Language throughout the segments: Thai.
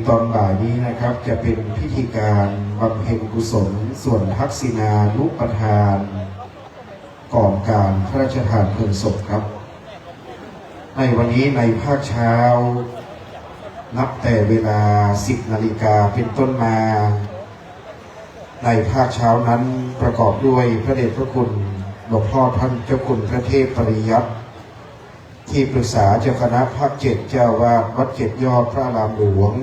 ตอนบ่ายนี้นะครับจะเป็นพิธีการบำเพ็ญกุศลส่วนทักษิณานุปทานก่อนการพระราชทานเพลิงศพครับในวันนี้ในภาคเช้านับแต่เวลา 10 นาฬิกาเป็นต้นมาในภาคเช้านั้นประกอบด้วยพระเดชพระคุณหลวงพ่อท่านเจ้าคุณพระเทพปริยัติที่ปรึกษาเจ้าคณะภาค 7เจ้าวาดวัดเจ็ดยอดพระอารามหลวง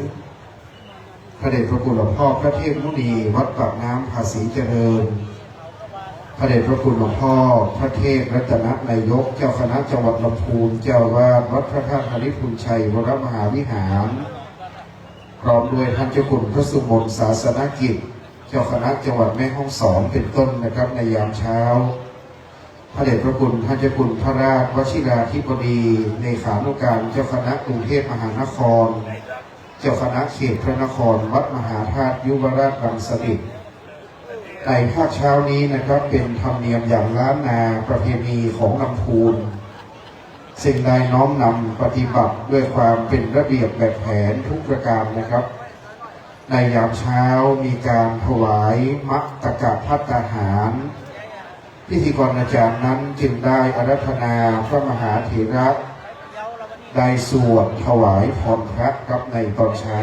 พระเดชพระคุณหลวงพ่อพระเทพมุนีวัดปากน้ำภาษีเจริญพระเดชพระคุณหลวงพ่อพระเทพรัตนนายกเจ้าคณะจังหวัดลำพูนเจ้าวาดวัดพระธาตุหริพุนชัยวรมหาวิหารพร้อมด้วยท่านเจ้าคุณพระสุมนศาสนกิจเจ้าคณะจังหวัดแม่ฮ่องสอนเป็นต้นนะครับในยามเช้าพระเดชพระคุณท่านเจ้าคุณพระราชวชิราธิบดีเลขานุการเจ้าคณะกรุงเทพมหานครเจ้าคณะเขตพระนครวัดมหาธาตุยุวราชรังสฤษฎ์ในภาคเช้านี้นะครับเป็นธรรมเนียมอย่างล้านนาประเพณีของลำพูนสิ่งใดน้อมนำปฏิบัติด้วยความเป็นระเบียบแบบแผนทุกประการนะครับในยามเช้ามีการถวายมัตตกภัตตาหารพิธีกรอาจารย์นั้นจึงได้อาราธนาพระมหาเถระได้สวดถวายพรพระครับในตอนเช้า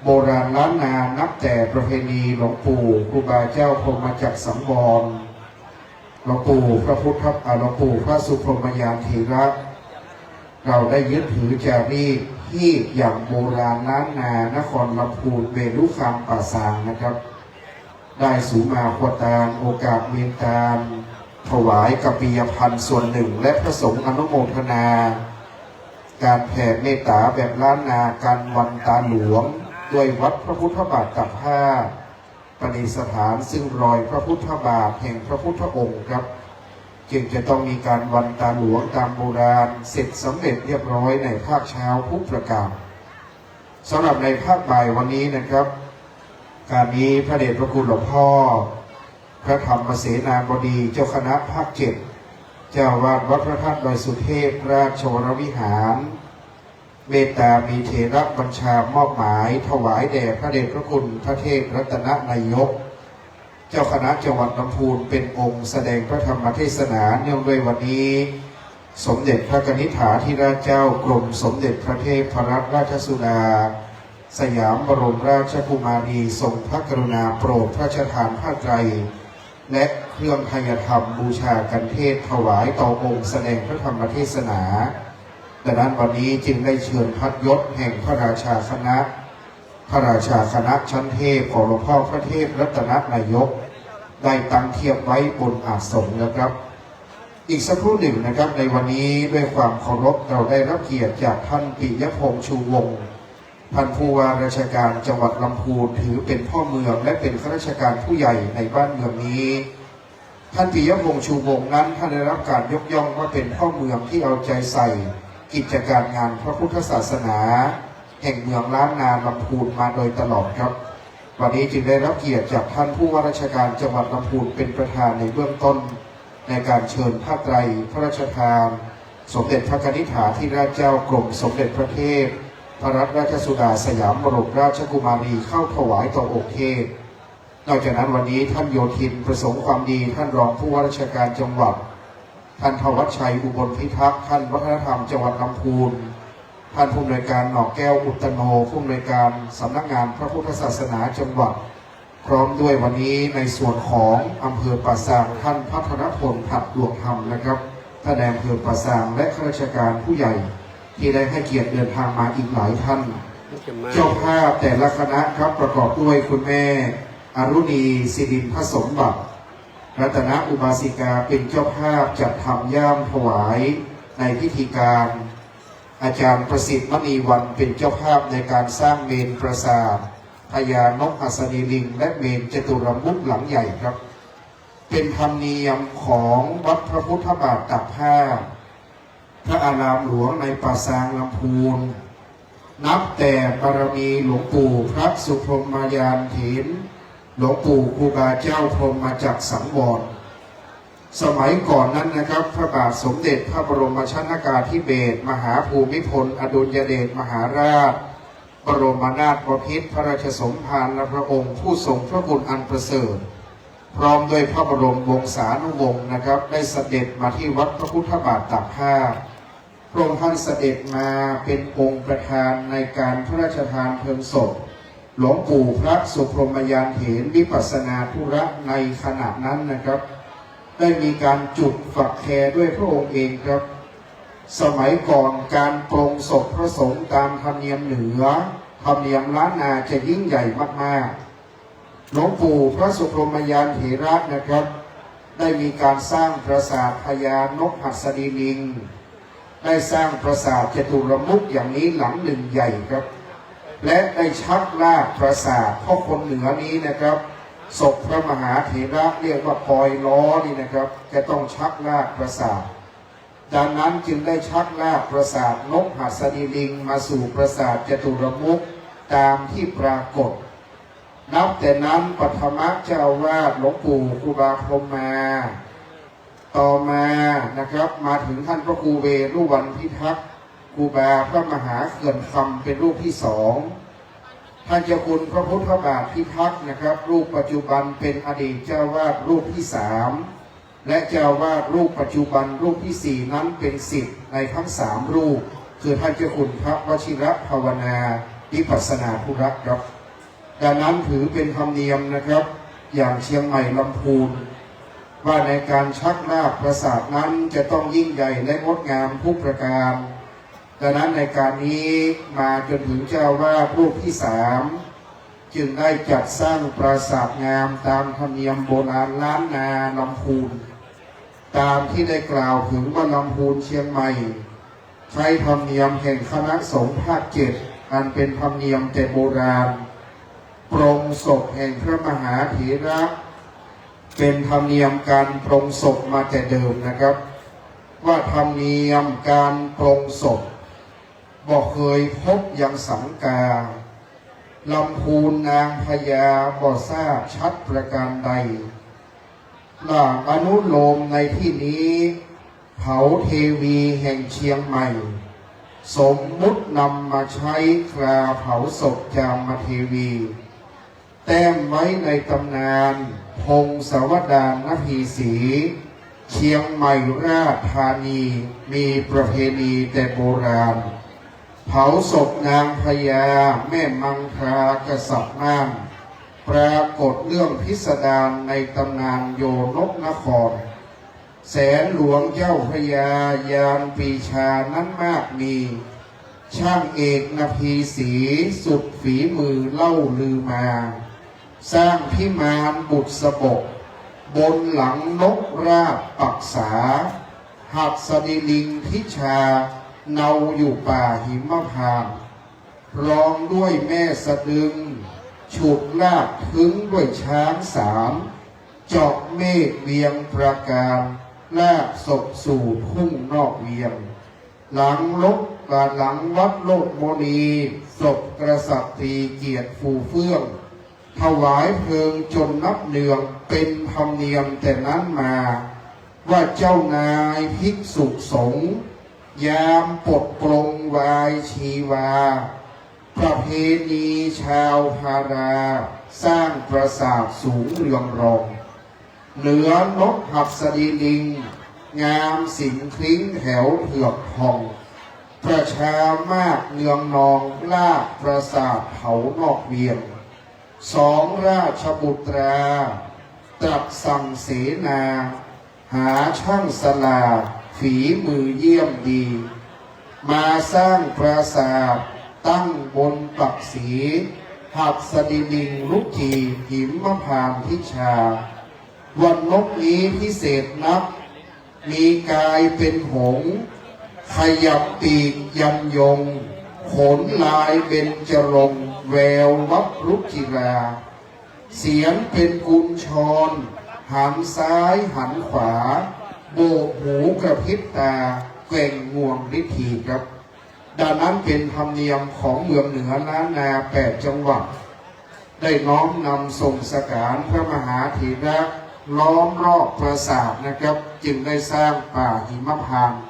โบราณล้านนานับแต่ประเพณีหลวงปู่ครูบาเจ้าพรหมจักรสังวรหลวงปู่พระพุทธหลวงปู่พระสุพรหมยานเถระเราได้ยึดถือจารีตที่อย่างโบราณล้านนานครลำพูนเวลุคามป่าซางนะครับได้สูมาขวตานโอกาสเมียนตามถวายกัปปิยพันธ์ส่วนหนึ่งและพระสงฆ์อนุโมทนาการแผ่เมตตาแบบล้านนาการวันตาหลวงด้วยวัดพระพุทธบาทตักผ้าประดิษฐานซึ่งรอยพระพุทธบาทแห่งพระพุทธองค์ครับจึงจะต้องมีการวันตาหลวงตามโบราณเสร็จสำเร็จเรียบร้อยในภาคเช้าทุกประการสำหรับในภาคบ่ายวันนี้นะครับการนี้พระเดชพระคุณหลวงพ่อพระธรรมเสนาบดีเจ้าคณะภาค 7เจ้าวาดวัดพระธาตุดอยสุเทพราชวรวิหารเมตตามีเถระบัญชามอบหมายถวายแด่พระเดชพระคุณพระเทพรัตนนายกเจ้าคณะจังหวัดลำพูนเป็นองค์แสดงพระธรรมเทศนาเนื่องด้วยวันนี้สมเด็จพระกนิษฐาธิราชเจ้ากรมสมเด็จพระเทพรัตนราชสุดาสยามบรมราชกุมารีทรงพระกรุณาโปรดพระราชทานผ้าไตรและเครื่องไทยธรรมบูชากันเทศถวายต่อองค์แสดงพระธรรมเทศนาดังนั้นวันนี้จึงได้เชิญพัดยศแห่งพระราชาคณะชั้นเทพของหลวงพ่อพระเทพรัตนนายกได้ตั้งเทียบไว้บนอาสนะนะครับอีกสักครู่หนึ่งนะครับในวันนี้ด้วยความเคารพเราได้รับเกียรติจากท่านปิยพงษ์ชูวงศ์ท่านผู้ว่าราชการจังหวัดลำพูนถือเป็นพ่อเมืองและเป็นข้าราชการผู้ใหญ่ในบ้านเมืองนี้ท่านปิยพงษ์ชูวงศ์นั้นท่านได้รับการยกย่องว่าเป็นพ่อเมืองที่เอาใจใส่กิจการงานพระพุทธศาสนาแห่งเมืองล้านนาลำพูนมาโดยตลอดครับวันนี้จึงได้รับเกียรติจากท่านผู้ว่าราชการจังหวัดลำพูนเป็นประธานในเบื้องต้นในการเชิญผ้าไตรพระราชทานสมเด็จพระกนิษฐาธิราชเจ้ากรมสมเด็จพระเทพพระรัตนราชสุดาสยามบรมราชกุมารีเข้าถวายต่อองค์เทพนอกจากนั้นวันนี้ท่านโยธินประสงค์ความดีท่านรองผู้ว่าราชการจังหวัดท่านธวัชชัยอุบลพิทักษ์ท่านวัฒนธรรมจังหวัดลำพูนท่านผู้อำนวยการหนองแก้วอุตโนผู้อำนวยการสำนักงานพระพุทธศาสนาจังหวัดพร้อมด้วยวันนี้ในส่วนของอำเภอป่าซางท่านพัฒนพลหัดดวงธรรมนะครับท่านนายอำเภอป่าซางและข้าราชการผู้ใหญ่ที่ได้ให้เกียรติเดินทางมาอีกหลายท่านเจ้าภาพแต่ละคณะครับประกอบด้วยคุณแม่อรุณีศิรินทร์สมบัติรัตนอุบาสิกาเป็นเจ้าภาพจัดทำย่ามถวายในพิธีการอาจารย์ประสิทธิ์มณีวันเป็นเจ้าภาพในการสร้างเมรุปราสาทพญานกอัศนีลิงและเมรุจตุรมุขหลังใหญ่ครับเป็นธรรมเนียมของวัดพระพุทธบาทตักผ้าพระอารามหลวงในป่าซางลำพูนนับแต่บารมีหลวงปู่พระสุพรหมยานเถรหลวงปู่ครูบาเจ้าพรหมจักรสังวรสมัยก่อนนั้นนะครับพระบาทสมเด็จพระบรมชนกาธิเบศรมหาภูมิพลอดุลยเดชมหาราช บรมนาถบพิตรพระราชสมภารและพระองค์ผู้ทรงพระคุณอันประเสริฐพร้อมด้วยพระบรมวงศานุวงศ์นะครับได้เสด็จมาที่วัดพระพุทธบาทตากผ้าพระองค์ท่านเสด็จมาเป็นองค์ประธานในการพระราชทานเพลิงศพหลวงปู่พระสุพรหมยานเถรวิปัสสนาธุระในขณะนั้นนะครับได้มีการจุดฝักแคด้วยพระองค์เองครับสมัยก่อนการปรงศพพระสงฆ์ตามธรรมเนียมเหนือธรรมเนียมล้านนาจะยิ่งใหญ่มากๆหลวงปู่พระสุพรหมยานเถระนะครับได้มีการสร้างปราสาทพญานกหัสดีลิงได้สร้างปราสาทจตุรมุขอย่างนี้หลังหนึ่งใหญ่ครับและได้ชักลากปราสาทเพราะคนเหนือนี้นะครับศพพระมหาเถระเรียกว่าปอยล้อนี่นะครับจะต้องชักลากปราสาทดังนั้นจึงได้ชักลากปราสาทนกหัสดีลิงมาสู่ปราสาทจตุรมุขตามที่ปรากฏนับแต่นั้นปัทมเจ้าอาวาสหลวงปู่ครูบาพรหมมาต่อมานะครับมาถึงท่านพระครูเวรุวันพิทักษ์ครูบาพระมหาเขื่อนคำเป็นรูปที่สองท่านเจ้าคุณพระพุทธบาทพิทักษ์นะครับรูปปัจจุบันเป็นอดีตเจ้าวาดรูปที่สามและเจ้าวาดรูปปัจจุบันรูปที่สี่นั้นเป็นศิษย์ในทั้งสามรูปคือท่านเจ้าคุณพระวชิระภาวนาวิปัสสนาธุระครับดังนั้นถือเป็นธรรมเนียมนะครับอย่างเชียงใหม่ลำพูนว่าในการชักลากปราสาทนั้นจะต้องยิ่งใหญ่และงดงามทุกประการดังนั้นในการนี้มาจนถึงเจ้าวาดรูปที่สามจึงได้จัดสร้างปราสาทงามตามธรรมเนียมโบราณล้านนาลำพูนตามที่ได้กล่าวถึงว่าลำพูนเชียงใหม่ใช้ธรรมเนียมแห่งคณะสงฆ์ภาคเจ็ดอันเป็นธรรมเนียมแต่โบราณปรงศพแห่งพระมหาเถระเป็นธรรมเนียมการปรงศพมาแต่เดิมนะครับว่าธรรมเนียมการปรงศพบอกเคยพบยังสังกาลำพูนนางพญาบ่ทราบชัดประการใดหลักอนุโลมในที่นี้เผาเทวีแห่งเชียงใหม่สมมุตินำมาใช้คราเผาศพจามเทวีแต้มไว้ในตำนานพงศาวดารนภีศรีเชียงใหม่ราชธานีมีประเพณีแต่โบราณเผาศพนางพญาแม่มังคลากษัตริย์น่านปรากฏเรื่องพิสดารในตำนานโยนกนครแสนหลวงเจ้าพระยายานปีชานั้นมากมีช่างเอกนภีศรีสุดฝีมือเล่าลือมาสร้างพิมานบุตรสบกบนหลังนกราบปักษาหัดสดิลิงทิชาเนาอยู่ป่าหิมพานต์รองด้วยแม่สะดึงฉุดลากถึงด้วยช้างสามเจาะเมฆเวียงประการลากศพสู่ทุ่งนอกเวียงหลังวัดโลกโมนีศพกษัตริย์ตรีเกียรติฟูเฟื่องถวายเพลิงจนนับเนืองเป็นธรรมเนียมแต่นั้นมาว่าเจ้านายภิกษุสงฆ์ยามปลดปลงวายชีวาประเพณีชาวพาราสร้างปราสาทสูงเรืองรองเหนือนกหัสดีลิงงามสิงคลิ้งแถวเผือกทองประชามากเนืองนองลากปราสาทเผานอกเวียงสองราชบุตราตรัสสั่งเสนาหาช่างสลาฝีมือเยี่ยมดีมาสร้างปราสาทตั้งบนปักศรีหัดสดิลิงลุกทีหิมพานต์ทิชาวันนกนี้พิเศษนักมีกายเป็นหงส์ขยับปีกยันยงขนลายเบญจรงค์แวววับรุจิราเสียงเป็นกุญชรหันซ้ายหันขวาโบกหูกระพริบตาแกว่งงวงฤทธีครับดังนั้นเป็นธรรมเนียมของเมืองเหนือล้านนา8 จังหวัดได้น้อมนำส่งสการพระมหาเถระล้อมรอบปราสาทนะครับจึงได้สร้างป่าหิมพานต์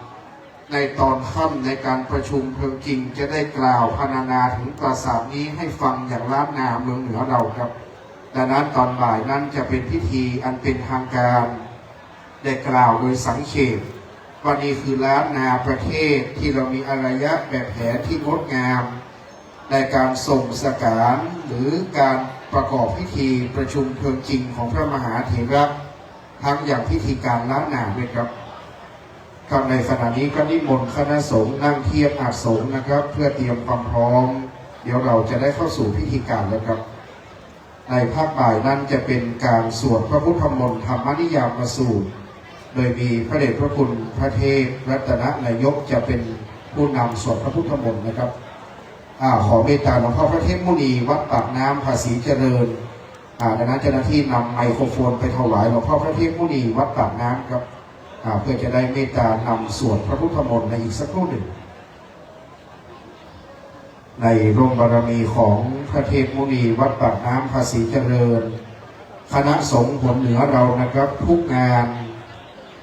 ในตอนค่ำในการประชุมเพลิงจริงจะได้กล่าวพรรณนาถึงปราสาทนี้ให้ฟังอย่างล้านนาเมืองเหนือเราครับดังนั้นตอนบ่ายนั้นจะเป็นพิธีอันเป็นทางการได้กล่าวโดยสังเขปวันนี้คือล้านนาประเทศที่เรามีอารยะแบบแผนที่งดงามในการส่งสการหรือการประกอบพิธีประชุมเพลิงจริงของพระมหาเถระทั้งอย่างพิธีการล้านนาด้วยครับครับในขณะนี้ก็นิมนต์คณะสงฆ์นั่งเทียบอาสงฆ์นะครับเพื่อเตรียมความพร้อมเดี๋ยวเราจะได้เข้าสู่พิธีการแล้วครับในภาคบ่ายนั้นจะเป็นการสวดพระพุทธมนต์ธรรมนิยามสูตรโดยมีพระเดชพระคุณพระเทพรัตนนายกจะเป็นผู้นำสวดพระพุทธมนต์นะครับขอเมตตาหลวงพ่อพระเทพมุนีวัดปากน้ำภาษีเจริญดังนั้นเจ้าหน้าที่นำไมโครโฟนไปถวายหลวงพ่อพระเทพมุนีวัดปากน้ำครับเพื่อจะได้เมตตานำสวดพระพุทธมนต์ในอีกสักครู่หนึ่งในร่มบารมีของพระเทพมุนีวัดปากน้ำภาษีเจริญคณะสงฆ์หัวเหนือเรานะครับทุกงาน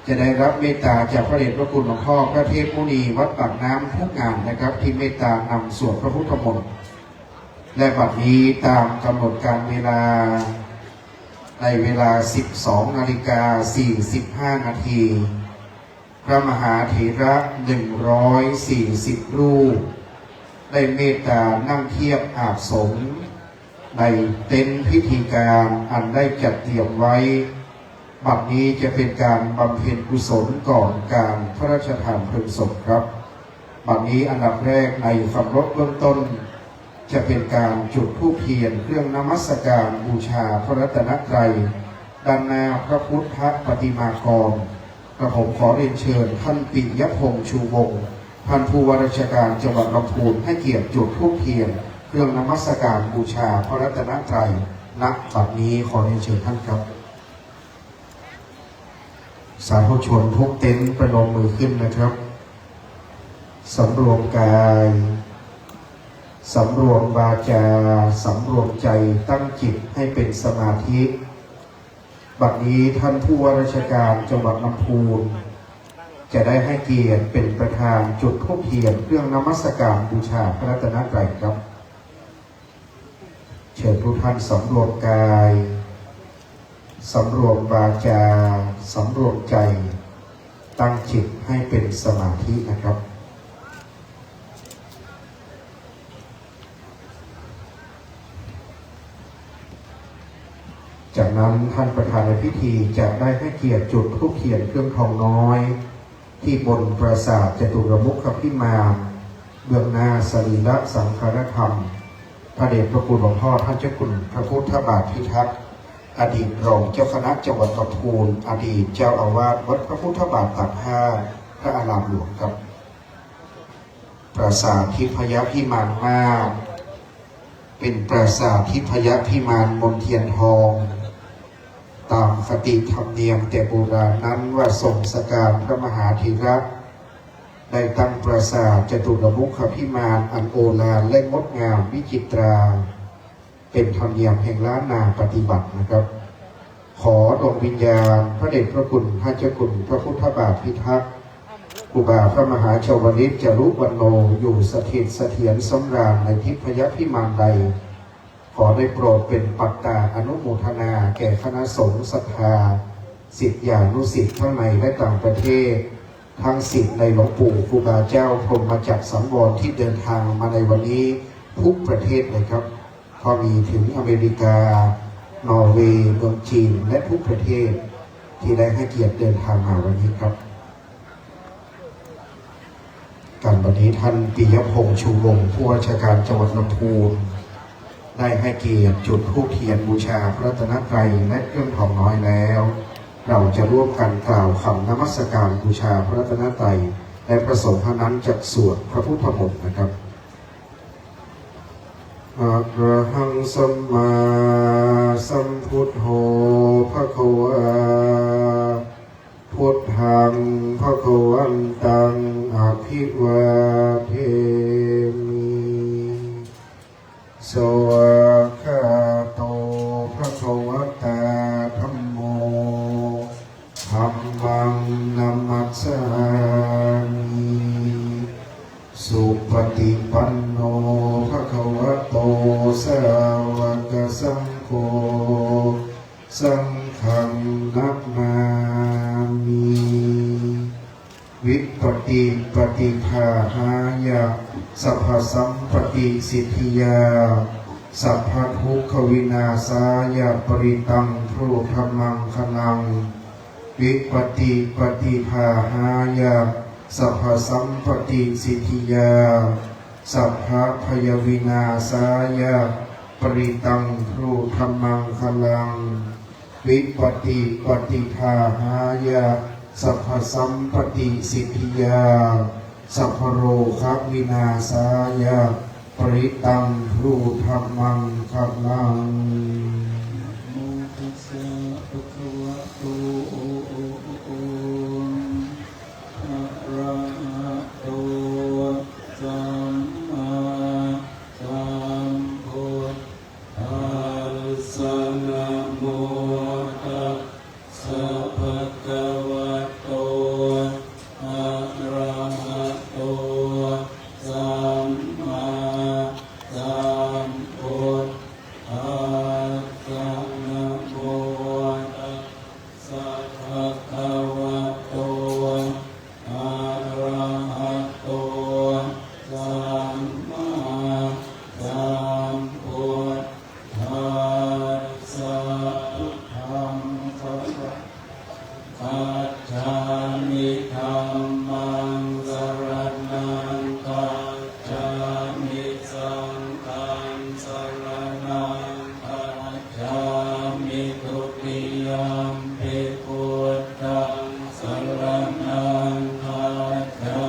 จะได้รับเมตตาจากพระเดชพระคุณหลวงพ่อพระเทพมุนีวัดปากน้ำทุกงานนะครับที่เมตตานำสวดพระพุทธมนต์และบัดนี้ตามกำหนดการเวลาในเวลา 12:45 นาทีพระมหาเถระ140 รูปได้เมตตานั่งเทียบอาสงฆ์ในเต็นท์พิธีการอันได้จัดเตรียมไว้บัดนี้จะเป็นการบำเพ็ญกุศลก่อนการพระราชทานเพลิงศพครับบัดนี้อันดับแรกในฝั่งรถเบื้องต้นจะเป็นการจุดธูปเทียนเครื่องนมัสการบูชาพระรัตนตรัยด้านหน้าพระพุทธปฏิมากรกระผมขอเรียนเชิญท่านปิยพงษ์ชูวงศ์ท่านผู้ว่าราชการจังหวัดลำพูนให้เกียรติจุดธูปเทียนเครื่องนมัสการบูชาพระรัตนตรัยณบัดนี้ขอเรียนเชิญท่านครับสาธุชนทุกเต็นท์ประนมมือขึ้นนะครับสำรวมกายสำรวมวาจาสำรวมใจตั้งจิตให้เป็นสมาธิบัดนี้ท่านผู้ว่าราชการจังหวัดลำพูนจะได้ให้เกียรติเป็นประธานจุดธูปเทียนเครื่องนมัสการบูชาพระรัตนตรัยครับเชิญทุกท่านสำรวมกายสำรวมวาจาสำรวมใจตั้งจิตให้เป็นสมาธินะครับจากนั้นท่านประธานในพิธีจะได้ให้เกียรติจุดธูปเทียนเครื่องทองน้อยที่บนปราสาทจตุรมุขพิมานเบื้องหน้าสรีระสังขารธรรมพระเดชพระคุณหลวงพ่อท่านเจ้าคุณพระพุทธบาทพิทักษ์อดีตรองเจ้าคณะจังหวัดลำพูนอดีตเจ้าอาวาสวัดพระพุทธบาทตากผ้าพระอารามหลวงครับปราสาททิพยพิมานมากเป็นปราสาททิพยพิมานมนเทียนทองตามคติธรรมเนียมแต่โบราณนั้นว่าทรงสการพระมหาเถระได้ตั้งปราสาทจตุรมุขพิมานอันโอฬารและงดงามวิจิตราเป็นธรรมเนียมแห่งล้านนาปฏิบัตินะครับขอดวงวิญญาณพระเดชพระคุณท่านเจ้าคุณพระพุทธบาทพิทักษ์ครูบาพระมหาชวลิตจารุวรรณโนอยู่สถิตเสถียรสำราญในทิพยพิมานใดขอได้โปรดเป็นปัตตาอนุโมทนาแก่คณะสงฆ์ศรัทธาศิษยานุศิษย์ทั้งในและต่างประเทศทั้งศิษย์ในหลวงปู่ครูบาเจ้าพรหมจักรสังวรที่เดินทางมาในวันนี้ทุกประเทศเลยครับพอมีถึงอเมริกานอร์เวย์เมืองจีนและทุกประเทศที่ได้ให้เกียรติเดินทางมาวันนี้ครับการวันนี้ท่านปิยพงษ์ชูวงศ์ผู้ว่าราชการจังหวัดลำพูนได้ให้เกียรติจุดธูปเทียนบูชาพระรัตนตรัยและเครื่องทองน้อยแล้วเราจะร่วมกันกล่าวคำนมัสการบูชาพระรัตนตรัยและประสงค์นั้นจะสวดพระพุทธมนต์นะครับอะระหังสัมมาสัมพุทโธภควาพุทธังภควันตังอภิวาเทมิสวากขาโตภควตาธัมโมธัมมังนัมมัสสามิ ฏิสิทธิยาสัพพทุกขวินาศายาปริตังโพธมังคลังวิปติปฏิภาหายาสัพพสัมปติสิทธิยาสัพพพยวินาศายาปริตังโพธมังคลังวิปติปฏิภาหายาสัพพสัมปติสิทธิยาสัพพโรควินาศายาปริตังรูธรรมังคัมมังโมตัสสะภะคะวะโตอะระหะโตสัมมาสัมพุทธัสสะนะโมตัสสะภะคะวะโตอะระหะโตสัมมาสัมพุทธัสสะนะโมตัสสะภะคะวะโตอะระหะโตสัมมาสัมพุทธัสสะพุทธังภะคะคัจฉามิธัมมังสรณังคัจฉามิสังฆังสรณังคัจฉามิทุติยัมปิพุทธังสรณังคัจฉา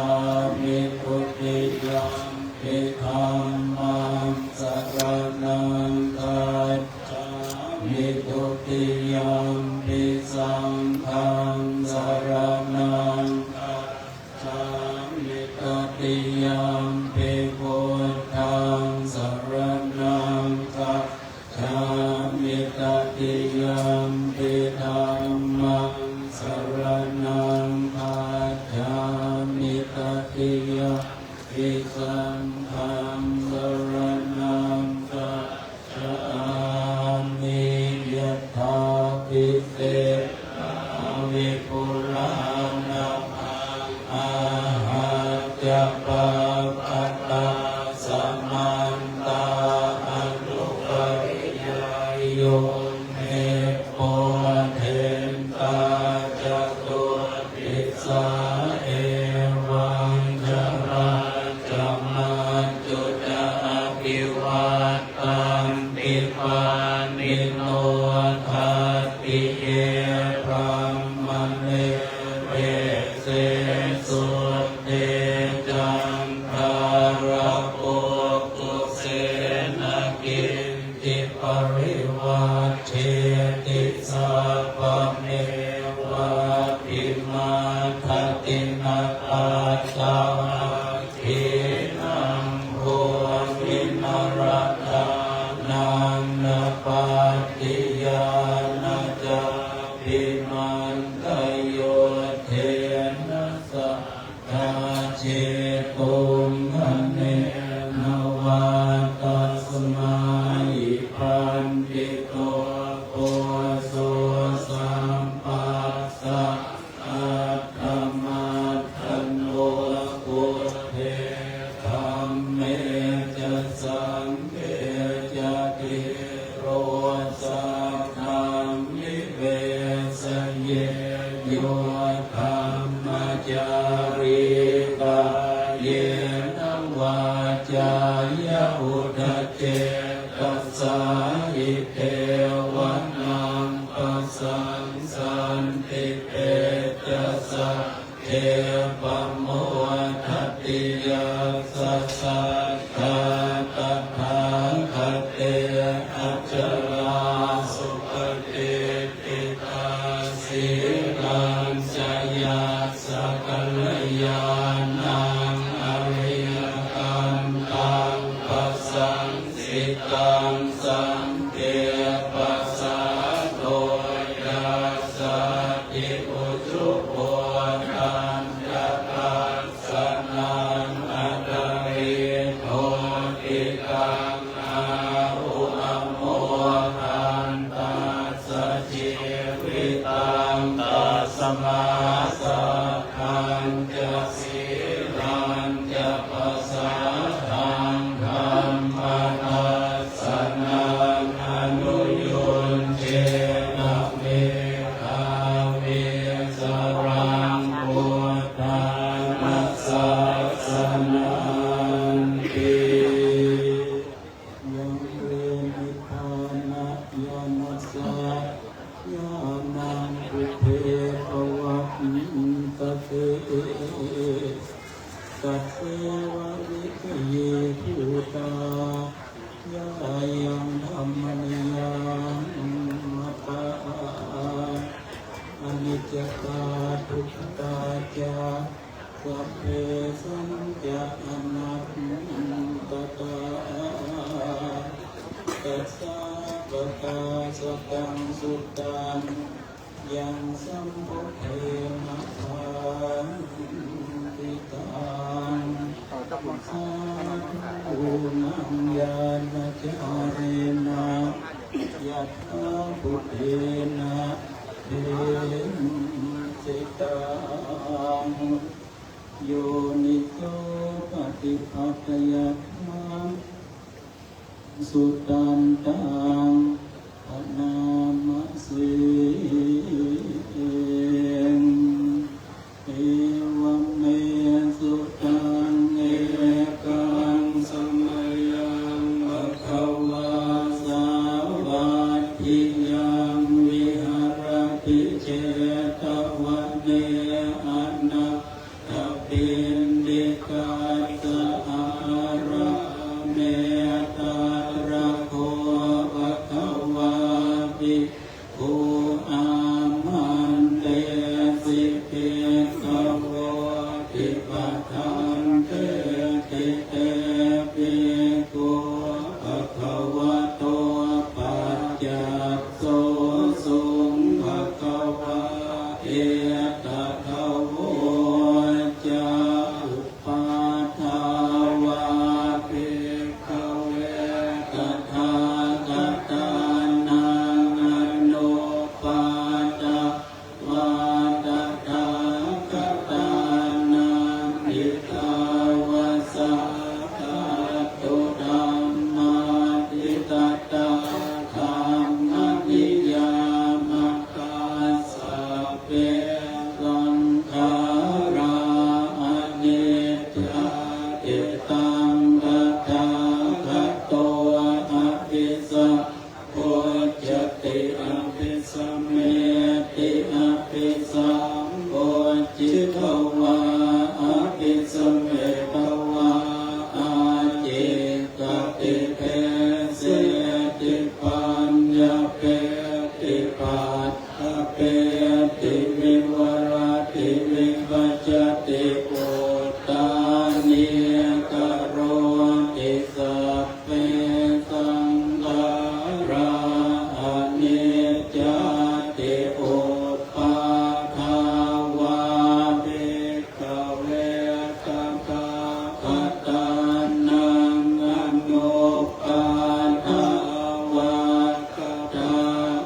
มิทุติยัมปิธัมมังสรณังคัจฉามิทุติยัมปิสังฆังสรณังคัจฉามิตติยัมปิพุทธังสรณังคัจฉามิตติยัมปิธัมมังสรณังคัจฉามิตติยัมปิสังฆังสรณังคัจฉามิยะถาภิเศษวิปุรานังอาหาจะปะปัตตาสัมมันตาอนุปริยายโยเมโพเทนตาจตุติสาเอวังจราจมาจุตาภิวัตตันติปานิโนทัตติเยพรหมเนเวเสสุเตจังคาระโปกุเสนะกินติปริวัตเชติสัพพเมวะปิมาทัตตินาปัสสะทินังโภวินรตานังนาปัตติยานาจาปิมันตโยเทนะสะทาเจตุมหเนนวาตัสมาอิปันติโตโพโสสัมปัสสะอัตตมัตถโนปุเทธัมเมจะสังเกจะติโรสัทธัมมิเวสเยโยธัมมจาริกาเยนะวาจายะอุทเจตัสสะอิเทวนังปัสสังสันติเตจัสสะเทปโมทัตติยัสสะสัทธาตัทธังคเตอัจฉราสุปฏิติตาสีลังจยาสกัลยานังอริยกันตังปัสสังสิตังสังเกปัสสะโตยัสสะอิอุจุโภตัญญาปัสสะนังอัตริโทติกังอาหุอโมทันตัสสะชีวิตังตัสสมาสัทธังจะสีลังจะปัสสะทังคัน สะปะกาสตังสุตังยังสัมพุทเทนะภาติตังสาธุนังญาณจาเรนะยัตถาพุทเทนะเทสิตังโยนิโสปฏิปัตยมังสุตันตังปนามสิเอวเมสุตังเอกังสมัยยังภะคะวาสาวาทิยังวิหารติเจตวันเนอนาถปินดิกาสอาระเมตาระโคภะคะวาภิกขุอามันเตสิเกขโวติปะทันเตติเตปิกขุภะคะวะโตปัจจักโสสุงภะคะวะเอตถะโวจาอุปาทาวาภิกขเวตถาคตานังอนุปาทาวาตถาคตานังอิทาวาสาขาตุธัมมาทิตตาธัมมนิยามกัสสะเปสังขาราอนิจจาติตังตถาคโตอภิสัมโพจติอภิสัมเมติอภิสัมโพจิตวาอภิสัมเมตวาอาจิตติเพเสติปัญญาเพติปัตถเพติวิวรติวิปัจจติปุตตานิกโรติสัพเพสังขาราอนิจจติอุปาทาวาภิกขเวตถาคตานังอนุปาทาวาคตา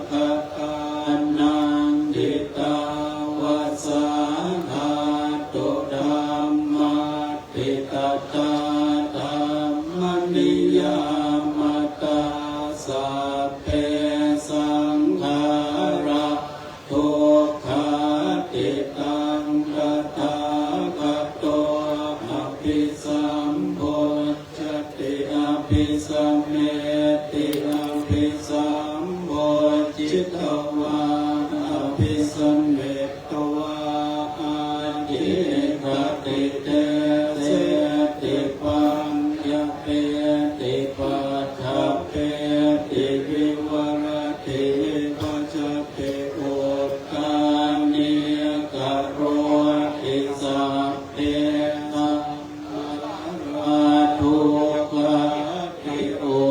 คตานังทิตาวาสาขาตุธัมมาทิตตาธัมมนิยามตาสัพเพสังขาราทุกขาติตังตถาคโตอภิสัมโพจติอภิสัมเมติอภิสัมโพจิตวาอภิสัมเมตวาอาจิกติเตเสติปัญญาเปติปัฏฐเปติวิวรติปัจจเปอุตตานิกโรติสัพเพสังขาราทุกขาติอุ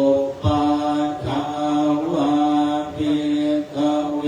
ปาทาวาภิกขเว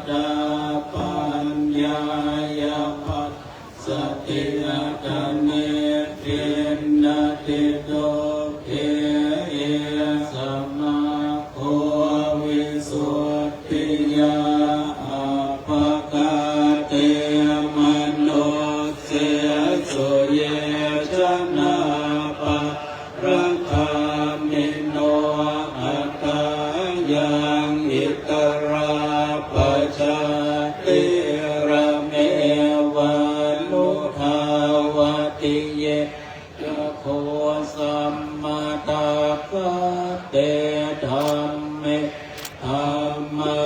ตาปัญญายปัสสติอาตเนเทนะติโตเขเอสัมมาโควิสุทธิยาอัปปกาเตมโนเสสุเยชนะปะระคามิโนอัตตายังอิตราปัจจติระเมวะนุภาวติเยจะโคสัมมาตาคเตธัมเมธัมมา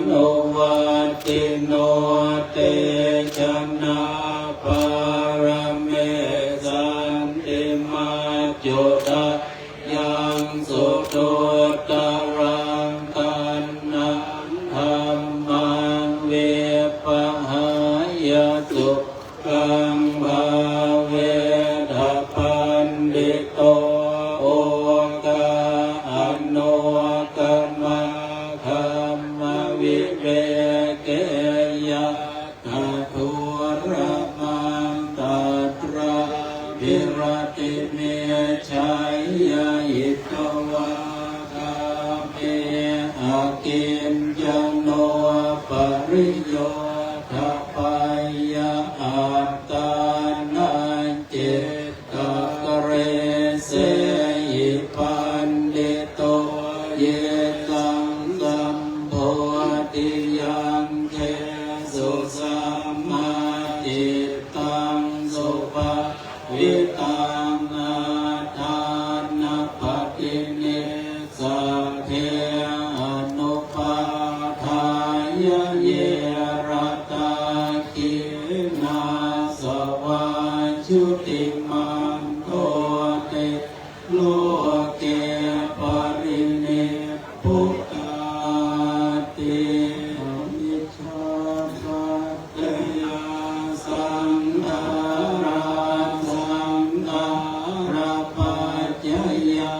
นุวัติโนเตชนะปารเมสันติมาจุตายังสุตุตรังกันนังธรรมังเวปหายสุขังภาเวทปันดิโตโอกาอโนกัมมะคัมมะวิเวเกยะทัทุระมันตัตระวิรติเมชัยยะอิตวะกาเมอากินจโนปริโยทปัยยะอัตตานันเจตกะเรเสยิปันดิโตเยตังสัมโพธิยังเทสุสัมมาจิตตังสุภาวิตังอาทานปฏิเนสัพเพอนุปาทายเยรตาคินาสวาชุติมันโตเตโลเกปริเนพุตาติมิชาปัตตยาสังฆาราสังฆาราปัจจยา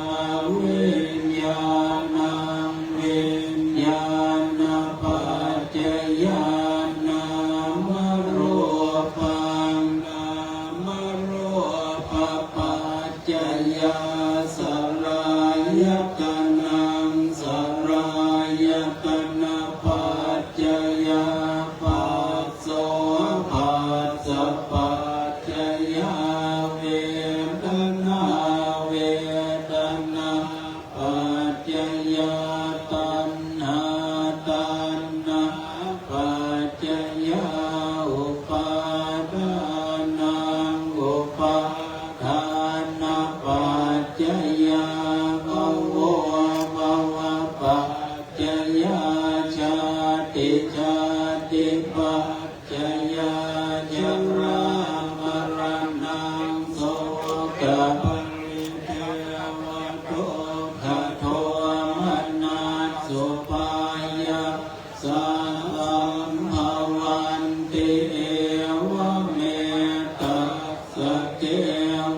วิญญาณังวิญญาณปัจจยานามรูปังนามรูปปัจจยาสลายตนังสลายตนะปัจจยาปัสโสปัสสะปัจจยาเวทนาเวทนาปัจจยาตัณหาตัณหาปัจจยาอุปาทานังอุปาทานปัจจยาภวภวปัจจยาชาติชาติปัจจยาชรามรณังโสกปริเทวโตขโทมนัสสุปายาสัมภวันติเอวเมตตาสเก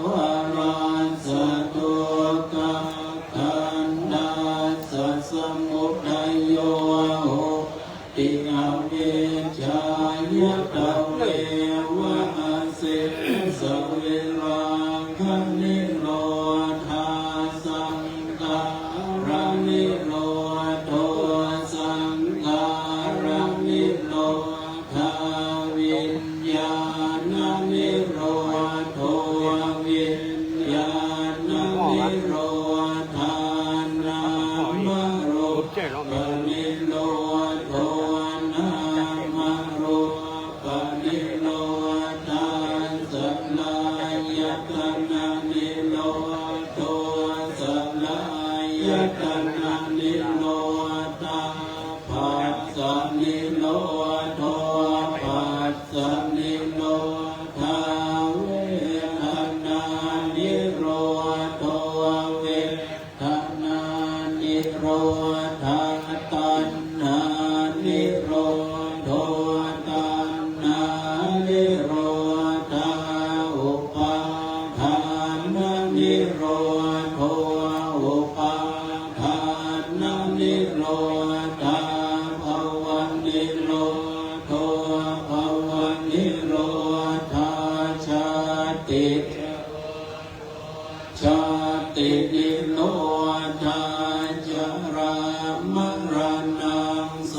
วราสตุกะขันธาสัสมุทัยโยโหติอเวชายตะเววะสิสเวรังคนิโรธาสังฆารานิโรโทสังฆารานิโรธาวิญญาณนิโรโทวิญญาณนิโรธานามโรปนิโรโทนามโรปนิโรธานสัลลายตนะนิโรโทสัลลายตนะนิโรธาปัสสะนิโรโทปัสสะนิโรธาเวทนานิโรโทเวทนานิโรธาตัณหานิโรโทตัณหานิโรธาอุปาทานนิโรโทอุปาทานนิโรธาภวันนิโร โทภวนิโรธาชาติชาตินิโรธาจารามรณังโส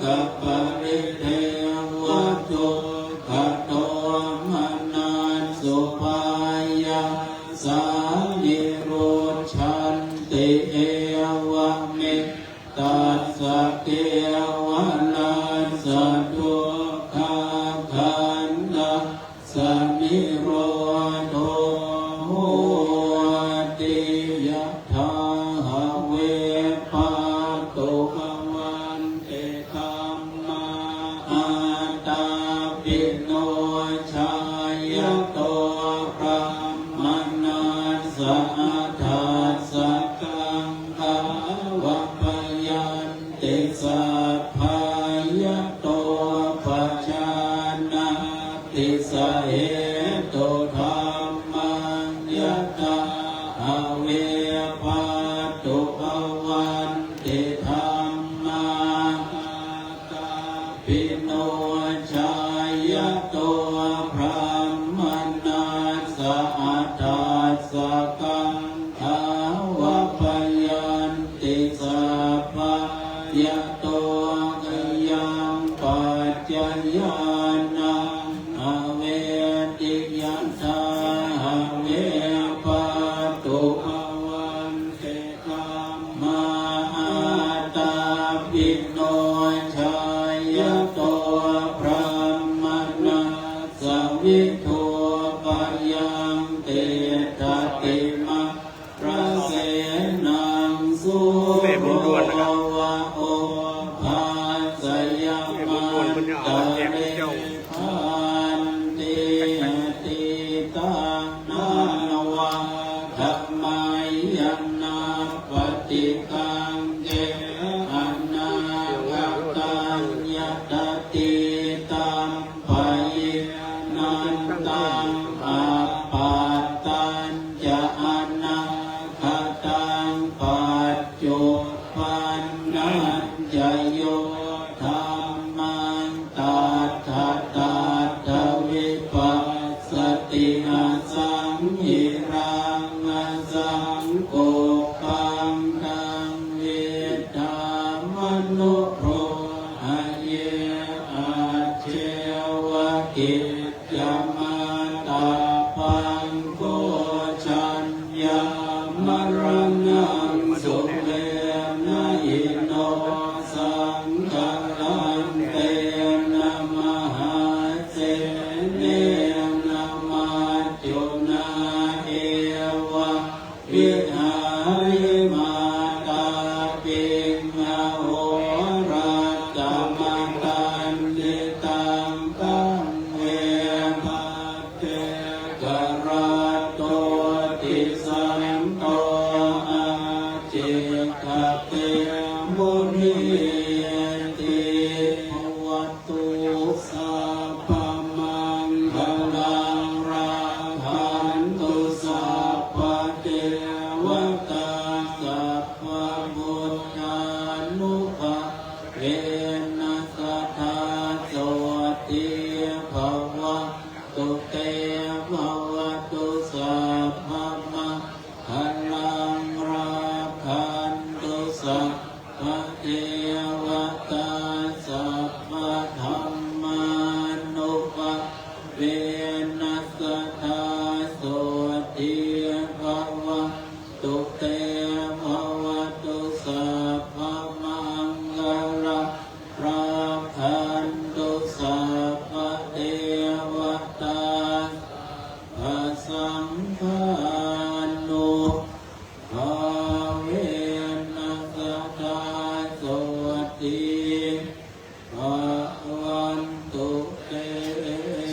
กปริเทวทุกขโทมนัสสุภายาสานิโรชันติเอวเมตตัสสะเกวะนัสสะทุกขาขันธัสสะนิโรธโหติยะถาหะเวปาตุภวันเตธัมมาอาตาปิโนชายโตพระมนัสสะทัสสะกังขาวะปยันติสัพพายโตปัจจานาติสะเหตุธัมมังยะตาเวปาตุภวันติธัมมาตาปิโนชายโตพระมนัสสะทัสสะกังขาวะปยันติสัพพายโตยังปัจจญานังเวติยันทาเวปาตุภวันเตธัมมาตาปิโนชายโตพระมนัสสะวิทุปยังเตตติมาพระเสนังสุวะโอภาสยามันตะเรพันติติตังนานวะธัมมายังนาปฏิกังเกอนาคตัญญตติตัมปะยินันตังอัปปัตตัญจะอนาคตังปัจจุปันนัญจะโยธัมมังตัฏฐะตัฏฐวิปัสสติอาสังหิรังอาสังโกปังกังเวทามนุโรอะเยอะเจวะกิจจมาตาปังโกชัญญามรณังสุเวนะอิโนสังฆลันเตนะมหาเสเนนะมาจุนาเอวะวิหายมาตาปิงโหราตมังกันติตังกังเวภัตเตกราโตติสังโตอาจิกเตมุนิติภวตุสัพพมังคลังราคันตุสัพพเทวตาสัพพพุทธานุภาเวนัสธาโสติภวตุเตภวตุสัพพมังคลังราคันตุสัพพเทวตาสัพพธัมมานุภาเวนัสธาโสติภวตุเตภวตุสัพพมังคลังราคันตุสัพพเทวตาสังฆานุภาเวนัสธาโสติภวันตุเต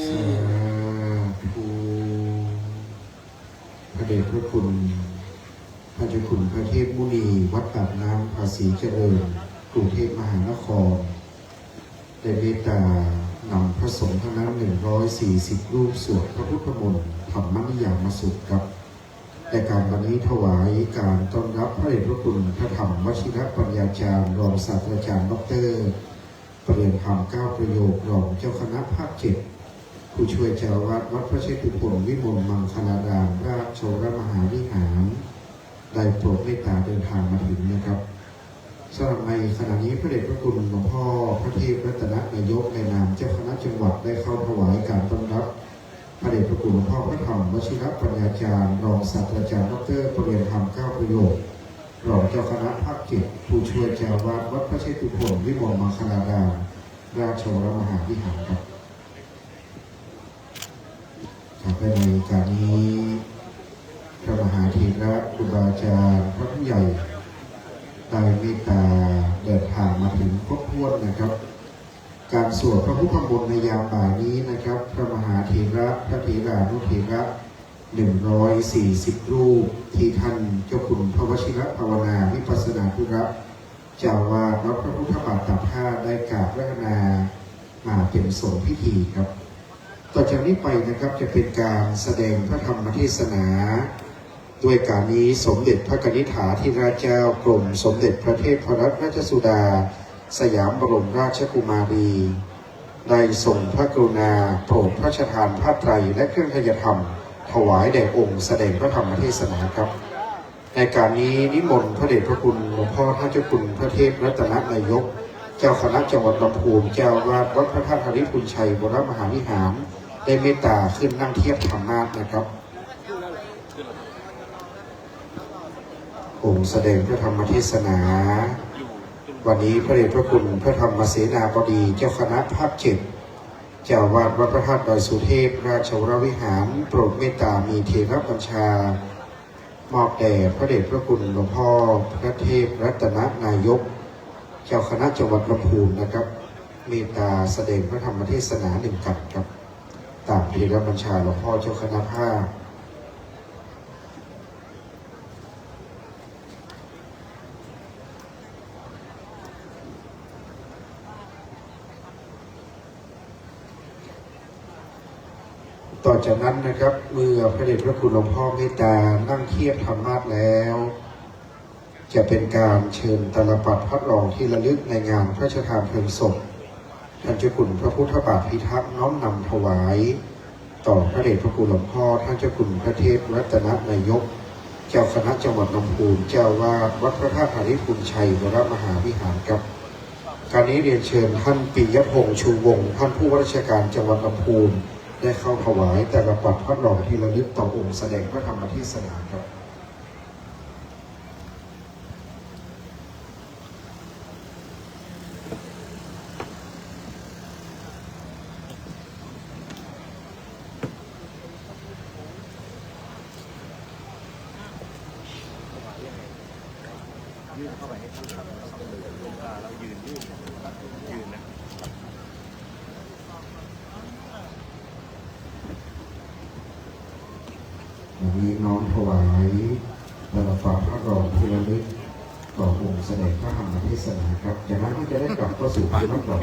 สาธุพระเดชพระคุณพระเจ้าคุณพระเทพมุนีวัดปากน้ำภาษีเจริญกรุงเทพมหานครได้เมตตานำพระสงฆ์ทั้งนั้น140 รูปสวดพระพุทธมนต์ธรรมนิยามสุขครับแต่การวันนี้ถวายการต้อนรับพระเดชพระคุณพระธรรมวชิรปัญญาจารย์รองศาสตราจารย์ดร ประเรียนธรรม9ประโยครองเจ้าคณะภาค7ผู้ช่วยเจ้าอาวาสวัดพระเชตุพนวิมลมังคลารามราชโชรมหาวิหารได้โปรดเมตตาเดินทางมาถึงนะครับสำหรับในขณะนี้พระเดชพระคุณหลวงพ่อพระเทพรัตนนายกในนามเจ้าคณะจังหวัดได้เข้าถวายการต้อนรับพระเดชพระคุณหลวงพ่อพระธรรมวชิรปัญญาจารย์รองศาสตราจารย์ดรประเรียนธรรม9ประโยครองเจ้าคณะภาค7ผู้ช่วยเจ้าอาวาสวัดพระเชตุพนวิมลมังคลารามราชโชรมหาวิหารครับในการนี้พระมหาเถระครูบาอาจารย์พระผู้ใหญ่ได้เมตตาเดินทางมาถึงครบถ้วนนะครับการสวดพระพุทธมนต์ในยามบ่ายนี้นะครับพระมหาเถระพระเถรานุเถระ140รูปที่ท่านเจ้าคุณพระวชิรภาวนาวิปัสสนาธุระเจ้าวาดวัดพระพุทธบาทตากผ้าได้กราบพระนามาเป็นสงฆ์พิธีครับต่อจากนี้ไปนะครับจะเป็นการแสดงพระธรรมเทศนาด้วยการนี้สมเด็จพระกนิษฐาธิราชเจ้ากรมสมเด็จพระเทพรัตนราชสุดาสยามบรมราชกุมารีได้ทรงพระกรุณาโปรดพระราชทานผ้าไตรและเครื่องทยธรรมถวายแด่องค์แสดงพระธรรมเทศนาครับในการนี้นิมนต์พระเดชพระคุณหลวงพ่อท่านเจ้าคุณพระเทพรัตนนายกเจ้าคณะจังหวัดลำพูนเจ้าวาดวัดพระธาตุหริพุนชัยบรมมหาวิหารได้เมตตาขึ้นนั่งเทียบธรรมาสนะครับองค์แสดงพระธรรมเทศนาวันนี้พระเดชพระคุณพระธรรมเสนาบดีเจ้าคณะภาค7เจ้าวาดวัดพระธาตุดอยสุเทพราชวรวิหารโปรดเมตตามีเทระบัญชามอบแด่พระเดชพระคุณหลวงพ่อพระเทพรัตนนายกเจ้าคณะจังหวัดลำพูนนะครับเมตตาแสดงพระธรรมเทศนาหนึ่งกันครับตามเทระบัญชาหลวงพ่อเจ้าคณะภาคต่อจากนั้นนะครับเมื่อพระเดชพระคุณหลวงพ่อเมตตานั่งเทียบธรรมาสแล้วจะเป็นการเชิญตลปัดพัดรองที่ระลึกในงานพระราชทานเพลิงศพท่านเจ้าคุณพระพุทธบาทพิทักษ์น้อมนำถวายต่อพระเดชพระคุณหลวงพ่อท่านเจ้าคุณพระเทพรัตนนายกเจ้าคณะจังหวัดลำพูนเจ้าวาดวัดพระธาตุหริพุนชัยวรมหาวิหารครับการนี้เรียนเชิญท่านปิยพงษ์ชูวงศ์ท่านผู้ว่าราชการจังหวัดลำพูนได้เข้าถวายแต่ละปัดพัดรองที่ระลึกต่อองค์แสดงพระธรรมเทศนาครับยื่นเข้าไปให้ท่านครับเรายืนนะวันนี้น้อมถวายแต่ละฝ่าพระรองที่ระลึกต่อองค์แสดงพระธรรมเทศนาครับจากนั้นก็จะได้กลับเข้าสู่ที่นั่งต่อ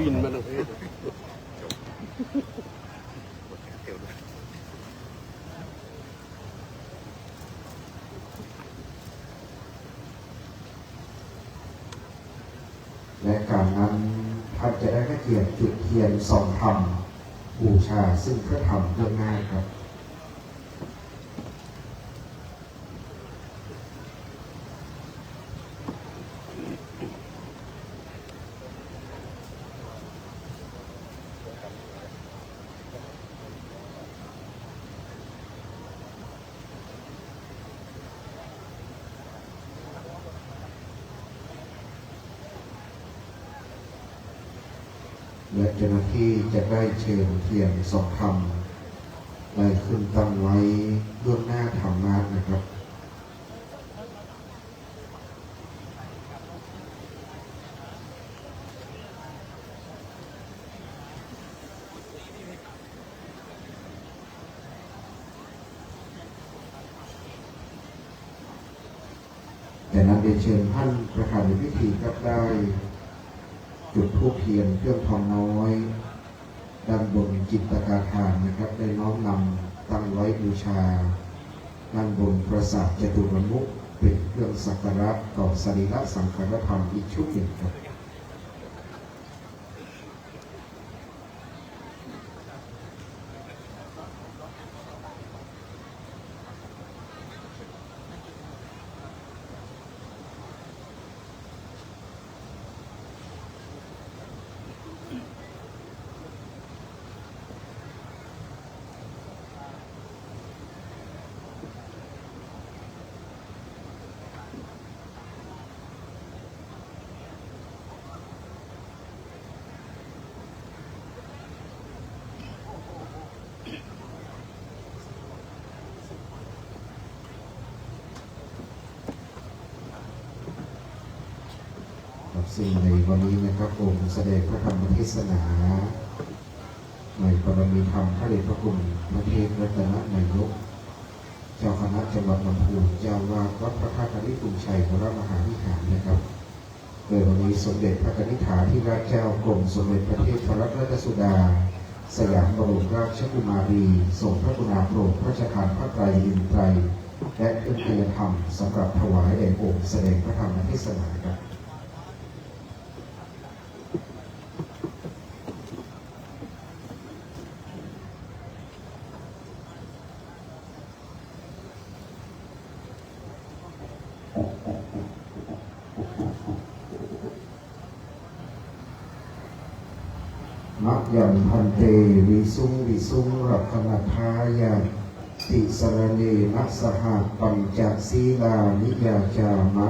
และการนั้นท่านจะได้ให้เกียรติจุดเทียนส่องธรรมบูชาซึ่งพระธรรมเรื่องง่ายครับและเจ้าหน้าที่จะได้เชิญเทียนส่องธรรมได้ขึ้นตั้งไว้เบื้องหน้าธรรมาสนะครับ แต่นั้นเรียนเชิญท่านประธานในพิธีครับได้จุดธูปเทียนเครื่องทองน้อยด้านบนจิตตกาทานนะครับได้น้อมนำตั้งไว้บูชาด้านบนปราสาทจตุรมุขเป็นเครื่องสักการะต่อสรีระสังขารธรรมอีกชุดหนึ่งครับ ซึ่งในวันนี้นะครับผมแสดงพระธรรมเทศนาในบารมีธรรมพระเดชพระคุณพระเทพรัตนนายกเจ้าคณะจังหวัดลำพูนเจ้าวาดวัดพระธาตุอริพุนชัยวรมหาวิหารนะครับโดยวันนี้สมเด็จพระนิธิถาธิราชเจ้ากรมสมเด็จพระเทพรัตนราชสุดาสยามบรมราชกุมารีทรงพระกรุณาโปรดพระราชทานพระไตรยินไตรและเครื่องพยธรรมสำหรับถวายแด่องค์แสดงพระธรรมเทศนาครับมัจยัมพันเตวิสุงวิสุงรักขณทายาติสรเนนัสหะปัญจศีลานิยาจามะ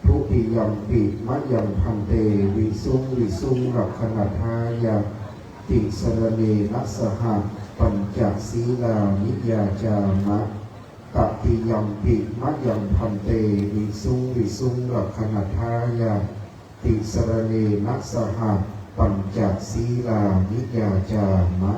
ทุติยัมปิมัจยัมพันเตวิสุงวิสุงรักขณทายาติสรเนนัสหะปัญจศีลานิยาจามะตติยัมปิมัจยัมพันเตวิสุงวิสุงรักขณทายาติสรเนนัสหะปัญจศีลานิยาจามะ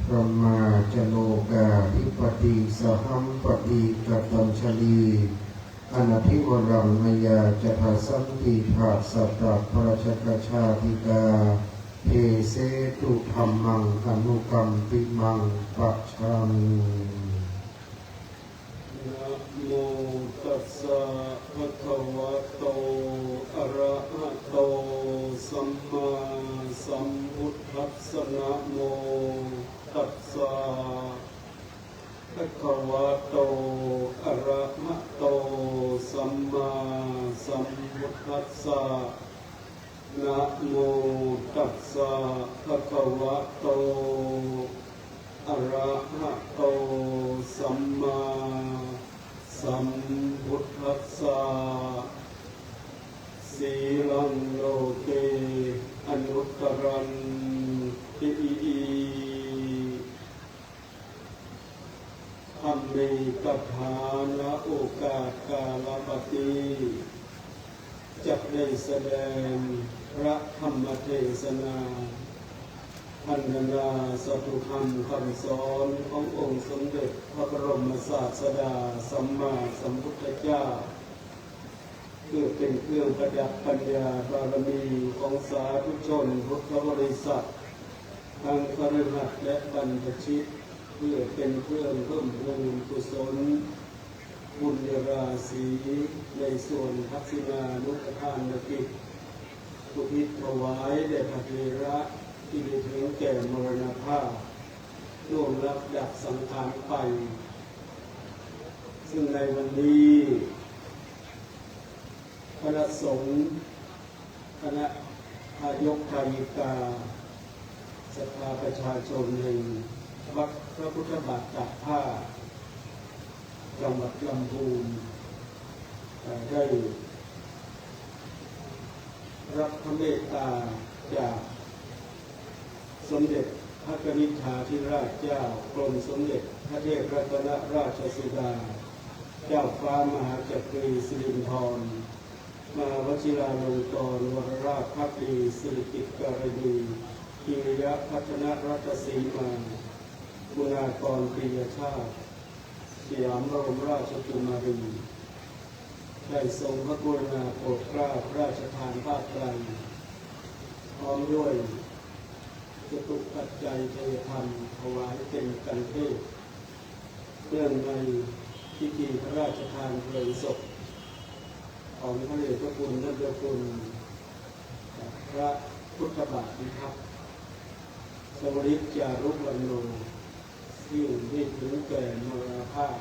พระมาจโนกาธิปติสหัมปติกตัญชลีอนาธิวรังมยาจทาสันติภาสัตตะปราชกชาติกาเทเสตุธรรมังอนุกรรมปิมังปัจฉังนะโมตัสสะภะคะวะโตอะระหะโตสัมมาสัมพุทธัสสะ นะโมตัสสะภะคะวะโตอะระหะโตสัมมาสัมพุทธัสสะนะโมตัสสะภะคะวะโตอะระหะโตสัมมาสัมพุทธัสสะสีลังโลเกอนุตตรันติอิธรรมิกถานะโอกาสกาลปฏิจักได้แสดงพระธรรมเทศนาพรรณนาสตุธรรมคำสอนขององค์สมเด็จพระบรมศาสดาสัมมาสัมพุทธเจ้าเพื่อเป็นเครื่องประดับปัญญาบารมีของสาธุชนพุทธบริษัททั้งคฤหัสถ์และบรรพชิตเพื่อเป็นเครื่องเพิ่มพูนกุศลบุญราศีในส่วนทักษิณานุปทานกิจอุทิศถวายแด่พระเถระที่ได้ถึงแก่มรณภาพร่วมรับดับสังขารไปซึ่งในวันนี้คณะสงฆ์คณะทายกทายิกาศรัทธาประชาชนในวัดพระพุทธบาทตากผ้าจังหวัดลำพูนได้รับพระเมตตาจากสมเด็จพระกนิษฐาธิราชเจ้ากรมสมเด็จพระเทพรัตนราชสุดาเจ้าฟ้ามหาจักรีสิรินธรมหาวชิราลงกรณวรราชภักดีสิริกิติ์การณีกิริยพัฒนรัตนศรีมาบุญากรปรียชาติสยามบรมราชกุมารีได้ทรงพระกรุณาโปรดเกล้าพระราชทานผ้าไตรพร้อมด้วยจตุปัจจัยเทธรรมถวายเป็นกันเทศเรื่องในพิธีพระราชทานเพลิงศพของพระเดชพระคุณท่านเจ้าคุณพระพุทธบาทพิทักษ์สวริตจารุวรรณโนที่ได้ถึงแก่มรณภาพ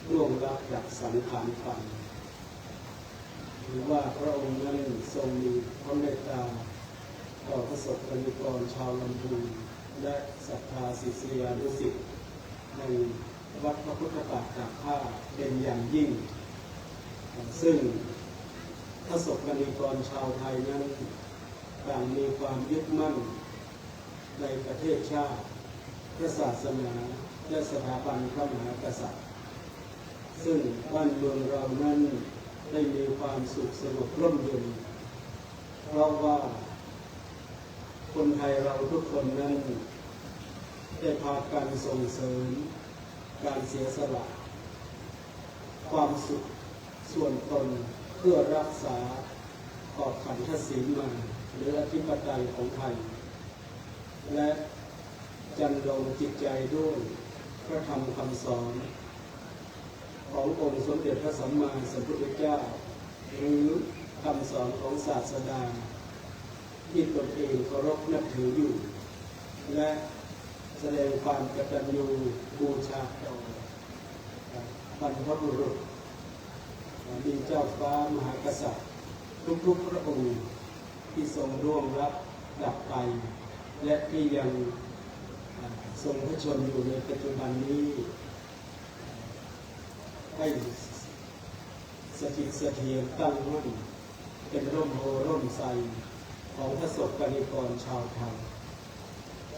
ร่วงรับจากสังขารไปหรือว่าพระองค์นั้นทรงมีพระเมตตาต่อประสบกนิกรชาวลำพูนและศรัทธาศิษยานุศิษย์ในวัดพระพุทธบาทตากผ้าเป็นอย่างยิ่งซึ่งประสบกนิกรชาวไทยนั้นต่างมีความยึดมั่นในประเทศชาติพระศาสนาและสถาบันพระมหากษัตริย์ซึ่งบ้านเมืองเรานั้นได้มีความสุขสงบร่มเย็นเพราะว่าคนไทยเราทุกคนนั้นได้พากันส่งเสริมการเสียสละความสุขส่วนตนเพื่อรักษาขอบขันธศีลมาหรืออธิปไตยของไทยและจันดงจิตใจด้วยพระธรรมคำสอนขององค์สมเด็จพระสัมมาสัมพุทธเจ้าหรือคำสอนของศาสดาที่ตนเองเคารพนับถืออยู่และแสดงความกตัญญูบูชาต่อบรรพบุรุษมีเจ้าฟ้ามหากษัตริย์ทุกๆพระองค์ที่ทรงร่วงรับดับไปและที่ยังทรงพระชนอยู่ในปัจจุบันนี้ให้สถิตเสถียรตั้งมั่นเป็นร่มโพร่มไทรของประสบกนิกรชาวไทย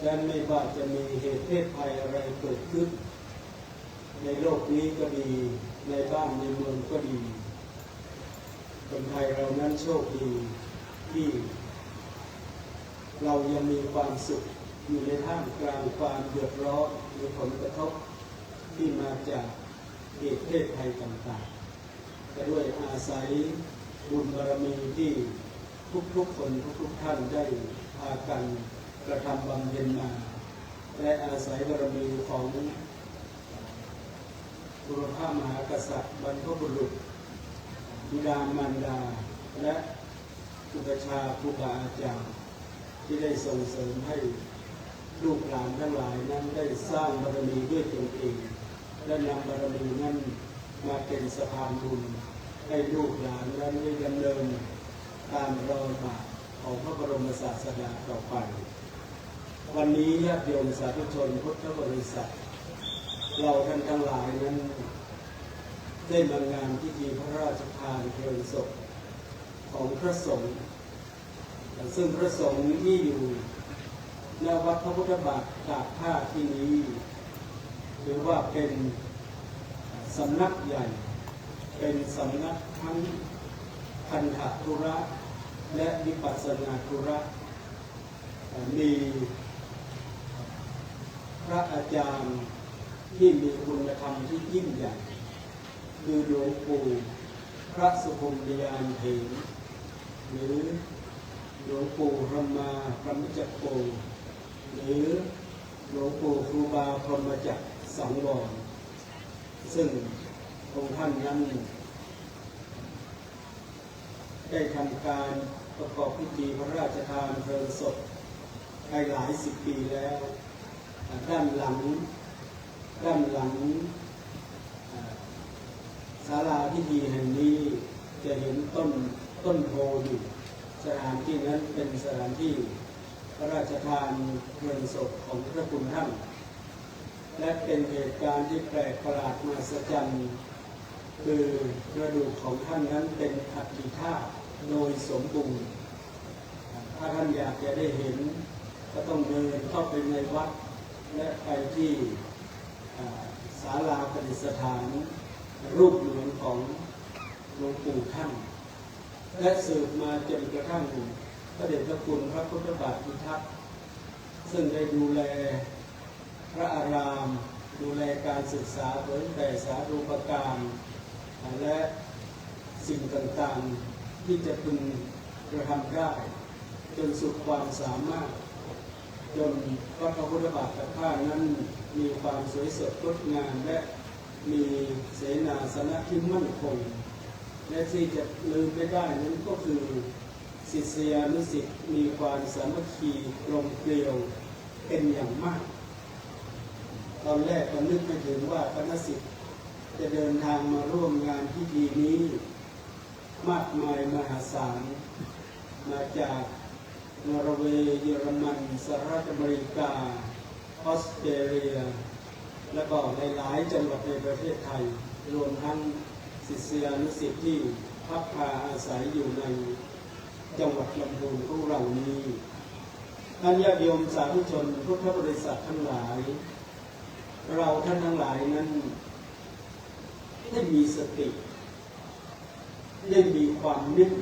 ฉะนั้นไม่ว่าจะมีเหตุเพศภัยอะไรเกิดขึ้นในโลกนี้ก็ดีในบ้านในเมืองก็ดีคนไทยเรานั้นโชคดีที่เรายังมีความสุขอยู่ในท่ามกลางความเดือดร้อนหรือผลกระทบที่มาจากเหตุเพศภัยต่างๆแต่ด้วยอาศัยบุญบารมีที่ทุกๆคนทุกๆท่านได้พากันกระทำบำเพ็ญมาและอาศัยบารมีของบุรพมหากษัตริย์บรรพบุรุษบิดามารดาและอุปชฌาย์ครูบาอาจารย์ที่ได้ส่งเสริมให้ ลูกหลานทั้งหลายนั้นได้สร้างบารมีด้วยตนเองและนำบารมีนั้นมาเป็นสะพานบุญให้ลูกหลานนั้นได้ดำเนินตามรอยบาทของพระบรมศาสดาต่อไปวันนี้ญาติโยมสาธุชนพุทธบริษัทเราท่านทั้งหลายนั้นได้มางานพิธีพระราชทานเพลิงศพของพระสงฆ์ซึ่งพระสงฆ์ที่อยู่ณวัดพระพุทธบาทตากผ้าที่นี้ถือว่าเป็นสำนักใหญ่เป็นสำนักทั้งคันธธุระและวิปัสสนาธุระมีพระอาจารย์ที่มีคุณธรรมที่ยิ่งใหญ่คือหลวงปู่พระสุพรรณยานเถรหรือหลวงปู่พรหมาพรหมจักรโกหรือหลวงปู่ครูบาพรหมจักรสังวรซึ่งองค์ท่านนั้นได้ทำการประกอบพิธีพระราชทานเพลิงศพไปหลายสิบปีแล้วด้านหลังศาลาพิธีแห่งนี้จะเห็นต้นโพอยู่สถานที่นั้นเป็นสถานที่พระราชทานเพลิงศพของพระคุณท่านและเป็นเหตุการณ์ที่แปลกประหลาดมหัศจรรย์คือกระดูกของท่านนั้นเป็นอัฐิธาตุโดยสมบูรณ์ถ้าท่านอยากจะได้เห็นก็ต้องเดินเข้าไปในวัดและไปที่ศาลาประดิษฐานรูปเหมือนของหลวงปู่ท่านและสืบมาจนกระทั่งพระเดชพระคุณพระพุทธบาทพิทักษ์ซึ่งได้ดูแลพระอารามดูแลการศึกษาเผยแผ่สาธารณการและสิ่งต่างๆที่จะพึงกระทำได้จนสุดความสามารถจนพระพุทธบาทกับผ้านั้นมีความสวยสดงดงามและมีเสนาสนะที่มั่นคงและที่จะลืมไม่ได้นั้นก็คือศิษยานุศิษย์มีความสามัคคีกลมเกลียวเป็นอย่างมากตอนแรกก็นึกไม่ถึงว่าคณะศิษย์จะเดินทางมาร่วมงานพิธีนี้มากมายมหาศาลมาจากนอร์เวย์เยอรมันสหรัฐอเมริกาออสเตรเลียและก็หลายๆจังหวัดในประเทศไทยรวมทั้งศิษยานุศิษย์ที่พักพาอาศัยอยู่ในจังหวัดลำพูนของเรานี้ท่านญาติโยมสาธุชนพุทธบริษัททั้งหลายเราท่านทั้งหลายนั้นได้มีสติได้มีความนิ่ง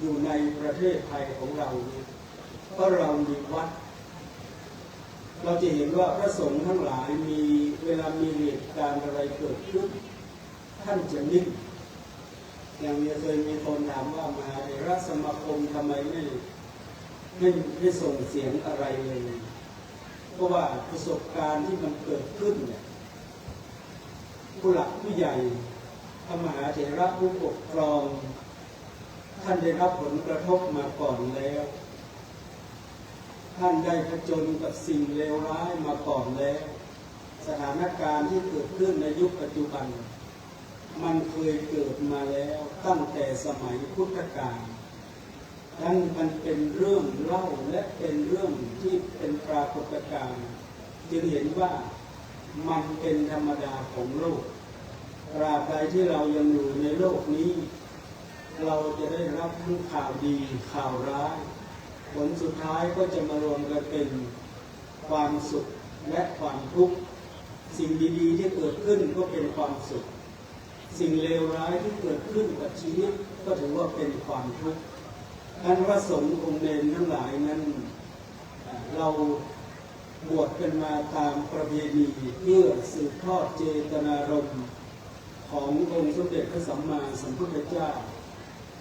อยู่ในประเทศไทยของเราเพราะเรามีวัดเราจะเห็นว่าพระสงฆ์ทั้งหลายมีเวลามีเหตุการณ์อะไรเกิดขึ้นท่านจะนิ่งอย่างเคยมีคนถามว่ามหาเถรสมาคมทำไมไม่ส่งเสียงอะไรเลยเพราะว่าประสบการณ์ที่มันเกิดขึ้นเนี่ยผู้หลักผู้ใหญ่พระมหาเถระผู้ปกครองท่านได้รับผลกระทบมาก่อนแล้วท่านได้ผจญกับสิ่งเลวร้ายมาก่อนแล้วสถานการณ์ที่เกิดขึ้นในยุคปัจจุบันมันเคยเกิดมาแล้วตั้งแต่สมัยพุทธกาลทั้งมันเป็นเรื่องเล่าและเป็นเรื่องที่เป็นปรากฏการณ์จึงเห็นว่ามันเป็นธรรมดาของโลกตราบใดที่เรายังอยู่ในโลกนี้เราจะได้รับทั้งข่าวดีข่าวร้ายผลสุดท้ายก็จะมารวมกันเป็นความสุขและความทุกข์สิ่งดีๆที่เกิดขึ้นก็เป็นความสุขสิ่งเลวร้ายที่เกิดขึ้นกับชีวิตก็ถือว่าเป็นความทุกข์ท่านพระสงฆ์องค์เณรทั้งหลายนั้นเราบวชกันมาตามประเพณีเพื่อสืบทอดเจตนารมณ์ขององค์สมเด็จพระสัมมาสัมพุทธเจ้า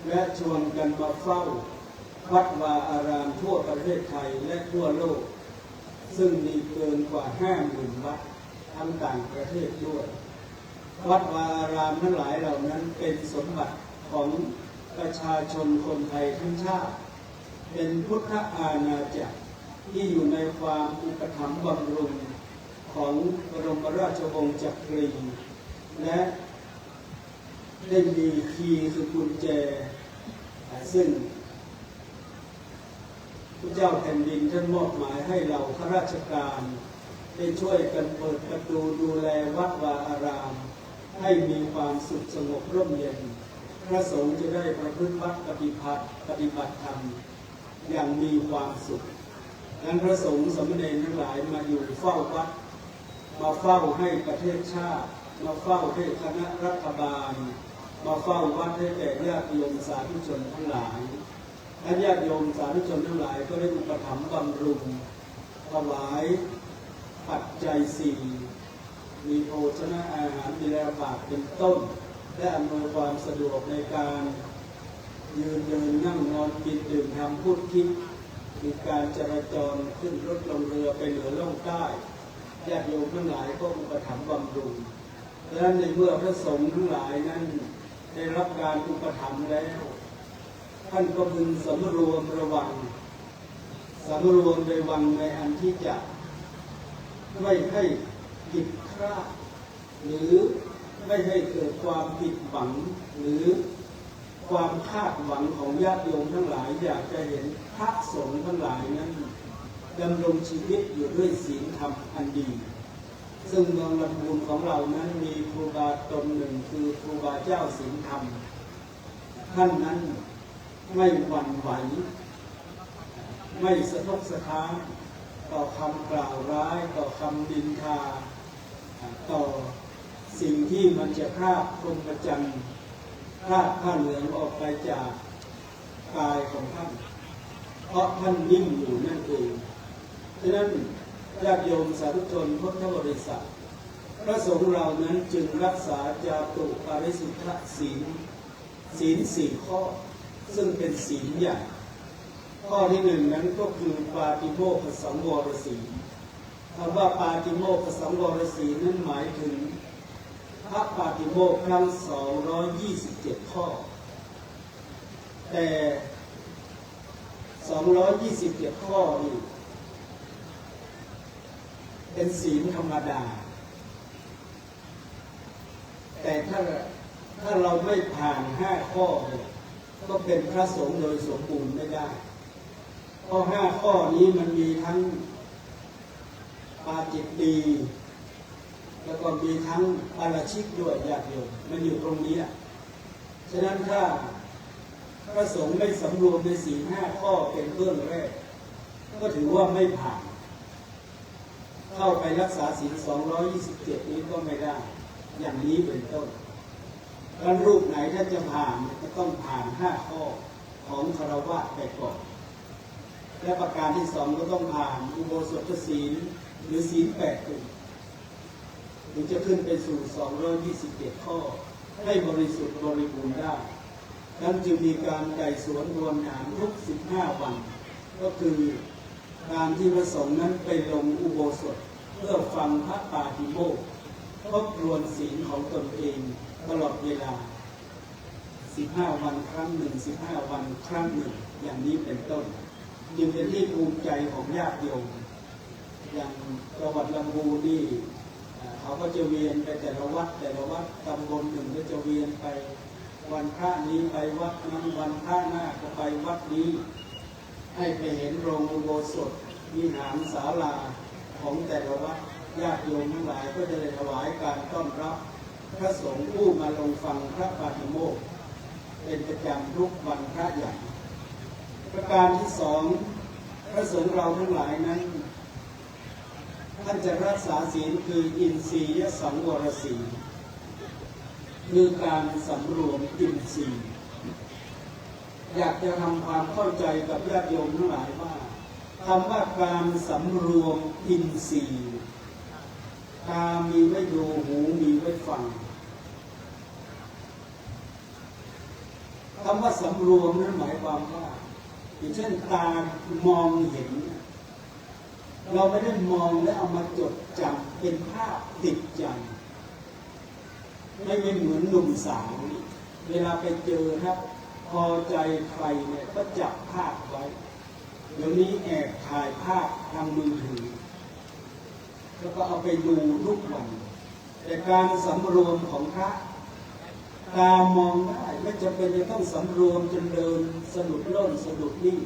และชวนกันมาเฝ้าวัดวาอารามทั่วประเทศไทยและทั่วโลกซึ่งมีเกินกว่า 50,000 วัดทั้งต่างประเทศด้วยวัดวาอารามทั้งหลายเหล่านั้นเป็นสมบัติของประชาชนคนไทยทั้งชาติเป็นพุทธอาณาจักร ที่อยู่ในความอุปถัมภ์บำรุงของบรมราชวงศ์จักรีและได้มีคีย์คือกุญแจซึ่งพระเจ้าแผ่นดินท่านมอบหมายให้เราข้าราชการได้ช่วยกันเปิดประตูดูแลวัดวาอารามให้มีความสุขสงบร่มเย็นพระสงฆ์จะได้ประพฤติวัดปฏิบัติธรรมอย่างมีความสุขดังนั้นพระสงฆ์สามเณรทั้งหลายมาอยู่เฝ้าวัดมาเฝ้าให้ประเทศชาติมาเฝ้าให้คณะรัฐบาลมาเฝ้าวัดให้แก่ญาติโยมสาธุชนทั้งหลายและญาติโยมสาธุชนทั้งหลายก็ได้อุปถัมภ์บำรุงถวายปัจจัยสี่มีโภชนะอาหารมีแรงบาตรเป็นต้นและอำนวยความสะดวกในการยืนเดินนั่งนอนกินดื่มทำพูดคิดมีการจราจรขึ้นรถลงเรือไปเหนือล่องใต้ญาติโยมทั้งหลายก็อุปถัมภ์บำรุงดังนั้นในเมื่อพระสงฆ์ทั้งหลายนั้นได้รับการอุปถัมภ์แล้วท่านก็พึงสำรวมระวังในอันที่จะไม่ให้ผิดพลาดหรือไม่ให้เกิดความผิดหวังหรือความคาดหวังของญาติโยมทั้งหลายอยากจะเห็นพระสงฆ์ทั้งหลายนั้นดำรงชีวิตอยู่ด้วยศีลธรรมอันดีซึ่งเมืองลำพูนของเรานั้นมีครูบาตนหนึ่งคือครูบาเจ้าศีลธรรมท่านนั้นไม่หวั่นไหวไม่สะทกสะท้านต่อคำกล่าวร้ายต่อคำดินทาต่อสิ่งที่มันจะพรากพรหมจรรย์พรากผ้าเหลืองออกไปจากกายของท่านเพราะท่านนิ่งอยู่นั่นเองฉะนั้นญาติโยมสาธุชนพุทธบริษัทพระสงฆ์เรานั้นจึงรักษาจาตุปาริสุทธศีลสี่ข้อซึ่งเป็นศีลใหญ่ข้อที่หนึ่งนั้นก็คือปาติโมกขสังวรศีลคำว่าปาติโมกขสังวรศีลนั้นหมายถึงพระปาติโมกข์ทั้ง227ข้อแต่227ข้อนี่เป็นศีลธรรมดาแต่ถ้าเราไม่ผ่าน5ข้อก็เป็นพระสงฆ์โดยสมบูรณ์ไม่ได้เพราะ5ข้อนี้มันมีทั้งปาจิตตีแล้วก็มีทั้งปาราชิกด้วยญาติโยมมันอยู่ตรงนี้ฉะนั้นถ้าพระสงฆ์ไม่สำรวมในศีล5ข้อเป็นเบื้องแรกก็ถือว่าไม่ผ่านเข้าไปรักษาศีล227นี้ก็ไม่ได้อย่างนี้เป็นต้นแล้วรูปไหนถ้าจะผ่านก็ต้องผ่าน5ข้อของฆราวาสไปก่อนและประการที่2ก็ต้องผ่านอุโบสถศีลหรือศีล8ถึงจะขึ้นไปสู่227ข้อให้บริสุทธิ์บริบูรณ์ได้นั้นจึงมีการไต่สวนทวนถามทุก15วันก็คือการที่พระสงฆ์นั้นไปลงอุโบสถเพื่อฟังพระปาติโมกข์ทบทวนศีลของตนเองตลอดเวลา15วันครั้งหนึ่ง15วันครั้งหนึ่งอย่างนี้เป็นต้นจึงเป็นที่ภูมิใจของญาติโยมอย่างจังหวัดลำพูนนี่เขาก็จะเวียนไปแต่ละวัดตำบลหนึ่งก็จะเวียนไปวันพระนี้ไปวัดนั้นวันพระหน้าก็ไปวัดนี้ให้ไปเห็นโรงอุโบสถวิหารศาลาของแต่ละวัดญาติโยมทั้งหลายก็จะได้ถวายการต้อนรับพระสงฆ์ผู้มาลงฟังพระปาติโมกข์เป็นประจำทุกวันพระใหญ่ประการที่2พระสงฆ์เราทั้งหลายนั้นท่านจะรักษาศีลคืออินทรียสังวรศีลคือการสำรวมอินทรีย์อยากจะทำความเข้าใจกับญาติโยมทั้งหลายว่าคำว่าการสำรวมอินทรีย์ตามีไว้ดูหูมีไว้ฟังคำว่าสำรวมนั้นหมายความว่าอย่างเช่นตามองเห็นเราไม่ได้มองและเอามาจดจำเป็นภาพติดใจไม่เหมือนหนุ่มสาวเวลาไปเจอครับพอใจใครเนี่ยก็จับภาพไว้ เดี๋ยวนี้แอบถ่ายภาพทางมือถือแล้วก็เอาไปดูทุกวันแต่การสำรวมของพระตามองได้ไม่จำเป็นจะต้องสำรวมจนเดินสะดุดล้นสะดุดนี่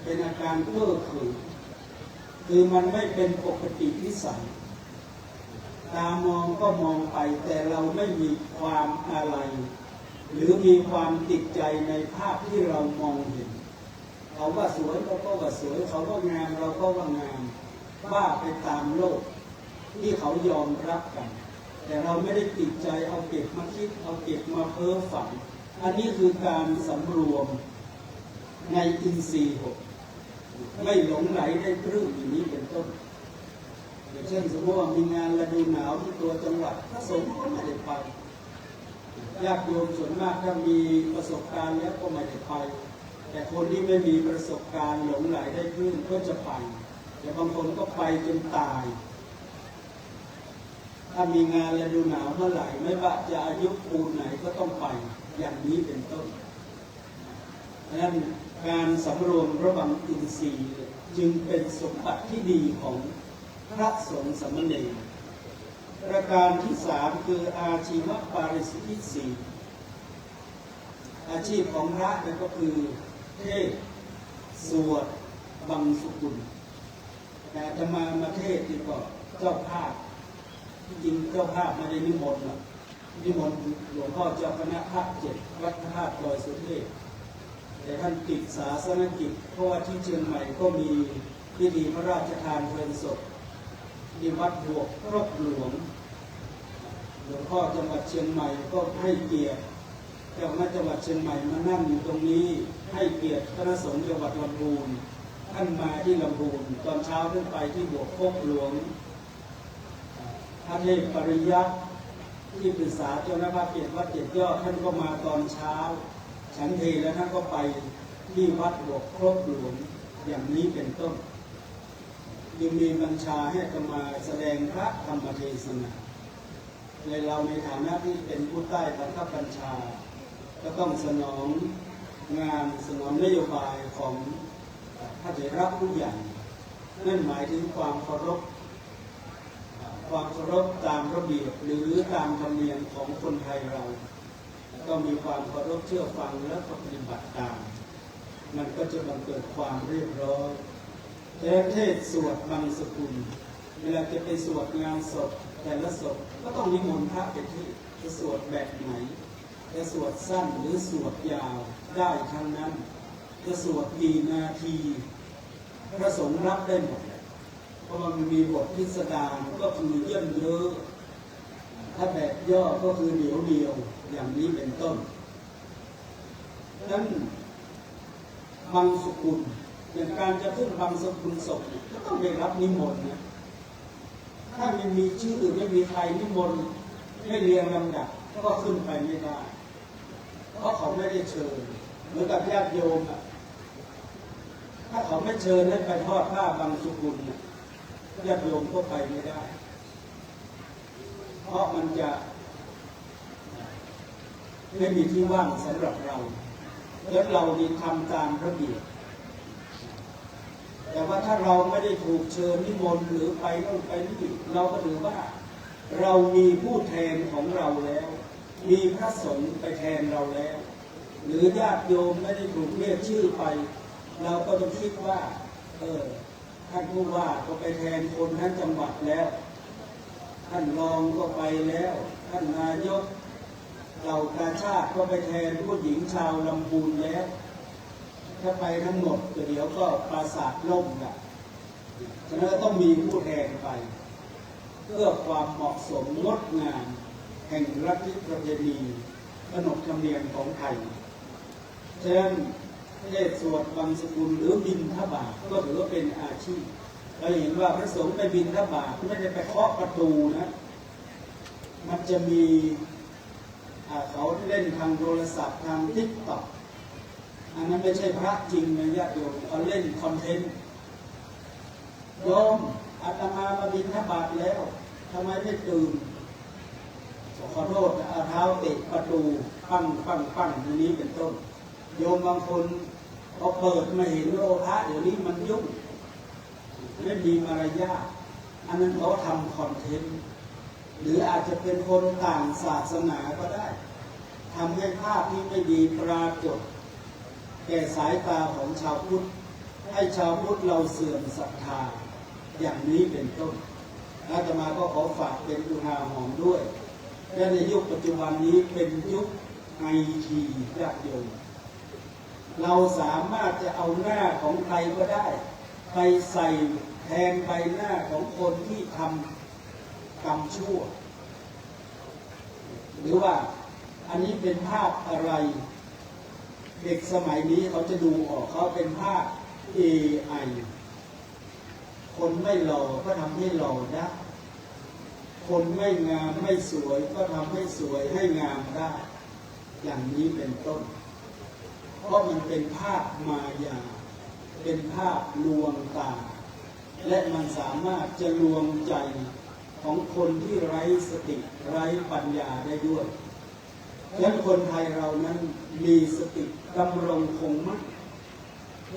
เป็นอาการเพ้อเขินคือมันไม่เป็นปกตินิสัยตามองก็มองไปแต่เราไม่มีความอะไรหรือมีความติดใจในภาพที่เรามองเห็นเขาว่าสวยเราก็ว่าสวยเขาว่างามเราก็ว่างามว่าไปตามโลกที่เขายอมรับกันแต่เราไม่ได้ติดใจเอาเก็บมาคิดเอาเก็บมาเพ้อฝันอันนี้คือการสำรวมในอินทรีย์หกไม่หลงไหลได้ปลื้มอย่างนี้เป็นต้นอย่างเช่นสมมติว่ามีงานฤดูหนาวที่ตัวจังหวัดพระสงฆ์ก็ไม่ได้ไปญาติโยมส่วนมากถ้ามีประสบการณ์แล้วก็ไม่ได้ไปแต่คนที่ไม่มีประสบการณ์หลงไหลได้ปลื้มก็จะไปแต่บางคนก็ไปจนตายถ้ามีงานฤดูหนาวเมื่อไหร่ไม่ว่าจะอายุปูนไหนก็ต้องไปอย่างนี้เป็นต้นดังนั้นการสำรวมระวังอินทรีย์จึงเป็นสมบัติที่ดีของพระสงฆ์สามเณรประการที่สามคืออาชีวปาริสุทธิสีอาชีพของพระนั่นก็คือเทศสวดบังสุกุลแต่จะมาเทศที่ก็เจ้าภาพที่จริงเจ้าภาพไม่ได้นิมนต์หรอกนิมนต์หลวงพ่อเจ้าคณะภาค7วัดพระธาตุดอยสุเทพแต่ท่านติดศาสนกิจเพราะว่าที่เชียงใหม่ก็มีพิธีพระราชทานเพลิงศพที่วัดบวกครบหลวงหลวงพ่อจังหวัดเชียงใหม่ก็ให้เกียรติเจ้าคณะจังหวัดเชียงใหม่มานั่งอยู่ตรงนี้ให้เกียรติคณะสงฆ์จังหวัดลำพูนท่านมาที่ลำพูนตอนเช้าท่านไปที่บวกครบหลวงท่านเทศปริยัติที่ปรึกษาเจ้าหน้าที่วัด7 ยอดท่านก็มาตอนเช้าฉันเพลแล้วท่านก็ไปที่วัดบวกครบหลวงอย่างนี้เป็นต้นยังมีบัญชาให้จะมาแสดงพระธรรมเทศนาในเราในฐานะที่เป็นผู้ใต้บังคับบัญชาก็ต้องสนองงานสนองนโยบายของพระเถระผู้ใหญ่นั่นหมายถึงความเคารพตามระเบียบหรือตามธรรมเนียมของคนไทยเราก็มีความเคารพเชื่อฟังและปฏิบัติตามมันก็จะบังเกิดความเรียบร้อยแต่เทศสวดบังสกุลเวลาจะไปสวดงานศพแต่ละศพก็ต้องนิมนต์พระไปที่จะสวดแบบไหนจะสวดสั้นหรือสวดยาวได้ทั้งนั้นจะสวดกี่นาทีพระสงฆ์รับได้หมดเพราะมันมีบทพิสดารก็คือเยี่ยมเยอะถ้าแบบย่อก็คือเดียวอย่างนี้เป็นต้นนั้นบังสกุลอย่างการจะขึ้นบังสกุลศพก็ต้องได้รับนิมนต์นะถ้าไม่มีชื่อไม่มีใครนิมนต์ไม่เรียงลำดับก็ขึ้นไปไม่ได้เพราะเขาไม่ได้เชิญเหมือนกับญาติโยมถ้าเขาไม่เชิญให้ไปทอดผ้าบังสกุลญาติโยมก็ไปไม่ได้เพราะมันจะไม่มีที่ว่างสำหรับเราแล้วเราดีทำตามระเบียบแต่ว่าถ้าเราไม่ได้ถูกเชิญนิมนต์หรือไปโน่นไปนี่เราก็ถือว่าเรามีผู้แทนของเราแล้วมีพระสงฆ์ไปแทนเราแล้วหรือญาติโยมไม่ได้ถูกเรียกชื่อไปเราก็ต้องคิดว่าท่านผู้ว่าก็ไปแทนคนทั้งจังหวัดแล้วท่านรองก็ไปแล้วท่านนายกเหล่ากาชาติก็ไปแทนผู้หญิงชาวลำพูนแล้วถ้าไปทั้งหมดเดี๋ยวก็ปราสาทล่มกันฉะนั้นต้องมีผู้แทนไปเพื่อความเหมาะสมงดงามแห่งลัทธิประเพณีขนบธรรมเนียมของไทยฉะนั้นเทศสวดบังสกุลหรือบิณฑบาตก็ถือว่าเป็นอาชีพเราเห็นว่าพระสงฆ์ไปบิณฑบาตไม่ได้ไปเคาะประตูนะมันจะมีเขาเล่นทางโทรศัพท์ทางTikTokอันนั้นไม่ใช่พระจริงนะญาติโยมเขาเล่นคอนเทนต์โยมอาตมาบิณฑบาตแล้วทำไมไม่ตื่นขอโทษเอาเท้าเตะประตูปั้งอย่างนี้เป็นต้นโยมบางคน พอเปิดมาเห็นโลภะเดี๋ยวนี้มันยุ่งไม่มีมารยาทอันนั้นเขาทำคอนเทนต์หรืออาจจะเป็นคนต่างศาสนาก็ได้ทำให้ภาพที่ไม่ดีปรากฏแก่สายตาของชาวพุทธให้ชาวพุทธเราเสื่อมศรัทธาอย่างนี้เป็นต้นอาตมาก็ขอฝากเป็นอุทาหรณ์ด้วยและในยุคปัจจุบันนี้เป็นยุคไอทีญาติโยมเราสามารถจะเอาหน้าของใครก็ได้ไปใส่แทนใบหน้าของคนที่ทำกรรมชั่วหรือว่าอันนี้เป็นภาพอะไรเด็กสมัยนี้เขาจะดูออกเขาเป็นภาพ AI คนไม่หล่อก็ทำให้หล่อได้คนไม่งามไม่สวยก็ทำให้สวยให้งามได้อย่างนี้เป็นต้นเพราะมันเป็นภาพมายาเป็นภาพลวงตาและมันสามารถจะลวงใจของคนที่ไร้สติไร้ปัญญาได้ด้วยฉะนั้นคนไทยเรานั้นมีสติดำรงคงมั่น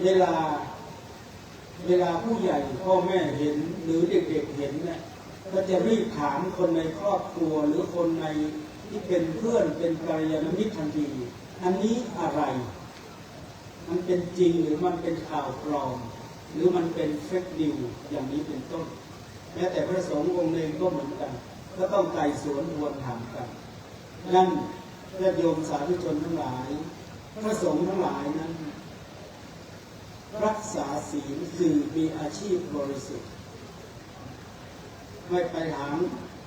เวลาผู้ใหญ่พ่อแม่เห็นหรือเด็กๆเห็นเนี่ยก็จะรีบถามคนในครอบครัวหรือคนในที่เป็นเพื่อนเป็นกัลยาณมิตรทันทีอันนี้อะไรมันเป็นจริงหรือมันเป็นข่าวปลอมหรือมันเป็นเฟกนิวอย่างนี้เป็นต้นแม้แต่พระสงฆ์องค์เองก็เหมือนกันก็ต้องไต่สวนทวนถามกันนั่นญาติโยมสาธุชนทั้งหลายพระสงฆ์ทั้งหลายนั้นรักษาศีลคือมีอาชีพบริสุทธิ์ไม่ไปหาง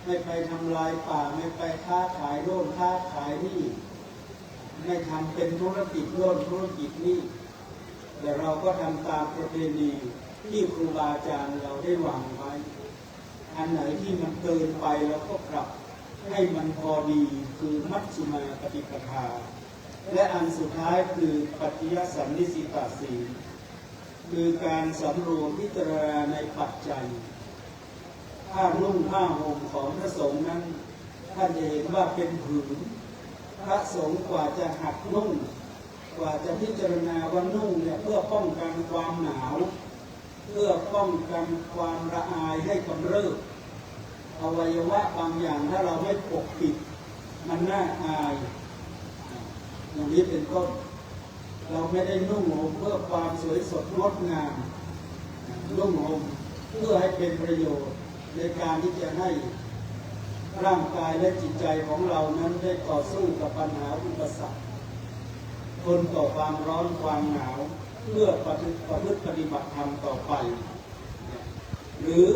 ไม่ไปทำลายป่าไม่ไปค้าขายโน่นค้าขายนี่ไม่ทำเป็นธุรกิจโน่นธุรกิจนี่แต่เราก็ทำตามประเพณีที่ครูบาอาจารย์เราได้วางไว้อันไหนที่มันเกินไปเราก็ปรับให้มันพอดีคือมัชฌิมาปฏิปทาและอันสุดท้ายคือปัจจยสันนิสิตาศีลคือการสำรวมพิจารณาในปัจจัยผ้านุ่งผ้าห่มของพระสงฆ์นั้นท่านจะเห็นว่าเป็นผืนพระสงฆ์กว่าจะหัดนุ่งกว่าจะพิจารณาว่านุ่งเนี่ยเพื่อป้องกันความหนาวเพื่อป้องกันความระอายให้กำเริบอวัยวะบางอย่างถ้าเราไม่ปกปิดมันน่าอายอย่างนี้เป็นต้นเราไม่ได้นุ่งห่มเพื่อความสวยสดงดงามนุ่งห่มเพื่อให้เป็นประโยชน์ในการที่จะให้ร่างกายและจิตใจของเรานั้นได้ต่อสู้กับปัญหาอุปสรรคทนต่อความร้อนความหนาวเพื่อประพฤติปฏิบัติธรรมต่อไปหรือ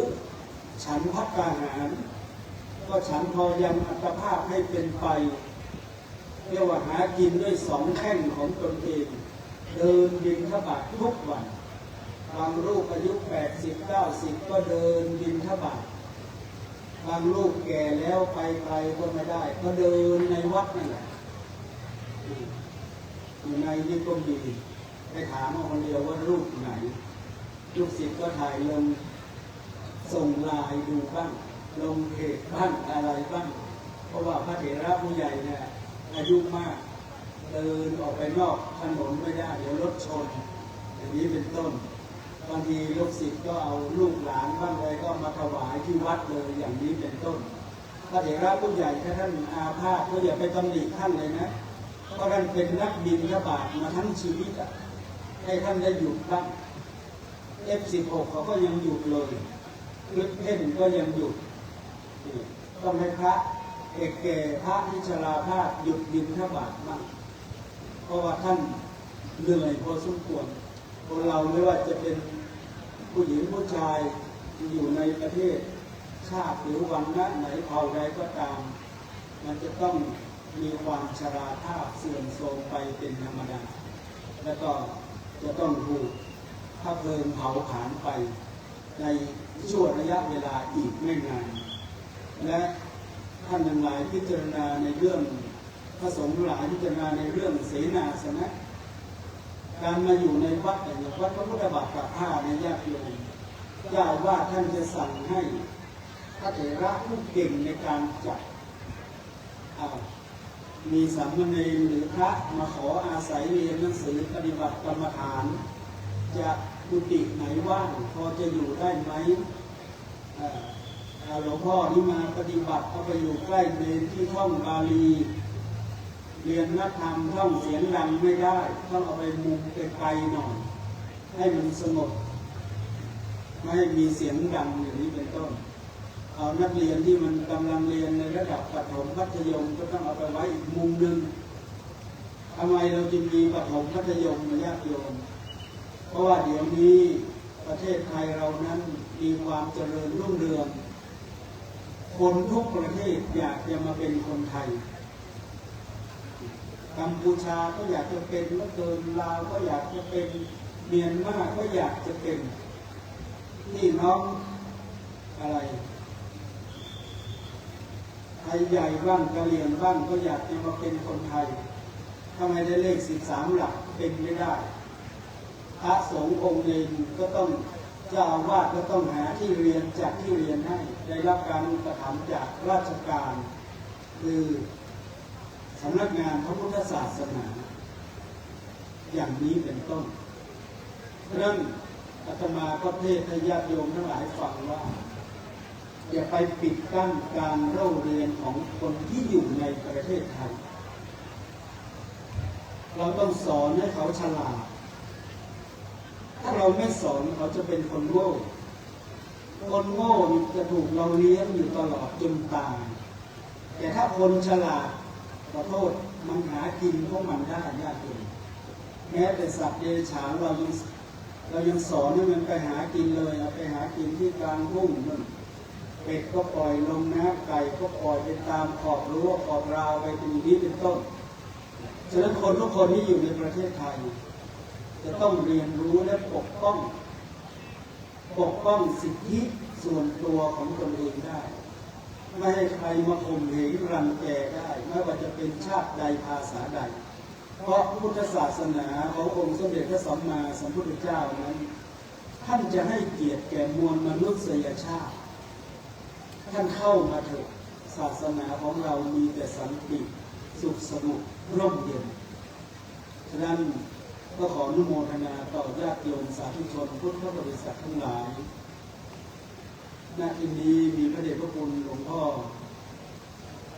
ฉันภัตตาหารก็ฉันพอยังอัตภาพให้เป็นไปเรียกว่าหากินด้วยสองแข้งของตนเองเดินบิณฑบาตทุกวันบางลูกอายุ80-90ก็เดินบิณฑบาตบางลูกแก่แล้วไปไกลก็ไม่ได้ก็เดินในวัดนั่นแหละอยู่ในนี่ก็มีไปถามคนเดียวว่ารูปไหนลูกศิษย์ก็ถ่ายลงส่งไลน์ดูบ้างลงเพจบ้างอะไรบ้างเพราะว่าพระเถระผู้ใหญ่เนี่ยอายุมากเดินออกไปนอกถนนไม่ได้เดี๋ยวรถชนอย่างนี้เป็นต้นบางทีลูกศิษย์ก็เอาลูกหลานบ้างเลยก็มาถวายที่วัดเลยอย่างนี้เป็นต้นพระเถระผู้ใหญ่ถ้าท่านอาพาธก็อย่าไปตำหนิท่านเลยนะเพราะท่านเป็นนักบิณฑบาตมาทั้งชีวิตให้ท่านได้หยุดบ้าง F16 เขาก็ยังหยุดเลยคลิปเพ่นก็ยังหยุดต้องให้พระแก่พระที่ชราภาพหยุดบิณฑบาตบ้างเพราะว่าท่านเหนื่อยพอสมควรคนเราไม่ว่าจะเป็นผู้หญิงผู้ชายอยู่ในประเทศชาติหรือวรรณะไหนเผ่าใดก็ตามมันจะต้องมีความชราภาพเสื่อมโทรมไปเป็นธรรมดาแล้วก็จะต้องถูกพระเพลิงเผาผลาญไปในช่วงระยะเวลาอีกไม่นานและท่านทั้งหลายพิจารณาในเรื่องพระสงฆ์หลายพิจารณาในเรื่องเสนาสนะการมาอยู่ในวัดอย่างวัดพระพุทธบาทกับผ้าในญาติโยมเจ้าว่าท่านจะสั่งให้พระเถระผู้เก่งในการจัด มีสามเณรหรือพระมาขออาศัยเรียนหนังสือปฏิบัติกรรมฐานจะกุฏิไหนว่างพอจะอยู่ได้ไหมหลวงพ่อนี่มาปฏิบัติเอาไปอยู่ใกล้เมนที่ท่องบาลีเรียนนักธรรมท่องเสียงดังไม่ได้ต้องเอาไปมุมไกลๆหน่อยให้มันสงบไม่ให้มีเสียงดังอย่างนี้เป็นต้นเอานักเรียนที่มันกำลังเรียนในระดับประถมมัธยมก็ต้องเอาไปไว้อีกมุมหนึ่งทำไมเราจึงมีประถมมัธยมมาญาติโยมเพราะว่าเดี๋ยวนี้ประเทศไทยเรานั้นมีความเจริญรุ่งเรืองคนทุกประเทศอยากจะมาเป็นคนไทยกัมพูชาก็อยากจะเป็นแล้วเกินลาวก็อยากจะเป็นเมียนมาก็อยากจะเป็นพี่น้องอะไรไทยใหญ่บ้างกะเหรี่ยงบ้างก็อยากจะมาเป็นคนไทยทำไมได้เลข13หลักเป็นไม่ได้พระสงฆ์องค์เองก็ต้องเจ้าอาวาสก็ต้องหาที่เรียนจัดที่เรียนให้ได้รับการอุปถัมภ์จากราชการคือสำนักงานพระพุทธศาสนาอย่างนี้เป็นต้นเพราะนั้นอาตมาก็เทศน์ให้ญาติโยมทั้งหลายฟังว่าอย่าไปปิดกั้นการเล่าเรียนของคนที่อยู่ในประเทศไทยเราต้องสอนให้เขาฉลาดถ้าเราไม่สอนเขาจะเป็นคนโง่คนโง่จะถูกเราเลี้ยงอยู่ตลอดจนตายแต่ถ้าคนฉลาดขอโทษมันหากินของมันได้ยากเลยแม้แต่สัตว์เดรัจฉานเรายังสอนให้มันไปหากินเลยเอาไปหากินที่กลางทุ่งนั่นเป็ดก็ปล่อยลงน้ำไก่ก็ปล่อยไปตามขอบรั้วขอบราวไปเป็นอย่างนี้เป็นต้นฉะนั้นคนทุกคนที่อยู่ในประเทศไทยจะต้องเรียนรู้และปกป้องสิทธิส่วนตัวของตนเองได้ไม่ให้ใครมาข่มเหงรังแกได้ไม่ว่าจะเป็นชาติใดภาษาใดเพราะพุทธศาสนาขององค์สมเด็จพระสัมมาสัมพุทธเจ้านั้นท่านจะให้เกียรติแก่มวลมนุษยชาติท่านเข้ามาเถิดศาสนาของเรามีแต่สันติสุขสงบร่มเย็นฉะนั้นก็ขออนุโมทนาต่อญาติโยมสาธุชนพุทธบริษัททั้งหลายณที่นี้มีพระเดชพระคุณหลวงพ่อ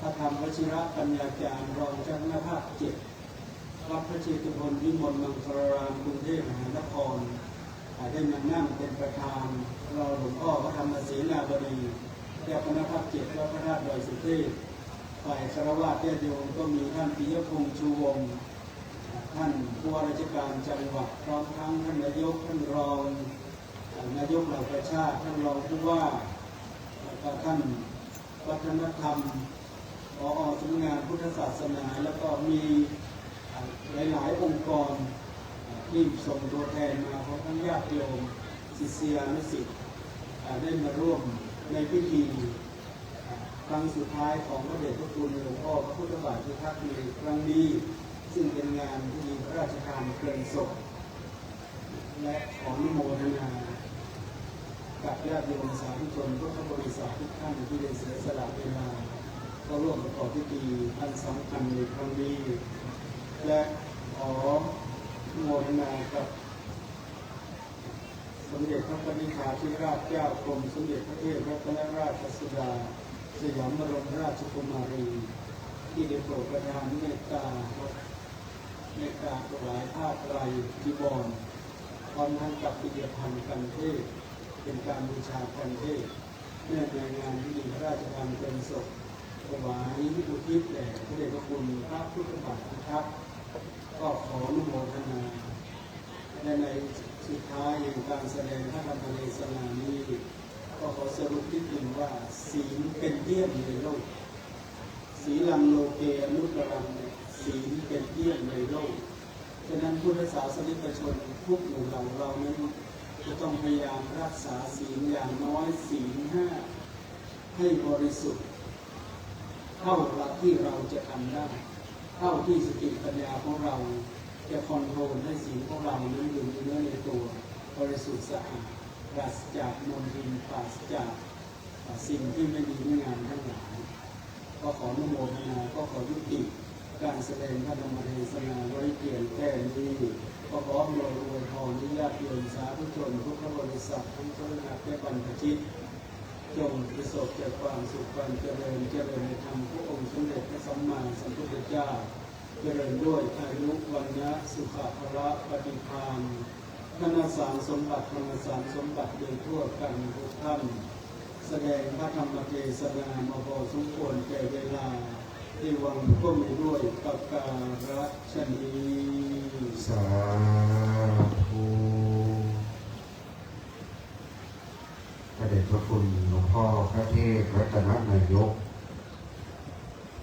พระธรรมวชิระปัญญาจารย์รองเจ้าคณะภาค7วัดพระเชตุพนวิมลมังคลารามกรุงเทพมหานครได้มานั่งเป็นประธานรอหลวงพ่อพระธรรมเสนาบดีเจ้าคณะภาค7วัดพระธาตุดอยสุเทพฝ่ายคารวะญาติโยมก็มีท่านปิยพงษ์ชูวงศ์ท่านผู้ว่าราชการจังหวัดพร้อมทั้งท่านนายกท่านรองนายกเหล่าประชาติท่านรองผู้ว่าท่านวัฒนธรรมผอ.สำนักงานพุทธศาสนาแล้วก็มีหลายๆองค์กรที่ส่งตัวแทนมาเพราะทั้งญาติโยมศิษยานุศิษย์ได้มาร่วมในพิธีครั้งสุดท้ายของพระเดชพระคุณหลวงพ่อพระพุทธบาทพิทักษ์ในครั้งนี้ซึ่งเป็นงานพิธีพระราชทานเพลิงศพและขออนุโมทนากับญาติโยมสาธุชนพุทธบริษัททุกท่านที่ได้เสียสละเวลาก็ร่วมประกอบพิธีอันสำคัญในครั้งนี้และขออนุโมทนากับสมเด็จพระนิธิธิราชเจ้ากรมสมเด็จพระเทพรัตนราชสุดาสยามบรมราชกุมารีที่ได้โปรดประทานเมตตาถวายผ้าไตรจีวรพร้อมทั้งกับปิยพันธ์กันเทศเป็นการบูชากันเทศเนื่องในงานพิธีพระราชทานเพลิงศพถวายอุทิศแด่พระเดชพระคุณพระพุทธบาทนะครับก็ขออนุโมทนาและในสุดท้ายในการแสดงพระธรรมเทศนานี้ก็ขอสรุปที่ถึงว่าศีลเป็นเยี่ยมในโลกศีลังโลเกอนุตตรังศีลเป็นเยี่ยมในโลกฉะนั้นพุทธศาสนิกชนทุกหมู่เหล่าเรานั้นจะต้องพยายามรักษาศีลอย่างน้อยศีล5ให้บริสุทธิ์เท่าที่เราจะทำได้เท่าที่สติปัญญาของเราจะคอนโทรลให้ศีลของเรานั้นอยู่ในเนื้อในตัวบริสุทธิ์สะอาดปราศจากมลทินปราศจากสิ่งที่ไม่ดีไม่งามทั้งหลายก็ขออนุโมทนาก็ขอยุติ การแสดงพระธรรมเทศนาไว้เพียงแค่นี้ก็ขออวยพรญาติโยมสาธุชนทุกบริษัททั้งเจ้าหน้าที่บรรพชิตจงประสบแต่ความสุขความเจริญในธรรมพระองค์สมเด็จพระสัมมาสัมพุทธเจ้าเจริญด้วยอายุวันนะสุขภะปฏิภาณธนสารสมบัติธรรมสารสมบัติโดยทั่วกันทุกท่านแสดงพระธรรมเทศนามาพอสมควรแก่เวลาที่วังก็มีด้วยประการฉนี้ สาธุพระเดชพระคุณหลวงพ่อพระเทพรัตนนายก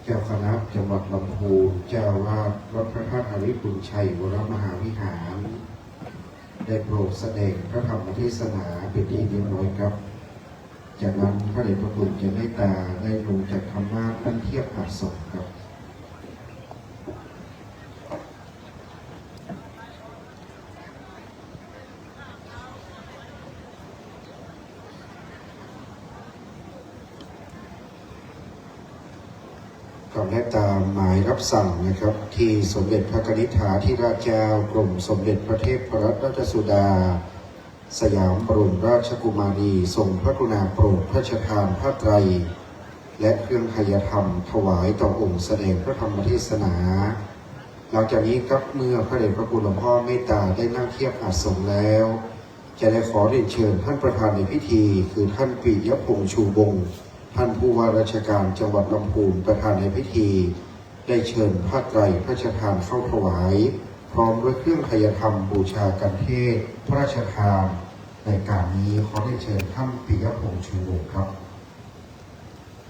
เจ้าคณะจังหวัดลำพูนเจ้าวาดวัดพระธาตุอริพุนชัยวรมหาวิหารได้โปรดแสดงพระธรรมเทศนาเป็นที่เรียบร้อยครับ จากนั้นพระเดชพระคุณจะได้ตาได้ลงจากธรรมะตั้งเทียบอักษรครับก่อนและตามหมายรับสั่งนะครับที่สมเด็จพระกนิษฐาธิราชเจ้ากรมสมเด็จพระเทพรัตนราชสุดาสยามบรมราชกุมารีทรงพระกรุณาโปรดพระราชทานผ้าไตรและเครื่องไทยธรรมถวายต่อองค์แสดงพระธรรมเทศนาหลังจากนี้ครับเมื่อพระเดชพระคุณหลวงพ่อเมตตาได้นั่งเทียบอาสนแล้วจะได้ขอเรียนเชิญท่านประธานในพิธีคือท่านปิยพงษ์ชูวงศ์ท่านผู้ว่าราชการจังหวัดลำพูนประธานในพิธีได้เชิญผ้าไตรพระราชทานเข้าถวายพร้อมด้วยเครื่องไทยธรรมบูชากันเทศพระราชทานในการนี้ขอได้เชิญท่านปิยพงษ์ชูวงศ์ครับ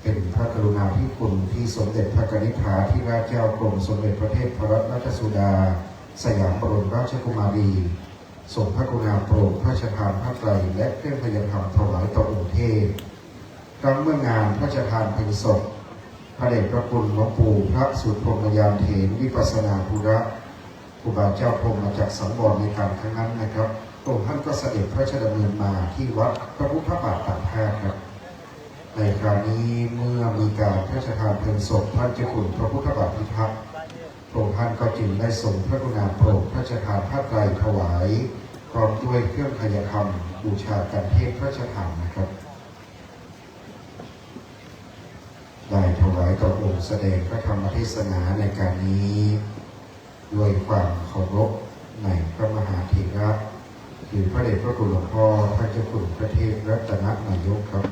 เป็นพระกรุณาธิคุณที่สมเด็จพระกนิษฐาธิราชเจ้ากรมสมเด็จพระเทพรัตนราชสุดาสยามบรมราชกุมารีทรงพระกรุณาโปรดพระราชทานผ้าไตรและเครื่องไทยธรรมถวายต่อองค์เทพครั้งเมื่องานพระราชทานเพลศพพระเดชพระคุณหลวงปู่พระสุทธิพรหมยานเถรวิปัสสนาภูระครูบาเจ้าพรหมจากสังวรในการครั้งนั้นนะครับพระองค์ท่านก็เสด็จพระราชดำเนินมาที่วัดพระพุทธบาทตากแพทย์ครับในคราวนี้เมื่อมีการพระราชทานเพลิงศพท่านเจ้าคุณพระพุทธบาทพิทักษ์พระองค์ท่านก็จึงได้ทรงพระกรุณาโปรดพระราชทานผ้าไตรถวายพร้อมด้วยเครื่องไทยธรรมบูชากันเทศพระราชทานนะครับได้ถวายต่อองค์แสดงพระธรรมเทศนาในการนี้ด้วยความเคารพในพระมหาเถระคือพระเดชพระคุณหลวงพ่อพระเจ้าคุณพระเทพรัตนนายกครับ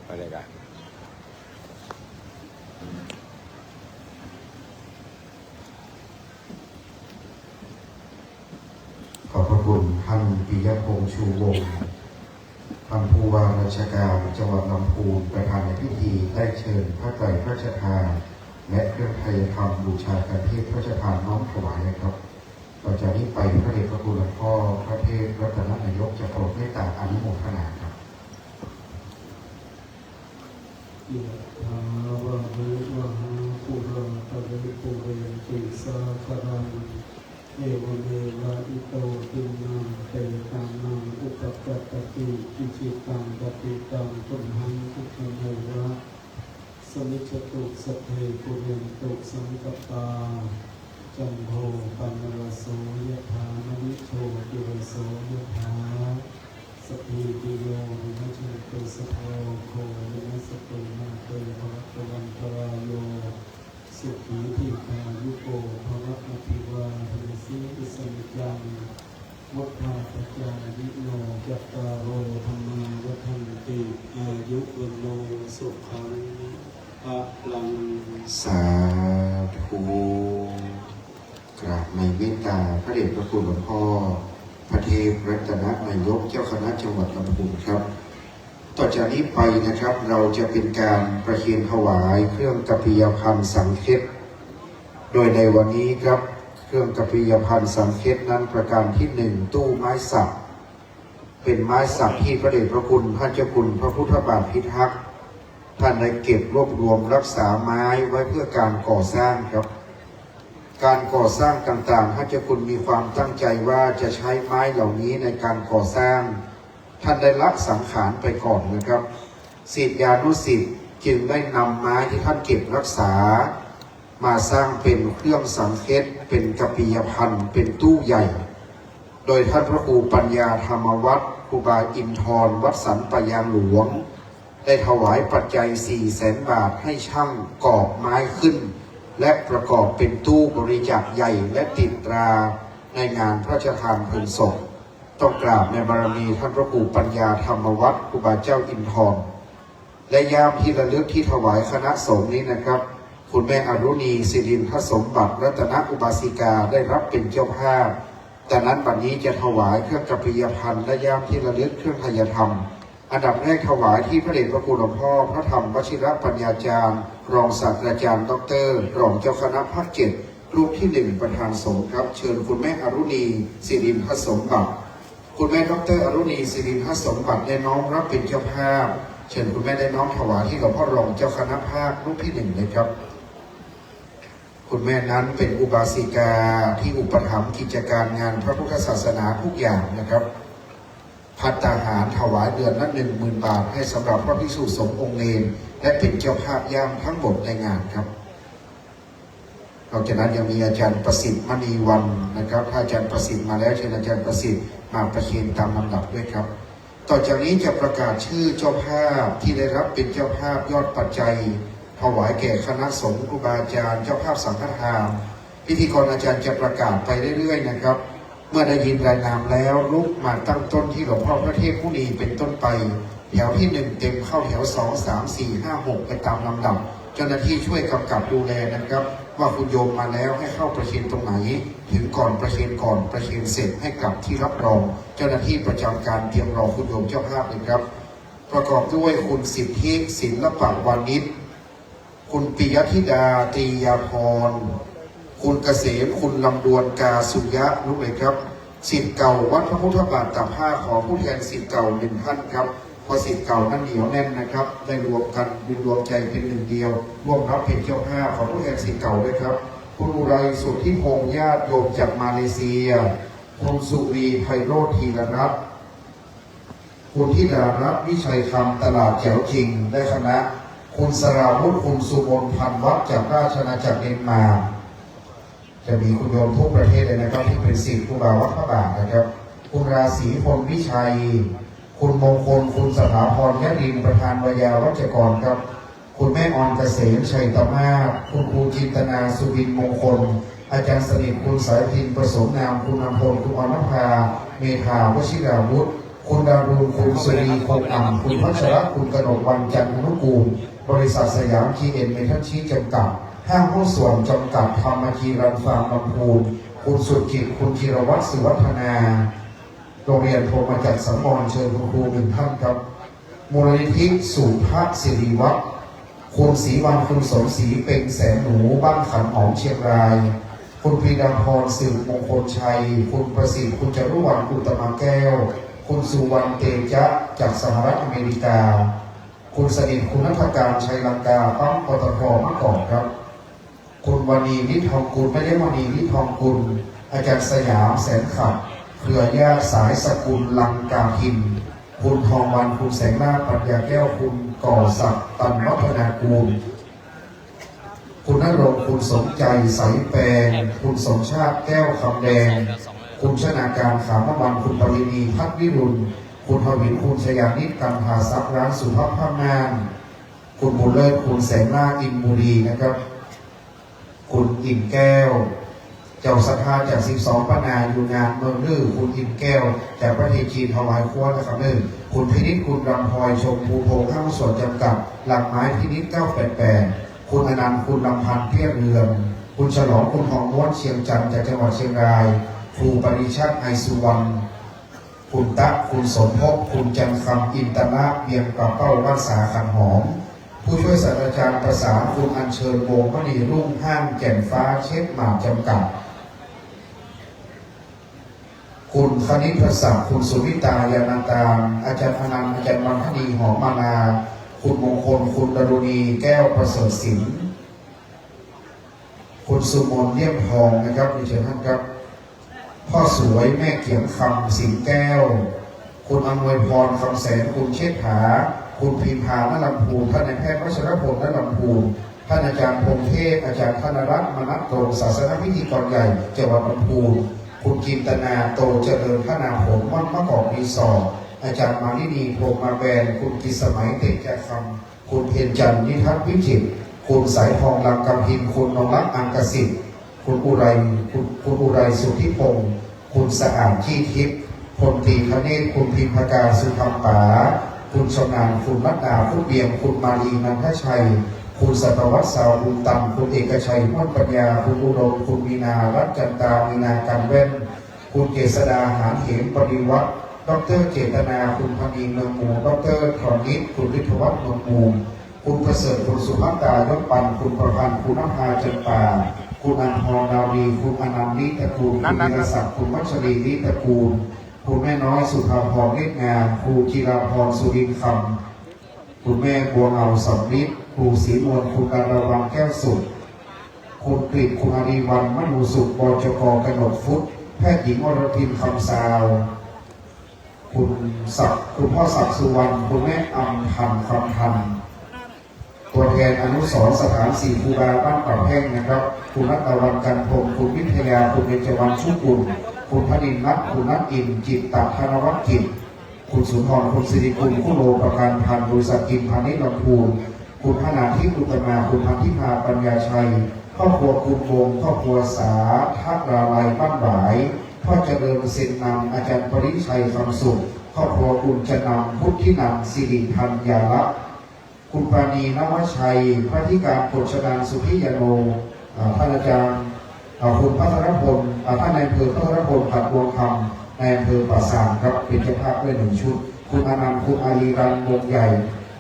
ไปเลยกัน ขอบพระคุณท่านปิยพงษ์ชูวงศ์ท่านผู้ว่าราชการจังหวัดลำพูนประธานในพิธีได้เชิญพระไตรพระราชทานและเครื่องไทยธรรมบูชากันเทศพระราชทานน้อมถวายนะครับต่อจากนี้ไปพระเดชพระคุณหลวงพ่อพระเทพรัตนนายกจะโปรดเมตตาอนุโมทนาครับ ยะถาวะริวหาปุราปะริปุเรนติสาคารังเอวเมวะอิโตตินังเตตังนังอุปกัปปติอิจิตังปฏิตังตุมหังคุปะเมวะสมิจฉตุสัพเพปุเรนตุสังกปปาจันโทปันนรโสยะถามณิโชติรโสยะถาสพีติโยวินัสตุสภโรโควินัสตุมาเตภะตวันตรายโยสุขีทีคายุโกภวะอภิวาทนาสีอิสมิจังวัฏฏาปัจจายิโนจัตตารโอธรรมาวัฏันติอายุวันโนสุขังภะลัง สาธุกราบในเมตตาพระเดชพระคุณหลวงพ่อพระเทพรัตนนายกเจ้าคณะจังหวัดลำพูนครับต่อจากนี้ไปนะครับเราจะเป็นการประเคนถวายเครื่องกัปปิยพันธ์สังเฆตโดยในวันนี้ครับเครื่องกัปปิยพันธ์สังเฆตนั้นประการที่หนึ่งตู้ไม้สักเป็นไม้สักที่พระเดชพระคุณท่านเจ้าคุณพระพุทธบาทพิทักษ์ท่านได้เก็บรวบรวมรักษาไม้ไว้เพื่อการก่อสร้างครับ การก่อสร้างต่างๆถ้าเจ้าคุณมีความตั้งใจว่าจะใช้ไม้เหล่านี้ในการก่อสร้างท่านได้ละสังขารไปก่อนนะครับศิษยานุศิษย์จึงได้นำไม้ที่ท่านเก็บรักษามาสร้างเป็นเครื่องสังเฆเป็นกัปปิยพันธ์เป็นตู้ใหญ่ โดยท่านพระครูปัญญาธรรมวัฒน์ครูบาอินทรวัดสันปะยางหลวงได้ถวายปัจจัย 400,000 บาทให้ช่างก่อไม้ขึ้นและประกอบเป็นตู้บริจาคใหญ่และติดตราในงานพระราชทานเพลิงศพต้องกราบในบารมีท่านพระครูปัญญาธรรมวัฒน์ครูบาเจ้าอินทรและยามที่ระลึกที่ถวายคณะสงฆ์นี้นะครับคุณแม่อรุณีสิรินทสมบัติรัตนอุบาสิกาได้รับเป็นเจ้าภาพจากนั้นบัดนี้จะถวายเครื่องกัปปิยพันธ์และยามที่ระลึกเครื่องไทยธรรมอันดับแรกถวายที่พระเดชพระคุณหลวงพ่อพระธรรมวชิรปัญญาจารย์รองศาสตราจารย์ดร.รองเจ้าคณะภาค 7รูปที่ 1ประธานสงฆ์ครับเชิญคุณแม่อรุณีสิรินทสมบัติคุณแม่ดร.อรุณีสิรินทสมบัติได้น้อมรับเป็นเจ้าภาพเชิญคุณแม่ได้น้อมถวายที่หลวงพ่อรองเจ้าคณะภาครูปที่ 1เลยครับคุณแม่นั้นเป็นอุบาสิกาที่อุปถัมภ์กิจการงานพระพุทธศาสนาทุกอย่างนะครับภัตตาหารถวายเดือนละ 10,000 บาทให้สำหรับพระภิกษุสงฆ์องค์เนรและเป็นเจ้าภาพย่ามทั้งหมดในงานครับนอกจากนั้นยังมีอาจารย์ประสิทธิ์มณีวันนะครับถ้าอาจารย์ประสิทธิ์มาแล้วเชิญอาจารย์ประสิทธิ์มาประเคนตามลำดับด้วยครับต่อจากนี้จะประกาศชื่อเจ้าภาพที่ได้รับเป็นเจ้าภาพยอดปัจจัยถวายแก่คณะสงฆ์ครูบาอาจารย์เจ้าภาพสังฆทานพิธีกรอาจารย์จะประกาศไปเรื่อยๆนะครับเมื่อได้ยินรายนามแล้วลุกมาตั้งต้นที่หลวงพ่อพระเทพมุนีเป็นต้นไปแถวที่ 1เต็มเข้าแถว 2 3 4 5 6ไปตามลำดับเจ้าหน้าที่ช่วยกำกับดูแลนะครับว่าคุณโยมมาแล้วให้เข้าประเคนตรงไหนถึงก่อนประเคนก่อนประเคนเสร็จให้กลับที่รับรองเจ้าหน้าที่ประจำการเตรียมรอคุณโยมเจ้าภาพเลยครับประกอบด้วยคุณสิทธิศิลปวานิชคุณปิยธิดาตรียาพรคุณเกษมคุณลำดวนกาสุยะรู้ไหมครับศิษย์เก่าวัดพระพุทธบาทตากผ้าของผู้แทนศิษย์เก่า1 ท่านครับพอศิษย์เก่านั้นเหนียวแน่นนะครับได้รวมกันรวมใจเป็นหนึ่งเดียวร่วมรับเป็นเจ้าภาพของผู้แทนศิษย์เก่าด้วยครับคุณอุไรสุทธิพงษ์ญาติโยมจากมาเลเซียคุณสุรีไพโรธธีรรัตน์คุณธิดารัตน์วิชัยคำตลาดแจ๋วจริงได้คณะคุณสราวุฒิคุณสุมนพันวัฒน์จากราชอาณาจักรเดนมาร์กจะมีคุณโยมทุกประเทศเลยนะครับที่เป็นศิษย์ครูบาวัดพระบาทนะครับคุณราศีพลวิชัยคุณมงคลคุณสถาพรยรินประธานวิยาวัจกรครับคุณแม่ออนเกษมชัยตมาศคุณครูจินตนาสุวินมงคลอาจารย์สนิทคุณสายพินประสมนามคุณอำพลคุณอรภาเมธาวชิราวุฒิคุณดารุณคุณสุรีคงอ่ำคุณพัชระคุณกนกวันจันทนุกูลบริษัทสยามทีเอ็นเมทัลชีจำกัดห้างหุ้นส่วนจำกัดธรรมจีรันฟาร์มลำพูนคุณสุจิตคุณธีรวัฒน์สุวัฒนาโรงเรียนพรหมจักรสังวรเชิญคุณครู1 ท่านครับมูลนิธิสุภาสิริวัฒน์คุณศรีวันคุณสมศรีเป็นแสนหนูบ้านขันหอมเชียงรายคุณปรีดาพรสืบมงคลชัยคุณประสิทธิ์คุณจรุวรรณอุตมะแก้วคุณสุวรรณเตจาจากสหรัฐอเมริกาคุณสนิทคุณนัฐการชัยลังกาปั๊มปตท.มะกอกครับคุณวณีนิทองกุลไม่ได้วณีนิทองกุลอาจารย์สยามแสนขับเครือญาติสายสกุลลังกาพินคุณทองวันคุณแสงหน้าปัญญาแก้วคุณก่อศักดิ์ตันวัฒนากูลคุณณรงค์คุณสมใจใสแปลงคุณสมชาติแก้วคำแดงคุณชนาการขามวันคุณปรินีพัฒวิรุณคุณทวินคุณชยานิตการพาทรัพย์ร้านสุภาพผ้างานคุณบุญเลิศคุณแสงหน้าอินบุรีนะครับคุณอิ่มแก้วเจ้าสภาจาก12 ปนาอยู่งานเมืองลื่อคุณอิ่มแก้วจากประเทศจีนถวายขั้วนะครับคุณพินิจคุณรำพลอยชมภูพงษ์ห้างส่วนจำกัดหลักไม้พินิจ988คุณอนันต์คุณลำพันธ์เพียรเรืองคุณฉลองคุณทองม้วนเชียงจันทร์จากจังหวัดเชียงรายครูปริชาติไอสุวรรณคุณตั๊กคุณสมภพคุณจันทร์คำอินตนาเบียงกระเป้าวัดสาขันหอมผู้ช่วยศาสตราจารย์ประสานคุณอัญเชิญวงศ์มณีรุ่งห้างแก่นฟ้าเช็ดหมากจำกัดคุณคณิตศักดิ์คุณสุวิตายานันตามอาจารย์อนันต์อาจารย์บรรพดีหอมมานาคุณมงคลคุณดรุณีแก้วประเสริฐศิลป์ คุณสุมนเลี่ยมทองนะครับดิฉันท่านครับพ่อสวยแม่เขียงคำสิงแก้วคุณอำนวยพรคำแสนคุณเชษฐาคุณพิมพานลำพูนท่านนายแพทย์วัชรพลนลำพูนท่านอาจารย์พงเทพอาจารย์ธนรัตน์มนัสโตศาสนพิธีกรใหญ่จังหวัดลำพูนคุณจินตนาโตเจริญพนาผลม่อนมะกอกรีสอร์ทอาจารย์มานินีพรหมาแบนคุณกิสมัยเตจคำคุณเพียรจันทร์นิทัศน์วิจิตรคุณสายทองลังกำพิมคุณนงรักอังกสิทธิ์คุณอุไรสุทธิพงศ์คุณสะอาดที่ทิพย์พลตรีคเนศคุณพิมพกาสุธรรมป๋าคุณชำนาญคุณรัตดาคุณเบียงคุณมาลีนันทชัยคุณสัตวัฒน์สาวบุญตันคุณเอกชัยม่อนปัญญาคุณอุดมคุณมีนารัตจันตามีนาการแว่นคุณเกษดาหานเหมปริวัฒน์ดรเจตนาคุณพนีเมืองหมู่ดรธรณิตคุณวิทยวัฒน์เมืองหมู่คุณประเสริฐคุณสุภัตตายศปันคุณประพันธ์คุณนภาจันป่าคุณอันพรนาวีคุณอนันต์นิตระกูลคุณวีรศักดิ์คุณวัชรีนิตระกูลคุณแม่น้อยสุภาพรเนตรงามครูจิราพรสุรินทร์คำคุณแม่บัวเงาสำริดครูศรีมวลคุณการระวังแก้วสุดคุณกฤษคุณอารีวันมนูสุขบจกกนกฟุตแพทย์หญิงอรพินคำสาวคุณพ่อศักดิ์สุวรรณคุณแม่อำพันธ์คำพันธ์ตัวแทนอนุสรณ์สถานสี่ครูบาบ้านป่าแห้งนะครับคุณรัตวันกันพงศ์คุณวิทยาคุณเบญจวรรณชุกุลคุณพดินนัทคุณนัทอินจิตตธนวัฒน์กิจคุณสุนทรคุณสิริกุลคุณโลประการพันธ์บริษัทกินพาณิชย์ลำพูนคุณพนาทิพย์อุตมาคุณพันธิพาปัญญาชัยครอบครัวคุณวงครอบครัวสาทักราลัยบ้านหวายพ่อเจริญเซนนำอาจารย์ปริชัยคำสุขครอบครัวคุณจะนำพุทธินันสิริพันยาลักษณ์คุณปานีนวชัยพระธิการโภชนานสุพิยโนท่านอาจารย์คุณพัทรพลท่านนายอำเภอพัทรพลปัดดวงคำในอำเภอป่าซางครับเป็นเจ้าภาพด้วย1 ชุดคุณอนันต์คุณอารีรันวงใหญ่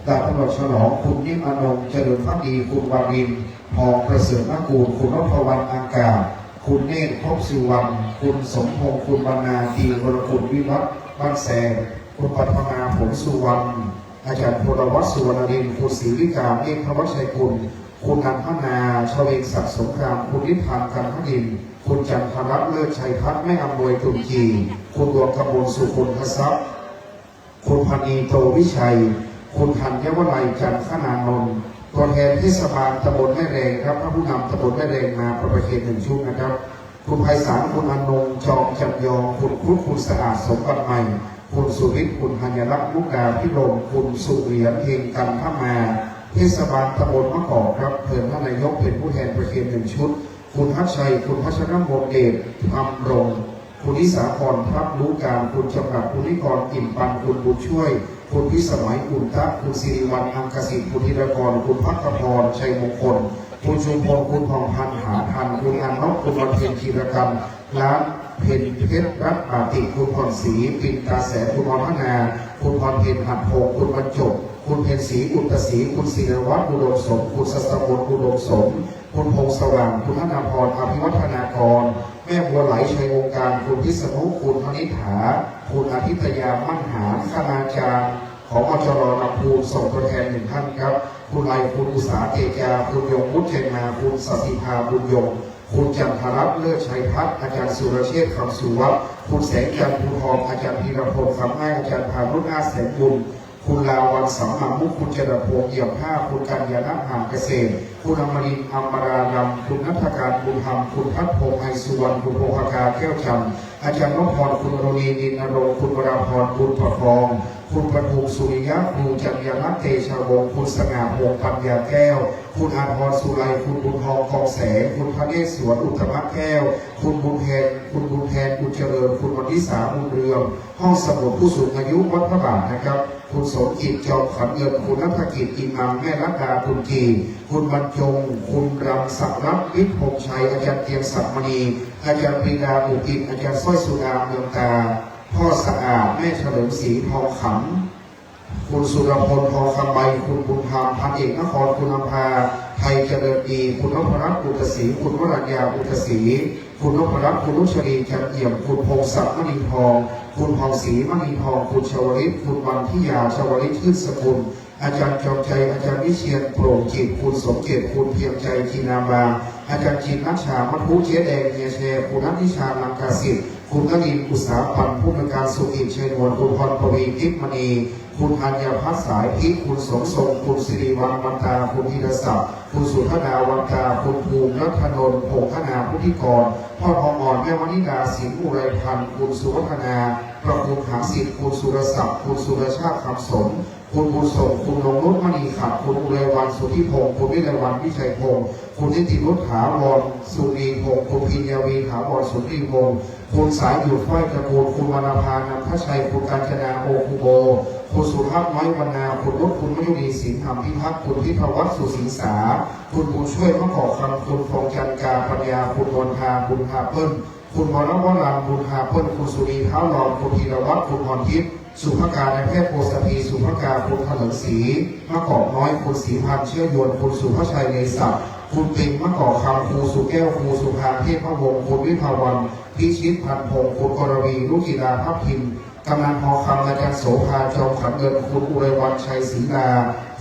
ดาบตำรวจฉลองคุณนิ่มอนงเจริญพักดีคุณวารินทองประเสริฐนกูลคุณนพวรรณอากาศคุณเนตรภพสุวรรณคุณสมพงษ์คุณบรรณาตีวรกุลวิวัฒน์บ้านแสงคุณปัทมาผลสุวรรณอาจารย์พลวัฒน์สุวรรณรินทร์คุณศรีวิกาเอกพวัชชัยกุลคุณนันทนาชเวงศักดิ์สงครามคุณนิพพานกันทดินคุณจันทรัตน์เลิศชัยพัฒน์แม่อำนวยตุลกีคุณดวงกมลสุคุณทรัพย์คุณพนีโตวิชัยคุณธัญวลัยจันทนานนท์ตัวแทนเทศบาลตำบลแม่แรงครับพระผู้นำตำบลแม่แรงมาประเคน1 ชุดนะครับคุณไพศาลคุณอนงจอมจับยองคุณครุฑคุณสะอาดสมบัติใหม่คุณสุวิทย์คุณธัญรัตน์มุกดาพิรมคุณสุเหรียญเฮงกันพมาเทศบาลตำบลมะกอกครับเพิ่มท่านนายกเป็นผู้แทนประเคน1 ชุดคุณทัชชัยคุณพัชรมงเดชธรรมรงคุณนิสาพรพระรู้การคุณจำรัดคุณนิกรอิ่มปันคุณบุญช่วยคุณพิสมัยอุ่นตะคุณสิริวัลย์อังกสิทธิ์คุณธีรกรคุณพักพรชัยมงคลคุณชุมพลคุณทองพันธ์หาพันธ์คุณอันนกคุณวันเพ็ญธีรกรรมร้านเพนเพชรรัตน์อาติคุณพรศรีปินตาแสคุณวรรณนาคุณพรเพ็ญหัดโพคุณบรรจบคุณเพ็ญศรีอุตศรีคุณศิรวัฒน์อุดมสมคุณสัสมนอุดมสมคุณพงษ์สว่างคุณธนาพรอภิวัฒนากรแม่บัวไหลชัยวงการคุณพิษณุคุณธนิษฐาคุณอาทิตยามั่นหาคณาจารย์ของอจรลำพูนส่งตัวแทน1 ท่านครับคุณไอคุณอุษาเกจาคุณยงมุตเทนาคุณสศิภาบุญยงคุณจันทรัตน์เลิศชัยพัฒน์อาจารย์สุรเชษฐ์คำสุวัฒน์คุณแสงจันทร์ภูทองอาจารย์พีรพงศ์คำง่ายอาจารย์พานุอาแสงบุญคุณลาวันสัมมามุขคุณเจริญพงษ์เอี่ยมผ้าคุณกัญญาณหามเกษตรคุณอมรินทร์อัมรารำคุณนัทการบุญธรรมคุณพัฒพงษ์ไอสุวรรณคุณโภคาแก้วจันทร์อาจารย์นพพรคุณโรณีนินนรงค์คุณวราพรคุณประคองคุณปฐุมสุริยะคุณจันยนัทเตชาวงศ์คุณสง่าพงษ์ปัญญาแก้วคุณอาภรสุไลคุณบุญทองทองแสงคุณพระเนศสวนอุตตมะแก้วคุณบุญแทนคุณเจริญคุณวณิสาบุญเรืองห้องสมุดผู้สูงอายุวัดพระบาทนะครับคุณสมจิตจอมขันเงินคุณนัฐกิจอิมังแม่รัตดาคุณกีคุณบรรจงคุณรังศักดิ์รัตน์วิทย์พงษ์ชัยอาจารย์เตียงศักดิ์มณีอาจารย์ปรีดาอุกิจอาจารย์สร้อยสุดาเมืองตาพ่อสะอาดแม่เฉลิมศรีทองขำคุณสุรพลทองคำใบคุณบุญธรรมพันเอกนครคุณอภาไทยเจริญดีคุณนพรัตน์อุตศรีคุณวรัญญาอุตศรีคุณนพรัตน์คุณนุชรีจันเอี่ยมคุณพงศักดิ์มณีทองคุณพองศรีมณีทองคุณชวลิตคุณวันทิยาชวลิตชื่นสกุล อาจารย์จอมใจอาจารย์วิเชียรโปร่งจิตคุณสมเกียรติคุณเพียงใจทีนาบาอาจารย์จินนัชชามัทธุเชแดงเฮียแชร์คุณนัทนิชาลังกาสิทธิ์คุณนรินทร์อุตสาหพันธ์ผู้บริการสุขิชัยนวลคุณพรปวีทิพย์มณีคุณอัญญาภัสสายพิคุณสมทรงคุณสิริวัลย์วันตาคุณธีรศักดิ์คุณสุธนาวันตาคุณภูมิรัตนนท์พงษ์ธนาพุทธิกรพ่อทองอ่อนแม่วนิดาสิงห์อุไรพันธ์คุณสุวัฒนาประคุณหาสิทธิ์คุณสุรศักดิ์คุณสุรชาติคำสมคุณบุญส่งคุณลงนุชมณีขับคุณอุไรวันสุทธิพงศ์คุณวิไลวันวิชัยพงศ์คุณนิติรุถาวรสุรีพงศ์คุณพิญญาวีถาวรสุรีพงศ์คุณสายหยุดฝ้ายตระกูลคุณวรรณภานันทชัยคุณกัญจนาโอคุโบคุณสุภาพน้อยวรรณาคุณรุตคุณมยุรีสิงห์ธรรมพิทักษ์คุณพิพวัฒน์สุสิงสาคุณบุญช่วยมะกอกคำคุณฟองจันทร์กาปัญญาคุณมนทาคุณพาเปิ้ลคุณวรวรังคุณพาเปิ้ลคุณสุรีเท้าหลอมคุณธีรวัฒน์คุณพรทิพย์สุภการในแพทย์โพสพีสุภการคุณขนมศรีมะกอกน้อยคุณศรีพันธ์เชื่อยวนคุณสุภชัยเนศักดิ์คุณปิงมะกอกคำครูสุแก้วครูสุภาเทพพระวงศ์คุณวิภาวันพิชิตพันพงศ์คุณกรวีลุกิลาพับพิมพ์กำนันพอคำอาจารย์โสภาจอมขันเงินคุณอุไรวันชัยศรีลา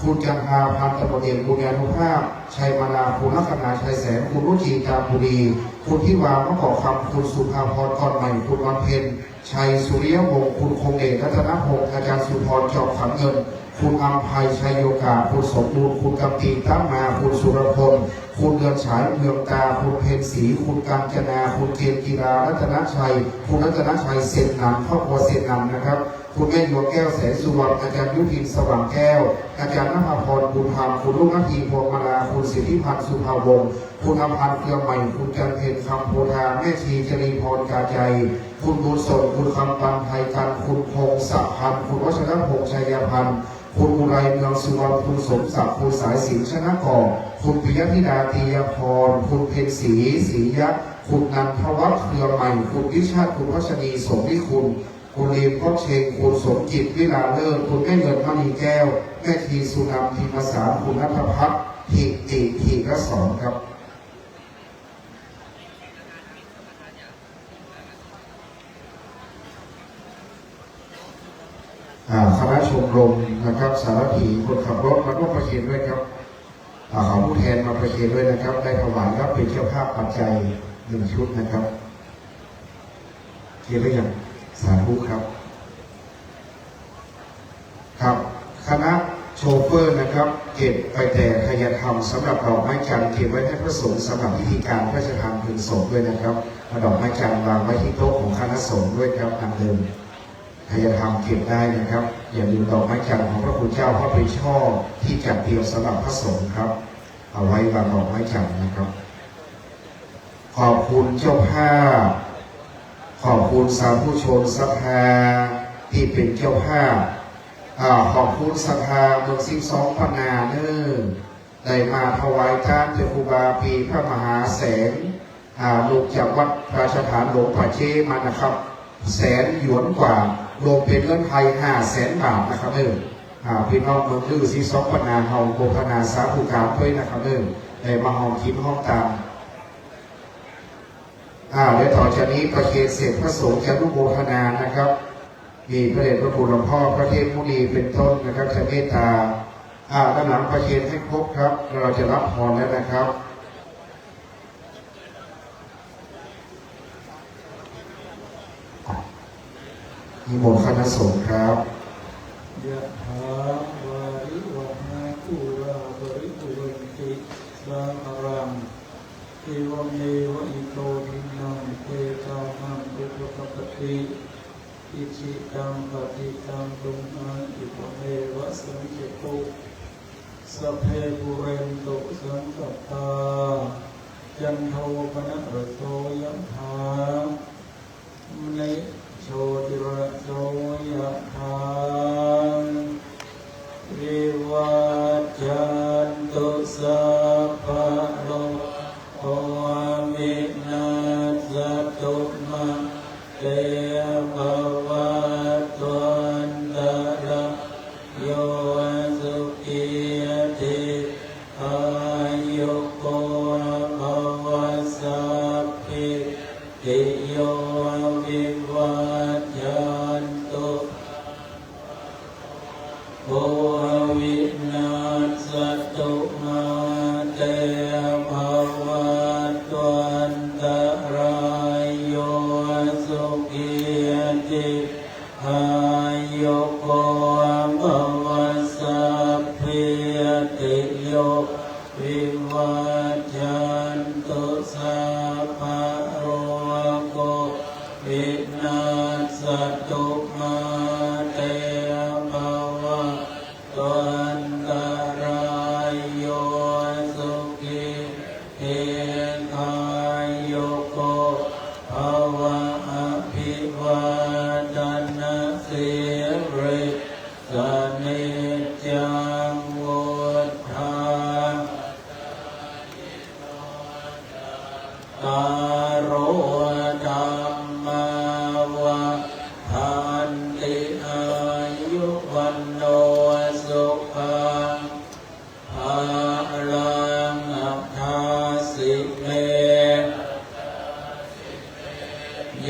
คุณจันทาพันตำรวจเอกบุญญานุภาพชัยมานาคุณลักษณะชัยแสนคุณรุจีจามบุรีคุณทิวามะกอกคำคุณสุภาพรก่อนใหม่คุณวันเพ็ญชัยสุริยวงศ์คุณคงเดชรัตนพงศ์อาจารย์สุพรจอมขันเงินคุณอัมภัยชัยโยกาคุณสมบูรณ์คุณกำปีตั้งมาคุณสุรพลคุณเดือนฉายเมืองตาคุณเพญศรีคุณกัญจนาคุณเกณฑ์กีฬารัตนชัยคุณรัตนชัยเศษนันครอบครัวเศษนันนะครับคุณแม่หลวงแก้วแสนสุวรรณอาจารย์ยุพินสว่างแก้วอาจารย์นภพรบุญธรรมคุณลูกนาทีพวงมาลาคุณสิทธิพันธ์สุภาวงศ์คุณอภันธ์เครือใหม่คุณจันเพ็ญคำโพธาแม่ชีจรีพรกาใจคุณบุญส่งคุณคำปันไทยกันคุณพงศักดิ์พันธ์คุณวัชรพงษ์ชัยพันธ์คุณอุไรเมืองสุวรรณคุณสมศักดิ์คุณสายสินชนะก่อคุณปิยธิดาตียพรคุณเพ็ญศรีศรียะคุณนันทวัฒน์เครือใหม่คุณวิชาติคุณพัชนีสมวิคุณคุณลีมก็เชงคุณสมจิตวิลาเลิศคุณแม่เงินมณีแก้วแม่ทีสุนันทีภาษาคุณนัทพัฒน์ทีกระสอนครับคณะชมรมนะครับสารถีคนขับรถมาร่วมประเคนด้วยครับขอผู้แทนมาประเคนด้วยนะครับได้ถวายรับเป็นเจ้าภาพปัจจัย1 ชุดนะครับเทียบได้อย่างสาธุครับครับคณะโชเฟอร์นะครับเก็บไปแต่ทายธรรมสำหรับดอกไม้จันทร์เก็บไว้ให้พระสงฆ์สำหรับพิธีการพระราชทานเพลิงศพด้วยนะครับดอกไม้จันทร์วางไว้ที่โต๊ะของคณะสงฆ์ด้วยครับนำเดิมทายธรรมเก็บได้นะครับอย่าลืมดอกไม้จันทร์ของพระคุณเจ้าเพราะเป็นช่อที่จัดเตรียมสำหรับพระสงฆ์ครับเอาไว้วางดอกไม้จันทร์นะครับขอบคุณเจ้าภาพขอบคุณสาธุชนสภาที่เป็นเจ้าภาพขอบคุณสภาเมือง12 พนาเนอร์ได้มาถวายทานเจ้าครูบาปีพระมหาแสงลงจากวัดราชฐานหลวงป่าเชมานะครับ100,000 หยวนกว่ารวมเป็นเงินไทย500,000 บาทนะครับพี่น้องเมืองลือ12 พนาเฮาโบพนาสาธุการด้วยนะครับได้มาห้องคิดห้องตามและต่อจากนี้ประเคนเสร็จพระสงฆ์จะร่วมโมทนานะครับมีพระเดชพระคุณหลวงพ่อพระเทพมุนีเป็นต้นนะครับจะเมตตาด้านหลังประเคนให้ครบครับเราจะรับพรแล้วนะครับนิมนต์คณะสงฆ์ครับยะถาวาริวหาปุราบริปุเรนติสังฆรังเทวเมวะอิโตทินังเตตานังอุปกปติอิจิตังปฏิตังตุมหังอิปเมวะสังเจโตสัพเพปุเรนตุสังกัปปาจันโทปนะระโสยะถามณิโชติระโสยะถาวิวัจจันตุสัพพะโลกโอวินาศตุมาเตภวัตวันตรายโยสุขีติอายุโกภวสัพพิติโยวิวัจจันตุโอวิ สุขีติอายุโกภวสัพพิติโยวิวัจจันตุสัพพะโรโควินาศตุมาเตภวัตวันตรายโยสุขีทีคายุโกภวะอภิวาทนาสิริสนิจจังวุฒาตารโรธรรมวะทันติอายุวันโนสุขังภาลังอัฏฐาสิเม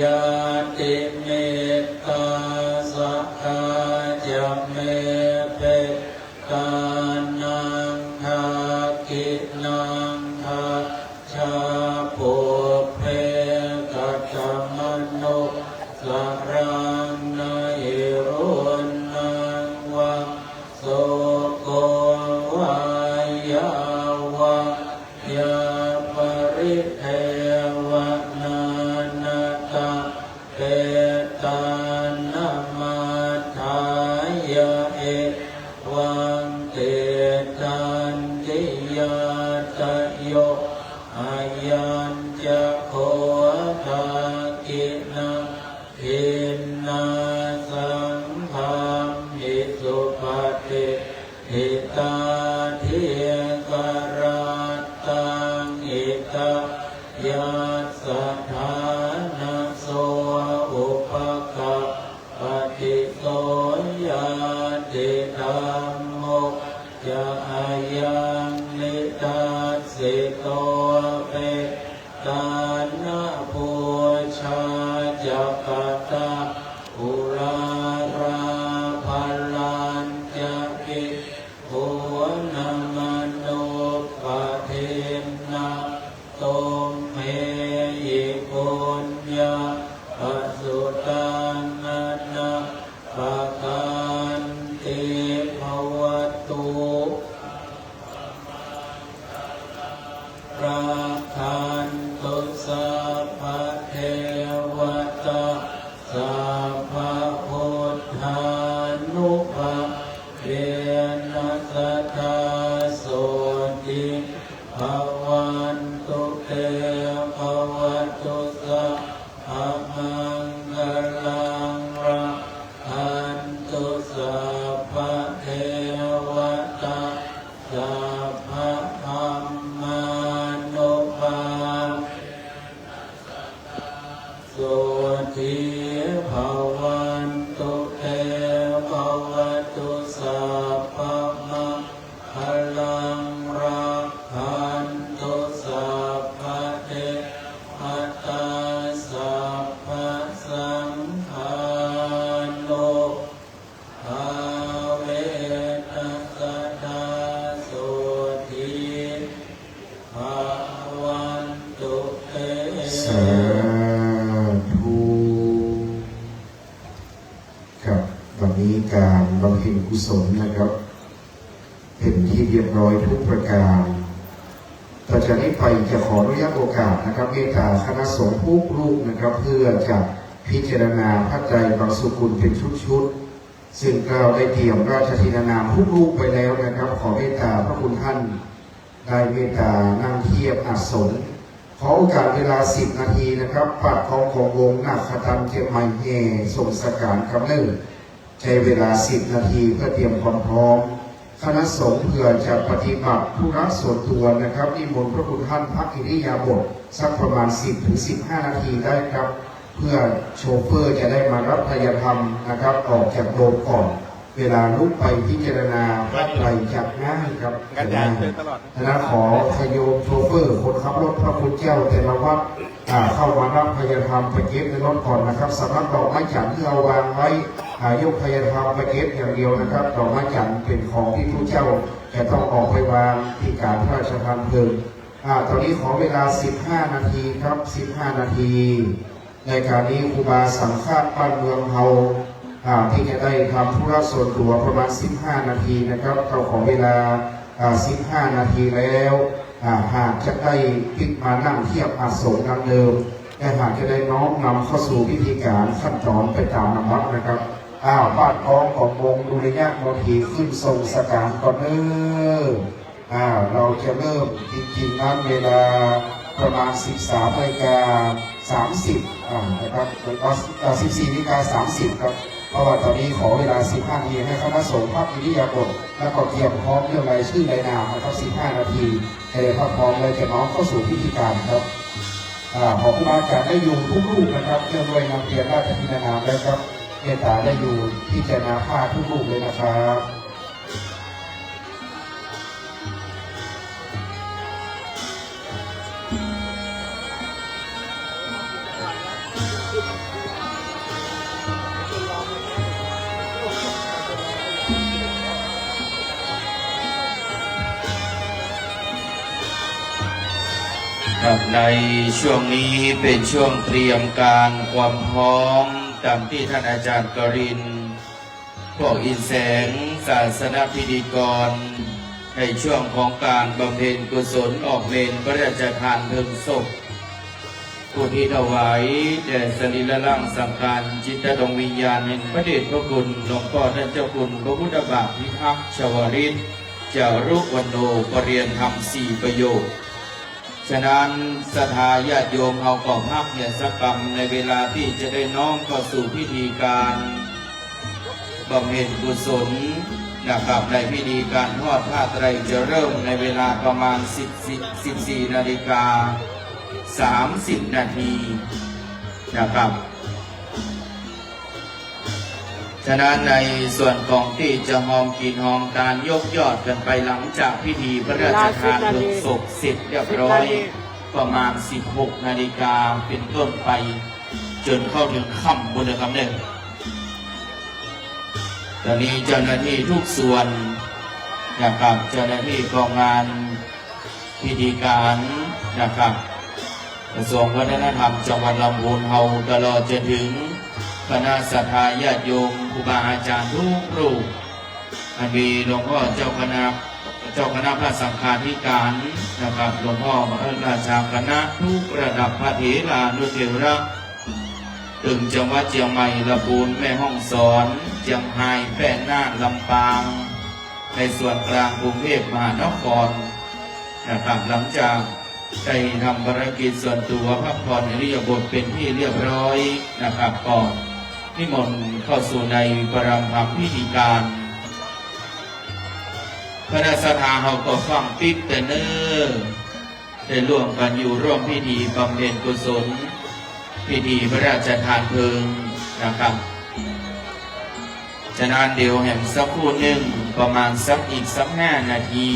ยาติเมตตาสักขะจะเมเปตานังภากินังภาชาปุเพกัตมโนสรังนาอิรุนังวะโสโกวายาวะยาปริเทวนานาตาเปตานามาทายาเอวังเตตันติยาตโยอายัญจะโคทากินาทินนาสังฆัมมิสุปฏิหิตาทิกราตังอิตายัสสะฐานะโสอุปกะปฏิโสยาติธัมโมจะอายังนิทัสสิโตเปตานะปูชาจักขตาอุราราภัลลัญจะปิโหนมโนปะเทนะโตเมยิปุญญาปสุตังนะนะปะกันติภวตุราคันตุสัพพะเทวตาสัพพะพุทธานุภาเวนัสตาโสติภวันตุเตภวตุสัพพะมังคลังราคันตุสัพพะเทวตาสัพพะธัมมานุภาสุทิภวันตุเตภวตุสัพพะมังคลังราคันตุสัพพะเทวตาสัพพะสังฆานุภาเวนัสตาสุทิภวันตุเต สาธุครับวันนี้การบำเพ็ญกุศลนะครับ เป็นที่เรียบร้อยทุกประการต่อจากนี้ไปจะขออนุญาตโอกาสนะครับเมตตาคณะสงฆ์ทุกรูปนะครับ เพื่อจะพิจารณาพระไตรบางสุกุลเป็นชุดๆซึ่งเราได้เตรียมราชธินานามทุกรูปไปแล้วนะครับ ขอเมตตาพระคุณท่านได้เมตตานั่งเทียบอาสนขอโอกาสเวลา10 นาทีนะครับปัดของวงนาคตันเจมไมเฮส่งสการกำเนิดใช้เวลา10 นาทีเพื่อเตรียมความพร้อมคณะสงฆ์เพื่อจะปฏิบัติธุระส่วนตัวนะครับนิมนต์พระคุณท่านพักอิริยาบถสักประมาณ10-15 นาทีได้ครับ เพื่อโชเฟอร์จะได้มารับพยธรรมนะครับออกจากโรงก่อน เวลาลุกไปพิจารณาพระไตรจักง่ายครับ กันแดดเดินตลอด นะขอพโยมโชเฟอร์คนขับรถพระคุณเจ้าแต่ละวัดเข้ามารับพยธรรมไปเก็บในรถก่อนนะครับสำหรับดอกไม้จันทร์ที่เอาวางไว้ยกพยธรรมไปเก็บอย่างเดียวนะครับดอกไม้จันทร์เป็นของที่ผู้เจ้าจะต้องออกไปวางที่การพระราชทานเพลิงตอนนี้ขอเวลา15 นาทีครับ15 นาที ในการนี้ครูบาสังฆาตบ้านเมืองเฮาที่จะได้ทำธุระส่วนตัวประมาณ15 นาทีนะครับเราขอเวลา15 นาทีแล้วหากจะได้พลิกมานั่งเทียบอาสงดังเดิมแต่หากจะได้น้อมนำเข้าสู่พิธีการขั้นตอนไปตามลำดับนะครับบ้านท้องของวงดุริยะโมทีขึ้นทรงสการก่อนเนอเราจะเริ่มจริงๆนั้นเวลาประมาณ 13:30 นะครับ14:30 ครับเพราะว่าตอนนี้ขอเวลา15 นาทีให้คณะสงฆ์พักอิริยาบถและก็เตรียมพร้อมเรื่องรายชื่อรายนามนะครับ15 นาทีให้ได้พักพร้อมเลยจะน้อมเข้าสู่พิธีการครับขอครูบาอาจารย์ได้อยู่ทุกรูปนะครับเรื่องด้วยนำเพียรราชธินานามแล้วครับเมตตาได้อยู่พิจารณาผ้าทุกรูปเลยนะครับในช่วงนี้เป็นช่วงเตรียมการความพร้อมตามที่ท่านอาจารย์กรินทร์พวกอินแสงศาสนพิธีกรในช่วงของการบำเพ็ญกุศลออกเมนพระราชทานเพลิงศพผู้ที่ถวายแด่สรีระร่างสังขารจิตดวงวิญญาณแห่งพระเดชพระคุณหลวงพ่อท่านเจ้าคุณพระพุทธบาทพิทักษ์ชวริตเจ้ารุกวันโนปรริยนธรรม4 ประโยคฉะนั้นศรัทธาญาติโยมเอากองพักเนี่ยสักกรรมในเวลาที่จะได้น้อมเข้าสู่พิธีการบำเพ็ญกุศลนะครับในพิธีการทอดผ้าไตรจะเริ่มในเวลาประมาณ14:30 นาทีนะครับฉะนั้นในส่วนของที่จะหอมกินหอมการยกยอดกันไปหลังจากพิธีพระราชทานเพลิงศพเสร็จเรียบร้อยประมาณ16 นาฬิกาเป็นต้นไปจนเข้าถึงค่ำบนคำหนึ่งตอนนี้เจ้าหน้าที่ทุกส่วนนะครับเจ้าหน้าที่กองงานพิธีการนะครับกระทรวงวัฒนธรรมจังหวัดลำพูนเฮาตลอดจนถึงคณะศรัทธาญาติโยมครูบาอาจารย์ทุกรูปมีหลวงพ่อเจ้าคณะพระสังฆาธิการนะครับหลวงพ่อพระราชาคณะทุกระดับพระเถรานุเถระถึงจังหวัดเชียงใหม่ลำพูนแม่ฮ่องสอนเชียงรายแพร่น่านลำปางในส่วนกลางกรุงเทพมหานครนะครับหลังจากได้ทำภารกิจส่วนตัวพักผ่อนอิริยาบถเป็นที่เรียบร้อยนะครับก่อนนิมนต์เข้าสู่ในประรำธรรมพิธีการคณะศรัทธาเขาก็ฟังปิ๊บแต่เนิ่นได้ร่วมกันอยู่ร่วมพิธีบำเพ็ญกุศลพิธีพระราชทานเพลิงนะครับฉะนั้นเดี๋ยวแห่งสักครู่หนึ่งประมาณอีก5 นาที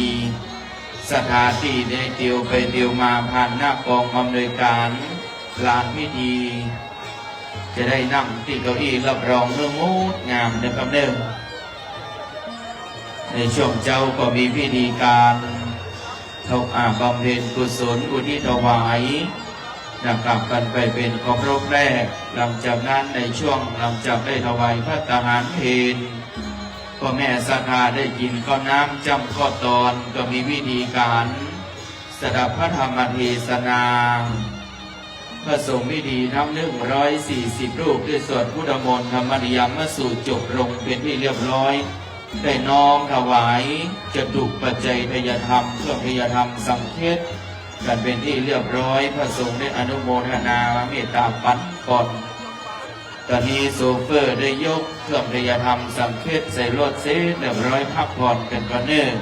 สถานที่ได้เดียวไปเดียวมาผ่านหน้ากองอำนวยการลานพิธีจะได้นั่งที่เก้าอี้รับรองเรื่องงดงามนะครับเดิมในช่วงเจ้าก็มีพิธีการบำเพ็ญกุศลอุทิศถวายนะครับกันไปเป็นของรอบแรกหลังจากนั้นในช่วงหลังจากได้ถวายพระทหารเพลพ่อแม่ศรัทธาได้กินข้าวน้ำจำข้อตอนก็มีวิธีการสดับพระธรรมเทศนาพระสงฆ์พิธีทั้ง140 รูปด้วยสวดพุทธมนต์ธรรมนิยมสูตรจบลงเป็นที่เรียบร้อยได้น้อมถวายจตุปัจจัยทยธรรมเครื่องทยธรรมสังเฆกันเป็นที่เรียบร้อยพระสงฆ์ได้อนุโมทนาเมตตาปันก่อนตอนนี้โซเฟอร์ได้ยกเครื่องทยธรรมสังเฆใส่รถเสร็จเรียบร้อยพักผ่อนกันก่อนเนิ่น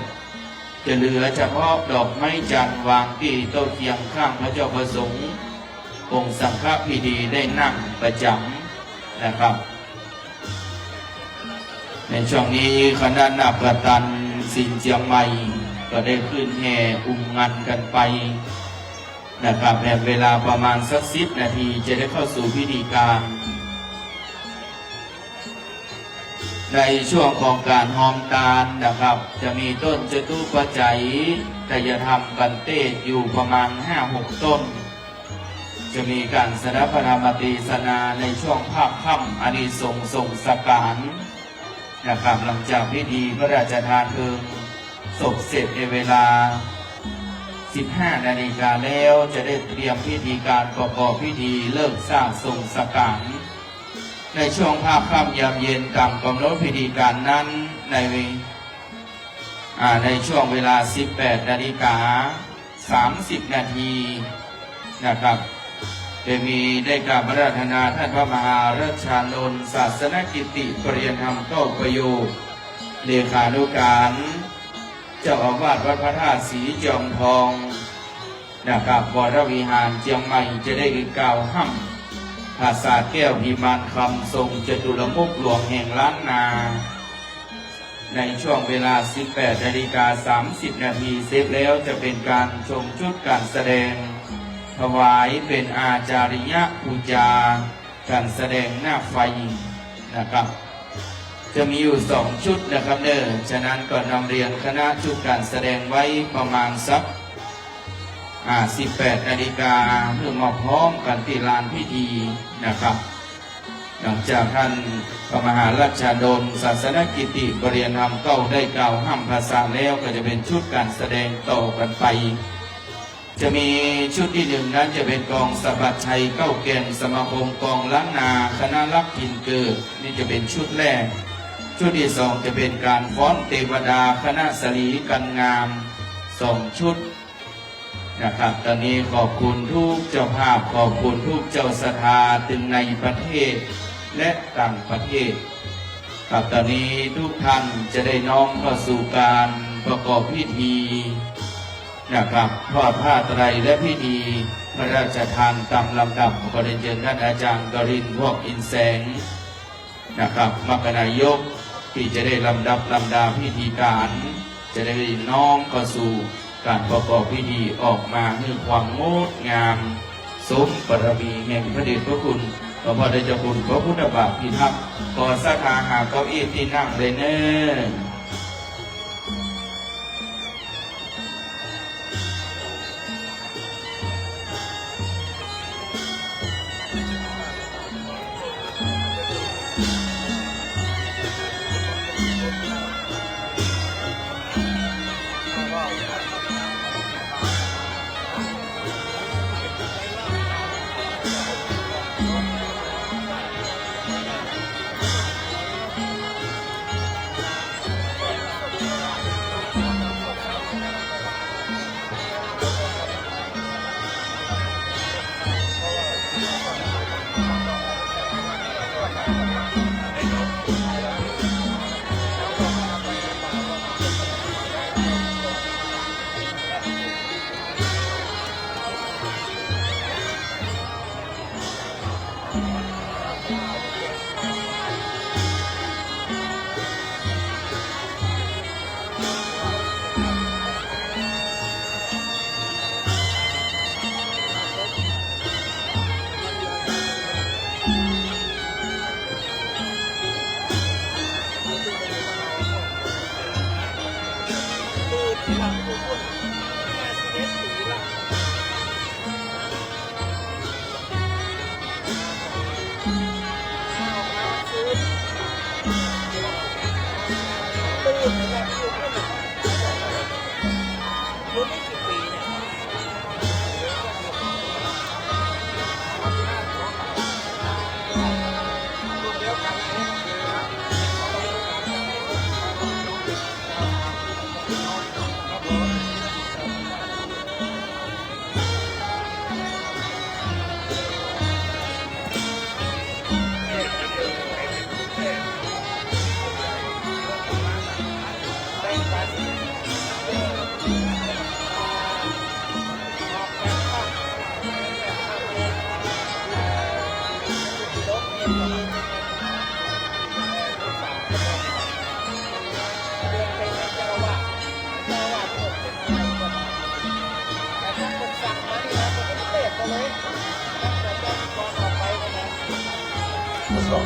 จะเหลือเฉพาะดอกไม้จันทร์วางที่โต๊ะเคียงข้างพระเจ้าประสงค์องค์สังฆพิธีได้นั่งประจำนะครับในช่วงนี้คณะนาคตันสินเชียงใหม่ก็ได้ขึ้นแห่อุ้มงานกันไปนะครับในเวลาประมาณสัก10 นาทีจะได้เข้าสู่พิธีการในช่วงของการหอมตาลนะครับจะมีต้นจตุปัจจัยทยธรรมกันเตศอยู่ประมาณ5-6 ต้น จะมีการสดับพระธรรมเทศนาในช่วงภาคค่ำอานิสงส์ทรงสการนะครับหลังจากพิธีพระราชทานเพลิงศพเสร็จในเวลา 15 นาฬิกาแล้วจะได้เตรียมพิธีการประกอบพิธีเลิกสร้างทรงสการในช่วงภาคค่ำยามเย็นตามกำหนดพิธีการนั้นในช่วงเวลา 18 นาฬิกา 30 นาทีนะครับได้กราบอาราธนาท่านพระมหาราชานนท์ศาสนกิติปริยธรรมเก้าประโยคเลขานุการเจ้าอาวาสวัดพระธาตุศรีจอมทองนะครับวรวิหารเชียงใหม่จะได้กล่าวห้ำภาษาแก้วพิมานคำทรงจตุรมุขหลวงแห่งล้านนาในช่วงเวลา 18 นาฬิกา 30 นาทีเสร็จแล้วจะเป็นการชมชุดการแสดงถวายเป็นอาจาริยปูจาการแสดงหน้าไฟนะครับจะมีอยู่2ชุดนะครับฉะนั้นก็นำเรียนคณะชุดการแสดงไว้ประมาณสัก 18 นาฬิกาเพื่อมาพร้อมกันที่ลานพิธีนะครับหลังจากท่านพระมหาราชานนท์ศาสนกิติปริยธรรมเก้าได้กล่าวห้ำภาษาแล้วก็จะเป็นชุดการแสดงต่อกันไปจะมีชุดที่1นั้นจะเป็นกองสะบัดชัยเก้าแก่นสมาคมกองล้านนาคณะรักถิ่นเกิดนี่จะเป็นชุดแรกชุดที่2จะเป็นการฟ้อนเทวดาคณะสลีกันงาม2ชุดนะครับตอนนี้ขอบคุณทุกเจ้าภาพขอบคุณทุกเจ้าศรัทธาถึงในประเทศและต่างประเทศครับตอนนี้ทุกท่านจะได้น้อมเข้าสู่การประกอบพิธีนะครับทอดผ้าไตรและพิธีพระราชทานตามลำดับขอเรียนเชิญท่านอาจารย์กรินทร์พวกอินแสงนะครับมรรคนายกที่จะได้ลำดับลำดาพิธีการจะได้น้อมเข้าสู่การประกอบพิธีออกมาให้ความงดงามสมบารมีแห่งพระเดชพระคุณพระพุทธเจ้าคุณพระพุทธบาทพิทักษ์ขอสักการหาเก้าอี้ที่นั่งเลยเนอะ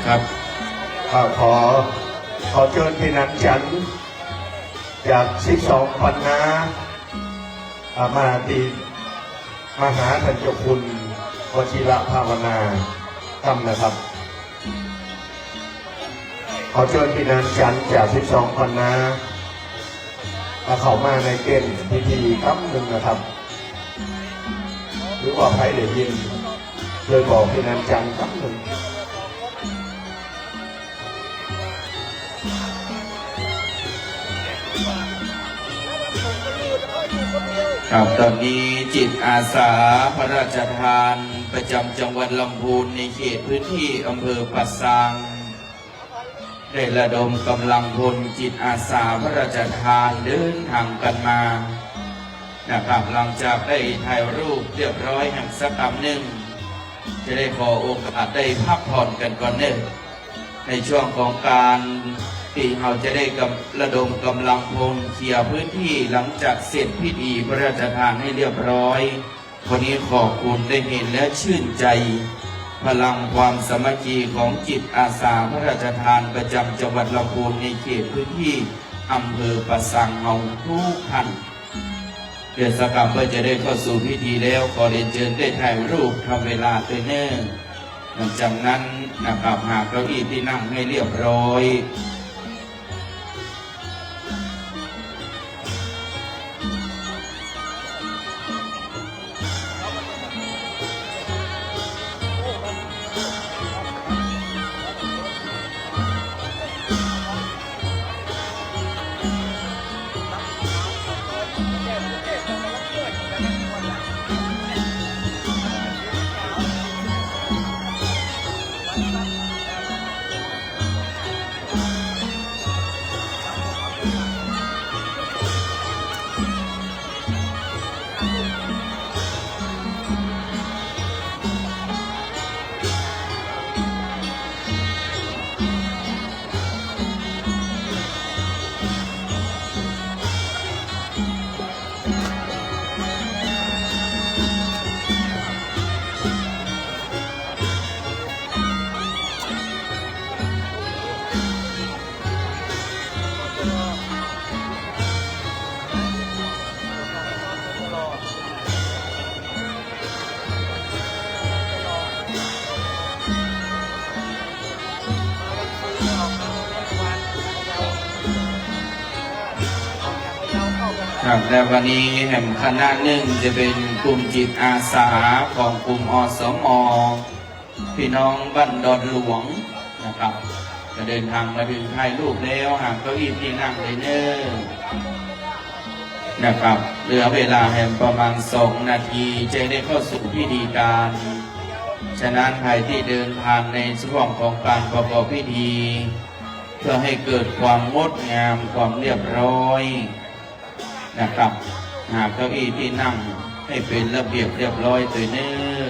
ครับขอเชิญพี่นันจันทร์จาก12ปันนามาตีมหาท่านเจ้าคุณ วชิระภาวนาธรรมนะครับ ขอเชิญพี่นางจันทร์จาก12พันนาเข้ามาในเกณฑ์พิธีครั้งหนึ่งนะครับ หรือว่าใครได้ยินโดยบอกพี่นางจันทร์ครั้งหนึ่ง ครับตอนนี้จิตอาสาพระราชทานประจำจังหวัดลำพูนในเขตพื้นที่อำเภอปัสสางได้ระดมกำลังพลจิตอาสาพระราชทานเดินทางกันมานะครับหลังจากได้ถ่ายรูปเรียบร้อยแห่งสักคำหนึ่งจะได้ขอโอกาสได้พักผ่อนกันก่อนหนึ่งในช่วงของการที่เราจะได้ระดมกำลังพลเคลียร์พื้นที่หลังจากเสร็จพิธีพระราชทานให้เรียบร้อยวันนี้ขอบคุณได้เห็นและชื่นใจพลังความสามัคคีของจิตอาสาพระราชทานประจำจังหวัดลำพูนในเขตพื้นที่อำเภอปะสังเฮาทุกท่านเดือนสกรรมเพื่อจะได้เข้าสู่พิธีแล้วขอเรียนเชิญได้ถ่ายรูปทำเวลาตัวเนิ่นหลังจากนั้นนะครับหาเก้าอี้ที่นั่งให้เรียบร้อยครับและวันนี้แห่งคณะหนึ่งจะเป็นกลุ่มจิตอาสาของกลุ่มอสม.พี่น้องบ้านดอนหลวงนะครับจะเดินทางมาถึงถ่ายรูปแล้วหากเก้าอี้ที่นั่งเลยเนอนะครับเหลือเวลาแห่งประมาณ2 นาทีจะได้เข้าสู่พิธีการฉะนั้นใครที่เดินทางในช่วงของการประกอบพิธีเพื่อให้เกิดความงดงามความเรียบร้อยนะครับหาเก้าอี้ที่นั่งให้เป็นระเบียบเรียบร้อยตัวเนื้อ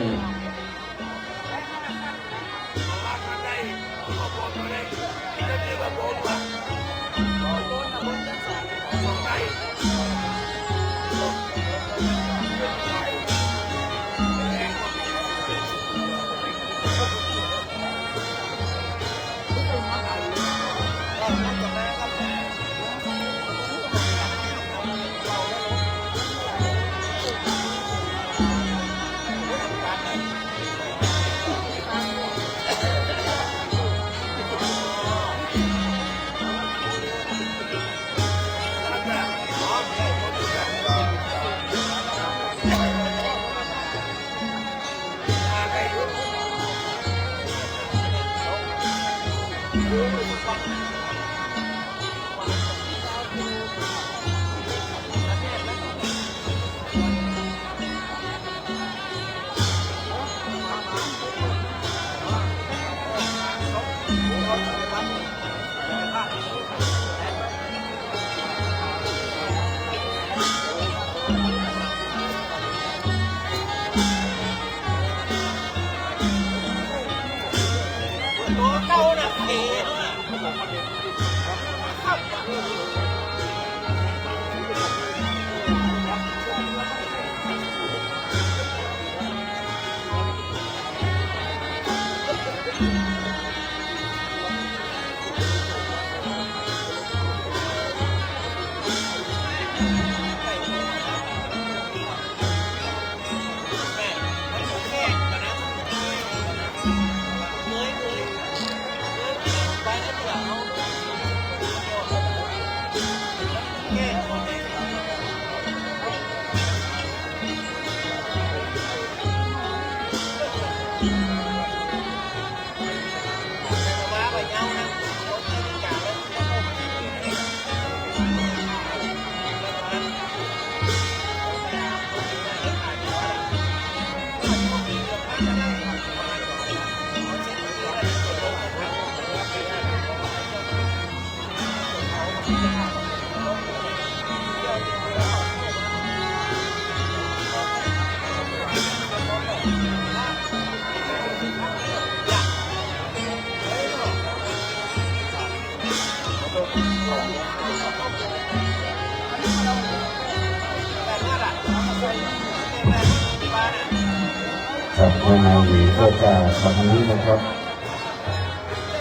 ครับในโอกาสวันนี้นะครับ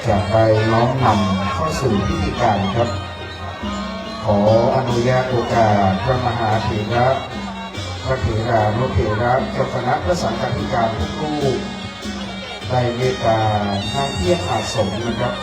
จะไปน้อมนำเข้าสู่พิธีการครับ ขออนุญาตโอกาสพระมหาเถระพระเถรานุเถระเจ้าคณะพระสังฆาธิการทุกรูปได้เมตตาทางเทียบอาสมนะครับ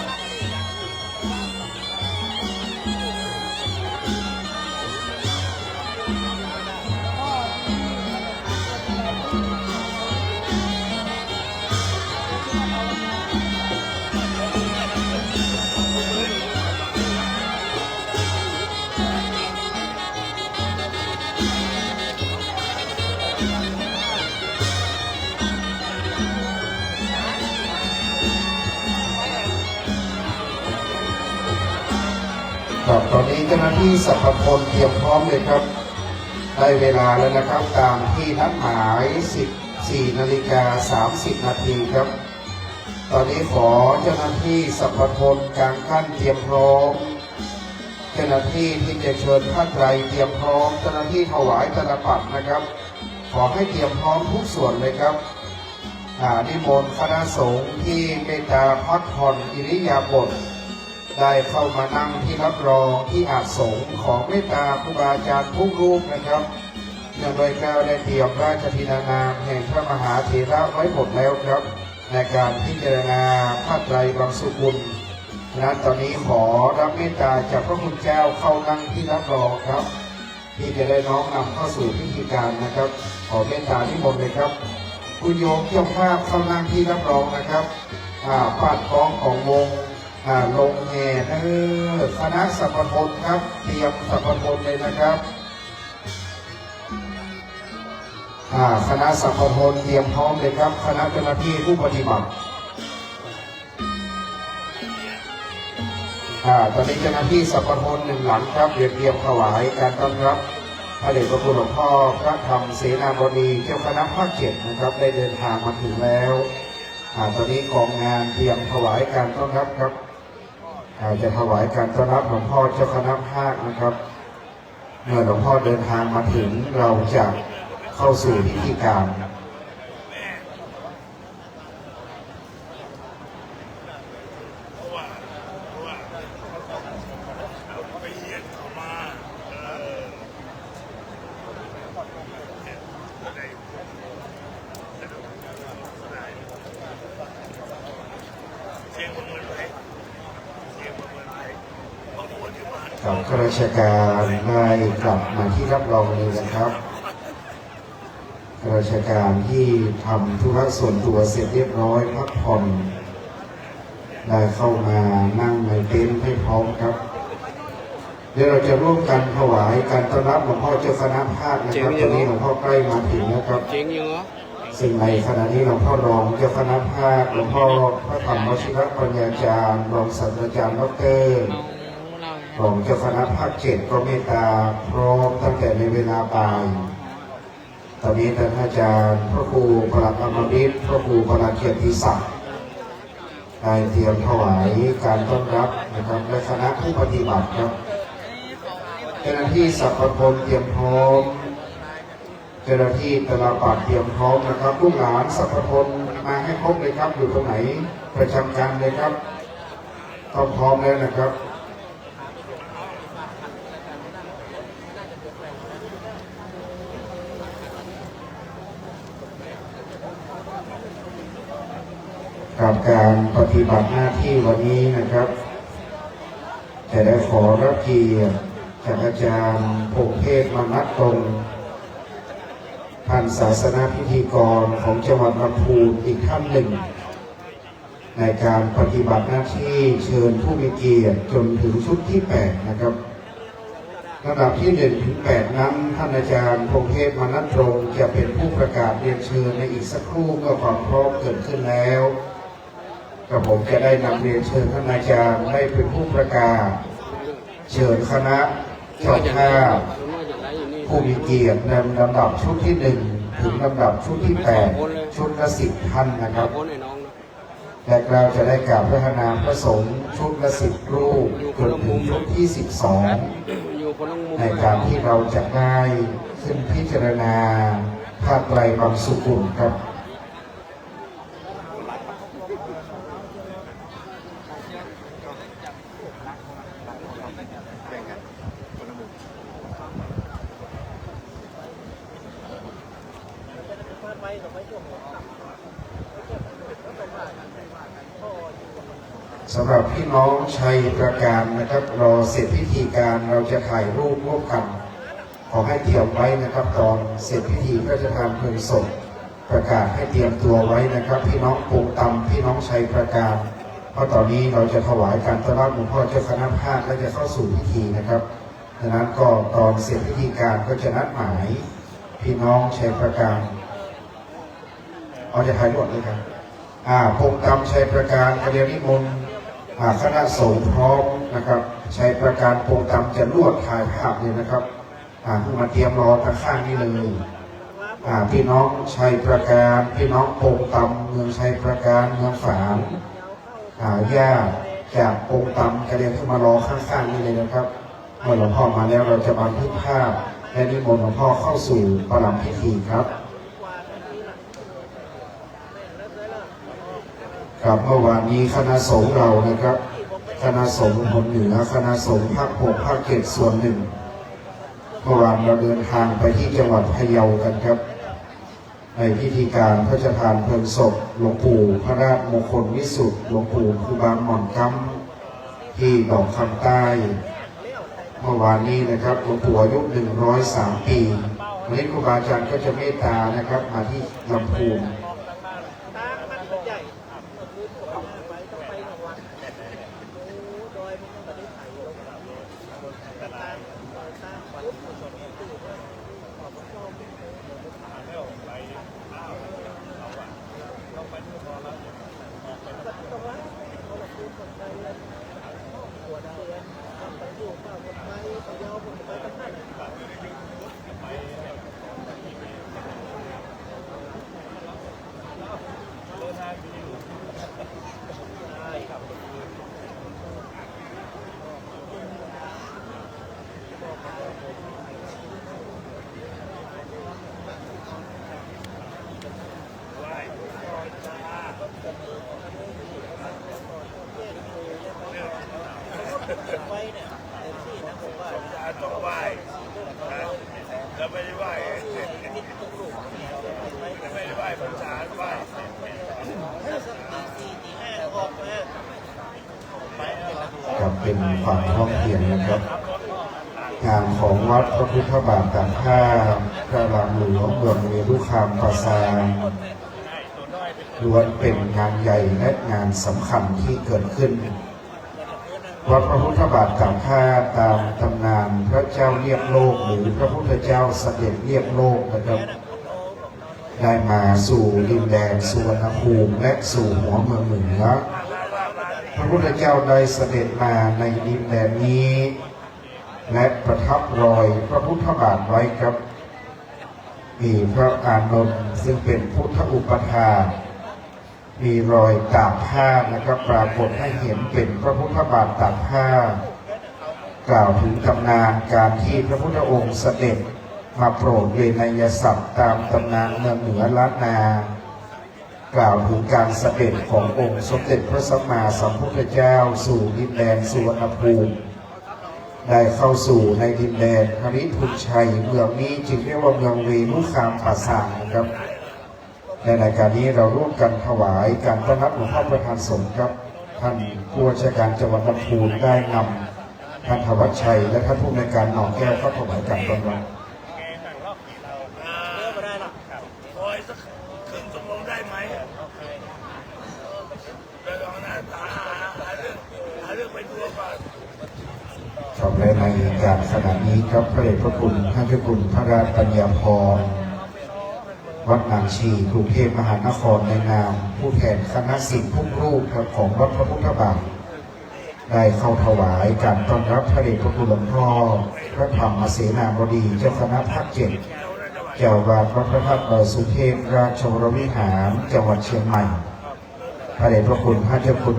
ครับตอนนี้เจ้าหน้าที่สรรพพลเตรียมพร้อมเลยครับได้เวลาแล้วนะครับตามที่นัดหมาย 14:30 นาทีครับตอนนี้ขอเจ้าหน้าที่สรรพพลกลางขั้นเตรียมพร้อมเจ้าหน้าที่ที่จะเชิญผ้าไตรเตรียมพร้อมเจ้าหน้าที่ถวายตลปัดนะครับขอให้เตรียมพร้อมทุกส่วนเลยครับนิมนต์คณะสงฆ์ที่เมตตาพักผ่อนอิริยาบถได้เข้ามานั่งที่รับรองที่อาสงฆ์ของเมตตาครูบาอาจารย์ทุกรูปนะครับเนื่องโดยแก้วได้เตรียมราชธินานามแห่งพระมหาเถระไว้หมดแล้วครับในการพิจารณาผ้าไตรบางสุกุลนั้นตอนนี้ขอรับเมตตาจากพระคุณเจ้าเข้านั่งที่รับรองครับที่จะได้น้อมนำเข้าสู่พิธีการนะครับขอเมตตานิมนต์เลยครับคุณโยมเจ้าภาพเข้านั่งที่รับรองนะครับปาดกองของวงลงแห่คณะสรรพพลครับเตรียมสรรพพลเลยนะครับคณะสรรพพลเตรียมพร้อมเลยครับคณะเจ้าหน้าที่ผู้ปฏิบัติตอนนี้เจ้าหน้าที่สรรพพลหนึ่งหลังครับเตรียมถวายการต้อนรับพระเดชพระคุณหลวงพ่อพระธรรมเสนาบดีเจ้าคณะภาค7นะครับได้เดินทางมาถึงแล้วตอนนี้กองงานเตรียมถวายการต้อนรับครับจะถวายการต้อนรับหลวงพ่อเจ้าคณะภาคนะครับเมื่อหลวงพ่อเดินทางมาถึงเราจะเข้าสู่พิธีการกับข้าราชการได้กลับมาที่รับรองเลยนะครับข้าราชการที่ทำธุระส่วนตัวเสร็จเรียบร้อยพักผ่อนได้เข้ามานั่งในเต็นท์ให้พร้อมครับเดี๋ยวเราจะร่วมกันถวายการต้อนรับหลวงพ่อเจ้าคณะภาคนะครับตอนนี้หลวงพ่อใกล้มาถึงแล้วครับซึ่งในขณะนี้หลวงพ่อรองเจ้าคณะภาคหลวงพ่อพระธรรมวชิรปัญญาจารย์รองศาสตราจารย์ดร.ของเจ้าคณะภาค7ก็เมตตาพร้อมตั้งแต่ในเวลาบ่ายตอนนี้ท่านอาจารย์พระครูประหลัดอมฤตพระครูประหลัดเกียรติศักดิ์ได้เตรียมถวายการต้อนรับนะครับและคณะผู้ปฏิบัติครับเจ้าหน้าที่สรรพพลเตรียมพร้อมเจ้าหน้าที่ตลาดปัดเตรียมพร้อมนะครับลูกหลานสรรพพลมาให้ครบเลยครับอยู่ตรงไหนประจำการเลยครับต้องพร้อมแล้วนะครับกับการปฏิบัติหน้าที่วันนี้นะครับ จะได้ขอรับเกียรติจากอาจารย์พงเทพมนัสตรงท่านศาสนาพิธีกรของจังหวัดลำพูนอีกท่านหนึ่งในการปฏิบัติหน้าที่เชิญผู้มีเกียรติจนถึงชุดที่ 8 นะครับระดับที่ 1 ถึง 8 นั้นท่านอาจารย์พงเทพมนัสตรงจะเป็นผู้ประกาศเรียนเชิญในอีกสักครู่เมื่อความพร้อมเกิดขึ้นแล้วกระผมจะได้นำเรียนเชิญท่านอาจารย์ได้เป็นผู้ประกาศเชิญคณะเจ้าภาพผู้มีเกียรติในลำดับชุดที่ 1 ถึงลำดับชุดที่ 8 ชุดละ 10 ท่านนะครับและเราจะได้กราบพระนามพระสงฆ์ชุดละ 10 รูปจนถึงชุดที่ 12 ในการที่เราจะได้ขึ้นพิจารณาผ้าไตรบางสุกุลครับสำหรับพี่น้องชัยประการนะครับรอเสร็จพิธีการเราจะถ่ายรูปร่วมกันขอให้เตรียมไว้นะครับตอนเสร็จพิธีพระราชทานเพลิงศพประกาศให้เตรียมตัวไว้นะครับพี่น้องปงตำพี่น้องชัยประการเพราะตอนนี้เราจะถวายการต้อนรับหลวงพ่อเจ้าคณะภาคและจะเข้าสู่พิธีนะครับดังนั้นก็ตอนเสร็จพิธีการก็จะนัดหมายพี่น้องชัยประการเอาจะถ่ายรวดเลยครับปงตำชัยประการกระเดียวนิมนต์คณะสงฆ์พร้อมนะครับชัยประการปงตำจะลวดถ่ายภาพเลยนะครับมาเตรียมรอทางข้างนี้เลยพี่น้องชัยประการพี่น้องปงตำเมืองชัยประการเมืองฝางญาติจากปงตำกระเดียวขึ้นมารอข้างๆนี้เลยนะครับเมื่อหลวงพ่อมาแล้วเราจะบันทึกภาพและนิมนต์หลวงพ่อเข้าสู่ประลัมพิธีครับครับเมื่อวานนี้คณะสงฆ์เรานะครับคณะสงฆ์ผลเหนือคณะสงฆ์ภาค6ภาค7ส่วนหนึ่งเมื่อวานเราเดินทางไปที่จังหวัดพะเยากันครับในพิธีการพระราชทานเพลิงศพหลวงปู่พระราชมงคลวิสุทธิ์หลวงปู่ครูบาหม่อนกัมที่ดอกคำใต้เมื่อวานนี้นะครับหลวงปู่อายุ103 ปีวันนี้ครูบาอาจารย์ก็จะเมตตานะครับมาที่ลำพูนเป็นความพร้อมเพรียงนะครับงานของวัดพระพุทธบาทตากผ้าพระรามหลวงเมืองเวรุคามปราสาทล้วนเป็นงานใหญ่และงานสำคัญที่เกิดขึ้นวัดพระพุทธบาทตากผ้าตามตำนานพระเจ้าเรียบโลกหรือพระพุทธเจ้าเสด็จเรียบโลกนะครับได้มาสู่ดินแดนสุวรรณภูมิและสู่หัวเมืองเหนือพระพุทธเจ้าได้เสด็จมาในดินแดนนี้และประทับรอยพระพุทธบาทไว้ครับมีพระอานนท์ซึ่งเป็นพุทธอุปถามีรอยตากผ้านะครับปรากฏให้เห็นเป็นพระพุทธบาทตากผ้ากล่าวถึงตำนานการที่พระพุทธองค์เสด็จมาโปรดเวนยศัพท์ตามตำนานเมืองเหนือล้านนากล่าวถึงการเสด็จขององค์สมเด็จพระสัมมาสัมพุทธเจ้าสู่ดินแดนสุวรรณภูมิได้เข้าสู่ในดินแดนหริพุนชัยเมืองนี้จึงเรียกว่าเมืองเวรุคามปราสาทนะครับในรายการนี้เราร่วมกันถวายการต้อนรับหลวงพ่อประธานสงฆ์ครับท่านผู้ว่าราชการจังหวัดลำพูนได้นำ ท่านธวัชชัยและท่านผู้อำนวยการหนองแก้วเข้าถวายการต้อนรับ ไม่ได้หรอกคอยสักครึ่งชั่วโมงได้ไหมเดี๋ยวลองนะหาเรื่องไปดูก่อน ครับและในการขณะนี้ครับพระเดชพระคุณท่านเจ้าคุณพระราชปัญญาภรณ์วัดนางชีกรุงเทพมหานครในนามผู้แทนคณะศิษย์ทุกรูปครับของวัดพระพุทธบาทได้เข้าถวายการต้อนรับพระเดชพระคุณหลวงพ่อพระธรรมเสนาบดีเจ้าคณะภาคเจ็ดเจ้าวาดวัดพระธาตุดอยสุเทพราชวรวิหารจังหวัดเชียงใหม่พระเดชพระคุณท่านเจ้าคุณ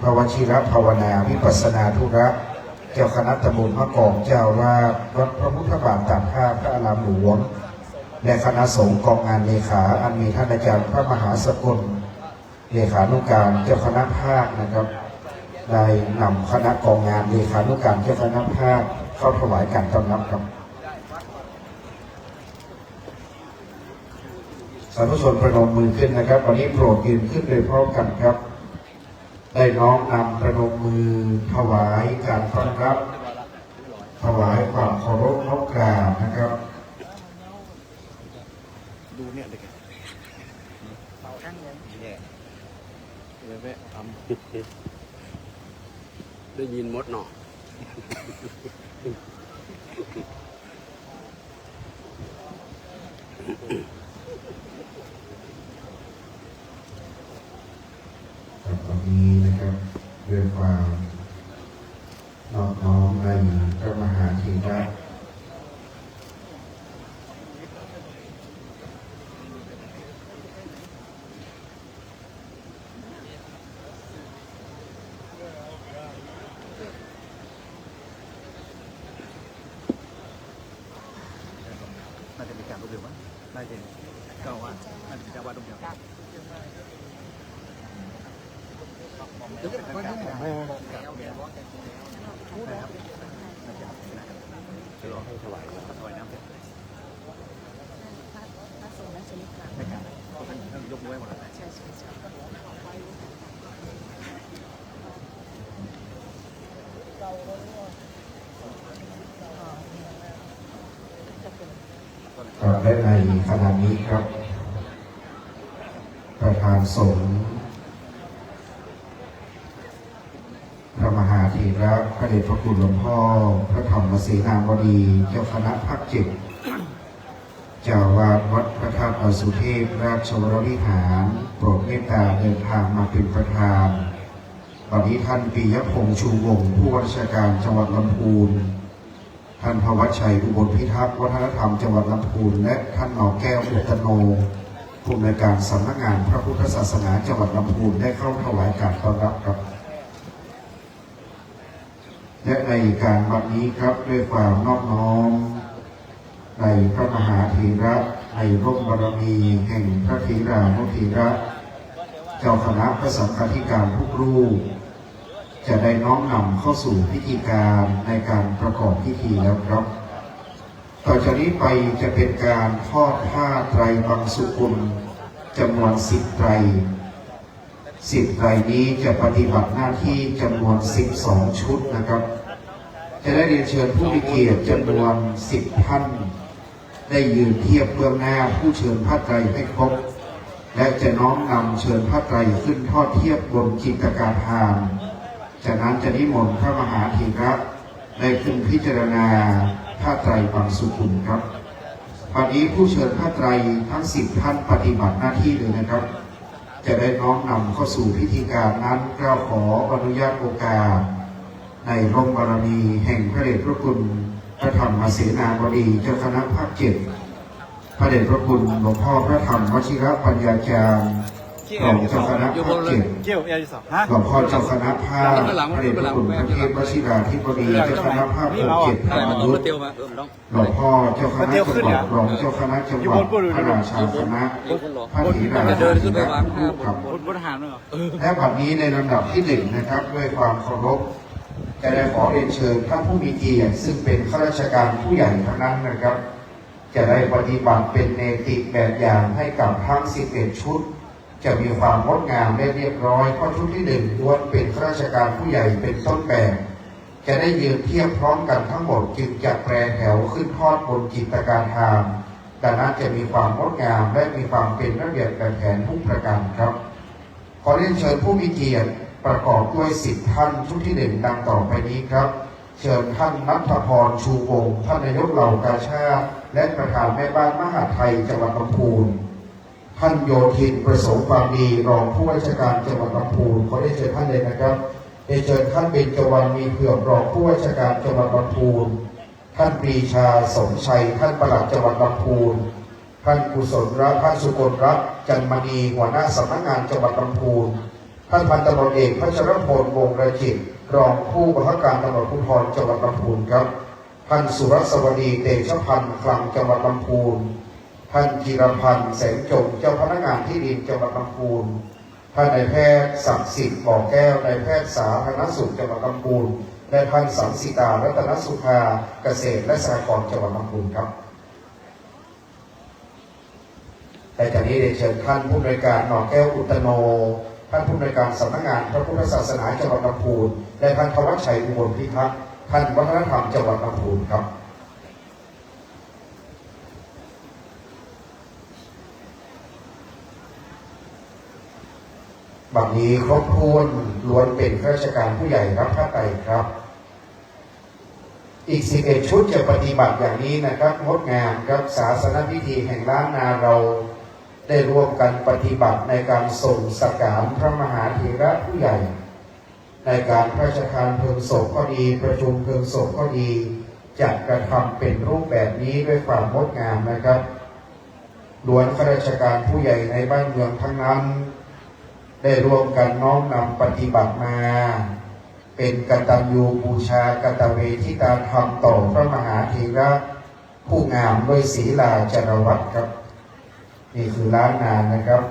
พระวชิรภาวนาวิปัสสนาธุระเจ้าคณะตำบลมะกอกเจ้าวาดวัดพระพุทธบาทตากผ้าพระอารามหลวงและคณะสงฆ์กองงานเลขาอันมีท่านอาจารย์พระมหาสกลเลขานุการเจ้าคณะภาคนะครับได้นำคณะกองงานเลขานุการเจ้าคณะภาคเข้าถวายการต้อนรับครับสาธุชนประนมมือขึ้นนะครับวันนี้โปรดยืนขึ้นโดยพร้อมกันครับได้น้อมนำประนมมือถวายการต้อนรับถวายความเคารพนอบกราบนะครับดูเนี่ยเด็กเป่าข้างเลยเนี่ยเว้ยทำได้ยินมดหนอตอนนี้นะครับด้วยความนอบน้อมในพระมหาเถระน่าจะมีการรวบรวมมั้งน่าจะเก่าว่าน่าจะเจ้าว่าตรงเดียวจะรอให้ถวายน้ำเสร็จไม่กันท่านยกมือไว้หมดเลยและในขณะนี้ครับประธานสงฆ์พระมหาเถระพระเดชพระคุณหลวงพ่อพระธรรมเสนาบดีเจ้าคณะภาคเจ็ดเจ้าวาดวัดพระธาตุดอยสุเทพราชวรวิหารโปรดเมตตาเดินทางมาเป็นประธานวันนี้ท่านปิยพงษ์ชูวงศ์ผู้ว่าราชการจังหวัดลำพูนท่านพวัชชัยอุบลพิทักษ์วัฒนธรรมจังหวัดลำพูนและท่านหนอแก้วอุตโนผู้อำนวยการสำนักงานพระพุทธศาสนาจังหวัดลำพูนได้เข้าถวายการต้อนรับครับและในการวันนี้ครับด้วยความนอบน้อมในพระมหาเถระในร่มบารมีแห่งพระเถรานุเถระเจ้าคณะพระสังฆาธิการทุกรูปจะได้น้อมนำเข้าสู่พิธีการในการประกอบพิธีแล้วครับต่อจากนี้ไปจะเป็นการทอดผ้าไตรบางสุกุลจำนวน10 ไตร10 ไตรนี้จะปฏิบัติหน้าที่จำนวน12 ชุดนะครับจะได้เรียนเชิญผู้มีเกียรติจำนวน10 ท่านได้ยืนเทียบเบื้องหน้าผู้เชิญผ้าไตรให้ครบและจะน้อมนำเชิญผ้าไตรขึ้นทอดเทียบบนจิตกาพานจากนั้นจะนิมนต์พระมหาเถระได้ขึ้นพิจารณาผ้าไตรบางสุกุลครับวันนี้ผู้เชิญผ้าไตรทั้ง10 ท่านปฏิบัติหน้าที่เลยนะครับจะได้น้อมนำเข้าสู่พิธีการนั้นเราขออนุญาตโอกาสในร่มบารมีแห่งพระเดชพระคุณพระธรรมเสนาบดีเจ้าคณะภาคเจ็ดพระเดชพระคุณหลวงพ่อพระธรรมวชิรปัญญาจารย์รองเจ้าคณะภาคเจ็ดหลวงพ่อเจ้าคณะภาคพระเดชพระคุณพระเทพวชิราธิบดีเจ้าคณะภาค67พระมนุษย์หลวงพ่อเจ้าคณะจังหวัดรองเจ้าคณะจังหวัดพระราชาคณะพระเถราธิราชครับและบัดนี้ในลำดับที่1นะครับด้วยความเคารพจะได้ขอเรียนเชิญท่านผู้มีเกียรติซึ่งเป็นข้าราชการผู้ใหญ่ทั้งนั้นนะครับจะได้ปฏิบัติเป็นเนติแบบอย่างให้กับทั้ง11 ชุดจะมีความงดงามและเรียบร้อยเพราะชุดที่1ล้วนเป็นข้าราชการผู้ใหญ่เป็นต้นแบบ จะได้ยืนเทียบพร้อมกันทั้งหมดจึงจะแปรแถวขึ้นทอดบนจิตรการทางดังนั้นจะมีความงดงามและมีความเป็นระเบียบแบบแผนทุกประการครับขอเรียนเชิญผู้มีเกียรติประกอบด้วย10 ท่านชุดที่1ดังต่อไปนี้ครับเชิญท่านณัฐพรชูวงศ์ท่านนายกเหล่ากาชาดและประธานแม่บ้านมหาไทยจังหวัดลำพูนท่านโยธินประสงค์ความดีรองผู้ว่าราชการจังหวัดลำพูนขอได้เชิญท่านเลยนะครับได้เชิญท่านเบญจวรรณมีเผือกรองผู้ว่าราชการจังหวัดลำพูนท่านปรีชาสมชัยท่านปลัดจังหวัดลำพูนท่านกุศลรัตน์ท่านสุกลรัตน์จันมณีหัวหน้าสำนักงานจังหวัดลำพูนท่านพันตำรวจเอกพัชรพลวงศ์ระจิตรองผู้บังคับการตำรวจภูธรจังหวัดลำพูนครับท่านสุรสวดีเตชพันธ์คลังจังหวัดลำพูนท่านจิรพันธ์แสงจงเจ้าพนักงานที่ดินจังหวัดลำพูนท่านนายแพทย์ศักดิ์สิทธิ์บ่อแก้วนายแพทย์สาธารณสุขจังหวัดลำพูนและท่านสังสิตารัตนสุภาเกษตรและสหกรณ์จังหวัดลำพูนครับแต่จากนี้ได้เชิญท่านผู้อำนวยการหนองแก้วอุตโนท่านผู้อำนวยการสำนักงานพระพุทธศาสนาจังหวัดลำพูนและท่านธวัชชัยอุบลพิทักษ์ท่านวัฒนธรรมจังหวัดลำพูนครับบัดนี้ครบถ้วนล้วนเป็นข้าราชการผู้ใหญ่รับผ้าไตรครับอีก11 ชุดจะปฏิบัติอย่างนี้นะครับงดงามครับศาสนพิธีแห่งล้านนาเราได้ร่วมกันปฏิบัติในการส่งสักการพระมหาเถระผู้ใหญ่ในการพระราชทานเพลิงศพก็ดีประชุมเพลิงศพก็ดีจัดกระทำเป็นรูปแบบนี้ด้วยความงดงามนะครับล้วนข้าราชการผู้ใหญ่ในบ้านเมืองทั้งนั้นได้ร่วมกันน้อมนำปฏิบัติมาเป็นกตัญญูบูชากตเวทิตาธรรมต่อพระมหาเถระผู้งามด้วยศีลาจารวัตรครับนี่คือล้านนานะครับ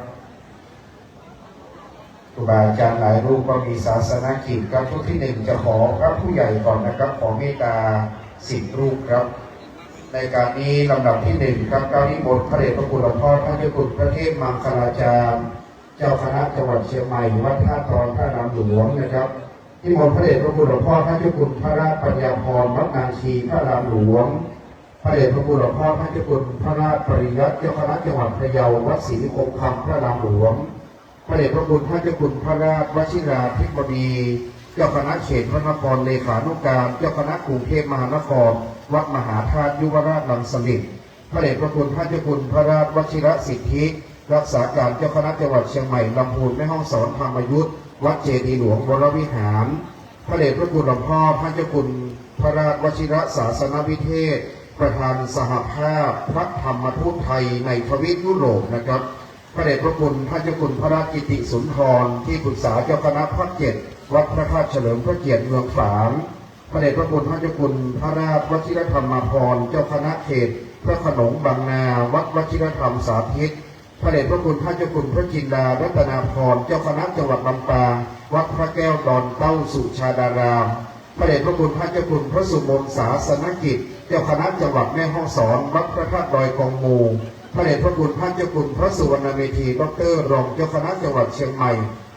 ครูบาอาจารย์หลายรูปก็มีศาสนกิจครับทุกที่1จะขอพระผู้ใหญ่ก่อนนะครับขอเมตตา10 รูปครับในการนี้ลำดับที่1ครับก้าวนิมนต์พระเดชพระคุณหลวงพ่อท่านเจ้าคุณพระเทพมังคลาจารย์เจ้าคณะจังหวัดเชียงใหม่วัดท่าตอนพระนามหลวงนะครับนิมนต์พระเดชพระคุณหลวงพ่อท่านเจ้าคุณพระราชปัญญาพรวัดนางชีพระรามหลวงพระเดชพระคุณหลวงพ่อท่านเจ้าคุณพระราชปริยัติเจ้าคณะจังหวัดพะเยาวัดศรีนิคมคำพระรามหลวงพระเดชพระคุณท่านเจ้าคุณพระราชวชิราภิบดีเจ้าคณะเขตพระนครเลขานุการเจ้าคณะกรุงเทพมหานครวัดมหาธาตุยุวราชรังสฤษดิ์พระเดชพระคุณท่านเจ้าคุณพระราชวชิรสิทธิรักษาการเจ้าคณะจังหวัดเชียงใหม่ลำพูนแม่ฮ่องสอนธรรมยุทธวัดเจดีย์หลวงวรวิหารพระเดชพระคุณหลวงพ่อท่านเจ้าคุณพระราชวชิรศาสนวิเทศประธานสหภาพพระธรรมทูตไทยในทวีปยุโรปนะครับพระเดชพระคุณท่านเจ้าคุณพระราชกิติสุนทรที่ปรึกษาเจ้าคณะภาค7วัดพระธาตุเฉลิมพระเกียรติเมืองฝางพระเดชพระคุณท่านเจ้าคุณพระราชวชิรธรรมพรเจ้าคณะเขตพระโขนงบางนาวัดวชิรธรรมสาธิตพระเดชพระคุณท่านเจ้าคุณพระจินดารัตนาพรเจ้าคณะจังหวัดลำปางวัดพระแก้วดอนเต้าสุชาดารามพระเดชพระคุณท่านเจ้าคุณพระสุมนศาสนกิจเจ้าคณะจังหวัดแม่ฮ่องสอนวัดพระธาตุดอยกองมูพระเดชพระคุณท่านเจ้าคุณพระสุวรรณเมธีดร.รองเจ้าคณะจังหวัดเชียงใหม่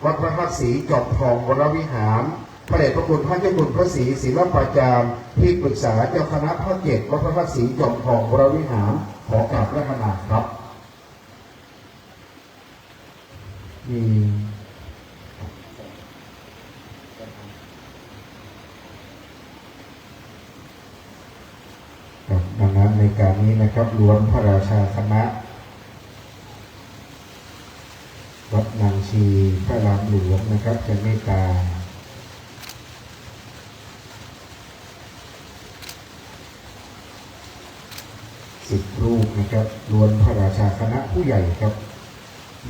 วัดพระธาตุศรีจอมทองวรวิหารพระเดชพระคุณท่านเจ้าคุณพระศรีศิลปาจารย์ที่ปรึกษาเจ้าคณะภาค7วัดพระธาตุศรีจอมทองวรวิหารขอกราบพระขนานครับดังนั้นในการนี้นะครับล้วนพระราชาคณะวัดนางชีพระรามหลวงนะครับจะเมตตา10 รูปนะครับล้วนพระราชาคณะผู้ใหญ่ครับ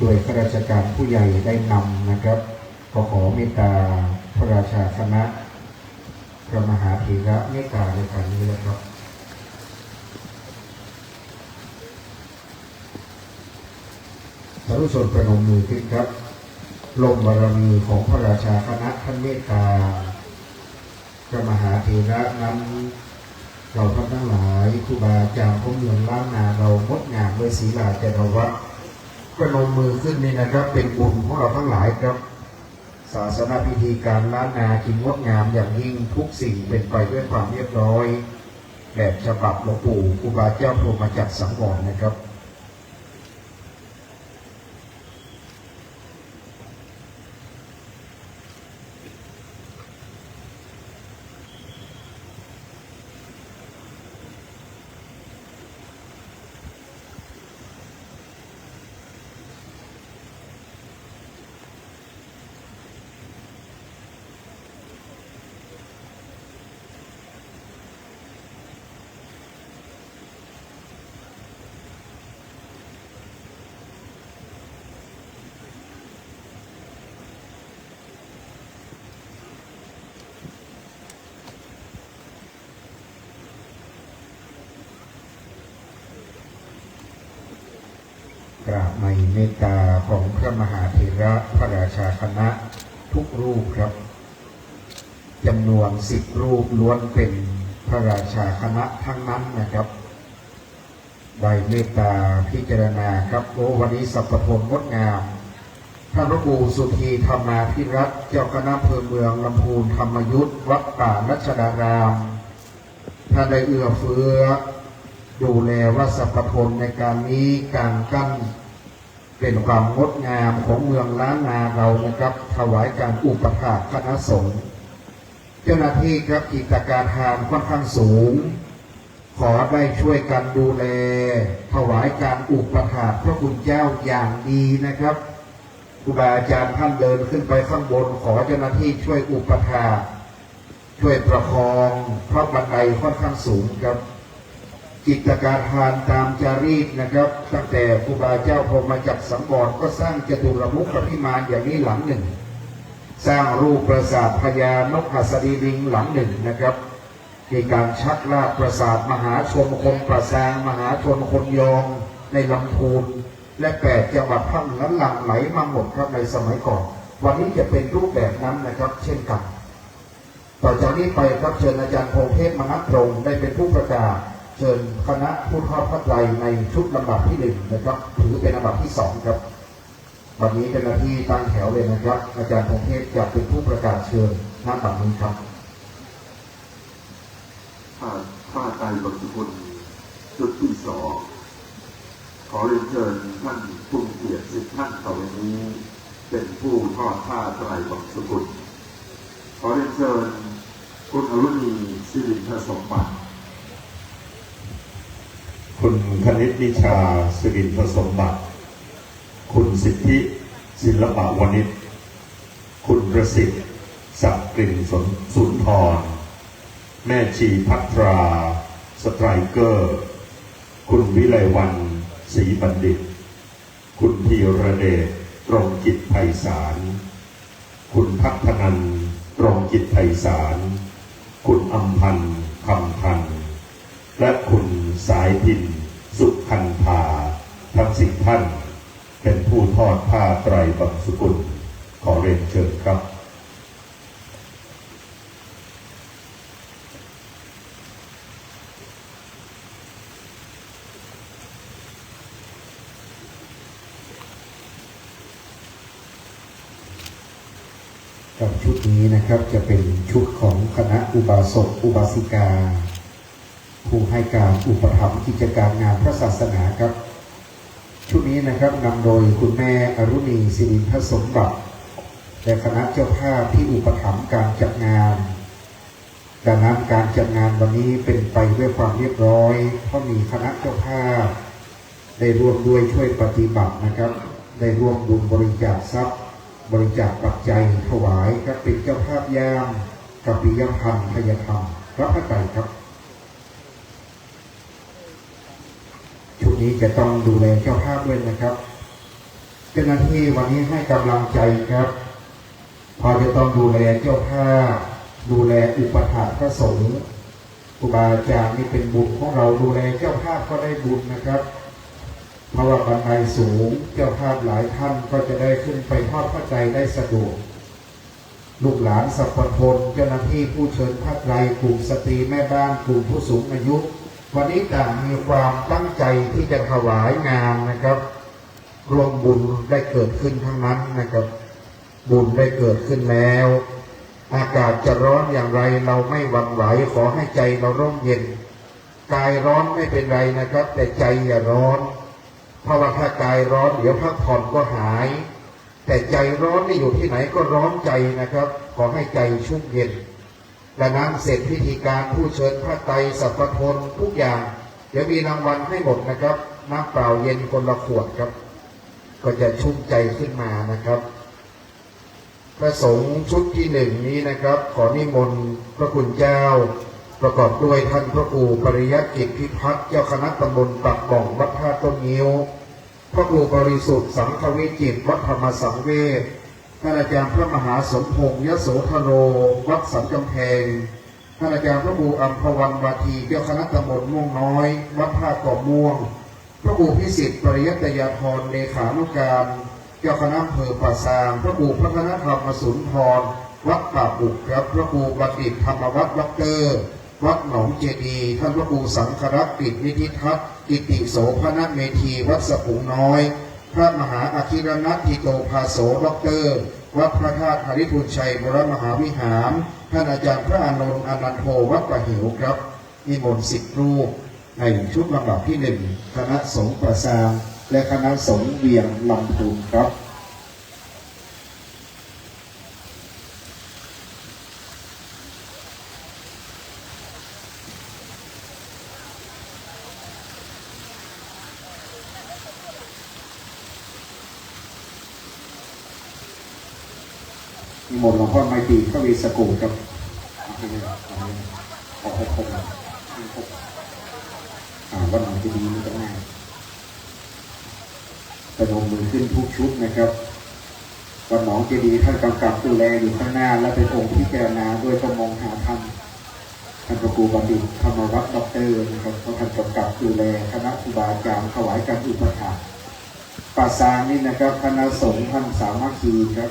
โดยข้าราชการผู้ใหญ่ได้นำนะครับขอเมตตาพระราชาคณะพระมหาเถระเมตตาในการนี้นะครับสาธุชนประนมมือขึ้นครับลงบารมีของพระราชาคณะท่านเมตตาพระมหาเถระนั้นเราท่านทั้งหลายครูบาอาจารย์ของเมืองล้านนาเรางดงามด้วยศีลาจารวัตรประนมมือขึ้นนี่นะครับเป็นบุญของเราทั้งหลายครับ ศาสนาพิธีการล้านนาจึงงดงามอย่างยิ่งทุกสิ่งเป็นไปด้วยความเรียบร้อยแบบฉบับหลวงปู่ครูบาเจ้าพรหมจักรสังวรนะครับกราบในเมตตาของพระมหาเถระพระราชาคณะทุกรูปครับจำนวน10 รูปล้วนเป็นพระราชาคณะทั้งนั้นนะครับใบเมตตาพิจารณาครับโอ้วันนี้สัพพลงดงามท่านพระครูสุธีธรรมาภิรัตน์เจ้าคณะอำเภอเมืองลำพูนธรรมยุทธวัดป่ารัชดารามท่านได้เอื้อเฟื้อดูแลวัดสัพพลในการนี้การกั้นเป็นความงดงามของเมืองล้านนาเรานะครับถวายการอุปถากคณะสงฆ์เจ้าหน้าที่ครับกิจการทานค่อนข้างสูงขอได้ช่วยกันดูแลถวายการอุปถากพระคุณเจ้าอย่างดีนะครับครูบาอาจารย์ท่านเดินขึ้นไปข้างบนขอเจ้าหน้าที่ช่วยอุปถากช่วยประคองเพราะบันไดค่อนข้างสูงครับกิจการทานตามจารีตนะครับตั้งแต่ครูบาเจ้าพรหมจักรสังวรก็สร้างจตุรมุขพิมานอย่างนี้หลังหนึ่งสร้างรูปปราสาทพญานกหัสดีลิงหลังหนึ่งนะครับมีการชักลากปราสาทมหาชนคนประแสงมหาชนคนยองในลำพูนและ8 จังหวัดภาคเหนือหลั่งไหลมาหมดครับในสมัยก่อนวันนี้จะเป็นรูปแบบนั้นนะครับเช่นกันต่อจากนี้ไปครับเชิญอาจารย์พงษ์เทพมนัสตรงได้เป็นผู้ประกาศเชิญคณะผู้ทอดพระไตรในชุดลำดับที่1นะครับถือเป็นลำดับที่2ครับวันนี้เป็นหน้าที่ตั้งแถวเลยนะครับอาจารย์พงษ์เทพจะเป็นผู้ประกาศเชิญหน้าบัดนี้ครับผ้าไตรบริสุทธิ์ชุดที่2ขอเรียนเชิญท่านผู้เกียรติ10 ท่านต่อไปนี้เป็นผู้ทอดผ้าไตรบริสุทธิ์ขอเรียนเชิญคุณอรุณีศิรินทสมบัติคุณคณิตนิชาสิรินทสมบัติคุณสิทธิศิลปะวณิชคุณประสิทธิ์ศักดิ์กลิ่นสุนทรแม่ชีพัทราสไตรเกอร์คุณวิไลวรรณศรีบัณฑิตคุณธีรเดชตรงจิตไพศาลคุณพัฒนันตรงจิตไพศาลคุณอำพันธ์คำพันธ์และคุณสายพินสุขันธาทั้ง10 ท่านเป็นผู้ทอดผ้าไตรบรรสุกุลขอเรียนเชิญครับกับชุดนี้นะครับจะเป็นชุดของคณะอุบาสกอุบาสิกาผู้ให้การอุปถัมภ์กิจการงานพระศาสนาครับชุดนี้นะครับนำโดยคุณแม่อรุณีศิรินทสมบัติและคณะเจ้าภาพที่อุปถัมภ์การจัดงานดังนั้นการจัดงานวันนี้เป็นไปด้วยความเรียบร้อยเพราะมีคณะเจ้าภาพได้ร่วมด้วยช่วยปฏิบัตินะครับได้ร่วมบุญบริจาคทรัพย์บริจาคปัจจัยถวายครับเป็นเจ้าภาพยามกับปิยพันธ์พยธรรมพระพระไตรครับชุดนี้จะต้องดูแลเจ้าภาพด้วยนะครับเจ้าหน้าที่วันนี้ให้กำลังใจครับพอจะต้องดูแลเจ้าภาพดูแลอุปถากพระสงฆ์ครูบาอาจารย์นี่เป็นบุญของเราดูแลเจ้าภาพก็ได้บุญนะครับเพราะว่าบันไดสูงเจ้าภาพหลายท่านก็จะได้ขึ้นไปทอดพระไตรได้สะดวกลูกหลานสัพพทนเจ้าหน้าที่ผู้เชิญพระไตรกลุ่มสตรีแม่บ้านกลุ่มผู้สูงอายุวันนี้ต่างมีความตั้งใจที่จะถวายงานนะครับรวมบุญได้เกิดขึ้นทั้งนั้นนะครับ บุญได้เกิดขึ้นแล้ว อากาศจะร้อนอย่างไรเราไม่หวั่นไหวขอให้ใจเราร่มเย็นกายร้อนไม่เป็นไรนะครับแต่ใจอย่าร้อนเพราะว่าถ้ากายร้อนเดี๋ยวพักผ่อนก็หายแต่ใจร้อนนี่อยู่ที่ไหนก็ร้อนใจนะครับขอให้ใจชุ่มเย็นดังนั้นเสร็จพิธีการผู้เชิญพระไตรสัพพทนทุกอย่างเดี๋ยวมีรางวัลให้หมดนะครับน้ำเปล่าเย็นคนละขวดครับก็จะชุ่มใจขึ้นมานะครับพระสงฆ์ชุดที่หนึ่งนี้นะครับขอนิมนต์พระคุณเจ้าประกอบด้วยท่านพระครูปริยัติกิจพิพัฒน์เจ้าคณะตำบลปากบ่องวัดท่าต้นงิ้วพระครูบริสุทธิ์สังฆวิจิตรวัดธรรมสังเวชท่านอาจารย์พระมหาสมพงษ์ยโสธโรวัดสันกำแพงท่านอาจารย์พระครูอัมพวันวาทีเจ้าคณะตำบลม่วงน้อยวัดท่าเกาะม่วงพระครูพิสิทธิ์ปริยัตยาธรเลขานุการเจ้าคณะอำเภอป่าซางพระครูพัฒนธรรมสุนทรวัดป่าบุกครับพระครูบัณฑิตธรรมวัฒน์ด็อกเตอร์วัดหนองเจดีย์ท่านพระครูสังฆรักษ์ปิดนิธิทัศน์กิติโสภณเมธีวัดสปุงน้อยพระมหาอคิรนัทธิโตภาโสด็อกเตอร์วัดพระธาตุหริพุนชัยบรมหาวิหารท่านอาจารย์พระอานนท์อนันโทวัดป่าเหวครับนิมนต์10 รูปในชุดลำดับที่1คณะสงฆ์ป่าซางและคณะสงฆ์เวียงลำพูนครับนิมนต์หลวงพ่อไมตรีพระวีสกูลครับขอให้ครบวันหนองจะดีมันจะง่ายประนมมือขึ้นทุกชุดนะครับวันหนองจะดีท่านกำกับดูแลอยู่ข้างหน้าและเป็นองค์พิจารณาด้วยก็มองหาท่านพระครูบัณฑิตธรรมวัฒน์ด็อกเตอร์นะครับเพราะท่านกำกับดูแลคณะครูบาอาจารย์ถวายการอุปถัมภ์ป่าซางนี่นะครับคณะสงฆ์ท่านสามัคคีครับ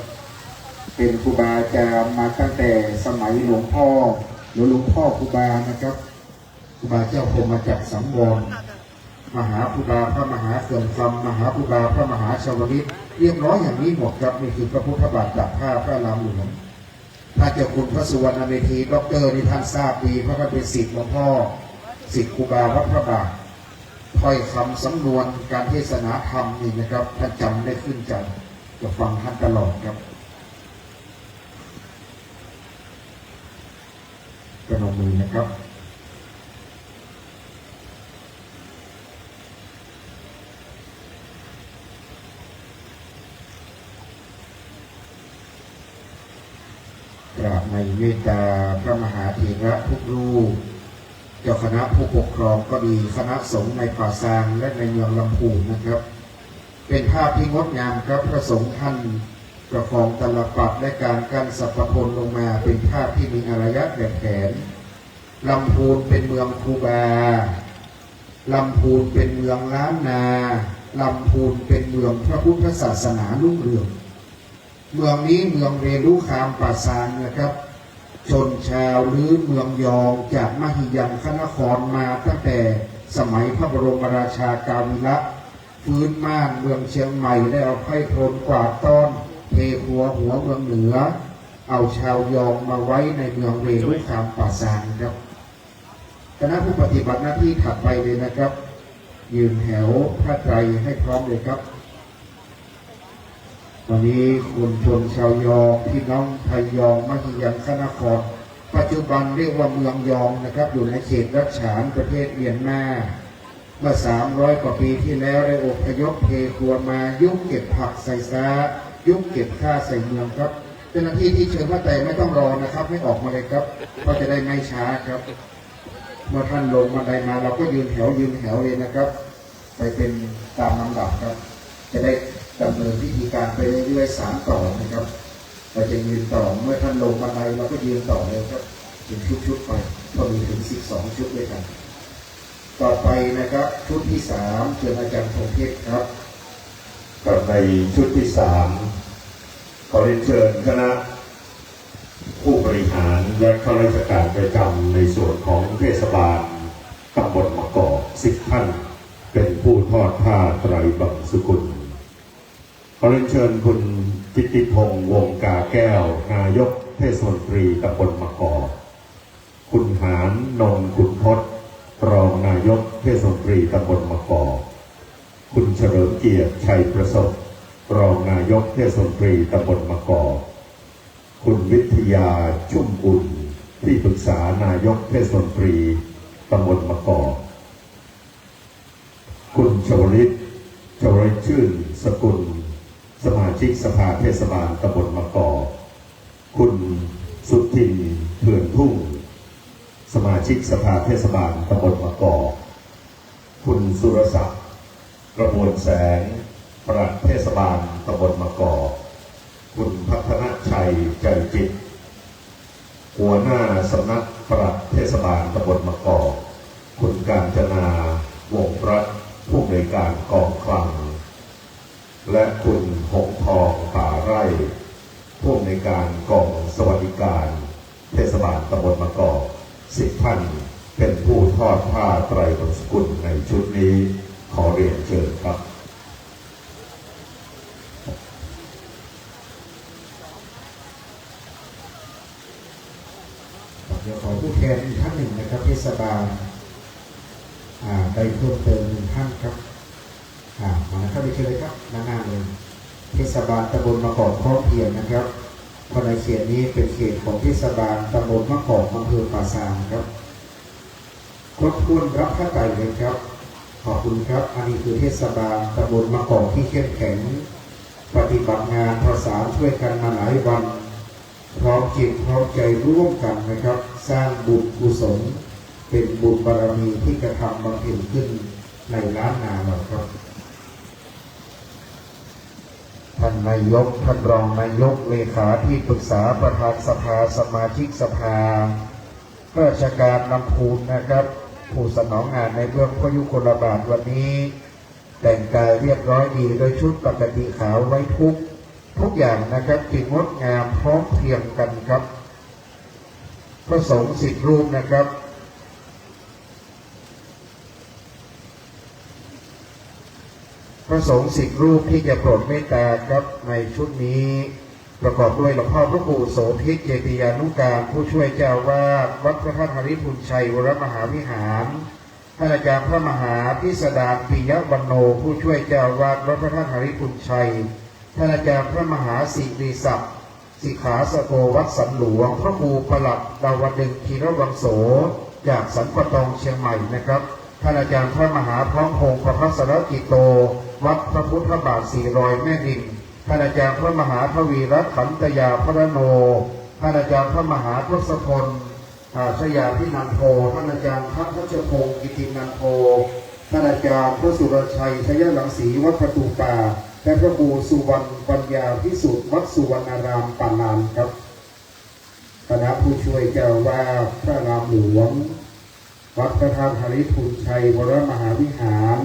เป็นครูบาอาจารย์มาตั้งแต่สมัยหลวงพ่อหรือหลวงพ่อครูบานะครับครูบาเจ้าพรหมจักรสังวรมหาครูบาพระมหาเขื่อนคำมหาครูบาพระมหาชวลิตเรียบร้อยอย่างนี้หมดครับนี่คือพระพุทธบาทดับผ้าพระรามหลวงถ้าเจ้าคุณพระสุวรรณเมธีด็อกเตอร์นี่ท่านทราบดีเพราะท่านเป็นศิษย์หลวงพ่อศิษย์ครูบาวัดพระบาทถ้อยคำสำนวนการเทศนาธรรมนี่นะครับท่านจำได้ขึ้นใจจะฟังท่านตลอดครับประนมมือนะครับกราบในเมตตาพระมหาเถระทุกรูปเจ้าคณะผู้ปกครองก็ดีคณะสงฆ์ในป่าซางและในเมืองลำพูนนะครับเป็นภาพที่งดงามครับพระสงฆ์ท่านประคองตลปัดและการกั้นสัพพลลงมาเป็นภาพที่มีอารยะแบบแผนลำพูนเป็นเมืองครูบาลำพูนเป็นเมืองล้านนาลำพูนเป็นเมืองพระพุทธศาสนารุ่งเรืองเมืองนี้เมืองเรรุคามป่าซางนะครับชนชาวหรือเมืองยองจากมหิยังคณครมาตั้งแต่สมัยพระบรมราชากาวิระฟื้นม่านเมืองเชียงใหม่ได้เอาไพร่พลกวาดต้อนเทหัวเมืองเหนือเอาชาวยองมาไว้ในเมืองเรรุคามป่าซางครับคณะผู้ปฏิบัติหน้าที่ถัดไปเลยนะครับยืนแถวพระไตรให้พร้อมเลยครับวันนี้คุณชนชาวยองพี่น้องไทยยองมหิยังคณครปัจจุบันเรียกว่าเมืองยองนะครับอยู่ในเขตรัชฉานประเทศเมียนมาเมื่อ300 กว่าปีที่แล้วได้อพยพเทครัวมายุ่งเก็บผักใส่ซายุ่งเก็บข้าใส่เมืองครับเจ้าหน้าที่ที่เชิญพระไตรไม่ต้องรอนะครับไม่ออกมาเลยครับก็จะได้ไม่ช้าครับเมื่อท่านลงบันไดมาเราก็ยืนแถวเลยนะครับไปเป็นตามลำดับครับจะได้ดำเนินพิธีการไปเรื่อยๆ3 ต่อนะครับเราจะยืนต่อเมื่อท่านลงบันไดเราก็ยืนต่อเลยครับเป็นชุดๆไปพอมีถึง12 ชุดด้วยกันต่อไปนะครับชุดที่3เชิญอาจารย์พงเทพครับกับในชุดที่3ขอเรียนเชิญคณะผู้บริหารและข้าราชการประจำในส่วนของเทศบาลตำบลมะกอก10 ท่านเป็นผู้ทอดผ้าไตรบรรพสกุลขอเรียนเชิญคุณ กิตติพงษ์วงกาแก้วนายกเทศมนตรีตำบลมะกอกคุณหารนงขุนทศรองนายกเทศมนตรีตำบลมะกอกคุณเฉลิมเกียรติชัยประสบรองนายกเทศมนตรีตำบลมะกอกคุณวิทยาชุ่มอุ่นที่ปรึกษานายกเทศมนตรีตำบลมะกอกคุณชวลิตชื่นสกุลสมาชิกสภาเทศบาลตำบลมะกอกคุณสุทินเถื่อนทุ่งสมาชิกสภาเทศบาลตำบลมะกอกคุณสุรศักดิ์กระมวลแสงปลัดเทศบาลตำบลมะกอกคุณพัฒนชัยใจจิตหัวหน้าสำนักปลัดเทศบาลตำบลมะกอกคุณกาญจนาวงศ์รัตน์ผู้อำนวยการกองคลังและคุณหงทองป่าไร่ผู้อำนวยการกองสวัสดิการเทศบาลตำบลมะกอก10 ท่านเป็นผู้ทอดผ้าไตรบรรพสกุลในชุดนี้ขอเรียนเชิญครับเดี๋ยวขอผู้แทนท่านหนึ่งนะครับเทศบาลได้เพิ่มเติม1 ท่านครับมาเข้าไปเชิญเลยครับหน้าเลยเทศบาลตำบลมะกอกพร้อมเพรียงนะครับเพราะในเขตนี้เป็นเขตของเทศบาลตำบลมะกอกอำเภอป่าซางครับครบถ้วนรับผ้าไตรเลยครับขอบคุณครับอันนี้คือเทศบาลตำบลมะกอกที่เข้มแข็งปฏิบัติงานประสานช่วยกันมาหลายวันพร้อมจิตพร้อมใจร่วมกันนะครับสร้างบุญกุศลเป็นบุญบารมีที่กระทำบำเพ็ญขึ้นในล้านนาเราครับท่านนายกท่านรองนายกเลขาที่ปรึกษาประธานสภาสมาชิกสภาราชการลำพูนนะครับผู้สนองงานในเบื้องพยุคลบาทวันนี้แต่งกายเรียบร้อยดีโดยชุดปกติขาวไว้ทุกอย่างนะครับจึงงดงามพร้อมเพรียงกันครับพระสงฆ์10 รูปนะครับพระสงฆ์10 รูปที่จะโปรดเมตตาครับในชุดนี้ประกอบด้วยหลวงพ่อพระครูโสภิตเจติยานุการผู้ช่วยเจ้าวาดวัดพระธาตุหริพุนชัยวรมหาวิหารท่านอาจารย์พระมหาพิสดารปิยวรรณโนผู้ช่วยเจ้าวาดวัดพระธาตุหริพุนชัยท่านอาจารย์พระมหาสิริศักดิ์สิขาสโกวัดสันหลวงพระครูประหลัดดาวดึงธีรวังโสจากสันปะตองเชียงใหม่นะครับท่านอาจารย์พระมหาพร้อมพงศ์ประภัสรกิโตวัดพระพุทธบาท400 แม่ดินท่านอาจารย์พระมหาทวีรัตน์ขันตยาพระโนท่านอาจารย์พระมหาทศพลชยาพินันโทท่านอาจารย์พระพัชพงศ์กิตินันโทท่านอาจารย์พระสุรชัยชยลังสีวัดประตูป่าและพระครูสุวรรณปัญญาพิสุทธิ์วัดสุวรรณารามปานานครับคณะผู้ช่วยเจ้าวาดพระรามหลวงวัดพระธาตุหริพุนชัยวรมหาวิหาร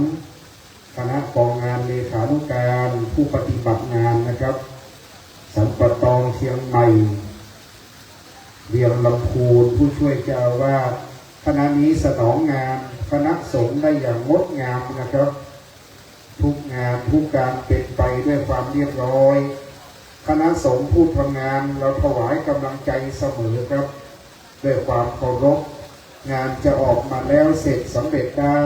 คณะกองงานเลขานุการผู้ปฏิบัติงานนะครับสันปะตองเชียงใหม่เวียงลำพูนผู้ช่วยเจ้าวาดคณะนี้สนองงานคณะสงฆ์ได้อย่างงดงามนะครับทุกงานทุกการเป็นไปด้วยความเรียบร้อยคณะสงฆ์ผู้ทำงานเราถวายกำลังใจเสมอครับด้วยความเคารพงานจะออกมาแล้วเสร็จสำเร็จได้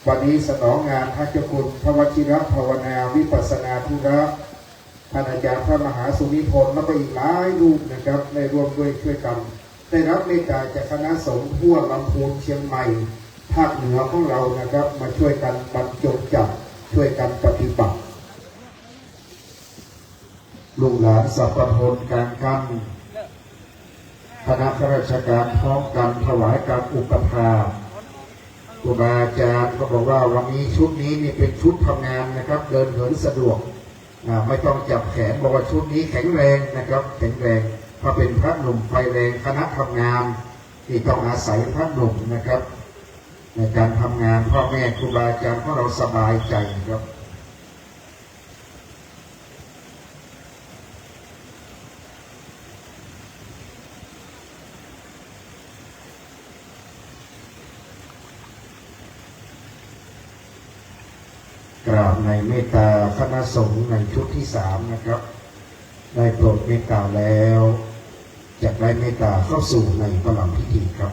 วันนี้สนองงานพระเจ้าคุณพระวชิรภาวนาวิปัสสนาธุระท่านอาจารย์พระมหาสุนิพนธ์และก็อีกหลายรูปนะครับได้ร่วมด้วยช่วยกันได้รับเมตตาจากคณะสงฆ์ทั่วลำพูนเชียงใหม่ภาคเหนือของเรานะครับมาช่วยกันบรรจงจับช่วยกันปฏิบัติลูกหลานสัพพพลการกันคณะข้าราชการพร้อมกันถวายการอุปถากครูบาอาจารย์ก็บอกว่าวันนี้ชุดนี้นี่เป็นชุดทำงานนะครับเดินเหินสะดวกไม่ต้องจับแขนบอกว่าชุดนี้แข็งแรงนะครับแข็งแรงเพราะเป็นพระหนุ่มไฟแรงคณะทำงานที่ต้องอาศัยพระหนุ่มนะครับในการทำงานพ่อแม่ครูบาอาจารย์ของเราสบายใจครับกราบในเมตตาคณะสงฆ์ในชุดที่3นะครับ ได้โปรดเมตตาแล้วจะได้เมตตาเข้าสู่ในประลัมพิธีครับ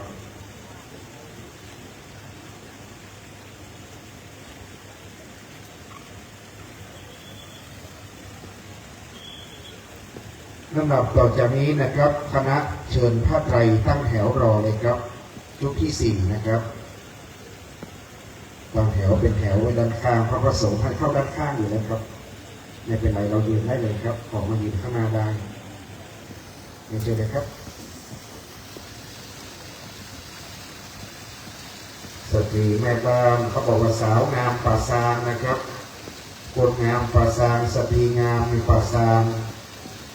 ลำดับต่อจากนี้นะครับคณะเชิญผ้าไตรตั้งแถวรอเลยครับชุดที่4นะครับตั้งแถวเป็นแถวไว้ด้านข้างพระประสงค์ให้เข้าด้านข้างอยู่แล้วครับไม่เป็นไรเรายืนได้เลยครับออกมายืนข้างหน้าได้เรียนเชิญเลยครับสตรีแม่บ้านเขาบอกว่าสาวงามป่าซางนะครับคนงามป่าซางสตรีงามในป่าซาง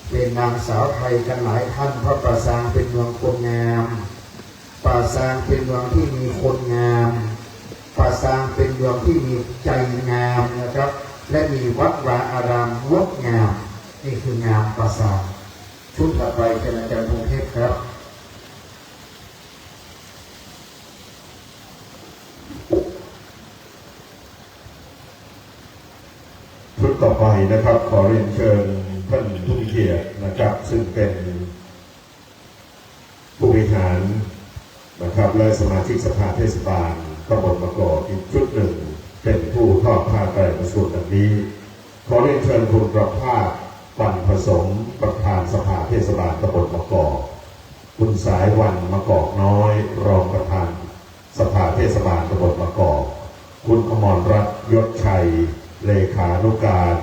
เป็นนางสาวไทยกันหลายท่านเพราะป่าซางเป็นเมืองคนงามป่าซางเป็นเมืองที่มีคนงามป่าซางเป็นเมืองที่มีใจงามนะครับและมีวัดวาอารามงดงามนี่คืองามป่าซางชุดต่อไปเป็นอาจารย์พงเทพครับชุดต่อไปนะครับขอเรียนเชิญท่านผู้มีเกียรตินะครับซึ่งเป็นผู้บริหารนะครับและสมาชิกสภาเทศบาลตำบลมะกอกอีกชุดหนึ่งเป็นผู้ทอดผ้าไตรประสูติดังนี้ขอเรียนเชิญคุณประภาสวันผสมประธานสภาเทศบาลตำบลมะกอกคุณสายวันมะกอกน้อยรองประธานสภาเทศบาลตำบลมะกอกคุณอมรรัตน์ยศชัยเลขานุการ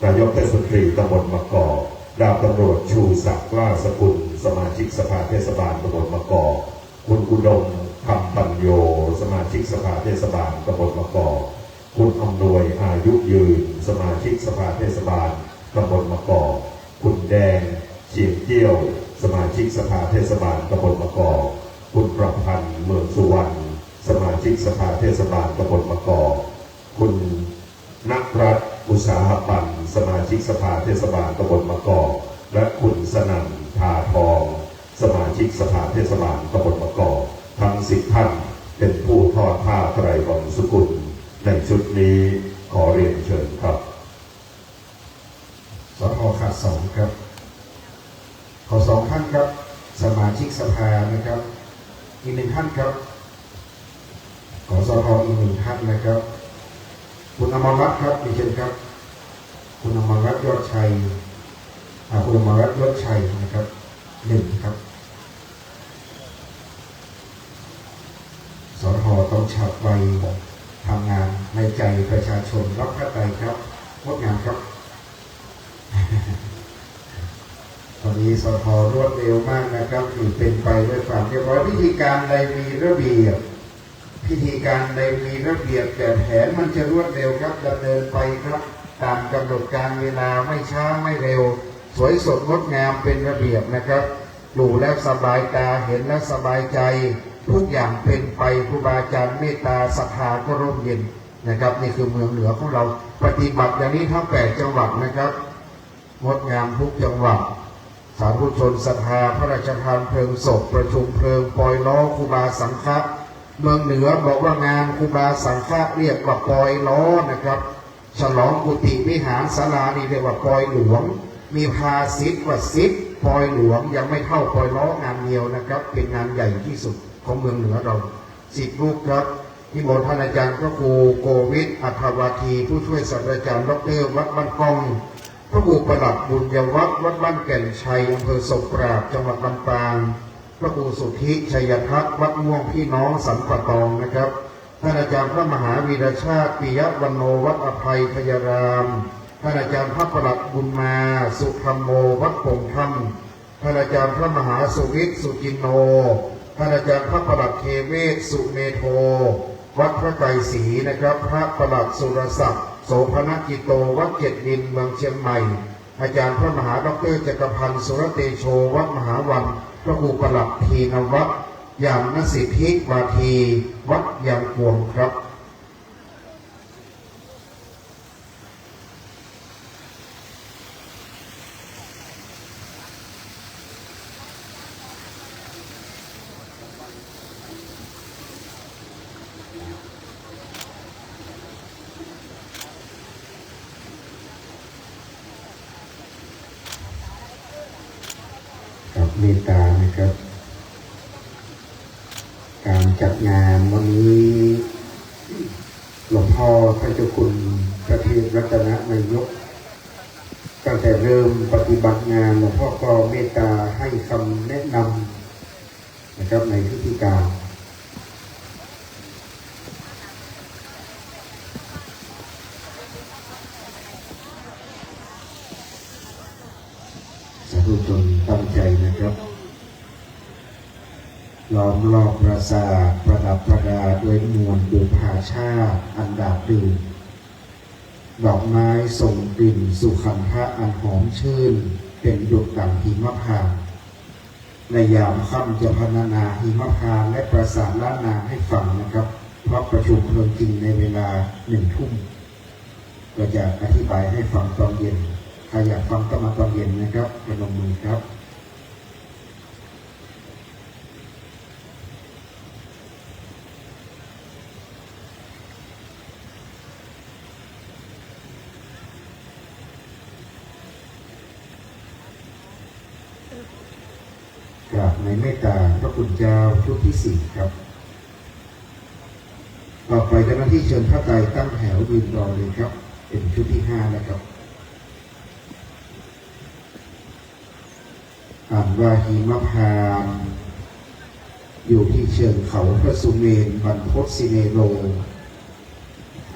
นายกเทศมนตรีตำบลมะกอกดาบตำรวจชูศักดิ์ล่าสกุลสมาชิกสภาเทศบาลตำบลมะกอกคุณอุดมคำปัญโยสมาชิกสภาเทศบาลตำบลมะกอกคุณอำนวยอายุยืนสมาชิกสภาเทศบาลตำบลมะกอกคุณแดงเชียงเกี้ยวสมาชิกสภาเทศบาลตำบลมะกอกคุณประพันธ์เมืองสุวรรณสมาชิกสภาเทศบาลตำบลมะกอกคุณนักรัฐอุตสาหปันสมาชิกสภาเทศบาลตำบลมะกอกและคุณสนั่นทาทองสมาชิกสภาเทศบาลตำบลมะกอกทั้ง10 ท่านเป็นผู้ทอดผ้าไตรบรรสกุลในชุดนี้ขอเรียนเชิญครับสทขาด2ครับขอ2 ท่านครับสมาชิกสภานะครับอีก1 ท่านครับขอสทอีก1 ท่านนะครับคุณอมรรัตน์ครับดิฉันครับคุณอมรรัตน์ยอดชัยคุณอมรรัตน์ยอดชัยนะครับ1ครับสทต้องฉับไวทำงานในใจประชาชนรับพระไตรครับงดงามครับ ตอนนี้สทรวดเร็วมากนะครับถือเป็นไปด้วยความเรียบร้อยพิธีการใดมีระเบียบพิธีการใดมีระเบียบแต่แผนมันจะรวดเร็วครับดำเนินไปครับตามกำหนดการเวลาไม่ช้าไม่เร็วสวยสดงดงามเป็นระเบียบนะครับดูแล้วสบายตาเห็นแล้วสบายใจทุกอย่างเป็นไปครูบาอาจารย์เมตตาศรัทธาก็ร่มเย็นนะครับนี่คือเมืองเหนือของเราปฏิบัติอย่างนี้ทั้ง8 จังหวัดนะครับงดงามทุกจังหวัดสาธุชนศรัทธาพระราชทานเพลิงศพประชุมเพลิงปล่อยล้อครูบาสังฆะเมืองเหนือบอกว่างานครูบาสังฆะเรียกว่าปล่อยล้อนะครับฉลองกุฏิวิหารศาลานี่เรียกว่าปล่อยหลวงมีภาษิตว่าซิดปล่อยหลวงยังไม่เท่าปล่อยล้องานเดียวนะครับเป็นงานใหญ่ที่สุดของเมืองเหนือเรา10 รูปครับนิมนต์ท่านอาจารย์พระครูโกวิทอัฏฐวาทีผู้ช่วยศาสตราจารย์ดร.วัดบ้านกองพระครูประหลัดบุญยวัฒน์วัดบ้านแก่นชัยอำเภอศพปราบจังหวัดลำปางพระครูสุทธิชัยทัศน์วัดม่วงพี่น้องสันปะตองนะครับท่านอาจารย์พระมหาวีรชาติปิยวันโนวัดอภัยพยารามท่านอาจารย์พระประหลัดบุญมาสุธรรมโมวัดปงธรรมท่านอาจารย์พระมหาสุวิทย์สุจินโนท่านอาจารย์พระประหลัดเคเวศสุเมโทวัดพระไกรศรีนะครับพระประหลัดสุรศักดิ์โสภณกิโตวัดเจ็ดดินเมืองเชียงใหม่อาจารย์พระมหาดร.จักรพันธ์สุรเตโชวัดมหาวันพระครูประหลัดทีนวัดยามนสิทธิวาทีวัดยางกวงครับ เมตตานะครับ การจัดงานวันนี้หลวงพ่อพระเจ้าคุณพระเทพรัตนนายกตั้งแต่เริ่มปฏิบัติงานหลวงพ่อก็เมตตาให้คำแนะนำนะครับในพิธีการสาธุชนตั้งใจนะครับล้อมรอบปราสาทประดับประดาด้วยมวลบุพาชาติอันดาบดื่นดอกไม้ส่งกลิ่นสุขันธะอันหอมชื่นเป็นดุจดั่งหิมพานต์ในยามค่ำจะพรรณนาหิมพานต์และประสานล้านนาให้ฟังนะครับเพราะประชุมเพลิงจริงในเวลา1 ทุ่มก็จะอธิบายให้ฟังตอนเย็นใครอยากฟังก็มาตอนเย็นนะครับประนมมือครับกราบในเมตตาพระคุณเจ้าชุดที่ 4ครับต่อไปเจ้าหน้าที่เชิญพระไตรตั้งแถวยืนรอเลยครับเป็นชุดที่ 5แล้วครับอ่านว่าหิมพานต์อยู่ที่เชิงเขาพระสุเมนบรรพตสิเนโร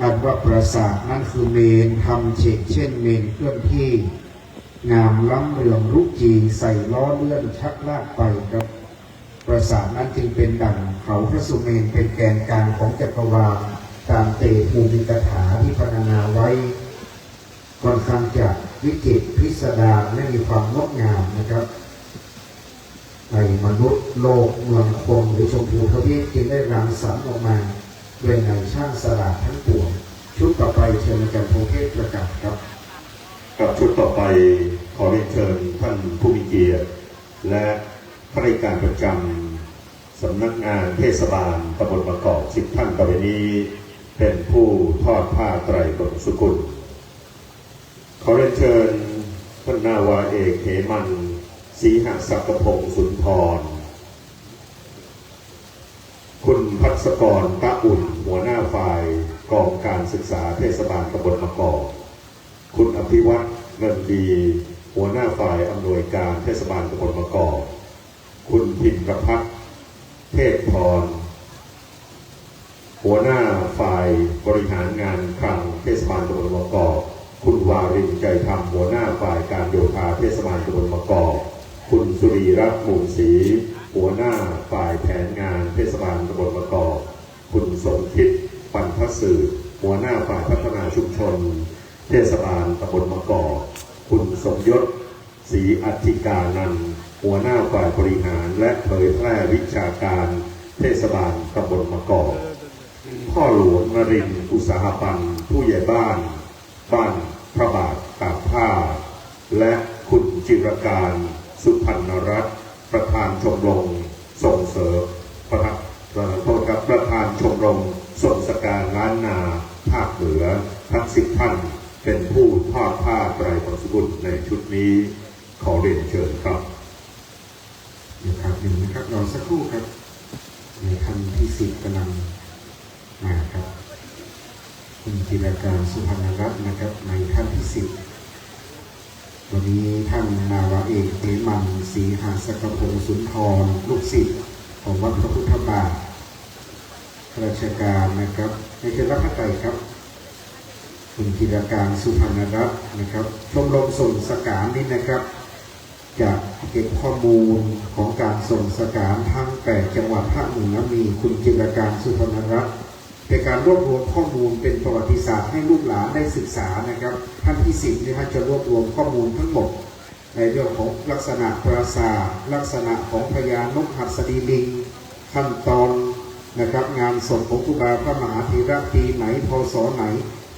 อ่านว่าปราสาทนั่นคือเมนทำเช่นเมนเคลื่อนที่งามล้ำเรืองรุจีใส่ล้อเลื่อนชักลากไปครับปราสาทนั้นจึงเป็นดั่งเขาพระสุเมนเป็นแกนกลางของจักรวาลตามเตภูมิกถาที่พรรณนาไว้ค่อนข้างจะวิจิตรพิสดารและมีความงดงามนะครับในมนุษย์โลกเมืองคงหรือชมพูทวีปจึงได้รังสรรค์ออกมาด้วยในช่างสลาดทั้งปวงชุดต่อไปเชิญอาจารย์พงเทพประกาศครับกับชุดต่อไปขอเรียนเชิญท่านผู้มีเกียรติและข้าราชการประจำสำนักงานเทศบาลตำบลมะกอก10 ท่านต่อไปนี้เป็นผู้ทอดผ้าไตรบสุกุลขอเรียนเชิญท่านนาวาเอกเหมันศรีหศักดิ์พงศ์สุนทรคุณพัศกรตะอุ่นหัวหน้าฝ่ายกองการศึกษาเทศบาลตำบลมะกอกคุณอภิวัฒน์เงินดีหัวหน้าฝ่ายอำนวยการเทศบาลตำบลมะกอกคุณพิมพ์พัฒน์เทพพรหัวหน้าฝ่ายบริหารงานคลังเทศบาลตำบลมะกอกคุณวารินใจธรรมหัวหน้าฝ่ายการโยธาเทศบาลตำบลมะกอกคุณสุรีรัตน์มูลศรีหัวหน้าฝ่ายแผนงานเทศบาลตำบลมะกอกคุณสมคิดปันทสืบหัวหน้าฝ่ายพัฒนาชุมชนเทศบาลตำบลมะกอกคุณสมยศศรีอธิกานันท์หัวหน้าฝ่ายบริหารและเผยแพร่วิชาการเทศบาลตำบลมะกอกพ่อหลวงนรินทร์อุตสาหปันผู้ใหญ่บ้านพระบาทตากผ้าและคุณจิรการสุพรรณรัตน์ประธานชมรมส่งเสริมประธานชมรมส่งสการล้านนาภาคเหนือทั้ง10 ท่านเป็นผู้ทอดผ้าไตรบสุกุลในชุดนี้ขอเรียนเชิญครับนะครับหนึ่งนะครับรอสักครู่ครับในท่านที่10กำลังมาครับคุณจิรการสุพรรณรัตน์นะครับในท่านที่10วันนี้ท่านนาวาเอกเหมันศรีหศักดิ์พงศ์สุนทรลูกศิษย์ของวัดพระพุทธบาทข้าราชการนะครับในเชิญรับพระไตรครับคุณจิรการสุพรรณรัตน์นะครับชมรมส่งสการนี้นะครับจะเก็บข้อมูลของการส่งสการทั้ง8 จังหวัดภาคเหนือมีคุณจิรการสุพรรณรัตน์เป็นการรวบรวมข้อมูลเป็นประวัติศาสตร์ให้ลูกหลานได้ศึกษานะครับท่านที่10นี่ท่านจะรวบรวมข้อมูลทั้งหมดในเรื่องของลักษณะปราสาทลักษณะของพญานกหัสดีลิงขั้นตอนนะครับงานศพของครูบาพระมหาธีระปีไหนพศไหน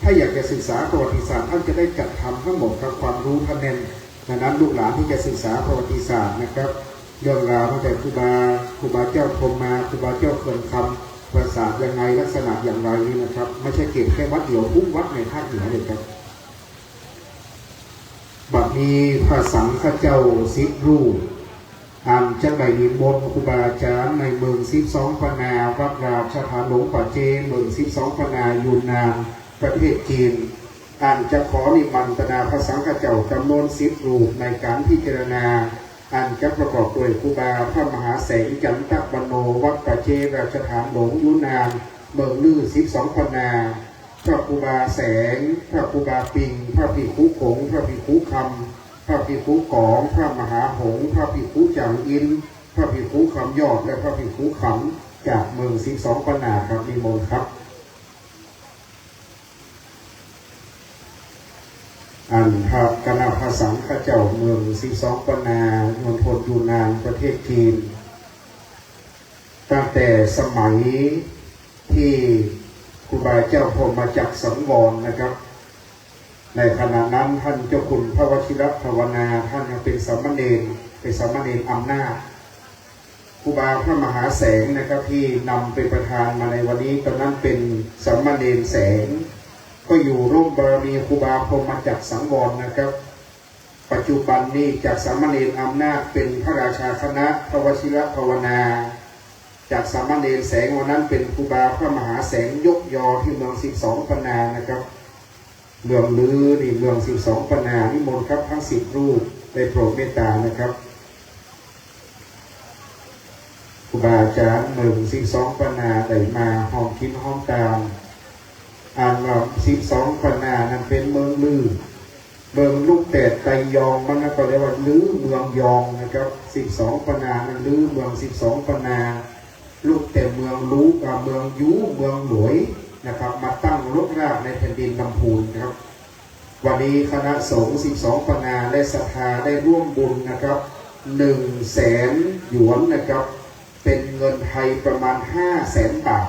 ถ้าอยากจะศึกษาประวัติศาสตร์ท่านจะได้จัดทำทั้งหมดกับความรู้ท่านแน่นดังนั้นลูกหลานที่จะศึกษาประวัติศาสตร์นะครับเรื่องราวตั้งแต่ครูบาเจ้าพรหมมาครูบาเจ้าเขื่อนคำปราสาทยังไงลักษณะอย่างไรนี่นะครับไม่ใช่เก็บแค่วัดเดียวทุกวัดในภาคเหนือเลยครับบัดนี้พระสังฆเจ้า10 รูป จังใดนิมนต์ครูบาอาจารย์ในเมือง12 ปนาวัดราชธานหลวงป่าเจเมือง12 ปนายูนนานประเทศจีนจะขอนิมนต์พระสังฆเจ้าจำนวน10 รูปในการพิจารณาจะประกอบด้วยครูบาพระมหาแสงจันทบรรโนวัดป่าเจราชธานหลวงยูนนานเมืองลือ12 ปนาพระครูบาแสงพระครูบาปิงพระภิกขุผงพระภิกขุคำพระภิกขุกองพระมหาหงส์พระภิกขุจางอินพระภิกขุคำยอดและพระภิกขุขำจากเมือง12 ปนาครับนิมนต์ครับพระคณะพระสังฆเจ้าเมือง12 ปนามณฑลยูนนานประเทศจีนตั้งแต่สมัยที่ครูบาเจ้าพรหมจักรสังวรนะครับในขณะนั้นท่านเจ้าคุณพระวชิรภาวนาท่านยังเป็นสามเณรอำนาจครูบาพระมหาแสงนะครับที่นำเป็นประธานมาในวันนี้ตอนนั้นเป็นสามเณรแสงก็อยู่ร่วมบารมีครูบาพรหมจักรสังวรนะครับปัจจุบันนี้จากสามเณรอำนาจเป็นพระราชาคณะพระวชิรภาวนาจากสามเณรแสงวันนั้นเป็นครูบาพระมหาแสงยกยอที่เมือง12 ปนานะครับเมืองลือนี่เมือง12 ปนานิมนต์ครับทั้ง10 รูปได้โปรดเมตตานะครับครูบาอาจารย์เมือง12 ปนาได้มาห้องคิดห้องตามว่า12 ปนานั้นเป็นเมืองลือเมืองลูกแต่ไตยองมันก็เรียกว่าลือเมืองยองนะครับ12 ปนานั้นลือเมือง12 ปนาลูกแต่เมืองลูกเมืองยูเมืองหลวยนะครับมาตั้งรกรากในแผ่นดินลำพูนนะครับวันนี้คณะสงฆ์12 ปนาและศรัทธาได้ร่วมบุญนะครับ100,000 หยวนนะครับเป็นเงินไทยประมาณ500,000 บาท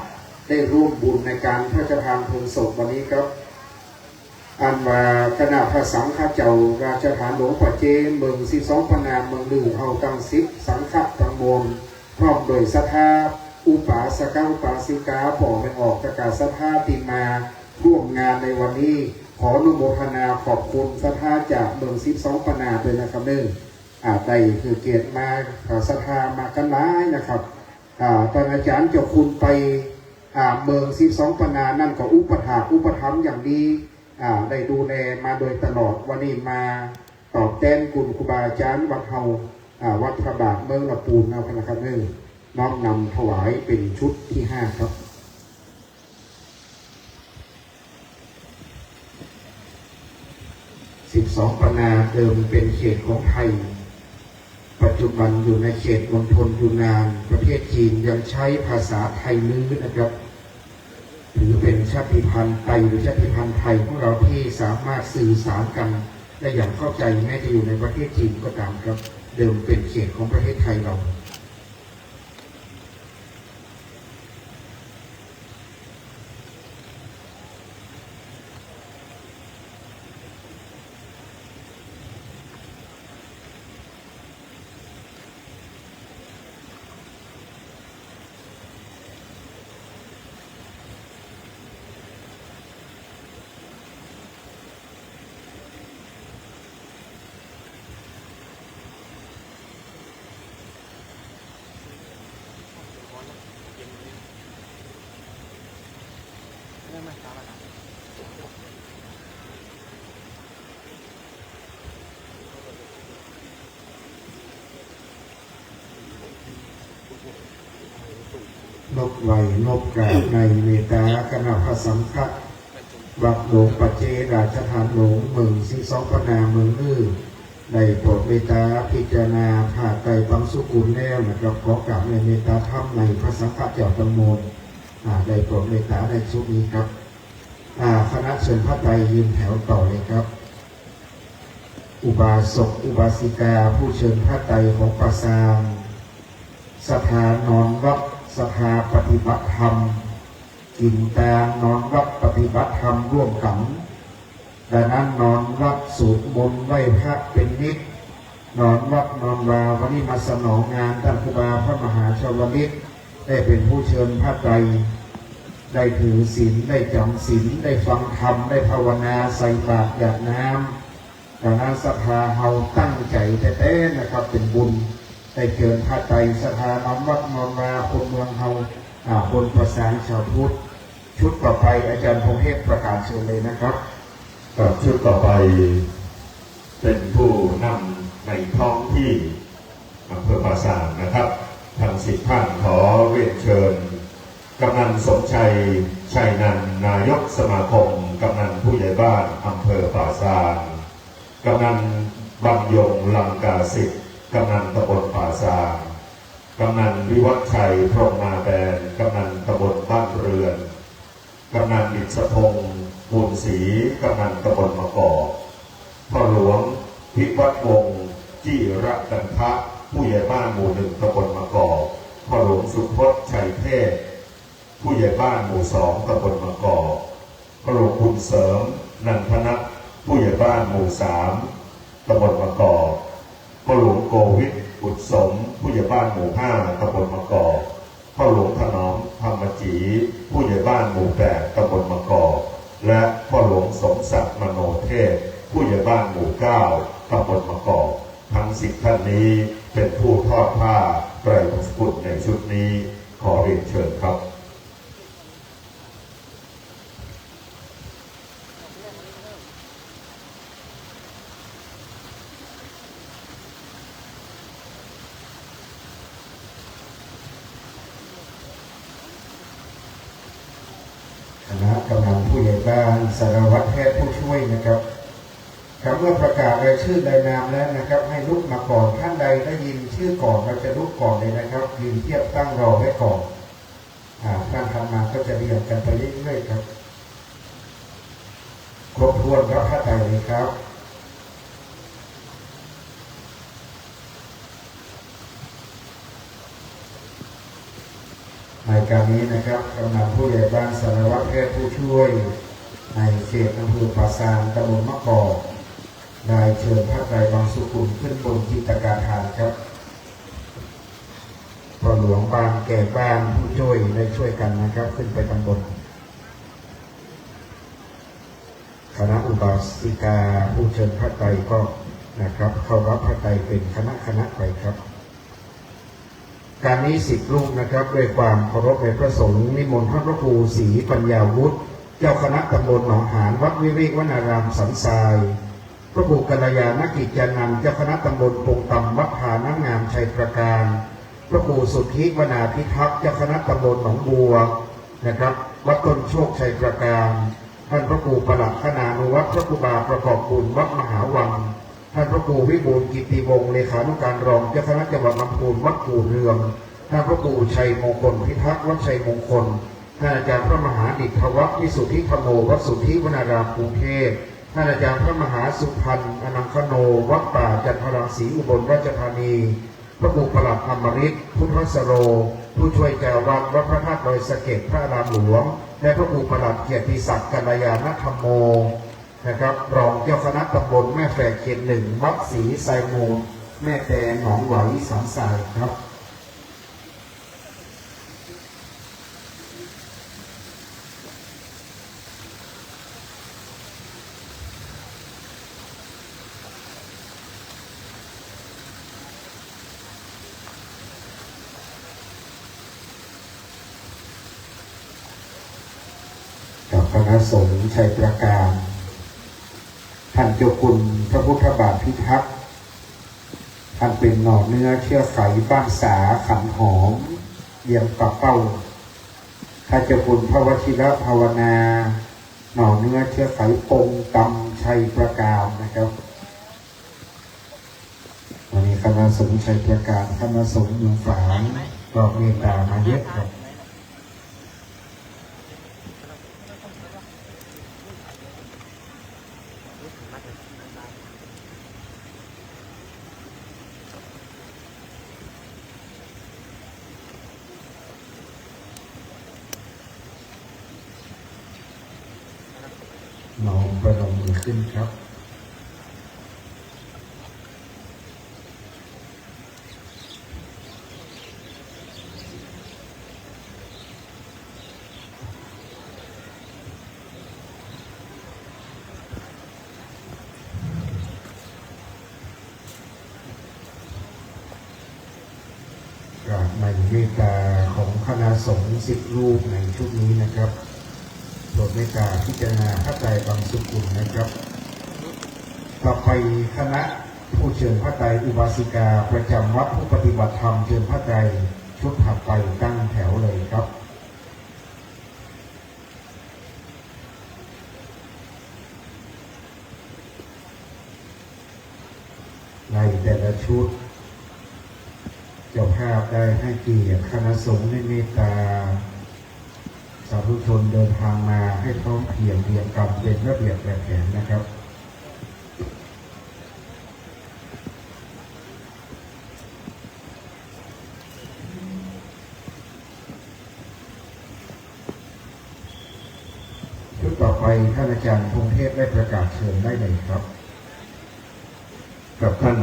ได้ร่วมบุญในการพระราชทานเพลิงศพวันนี้ครับว่าคณะพระสังฆเจ้าราชธานหลวงป่าเจเมือง12 ปนาเมืองลือเอาตั้ง10 สังฆตังมนพร้อมโดยศรัทธาอุปาสกอุปาสิกาปอกไม่ออกประกาศศรัทธาติมาร่วมงานในวันนี้ขออนุโมทนาขอบคุณศรัทธาจากเมือง12 ปนาด้วยนะครับเนื่องได้คือเกียรติมาศรัทธามากันหลายนะครับตอนอาจารย์เจ้าคุณไปเมือง12 ปนานั่นก็อุปถัมภ์อย่างดีได้ดูแลมาโดยตลอดวันนี้มาตอบแทนคุณครูบาอาจารย์วัดเฮาวัดพระบาทเมืองลำพูนนะครับเนื่องน้อมนำถวายเป็นชุดที่5ครับ12 ปนาเดิมเป็นเขตของไทยปัจจุบันอยู่ในเขตมณฑลยูนนานประเทศจีนยังใช้ภาษาไทยลื้อนะครับถือเป็นชาติพันธุ์ไทยหรือชาติพันธุ์ไทยของเราที่สามารถสื่อสารกันได้อย่างเข้าใจแม้จะอยู่ในประเทศจีนก็ตามครับเดิมเป็นเขตของประเทศไทยเรานกไหวนกกราบในเมตตาคณะพระสังฆวัดหลวงปัจเจราชธานหลวงเมือง12 ปนาเมืองลือได้โปรดเมตตาพิจารณาผ่าไตรปังสุกุลแล้วนะครับขอกราบในเมตตาธรรมในพระสังฆเจ้าจำนวนได้โปรดเมตตาในชุดนี้ครับคณะเชิญพระไตรยืนแถวต่อเลยครับอุบาสกอุบาสิกาผู้เชิญพระไตรของปราสาทสถานอนวัดสภาปฏิบัติธรรมกินตานอนวัดปฏิบัติธรรมร่วมกันดังนั้นนอนวัดสูตรมนต์ไหว้พระเป็นนิจนอนวัดนอนวาวันนี้มาสนองงานท่านครูบาพระมหาชาวลิตได้เป็นผู้เชิญพระไตรได้ถือศีลได้จำศีลได้ฟังธรรมได้ภาวนาใส่บาตรหยาดน้ำดังนั้นศรัทธาเฮาตั้งใจแท้ๆนะครับเป็นบุญ ได้เชิญพระไตรสถาน้อมวัดนนมาคนเมืองเฮาคนประสานชาวพุทธชุดต่อไปอาจารย์พงเทพประกาศเชิญเลยนะครับ กับชุดต่อไปเป็นผู้นำในท้องที่อำเภอปราสาทนะครับทาง10 ท่านขอเรียนเชิญกำนันสมชัยชัยนันท์นายกสมาคมกำนันผู้ใหญ่บ้านอำเภอปราสาทกำนันบรรยงลังกาสิทธิ์กำนันตำบลปราสาทกำนันวิวัฒชัยพรหมนาแบนกำนันตำบลบ้านเรือนกำนันดิษพงษ์บุญศรีกำนันตำบลมะกอกพ่อหลวงพิวัฒน์วงศ์จิระกันทะผู้ใหญ่บ้านหมู่ 1ตำบลมะกอกพ่อหลวงสุพจน์ชัยเทพผู้ใหญ่บ้านหมู่ 2ตำบลมะกอกพ่อหลวงบุญเสริมนันทนัทผู้ใหญ่บ้านหมู่ 3ตำบลมะกอกพ่อหลวงโกวิทบุตรสมผู้ใหญ่บ้านหมู่ 5ตำบลมะกอกพ่อหลวงถนอมธรรมจีผู้ใหญ่บ้านหมู่ 8ตำบลมะกอกและพ่อหลวงสมศักดิ์มโนเทพผู้ใหญ่บ้านหมู่ 9ตำบลมะกอกทั้ง10 ท่านนี้เป็นผู้ทอดผ้าไตรมงกุฎในชุดนี้ขอเรียนเชิญครับ คณะกำนันผู้ใหญ่บ้านสารวัตรแพทย์ผู้ช่วยนะครับครับเมื่อประกาศรายชื่อรายนามแล้วนะครับให้ลุกมาก่อนท่านใดได้ยินชื่อก่อนเราจะลุกก่อนเลยนะครับยืนเทียบตั้งรอไว้ก่อนท่านทำมาก็จะเรียงกันไปเรื่อยๆครับครบถ้วนรับพระไตรเลยครับในการนี้นะครับกำนันผู้ใหญ่บ้านสารวัตรแพทย์ผู้ช่วยในเขตอำเภอปราสาทตำบลมะกอกได้เชิญพระไตรบางสุขุมขึ้นบนจิตกาธานครับพ่อหลวงบางแก่บ้านผู้ช่วยได้ช่วยกันนะครับขึ้นไปตำบลคณะอุบาสิกาผู้เชิญพระไตรก็นะครับเข้ารับพระไตรเป็นคณะไปครับการนี้10 รูปนะครับด้วยความเคารพในพระสงฆ์นิมนต์ท่านพระครูศรีปัญญาวุฒิเจ้าคณะตำบลหนองหานวัดวิเวกวนารามสันทรายพระครูกัลยาณกิจจานันท์เจ้าคณะตำบลปงตำวัดผาน้ำงามชัยประการพระครูสุทธิวนาพิทักษ์เจ้าคณะตำบลหนองบัวนะครับวัดต้นโชคชัยประการท่านพระครูประหลัดคณานุวัฒน์พระครูบาประกอบบุญวัดมหาวังท่านพระครูวิบูลย์กิติวงศ์เลขานุการรองเจ้าคณะจังหวัดลำพูนวัดกู่เรืองท่านพระครูชัยมงคลพิทักษ์วัดชัยมงคลท่านอาจารย์พระมหาดิษฐวัฒน์วิสุทธิธรรมโมวัดสุทธิวนารามกรุงเทพท่านอาจารย์พระมหาสุพันธ์อนังคโนวัดป่าจันทรังสีอุบลราชธานีพระครูประหลัดอมฤตพุทธสโรผู้ช่วยเจ้าวัดวัดพระธาตุดอยสะเก็ดพระอารามหลวงและพระครูประหลัดเกียรติศักดิ์กัลยาณธรรมโมนะครับรองเจ้าคณะตำบลแม่แฝกเขต 1วัดศรีไซมูลแม่แต่หนองหวายสันทรายครับกับคณะสงฆ์ชัยประการท่านเจ้าคุณพระพุทธบาทพิทักษ์ท่านเป็นหน่อเนื้อเชื่อไขบ้านสาขันหอมเยี่ยมปากเป้าท่านเจ้าคุณพระวชิรภาวนาหน่อเนื้อเชื่อไขปงกำชัยประการนะครับวันนี้คณะสงฆ์ชัยประการคณะสงฆ์เมืองฝางก็เมตตามาเยอะครับน้อมประนมมือขึ้นครับ ในเมตตาของคณะสงฆ์10 รูปในชุดนี้นะครับโปรดเมตตาพิจารณาพระไตรบางสุกุลนะครับต่อไปคณะผู้เชิญพระไตรอุบาสิกาประจำวัดผู้ปฏิบัติธรรมเชิญพระไตรชุดถัดไปตั้งแถวเลยครับในแต่ละชุดเจ้าภาพได้ให้เกียรติคณะสงฆ์ในเมตตาสาธุชนเดินทางมาให้พร้อมเพรียงเรียงกันเป็นระเบียบแบบแผนนะครับชุดต่อไปท่านอาจารย์พงเทพได้ประกาศเชิญได้เลยครับกับท่าน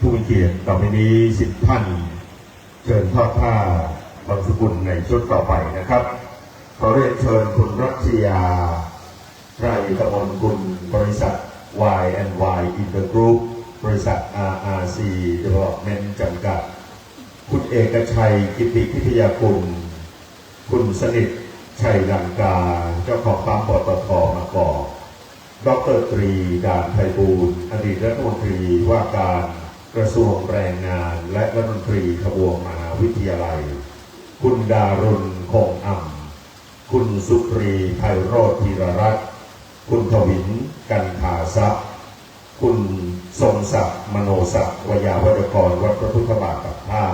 ผู้มีเกียรติต่อไปนี้10 ท่านเชิญทอดผ้าบางสกุลในชุดต่อไปนะครับขอเรียนเชิญคุณรัชยาไตรกมลกุลบริษัท Y&Y Intergroup บริษัท RRC Development จำกัดคุณเอกชัยกิติพิทยากุลคุณสนิทชัยลังกาเจ้าของปั๊มปตท.มาก่อดร.ตรีด่านไพบูลย์อดีตรัฐมนตรีว่าการกระทรวงแรงงานและรัฐมนตรีทบวงมหาวิทยาลัยคุณดารุณคงอ่ำคุณสุปรีไพโรจน์ธีรรัตน์คุณทวินกันธาทรัพย์คุณทรงศักดิ์มโนศักดิ์วยาวัจกรวัดพระพุทธบาทกับท่า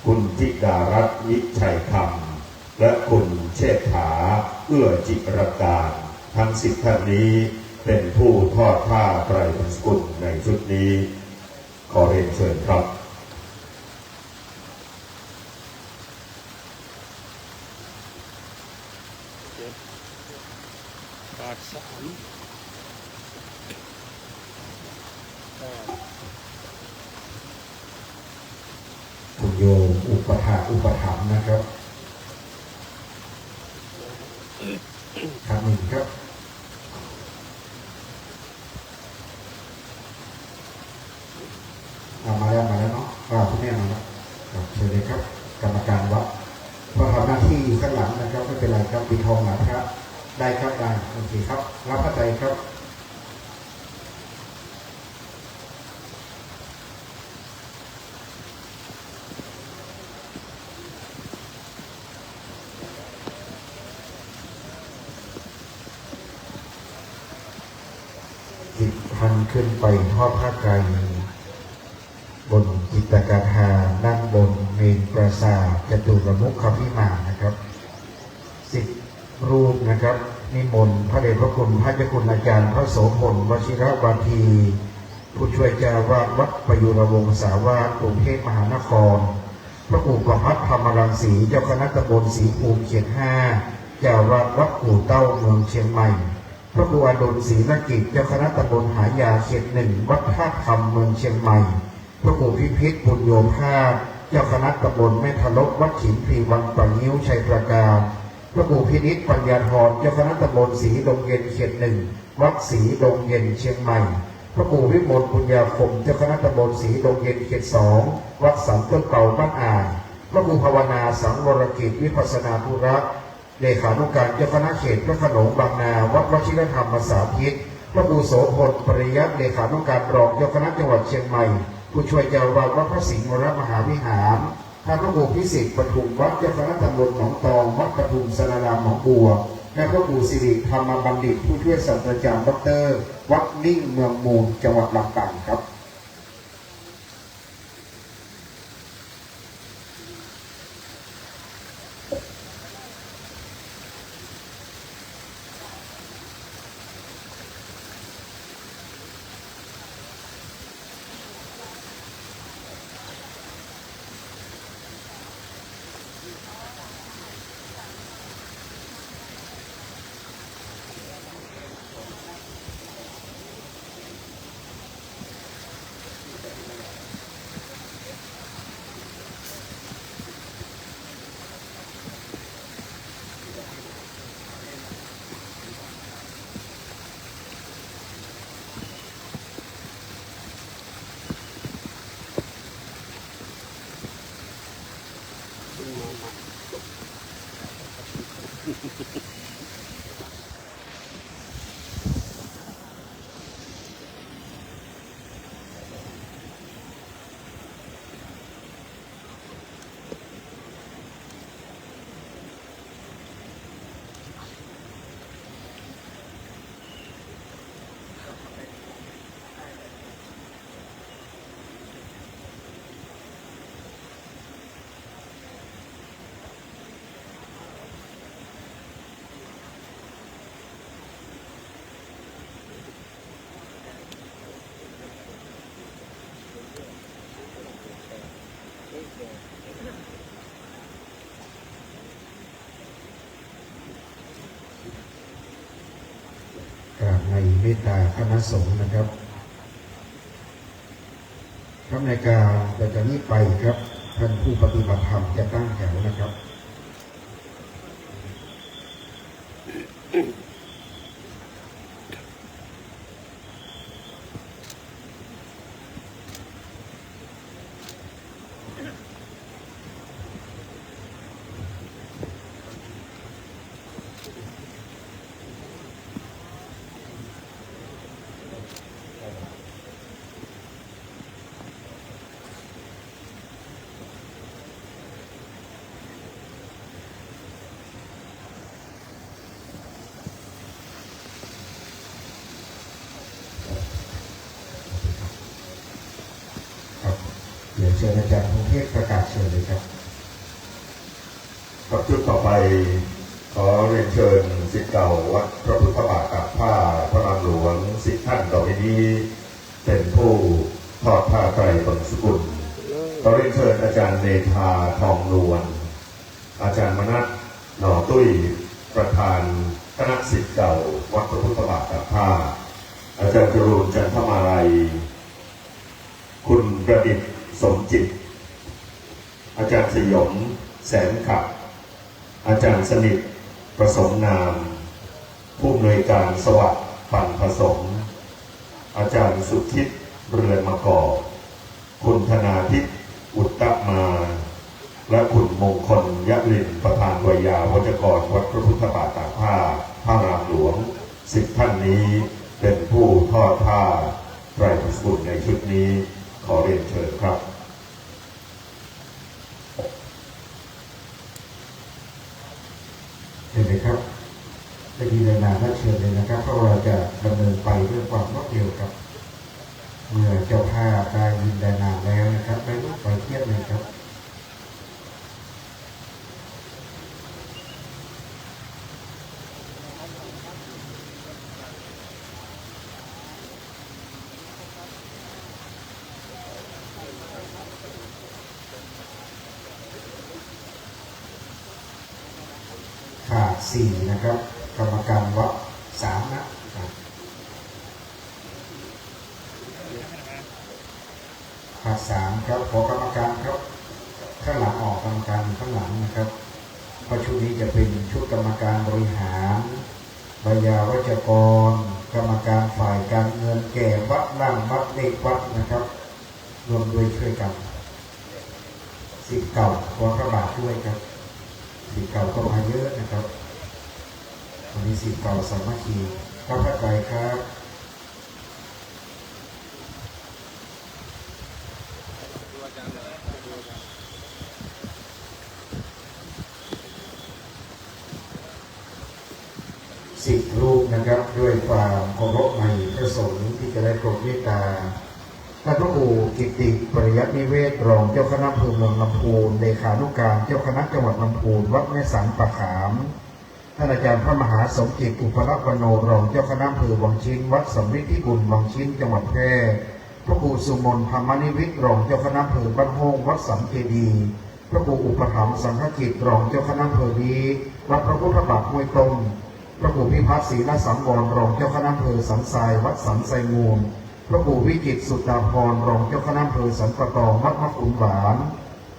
คุณธิดารัตน์วิชัยคำและคุณเชษฐาเอื้อจิรการทั้ง10 ท่านนี้เป็นผู้ทอดผ้าไตรบางสกุลในชุดนี้ขอเรียนเชิญครับคุณโยมอุปถัมภ์นะครับครับหนึ่งครับมาแล้วเนาะคุณแม่มาแล้วครับเชิญเลยครับกรรมการวัดพอทำหน้าที่อยู่ข้างหลังนะครับไม่เป็นไรครับปิดทองหลังครับได้ครับได้โอเคครับรับพระไตรครับ10 ท่านขึ้นไปทอดผ้าไตรบนจิตกาธาด้านบนเมนปราสาทจตุรมุขพิมานนะครับ10 รูปนะครับนิมนต์พระเดชพระคุณพระเจ้าคุณอาจารย์พระโสพลวชิรวาทีผู้ช่วยเจ้าวาดวัดประยุรวงศาวาสกรุงเทพมหานครพระครูประภัสธรรมรังสีเจ้าคณะตำบลศรีภูมิเขต 5เจ้าวาดวัดกู่เต้าเมืองเชียงใหม่พระครูอดุลศรีนกิจเจ้าคณะตำบลหายาเขต 1วัดท่าธรรมเมืองเชียงใหม่พระครูพิพิธบุญโยภาสเจ้าคณะตำบลแม่ทะลกวัดฉิมพลีวังปะงิ้วชัยประการพระครูพินิจปัญญาธรเจ้าคณะตำบลศรีดงเย็นเขต 1วัดศรีดงเย็นเชียงใหม่พระครูวิมลปุญญาคมเจ้าคณะตำบลศรีดงเย็นเขต 2วัดสันต้นเก่าบ้านอ่างพระครูภาวนาสังวรกิจวิปัสสนาธุระเลขานุการเจ้าคณะเขตพระโขนงบางนาวัดวชิรธรรมสาธิตพระครูโสพลปริยัติเลขานุการรองเจ้าคณะจังหวัดเชียงใหม่ผู้ช่วยเจ้าวาดวัดพระสิงห์วรมหาวิหารท่านพระครูพิสิทธิ์ปทุมวัดเจ้าคณะตำบลหนองตองวัดปทุมสนารามหนองบัวและพระครูสิริธรรมบัณฑิตผู้ช่วยศาสตราจารย์ดร.วัดนิ่งเมืองมูลจังหวัดลำปางครับ กราบในเมตตาคณะสงฆ์นะครับครับในการแต่จากนี้ไปครับท่านผู้ปฏิบัติธรรมจะตั้งแถวนะครับเดี๋ยวเชิญอาจารย์พงเทพประกาศเชิญเลยครับ ครับชุดต่อไปขอเรียนเชิญศิษย์เก่าวัดพระพุทธบาทตากผ้าพระรามหลวงศิษย์ท่านต่อไปนี้เป็นผู้ทอดผ้าไตรบงสกุลขอเรียนเชิญอาจารย์เนธาทองนวลอาจารย์มนัสหน่อตุ้ยประธานคณะศิษย์เก่าวัดพระพุทธบาทตากผ้าอาจารย์จรูนจันทมาลัยคุณประดิษฐ์สมจิตอาจารย์สยมแสนขับอาจารย์สนิทประสมนามผู้อำนวยการสวัสดิ์ปันผสมอาจารย์สุทธิตเรือนมะกอกคุณธนาทิพย์อุตตมาและคุณมงคลยะลินประธานวิยาวัจกรวัดพระพุทธบาทตากผ้าพระรามหลวง10ท่านนี้เป็นผู้ทอดผ้าไตรบงสกุลในชุดนี้ขอเรียนเชิญครับเห็นไหมครับจะมีรายงานและเชิญเลยนะครับเพราะเราจะดำเนินไปด้วยความรวดเร็วครับเมื่อเจ้าภาพได้ยินรายงานแล้วนะครับไปรูปไปเทียบเลยครับขาด4นะครับกรรมการวัด3นะครับขาด3ครับขอกรรมการครับข้างหลังออกกรรมการข้างหลังนะครับเพราะชุดนี้จะเป็นชุดกรรมการบริหารวิยาวัจกรกรรมการฝ่ายการเงินแก่วัดล่างวัดเล็กวัดนะครับรวมด้วยช่วยกันศิษย์เก่าขอพระบาทด้วยครับศิษย์เก่าก็มาเยอะนะครับวันนี้ศิษย์เก่าสามัคคีพระพระไตรครับ10 รูปนะครับด้วยความเคารพในพระสงฆ์ที่จะได้โปรดเมตตาท่านพระครูกิติปริยัตินิเวศรองเจ้าคณะอำเภอเมืองลำพูนเลขานุการเจ้าคณะจังหวัดลำพูนวัดแม่สันปะขามท่านอาจารย์พระมหาสมจิตอุปรักวโนรองเจ้าคณะอำเภอวังชิ้นวัดสำริดที่บุญวังชิ้นจังหวัดแพร่พระครูสุมนธรรมนิวิตรองเจ้าคณะอำเภอบ้านโฮงวัดสัมเจดีพระครูอุปถัมภ์สังฆกิจรองเจ้าคณะอำเภอดีวัดพระพุทธบาทห้วยตมพระครูพิพัฒน์ศรีนสังวรรองเจ้าคณะอำเภอสันทรายวัดสันไซมูลพระครูวิจิตรสุตาภรณ์รองเจ้าคณะอำเภอสันปะตองวัดมะขุนหวาน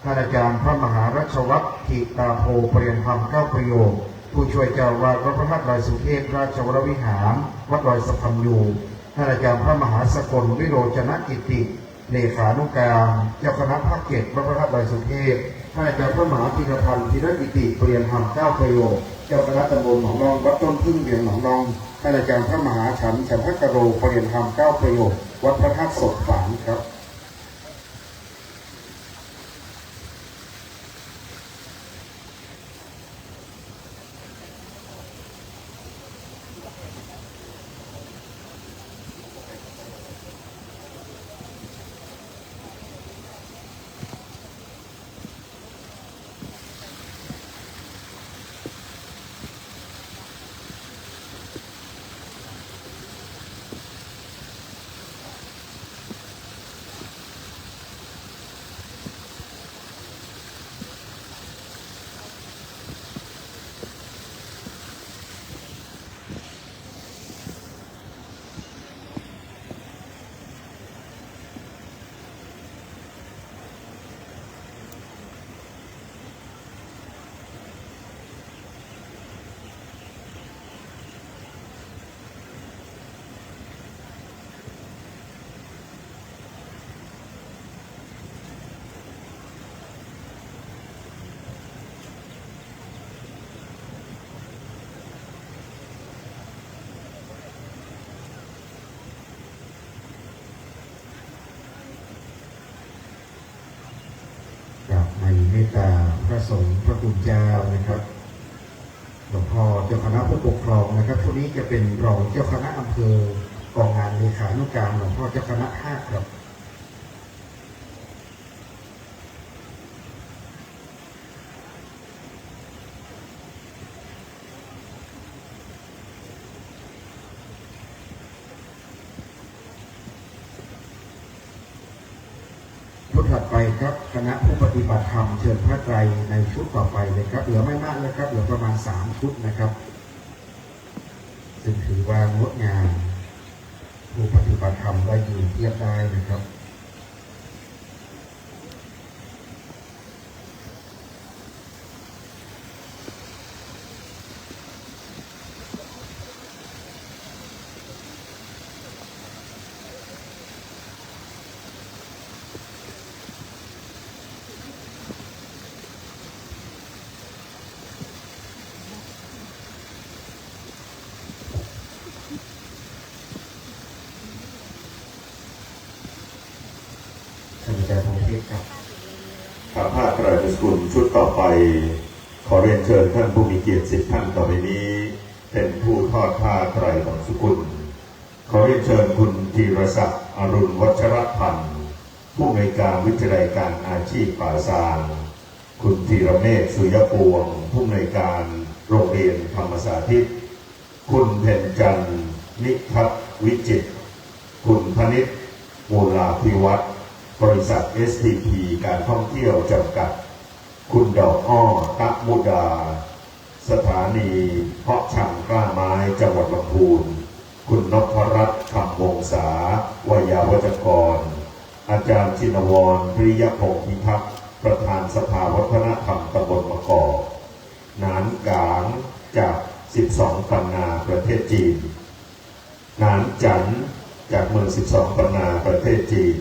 ท่านอาจารย์พระมหารัชวัฒน์ทิตาโพเปรียนธรรม9ประโยคผู้ช่วยเจ้าวาดวัดพระธาตุดอยสุเทพราชวรวิหารวัดดอยสะพันยูท่านอาจารย์พระมหาสกลวิโรจนกิติเลขานุการเจ้าคณะภาค7วัดพระธาตุดอยสุเทพ ท่านอาจารย์พระมหาธีรพันธ์ธีรกิติเปลี่ยนธรรม9 ประโยคเจ้าคณะตำบลหนองรองวัดต้นพึ่งเวียงหนองรองท่านอาจารย์พระมหาฉันท์พระกโรเปลี่ยนธรรม9 ประโยควัดพระธาตุศกฝางครับในเมตตาพระสงฆ์พระคุณเจ้านะครับหลวงพ่อเจ้าคณะผู้ปกครองนะครับผู้นี้จะเป็นรองเจ้าคณะอำเภอกองงานเลขานุการหลวงพ่อเจ้าคณะ5ครับถัดไปครับคณะผู้ปฏิบัติธรรมเชิญพระไตรในชุดต่อไปเลยครับเหลือไม่มากเลยครับเหลือประมาณ3 ชุดนะครับซึ่งถือว่างดงามผู้ปฏิบัติธรรมได้ยืนเทียบได้นะครับพระผ้าไตรสกุลชุดต่อไปขอเรียนเชิญท่านผู้มีเกียรติ10 ท่านต่อไปนี้เป็นผู้ทอดผ้าไตรสกุลขอเรียนเชิญคุณธีรศักดิ์อรุณวัชรพันธ์ผู้อำนวยการวิทยาลัยการอาชีพป่าซางคุณธีรเมธสุยปวงผู้อำนวยการโรงเรียนธรรมสาธิตคุณเพ็ญจันทร์นิทัศน์วิจิตรคุณพนิษฐ์มูลาภิวัฒน์บริษัท STP การท่องเที่ยวจำกัดคุณดอกอ้อตะมุดาสถานีเพาะชำกล้าไม้จังหวัดลำพูนคุณนพรัตน์คำวงศาวยาวัจกรอาจารย์ชินวรพิริยพงศ์พิทักษ์ประธานสภาวัฒนธรรมตำบลมะกอกนานกางจาก12 ปันนาประเทศจีนนานจันจากเมือง12 ปันนาประเทศจีน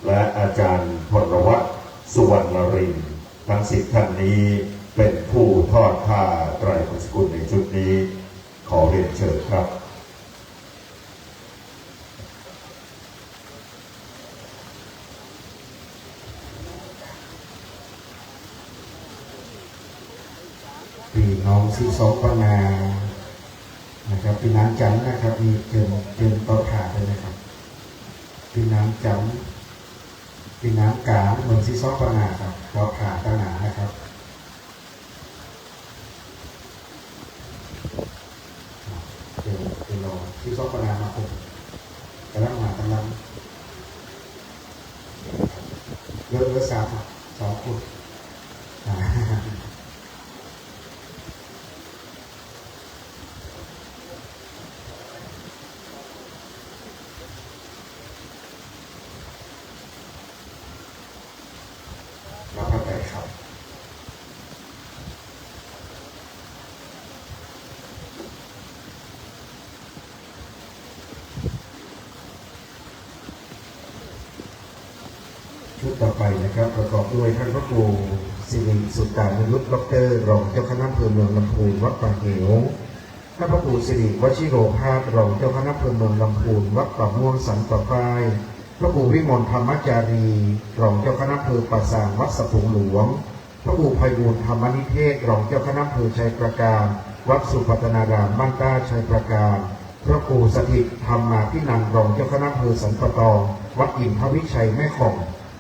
และอาจารย์พลวัฒน์สุวรรณรินทร์ทั้ง10 ท่านนี้เป็นผู้ทอดผ้าไตรสกุลในชุดนี้ขอเรียนเชิญครับพี่น้อง12 ปันนานะครับพี่น้ำจันนะครับมีเจิญต่อผ่าเลยนะครับพี่น้ำจันพี่น้ำกาเมือง12 ปันนาครับต่อผ่าตาหนานะครับเป็นรอ12 ปันนามาผมกำลังมากำลังเยอะ2 คนรับพระไตรครับชุดต่อไปนะครับประกอบด้วยท่านพระครู สิริสุตตานุยุทธดรรองเจ้าคณะอำเภอเมืองลำพูนวัดป่าเหวท่านพระครูสิริวชิโรภาสรองเจ้าคณะอำเภอเมืองลำพูนวัดป่าม่วงสันป่าฝ้ายพระครูวิมลธรรมจารีรองเจ้าคณะอำเภอป่าสางวัดสะพุงหลวงพระครูไพบูลย์ธรรมนิเทศรองเจ้าคณะอำเภอชัยประการวัดสุปัตนารามบ้านต้าชัยประการพระครูสถิตธรรมาภินันท์รองเจ้าคณะอำเภอสันปะตองวัดอินทวิชัยแม่ข่อง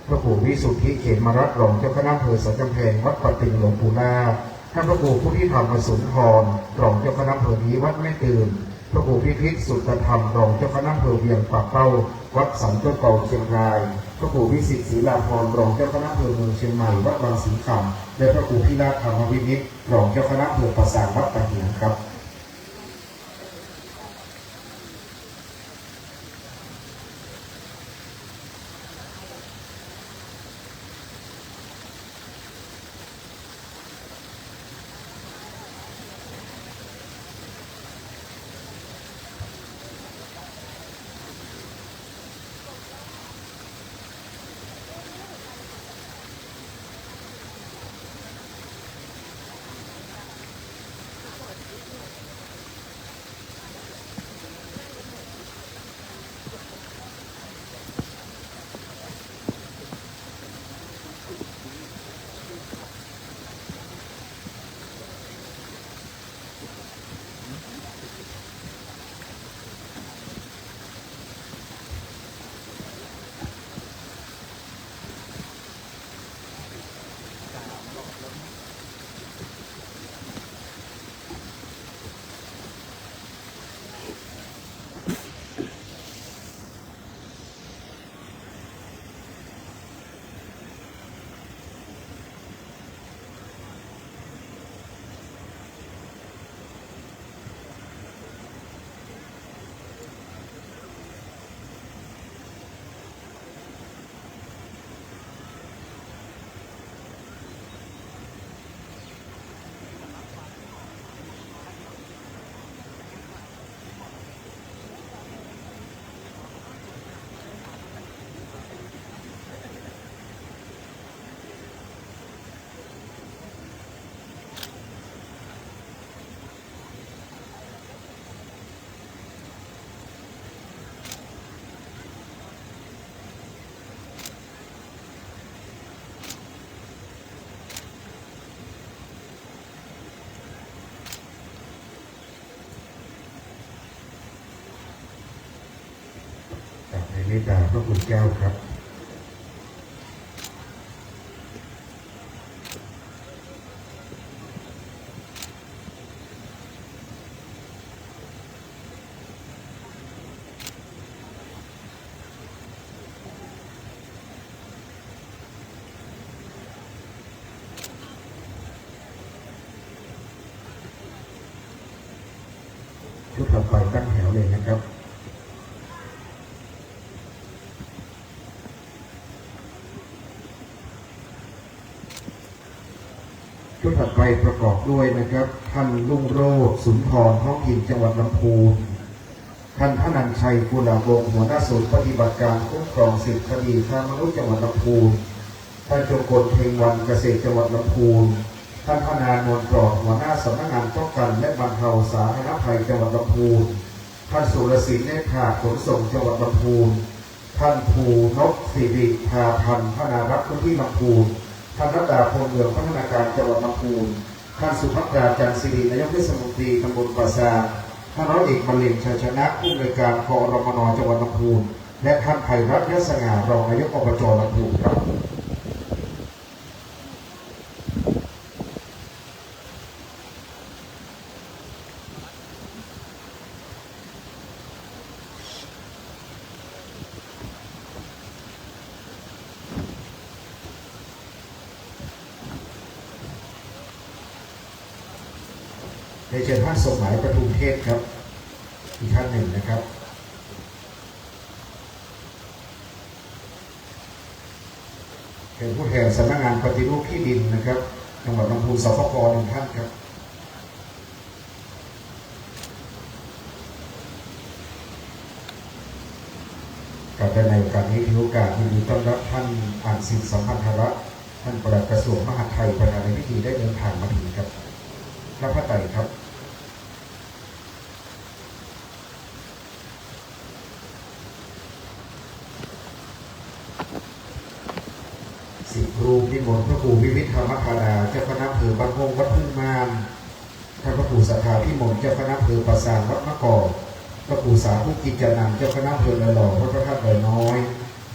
พระครูวิสุทธิเขมรัตน์รองเจ้าคณะอำเภอสันกำแพงวัดปะติงหลวงปู่นาท่านพระครูผู้ที่ธรรมสุนทรรองเจ้าคณะอำเภอนี้วัดแม่ตื่นพระครูพิพิธสุตธรรมรองเจ้าคณะอำเภอเวียงป่าเป้าวัดสันเจ้าเก่าเชียงรายพระครูวิสิทธิ์ศรีลาภรณ์รองเจ้าคณะอำเภอเมืองเชียงใหม่วัดบางสีคำและพระครูพิราชธรรมวินิจรองเจ้าคณะอำเภอป่าสางวัดตะเหียนครับในเมตตาพระคุณเจ้าครับชุดถัดไปตั้งแถวเลยนะครับชุดถัดไปประกอบด้วยนะครับท่านรุ่งโรจน์สุนทรท้องถิ่นจังหวัดลำพูนท่านธนัญชัยกุลาวงศ์หัวหน้าศูนย์ปฏิบัติการคุ้มครองสิทธิคดีค้ามนุษย์จังหวัดลำพูนท่านจงกลเพ็งวันเกษตรจังหวัดลำพูนท่านธนานวลปลอดหัวหน้าสำนักงานป้องกันและบรรเทาสาธารณภัยจังหวัดลำพูนท่านสุรศิลป์เนตรขาดขนส่งจังหวัดลำพูนท่านภูนกสิริพาพันธ์พนารักษ์พื้นที่ลำพูนท่านรัตดาพลเมืองพัฒนาการจังหวัดลำพูนท่านสุภัตราจันทร์ศิรินายกเทศมนตรีตำบลป่าซางท่านร้อยเอกบรรเลงชัยชนะผู้อำนวยการกรมน.จังหวัดลำพูนและท่านไพรัตน์ยศง่ารองนายกอบจ.ลำพูนครับในเชิญท่านสมหมายประทุมเทพครับอีกท่านหนึ่งนะครับเป็นผู้แทนสำนักงานปฏิรูปที่ดินนะครับจังหวัดลำพูนสปป.หนึ่งท่านครับกับในโอกาสนี้ถือโอกาสยินดีต้อนรับท่านอ่านสินสัมพันธระ ท่านปลัดกระทรวงมหาดไทยประธานในพิธีได้เดินทางมาถึงครับข้าพระไตรครับสิครูนิมนต์พระครูวิวิทธรรมธาราเจ้าคณะอำเภอบ้านพงวัดพึ่งมานท่านพระครูสัทธาพิมลเจ้าคณะอำเภอปราสาทวัดมะกอกพระครูสาธุกิจจานันท์เจ้าคณะอำเภอละหล่อวัดพระธาตุดอยน้อย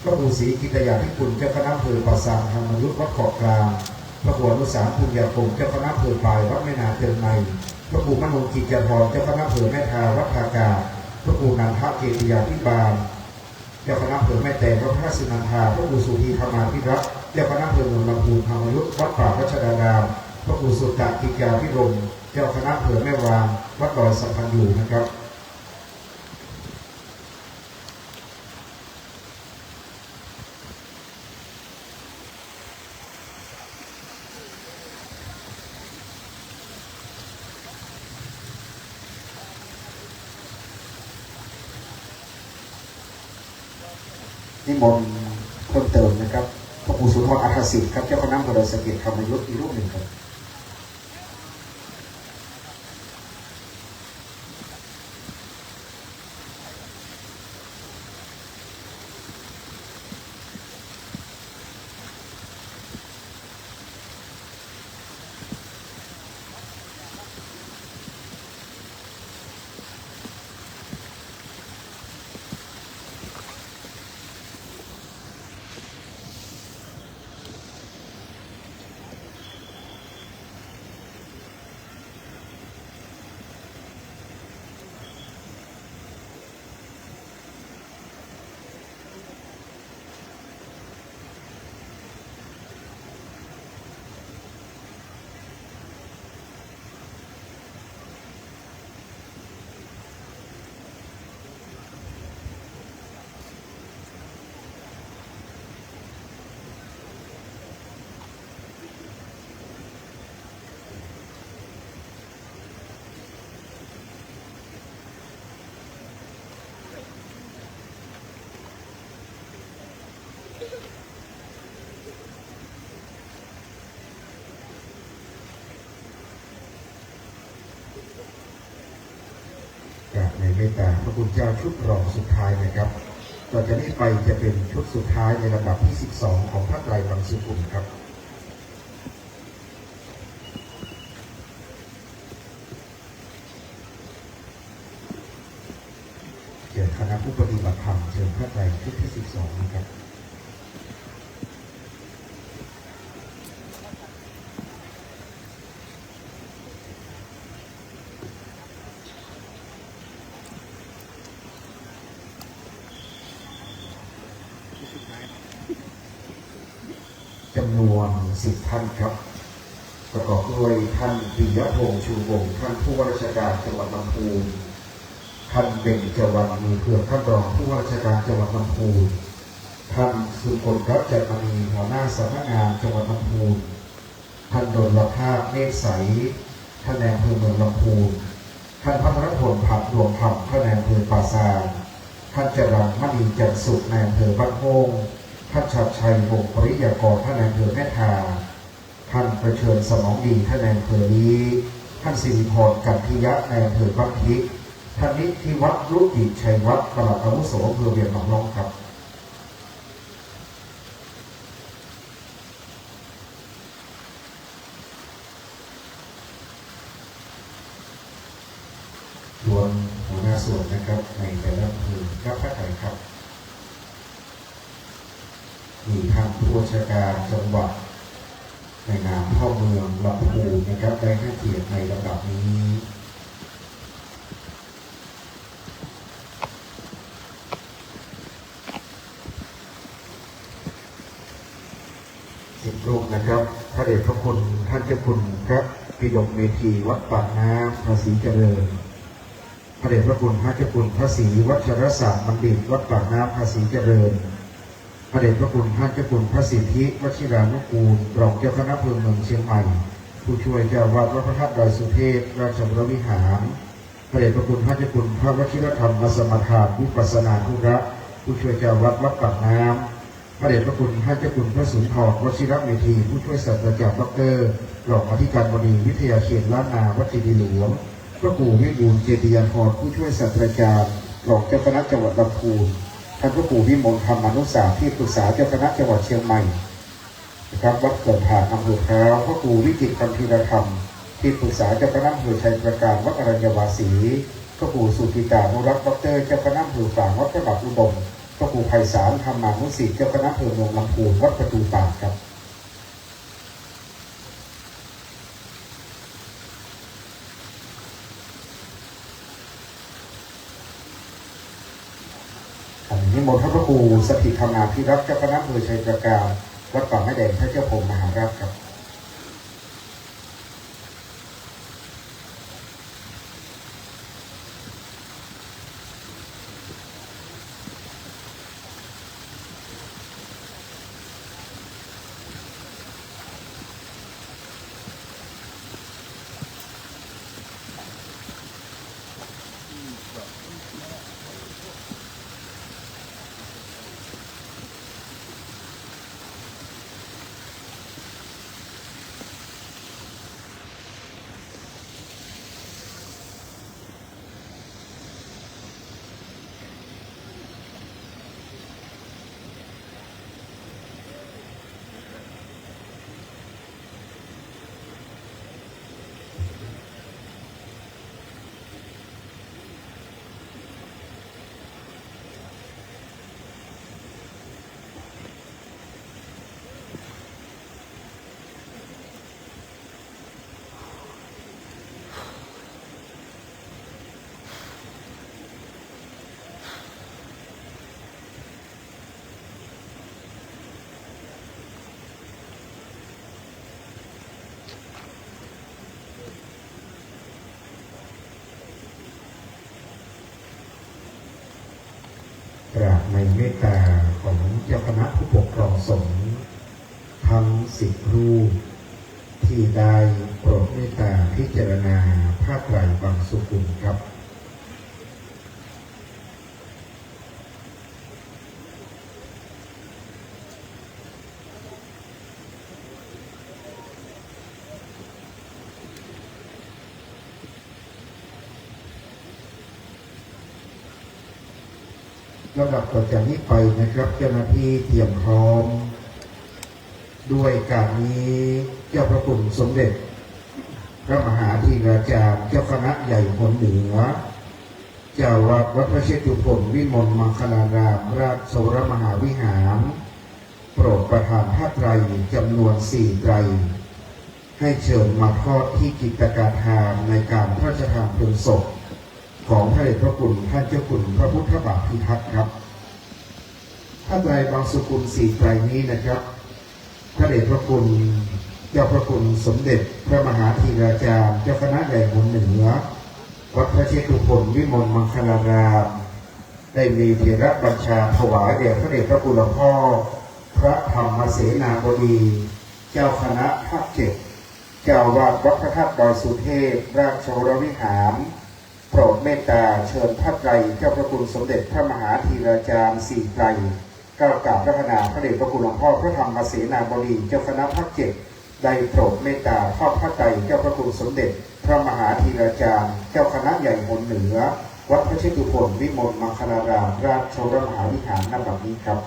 พระครูศรีกิตยาธิคุณเจ้าคณะอำเภอปราสาทธรรมยุทธวัดเกาะกลางพระครูอนุสารภูมิยาคมเจ้าคณะอำเภอปลายวัดแม่นาเตือนในพระครูมโนกิจจาภรณ์เจ้าคณะอำเภอแม่ทาวัดทากาพระครูนันทเกติยาภิบาลเจ้าคณะอำเภอแม่แตงวัดพระสุนันทาพระครูสุธีธรรมาภิรักษ์เจ้าคณะอำเภอเมืองลำพูนธรรมยุทธวัดป่ารัชดารามพระครูสุตตะกิจยาภิรมย์เจ้าคณะอำเภอแม่วางวัดดอยสัมพันธ์อยู่นะครับนิมนต์เพิ่มเติมนะครับพระครูสุนทรอัฏฐศิษย์ครับเจ้าคณะอำเภอดอยสะเก็ดธรรมยุทธอีกรูปหนึ่งครับในเมตตาพระคุณเจ้าชุดรองสุดท้ายนะครับต่อจากนี้ไปจะเป็นชุดสุดท้ายในลำดับที่12ของพระไตรบางสุกุลครับเชิญคณะผู้ปฏิบัติธรรมเชิญพระไตรชุดที่12นะครับจำนวน10 ท่านครับประกอบด้วยท่านปิยพงษ์ชูวงศ์ท่านผู้ว่าราชการจังหวัดลำพูนท่านเบญจวรรณมีเผือกท่านรองผู้ว่าราชการจังหวัดลำพูนท่านสุกลรัตน์จันมณีหัวหน้าสำนักงานจังหวัดลำพูนท่านดลภาพเนตรใสท่านนายอำเภอเมืองลำพูนท่านพัทรพลผัดดวงธรรมท่านนายอำเภอป่าซางท่านจรัญมณีจันทร์สุขนายอำเภอบ้านโป่งท่านชัดชัยวงศ์ปริยากรท่านนายอำเภอแม่ทาท่านประเชิญสมองดีท่านนายอำเภอลี้ท่านสิริพรกันทิยะนายอำเภอบ้านทิท่านนิธิวัฒน์รุจิชัยวัฒน์ปลัดอาวุโสอำเภอเวียงหนองน้องครับส่วนหัวหน้าส่วนนะครับในแต่ละอำเภอครับพระไตรครับมีท่านผู้ว่าราชการจังหวัดในนามพ่อเมืองลำพูนนะครับได้ให้เกียรติในลำดับนี้10 รูปนะครับพระเดชพระคุณท่านเจ้าคุณพระปิฎกเมธีวัดปากน้ำภาษีเจริญพระเดชพระคุณพระเจ้าคุณพระศรีวัชรศาสตร์บัณฑิตวัดปากน้ำภาษีเจริญพระเดชพระคุณท่านเจ้าคุณพระสิทธิวชิรานุกูลรองเจ้าคณะอำเภอเมืองเชียงใหม่ผู้ช่วยเจ้าวาดวัดพระธาตุดอยสุเทพราชวรวิหารพระเดชพระคุณท่านเจ้าคุณพระวชิรธรรมสมทานวิปัสสนาธุระผู้ช่วยเจ้าวาดวัดปากน้ำ พระเดชพระคุณท่านเจ้าคุณพระสุนทรวชิรเมธีผู้ช่วยศาสตราจารย์ดร.รองอธิการบดีวิทยาเขตล้านนาวัดเจดีย์หลวงพระครูวิบูลย์เจติยานพรผู้ช่วยศาสตราจารย์รองเจ้าคณะจังหวัดลำพูนท่านพระครูวิมลธรรมานุสาสตร์ที่ปรึกษาเจ้าคณะจังหวัดเชียงใหม่นะครับวัดเกิดผาอำเภอพร้าวพระครูวิจิตรคัมภีรธรรมที่ปรึกษาเจ้าคณะอำเภอชัยประการวัดอรัญญวาสีพระครูสุติตานุรักษ์ดร.เจ้าคณะอำเภอฝางวัดพระบาทอุดมพระครูไพศาลธรรมานุสิทธิ์เจ้าคณะอำเภอเมืองลำพูนวัดประตูตากครับนิมนต์พระครูสถิตธรรมาภิรักษ์เจ้าคณะอำเภอชัยประการวัดป่าแม่แดงพระเจ้าพรหมมหาราชครับกราบในเมตตาของเจ้าคณะผู้ปกครองสงฆ์ทั้ง10 รูปที่ได้โปรดเมตตาพิจารณาผ้าไตรบางสุกุลครับลำดับต่อจากนี้ไปนะครับเจ้าหน้าที่เตรียมพร้อมด้วยการนี้เจ้าพระคุณสมเด็จพระมหาธีราจารย์เจ้าคณะใหญ่หนเหนือเจ้าวาดวัดพระเชตุพนวิมลมังคลารามราชโสรมหาวิหารโปรดประทานผ้าไตรจำนวน4 ไตรให้เชิญมาทอดที่กิจการทานในการพระราชทานเพลิงศพของพระเดชพระคุณท่านเจ้าคุณพระพุทธบาทพิทักษ์ครับผ้าไตรบางสุกุล4 ไตรนี้นะครับพระเดชพระคุณเจ้าพระคุณสมเด็จพระมหาธีราจารย์เจ้าคณะใหญ่หนเหนือวัดพระเชตุพนวิมลมังคลารามได้มีเถรบัญชาถวายแด่พระเดชพระคุณหลวงพ่อพระธรรมเสนาบดีเจ้าคณะภาค 7เจ้าวาดวัดพระธาตุดอยสุเทพราชวรวิหารโปรดเมตตาเชิญผ้าไตรเจ้าพระคุณสมเด็จพระมหาธีราจารย์4 ไตรก้าวกราบพระพนาพระเดชพระคุณหลวงพ่อพระธรรมเสนาบดีเจ้าคณะภาค 7ได้โปรดเมตตาทอดผ้าไตรเจ้าพระคุณสมเด็จพระมหาธีราจารย์เจ้าคณะใหญ่หนเหนือวัดพระเชตุพนวิมลมังคลารามราชโสรมหาวิหารณบัดนี้ครับ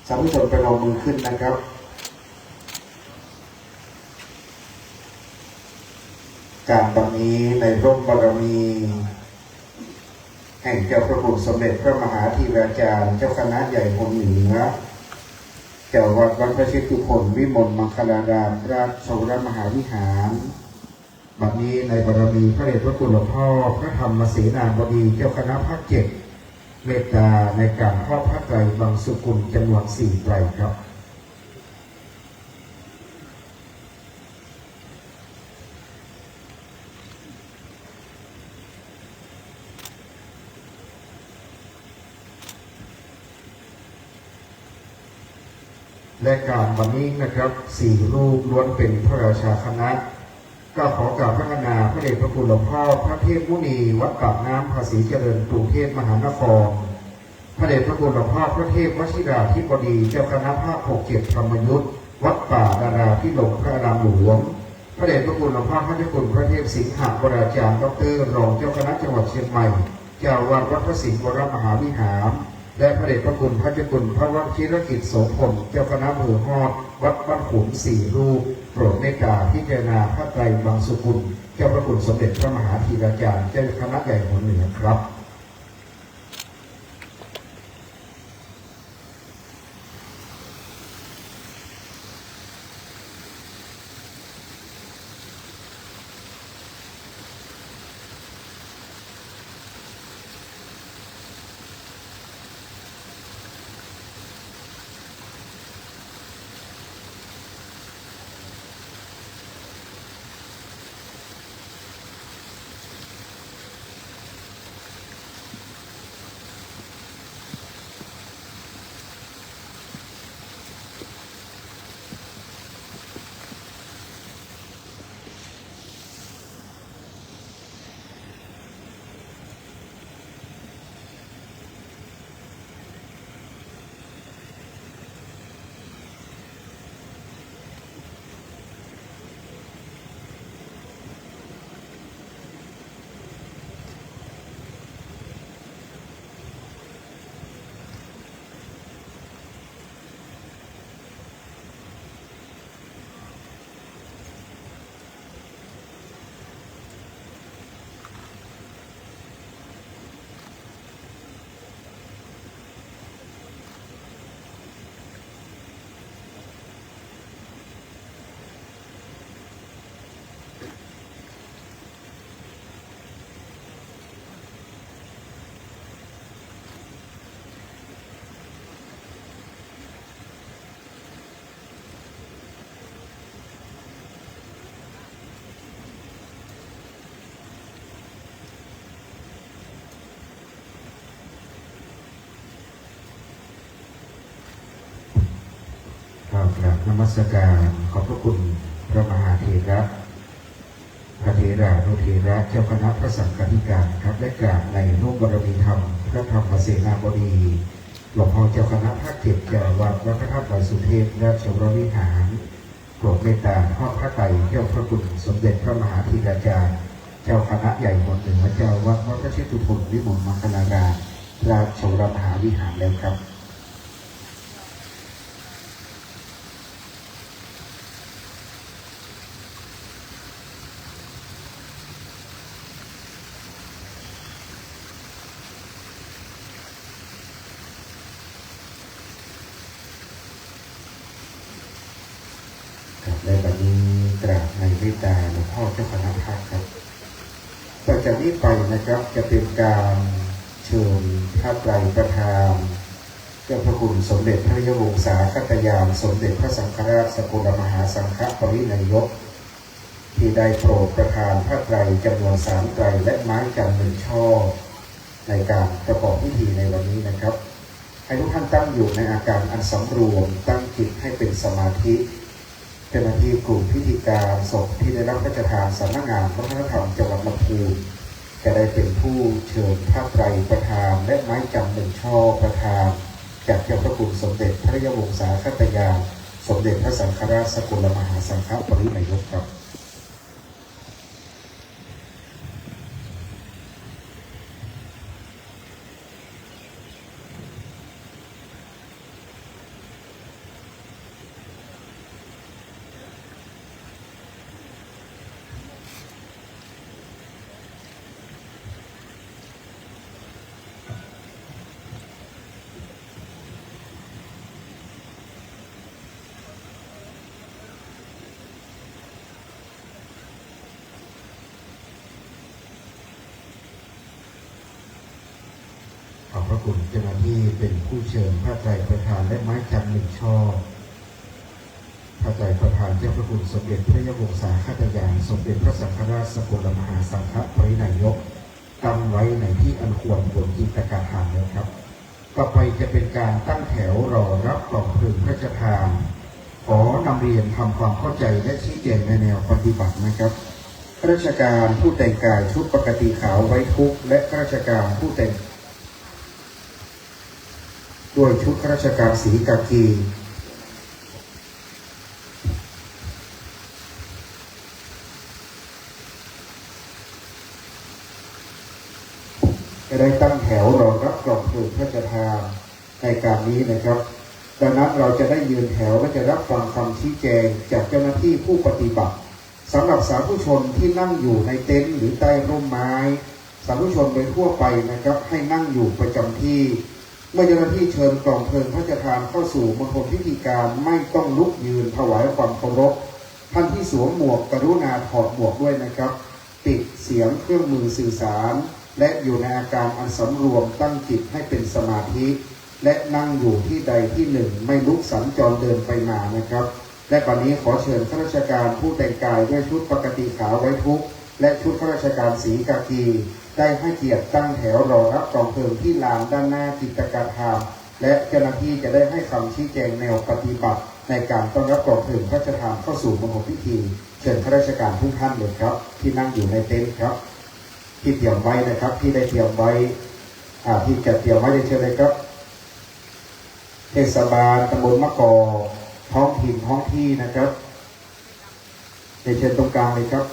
สาธุชนประนมมือขึ้นนะครับการบัดนี้ในร่มบารมีแห่งเจ้าพระคุณสมเด็จพระมหาธีราจารย์เจ้าคณะใหญ่หนเหนือเจ้าวัดพระเชตุพนวิมลมังคลารามราชโสรมหาวิหารบัดนี้ในบารมีพระเดชพระคุณหลวงพ่อพระธรรมเสนาบดีเจ้าคณะภาค 7เมตตาในการทอดผ้าไตรบางสุกุลจำนวน4 ไตรครับและการวันนี้นะครับ4 รูปล้วนเป็นพระราชาคณะก็ขอกราบพระคณาพระเดชพระคุณหลวงพ่อพระเทพมุนีวัดปากน้ำภาษีเจริญกรุงเทพมหานคร พระเดชพระคุณหลวงพ่อพระเทพวชิราธิบดีเจ้าคณะภาค6 7ธรรมยุทธวัดป่าดาราพิรมพระอารามหลวงพระเดชพระคุณหลวงพ่อพระเจ้าคุณพระเทพสิงหวราจารย์ดร.รองเจ้าคณะจังหวัดเชียงใหม่เจ้าวาดวัดพระสิงห์วรมหาวิหารและพระเดชพระคุณพระเจ้าคุณพระวชิรกิจโสพลเจ้าคณะอำเภอฮอดวัดบ้านขุน4 รูปโปรดเมตตาพิจารณาพระไตรบางสุกุลเจ้าพระคุณสมเด็จพระมหาธีราจารย์เจ้าคณะใหญ่หัวเหนือครับ กราบนมัสการขอบพระคุณพระมหาเถระพระเถรานุเถระเจ้าคณะพระสังฆาธิการครับและกราบในนุ่มบารมีธรรมพระธรรมเสนาบดีหลวงพ่อเจ้าคณะภาค7เจ้าวัดวัดพระธาตุดอยสุเทพราชวรวิหารโปรดเมตตาทอดพระไตรเจ้าพระคุณสมเด็จพระมหาธีราจารย์เจ้าคณะใหญ่หัวเหนือเจ้าวัดวัดพระเชตุพนวิมลมังคลารามราชวรมหาวิหารแล้วครับในวันนี้กราบในเมตตาหลวงพ่อเจ้าคณะภาคครับต่อจากนี้ไปนะครับจะเป็นการเชิญพระไตรประธานเจ้าพระคุณสมเด็จพระยวงศาคัตยานสมเด็จพระสังฆราชสกลมหาสังฆปรินายกที่ได้โปรดประทานพระไตรจำนวน3 ไตรและไม้จันทร์1 ช่อในการประกอบพิธีในวันนี้นะครับให้ทุกท่านตั้งอยู่ในอาการอันสำรวมตั้งจิตให้เป็นสมาธิเจ้าหน้าที่กลุ่มพิธีการศพที่ได้รับพระราชทานสำนักงานวัฒนธรรมจังหวัดลำพูนจะได้เป็นผู้เชิญพระไตรประธานและไม้จันทร์1 ช่อประธานจากเจ้าพระคุณสมเด็จพระยวงศาคัตยานสมเด็จพระสังฆราชสกลมหาสังฆปรินายกครับขอบพระคุณเจ้าหน้าที่เป็นผู้เชิญพระไตรประธานและไม้จันทร์1 ช่อพระไตรประธานเจ้าพระคุณสมเด็จพระยวงศาคัตยานสมเด็จพระสังฆราชสกลมหาสังฆปรินายกตั้งไว้ในที่อันควรบนจิตกาฐานแล้วครับต่อไปจะเป็นการตั้งแถวรอรับกล่องเพลิงพระราชทานขอนำเรียนทำความเข้าใจและชี้แจงในแนวปฏิบัตินะครับข้าราชการผู้แต่งกายชุดปกติขาวไว้ทุกข์และข้าราชการผู้แต่ง ด้วยชุดข้าราชการสีกากีจะได้ตั้งแถวรอรับกล่องเพลิงพระราชทานในการนี้นะครับดังนั้นเราจะได้ยืนแถวและจะรับฟังคำชี้แจงจากเจ้าหน้าที่ผู้ปฏิบัติสำหรับสาธุชนที่นั่งอยู่ในเต็นท์หรือใต้ร่มไม้สาธุชนโดยทั่วไปนะครับให้นั่งอยู่ประจำที่เมื่อเจ้าหน้าที่เชิญกล่องเพลิงพระราชทานเข้าสู่มณฑลพิธีการไม่ต้องลุกยืนถวายความเคารพท่านที่สวมหมวกกรุณาถอดหมวกด้วยนะครับปิดเสียงเครื่องมือสื่อสารและอยู่ในอาการอันสำรวมตั้งจิตให้เป็นสมาธิและนั่งอยู่ที่ใดที่หนึ่งไม่ลุกสัญจรเดินไปมานะครับและวันนี้ขอเชิญข้าราชการผู้แต่งกายด้วยชุดปกติขาวไว้ทุกข์และชุดข้าราชการสีกากีได้ให้เกียรติตั้งแถวรอรับกองเพลิงที่ลานด้านหน้ากิจการทางและเจ้าหน้าที่จะได้ให้คำชี้แจงแนวปฏิบัติในการต้อนรับกองเพลิงพระราชทานเข้าสู่มณฑลพิธีเชิญข้าราชการทุกท่านเลยครับที่นั่งอยู่ในเต็นท์ครับที่เตรียมไว้นะครับที่ได้เตรียมไว้ที่จะเตรียมไว้ได้เชิญเลยครับเทศบาลตำบลมะกอกท้องถิ่นท้องที่นะครับได้เชิญตรงกลางเลยครับ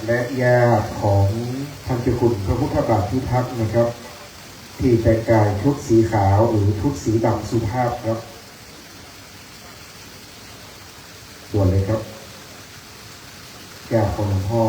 และญาติของท่านเจ้าคุณพระพุทธบาทพิทักษ์นะครับที่แต่งกายชุดสีขาวหรือชุดสีดำสุภาพครับด่วนเลยครับญาติของหลวงพ่อ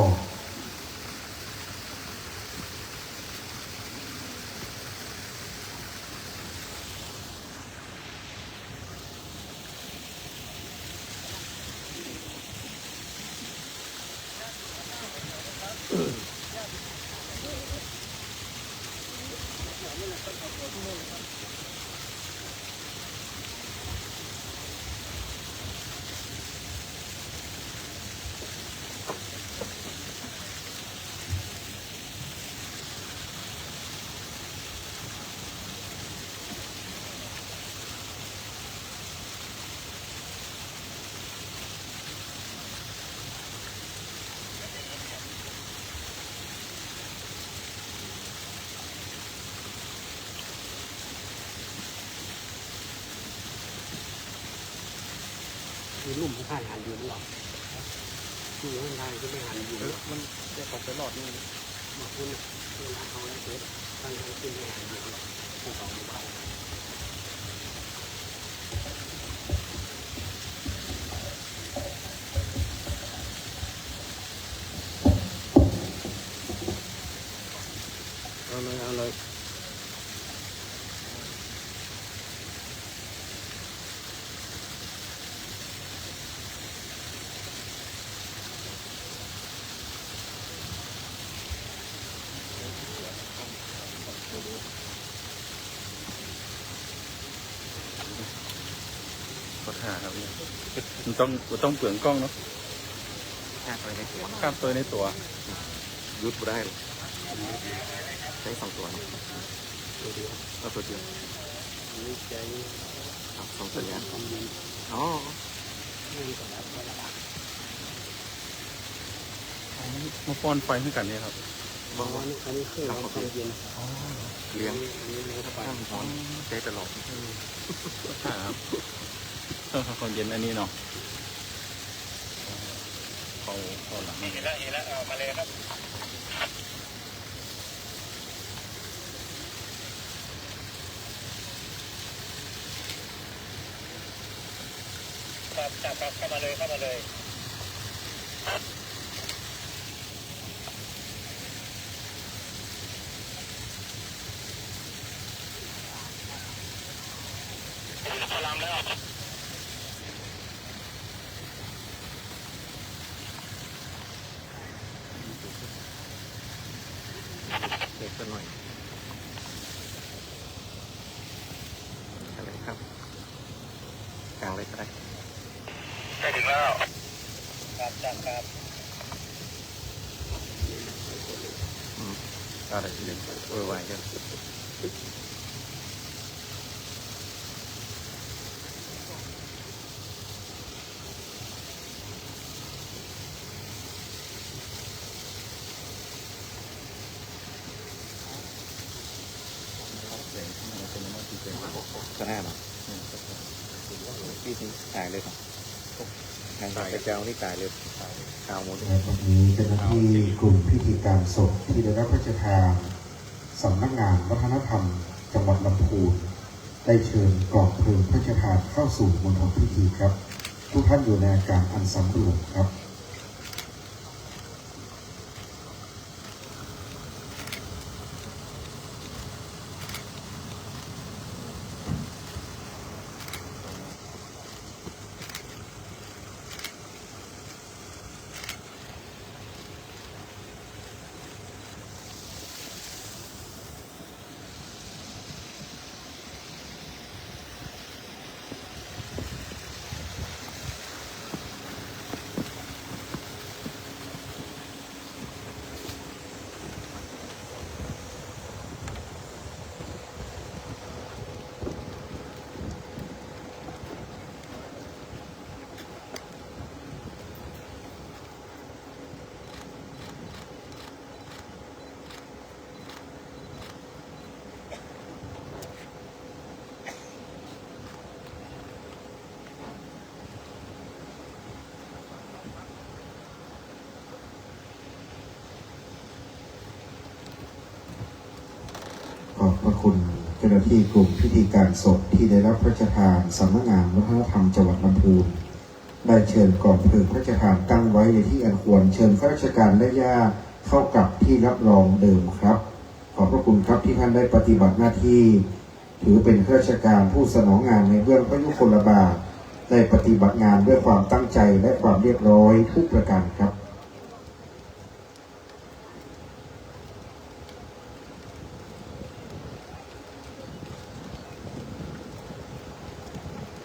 มีลุ่มข้างหันอยู่หรอที่ข้างล่างที่ไม่หันอยู่มันจะตกไปหลอดนี่มาคุณเวลาเอาไว้เสร็จข้างล่างที่ไม่หันอยู่ผู้สองผู้ไปเอาเลยขอถ่ายครับพี่มันต้องเปลืองกล้องเนาะข้ามตัวในตัวยุดได้ใช้2 ตัวนะตัวเดียวเอาตัวเดียว2 ตัวนี้อ๋อมาป้อนไฟให้กันเนี่ยครับอันนี้คือเราเย็นเลี้ยงข้ามร้อนใจตลอดครับคนเย็นอันนี้เนาะเขาหลังเห็นแล้วเอามาเลยครับจับเข้ามาเลยพลังแล้วเด็กกันหน่อยอะไรครับกลางเลยก็ได้ใกล้ถึงแล้ว เวอร์ไวกัน ก็ได้หรอพี่ถ่ายเลยครับถ่ายกระเจ้านี่ถ่ายเลยข่าวหมด และวันนี้เจ้าหน้าที่กลุ่มพิธีการศพที่ได้รับพระราชทานสำนักงานวัฒนธรรมจังหวัดลำพูนได้เชิญกองเพลิงพระราชทานเข้าสู่มณฑลพิธีครับทุกท่านอยู่ในอาการอันสำรวมครับขอบพระคุณเจ้าหน้าที่กลุ่มพิธีการศพที่ได้รับพระราชทานสำนักงานวัฒนธรรมจังหวัดลำพูนได้เชิญกองเพลิงพระราชทานตั้งไว้ในที่อันควรเชิญข้าราชการและญาติเข้ากับที่รับรองเดิมครับขอบพระคุณครับที่ท่านได้ปฏิบัติหน้าที่ถือเป็นข้าราชการผู้สนองงานในเบื้องพระยุคลบาทได้ปฏิบัติงานด้วยความตั้งใจและความเรียบร้อยทุกประการครับ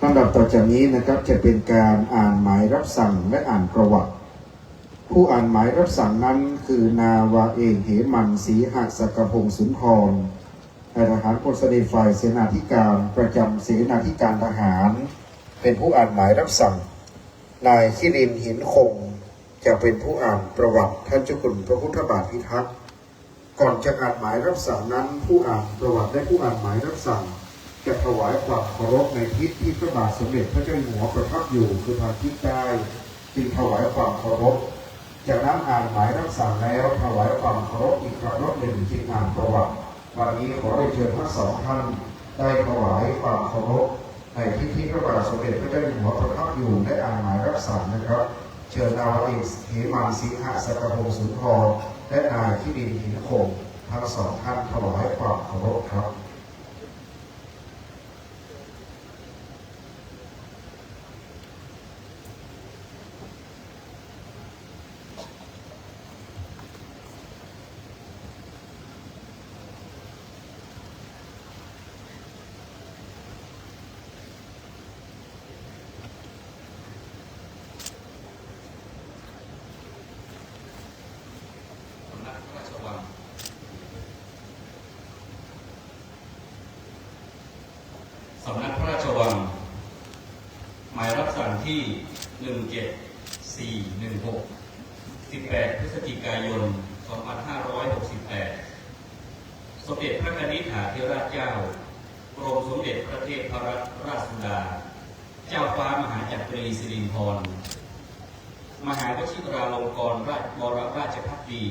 ลำดับต่อจากนี้นะครับจะเป็นการอ่านหมายรับสั่งและอ่านประวัติผู้อ่านหมายรับสั่งนั้นคือนาวาเอกเหมันศรีหศักพงศ์สุนทรนายทหารพลเสด็จฝ่ายเสนาธิการประจำเสนาธิการทหารเป็นผู้อ่านหมายรับสั่งนายคิรินทร์หินคงจะเป็นผู้อ่านประวัติท่านเจ้าคุณพระพุทธบาทพิทักษ์ก่อนจะอ่านหมายรับสั่งนั้นผู้อ่านประวัติและผู้อ่านหมายรับสั่งจะถวายความเคารพในทิศที่พระบาทสมเด็จพระเจ้าอยู่หัวประทับอยู่คือทางทิศใต้จึงถวายความเคารพจากนั้นอ่านหมายรับสั่งแล้วถวายความเคารพอีกครั้งหนึ่งจึงอ่านประวัติวันนี้ขอได้เชิญทั้งสองท่านได้ถวายความเคารพในทิศที่พระบาทสมเด็จพระเจ้าอยู่หัวประทับอยู่ได้อ่านหมายรับสั่งนะครับเชิญนาวาเอกเหมันศรีหศักพงศ์สุนทรและนายคิรินทร์หินคงทั้งสองท่านถวายความเคารพครับสำนักพระราชวังหมายรับสั่งที่ 17416 18 พฤศจิกายน 2568 สมเด็จพระกนิษฐาธิราชเจ้ากรมสมเด็จพระเทพรัตนราชสุดาเจ้าฟ้ามหาจักรีสิรินธรมหาวชิราลงกรณบรมราชภักดี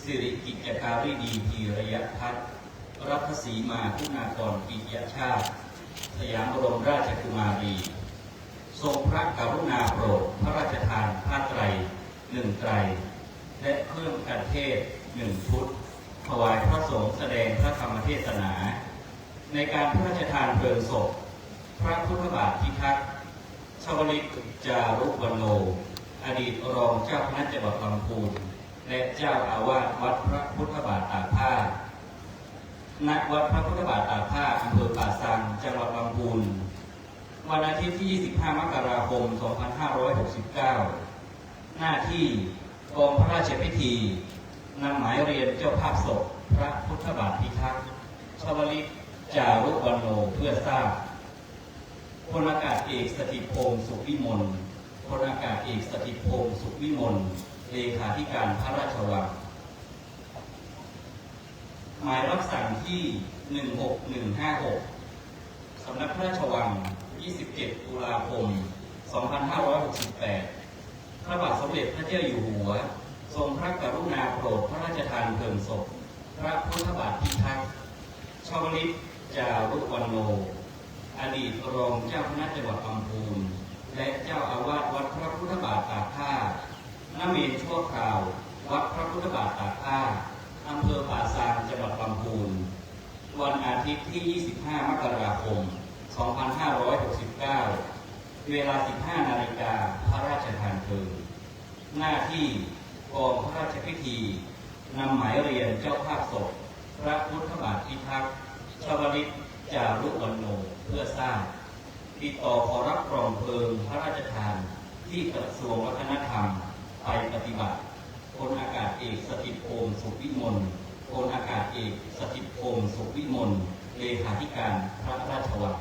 สิริกิจการีดีพีระยะพัฒน์รัตสีมาคุณากรปิยชาติสยามบรมราชกุมารีทรงพระกรุณาโปรดพระราชทานผ้าไตร1 ไตรและเครื่องกันเทศ1 ชุดถวายพระสงฆ์แสดงพระธรรมเทศนาในการพระราชทานเพลิงศพพระพุทธบาทพิทักษ์ชวลิตจารุวรรณโนอดีตรองเจ้าคณะจังหวัดลำพูนและเจ้าอาวาสวัดพระพุทธบาทตากผ้าณวัดพระพุทธบาทตากผ้าอำเภอป่าซังจังหวัดลำพูนวันอาทิตย์ที่ 25 มกราคม 2569 หน้าที่กองพระราชพิธี นำหมายเรียนเจ้าภาพศพพระพุทธบาทพิทักษ์ชวลิตจารุวรรณโนเพื่อทราบพลอากาศเอกสถิตพงศ์สุขวิมลพลอากาศเอกสถิตพงศ์สุขวิมลเลขาธิการพระราชวังหมายรับสั่งที่ 16156 สำนักพระราชวัง 27 ตุลาคม 2568 พระบาทสมเด็จพระเจ้าอยู่หัวทรงพระกรุณาโปรดพระราชทานเพลิงศพพระพุทธบาทพิทักษ์ชวลิตจารุวรรณโนอดีตรองเจ้าคณะจังหวัดลำพูนและเจ้าอาวาสวัดพระพุทธบาทตากผ้าณเมนชั่วคราววัดพระพุทธบาทตากผ้าอำเภอป่าซางจังหวัดลำพูนวันอาทิตย์ที่ 25 มกราคม 2569 เวลา 15 นาฬิกาพระราชทานเพลิงหน้าที่กองพระราชพิธีนำหมายเรียนเจ้าภาพศพพระพุทธบาทพิทักษ์ชวลิตจารุวรรณโนเพื่อทราบติดต่อขอรับกล่องเพลิงพระราชทานที่กระทรวงวัฒนธรรมไปปฏิบัติพลอากาศเอกสถิตพงศ์สุขวิมลพลอากาศเอกสถิตพงศ์สุขวิมลเลขาธิการพระราชวัง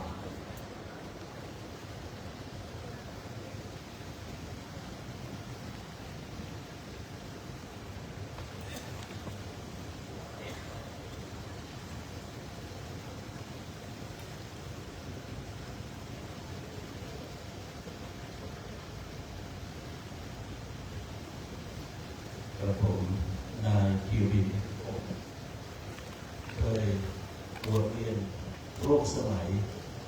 กระผมนายคิวบินเคยบวชเรียนร่วมสมัย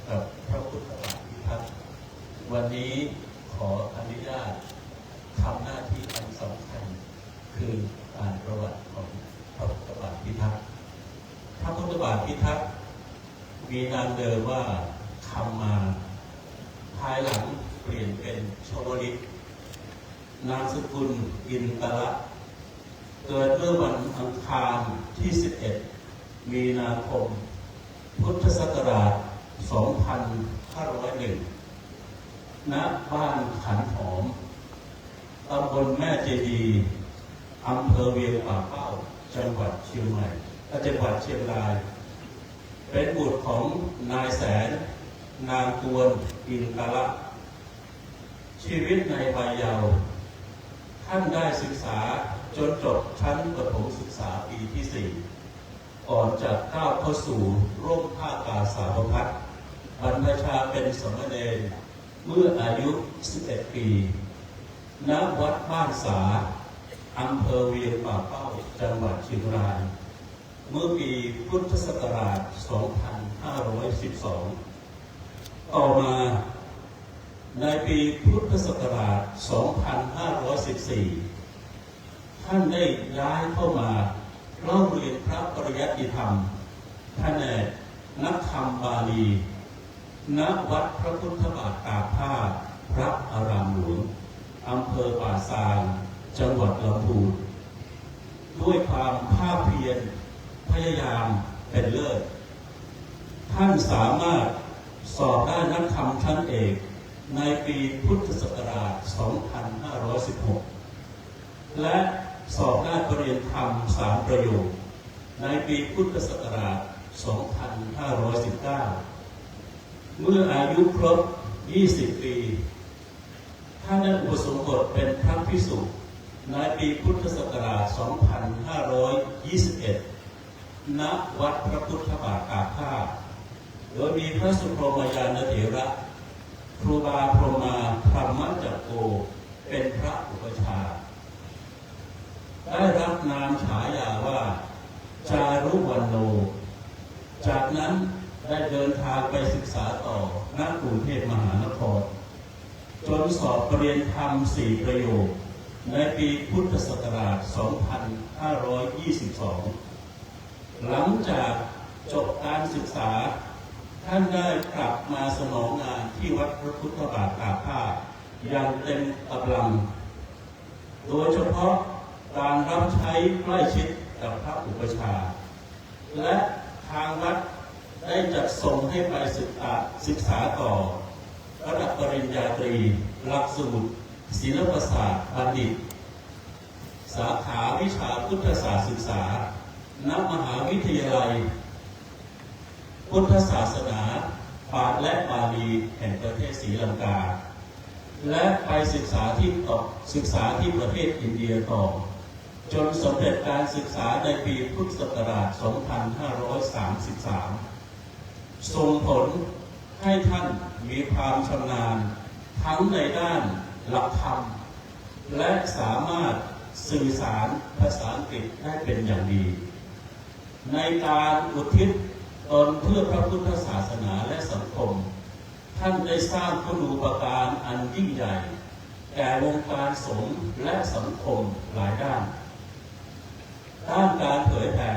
กับพระพุทธบาทพิทักษ์วันนี้ขออนุญาตทำหน้าที่อันสำคัญคืออ่านประวัติของพระพุทธบาทพิทักษ์พระพุทธบาทพิทักษ์มีนามเดิมว่าคำมาภายหลังเปลี่ยนเป็นชวลิตนามสกุลอินตระเกิดเมื่อวันอังคารที่ 11 มีนาคม พุทธศักราช 2501 ณ บ้านขันหอม ตำบลแม่เจดีย์อำเภอเวียงป่าเป้า จังหวัดเชียงใหม่จังหวัดเชียงราย เป็นบุตรของนายแสน นางกวนอินตระชีวิตในวัยเยาว์ท่านได้ศึกษาจนจบชั้นประถมศึกษาปีที่ 4 ก่อนจะก้าวเข้าสู่ร่มผ้ากาสาวพัสบรรพชาเป็นสมณเณรเมื่ออายุ 11 ปี ณ วัดบ้านสาอำเภอเวียงป่าเป้า จังหวัดเชียงราย เมื่อปีพุทธศักราช 2512 ต่อมาในปีพุทธศักราช 2514 ท่านได้ย้ายเข้ามาเล่าเรียนพระปริยัติธรรมแผนกนักธรรมบาลี ณ วัดพระพุทธบาทตากผ้าพระอารามหลวงอำเภอป่าซางจังหวัดลำพูนด้วยความภาคเพียรพยายามเป็นเลิศท่านสามารถสอบได้นักธรรมชั้นเอกในปีพุทธศักราช 2516 และสอบได้ปริญญาธรรม 3 ประโยคในปีพุทธศักราช 2519 เมื่ออายุครบ 20 ปี ท่านได้อุปสมบทเป็นพระภิกษุในปีพุทธศักราช 2521 ณ วัดพระพุทธบาทตากผ้าโดยมีพระสุพรหมยานเถระครูบาพรหมาธรรมจักโกเป็นพระอุปชฌาย์ได้รับนามฉายาว่าจารุวรรณโนจากนั้นได้เดินทางไปศึกษาต่อณ กรุงเทพมหานครจนสอบปริญญาธรรม 4 ประโยคในปีพุทธศักราช 2522 หลังจากจบการศึกษาท่านได้กลับมาสนองงานที่วัดพระพุทธบาทตากผ้าอย่างเต็มกำลังโดยเฉพาะการรับใช้ใกล้ชิดกับพระอุปชฌาย์และทางวัดได้จัดส่งให้ไปศึกษาต่อระดับปริญญาตรีหลักสูตรศิลปศาสตร์บัณฑิต สาขาวิชาพุทธศาสตร์ศึกษาณมหาวิทยาลัยพุทธศาสนาและบาลีแห่งประเทศศรีลังกาและไปศึกษาที่ประเทศอินเดียต่อจนสำเร็จการศึกษาในปีพุทธศักราช 2533 ส่งผลให้ท่านมีความชำนาญทั้งในด้านหลักธรรมและสามารถสื่อสารภาษาอังกฤษได้เป็นอย่างดีในการอุทิศตนเพื่อพระพุทธศาสนาและสังคมท่านได้สร้างคุณูปการอันยิ่งใหญ่แก่วงการสงฆ์และสังคมหลายด้านการเผยแผ่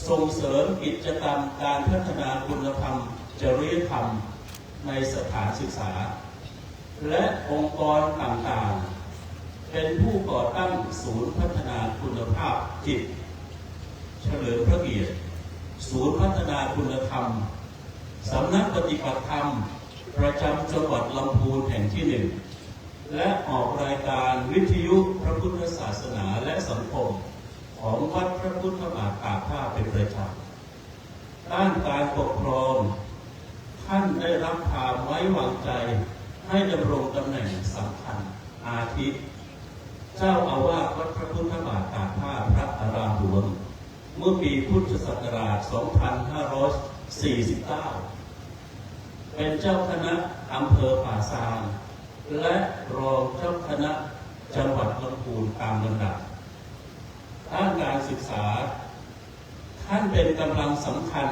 ส่งเสริมกิจกรรมการพัฒนาคุณธรรมจริยธรรมในสถานศึกษาและองค์กรต่างๆเป็นผู้ก่อตั้งศูนย์พัฒนาคุณภาพจิตเฉลิมพระเกียรติศูนย์พัฒนาคุณธรรมสำนักปฏิบัติธรรมประจำจังหวัดลำพูนแห่งที่1และออกรายการวิทยุพระพุทธศาสนาและสังคมของวัดพระพุทธบาทตากผ้าเป็นประจำด้านการปกครองท่านได้รับความไว้วางใจให้ดำรงตำแหน่งสำคัญอาทิเจ้าอาวาสวัดพระพุทธบาทตากผ้าพระอารามหลวงเมื่อปีพุทธศักราช 2549 เป็นเจ้าคณะอำเภอป่าซางและรองเจ้าคณะจังหวัดลำพูนตามลำดับด้านการศึกษาท่านเป็นกำลังสำคัญ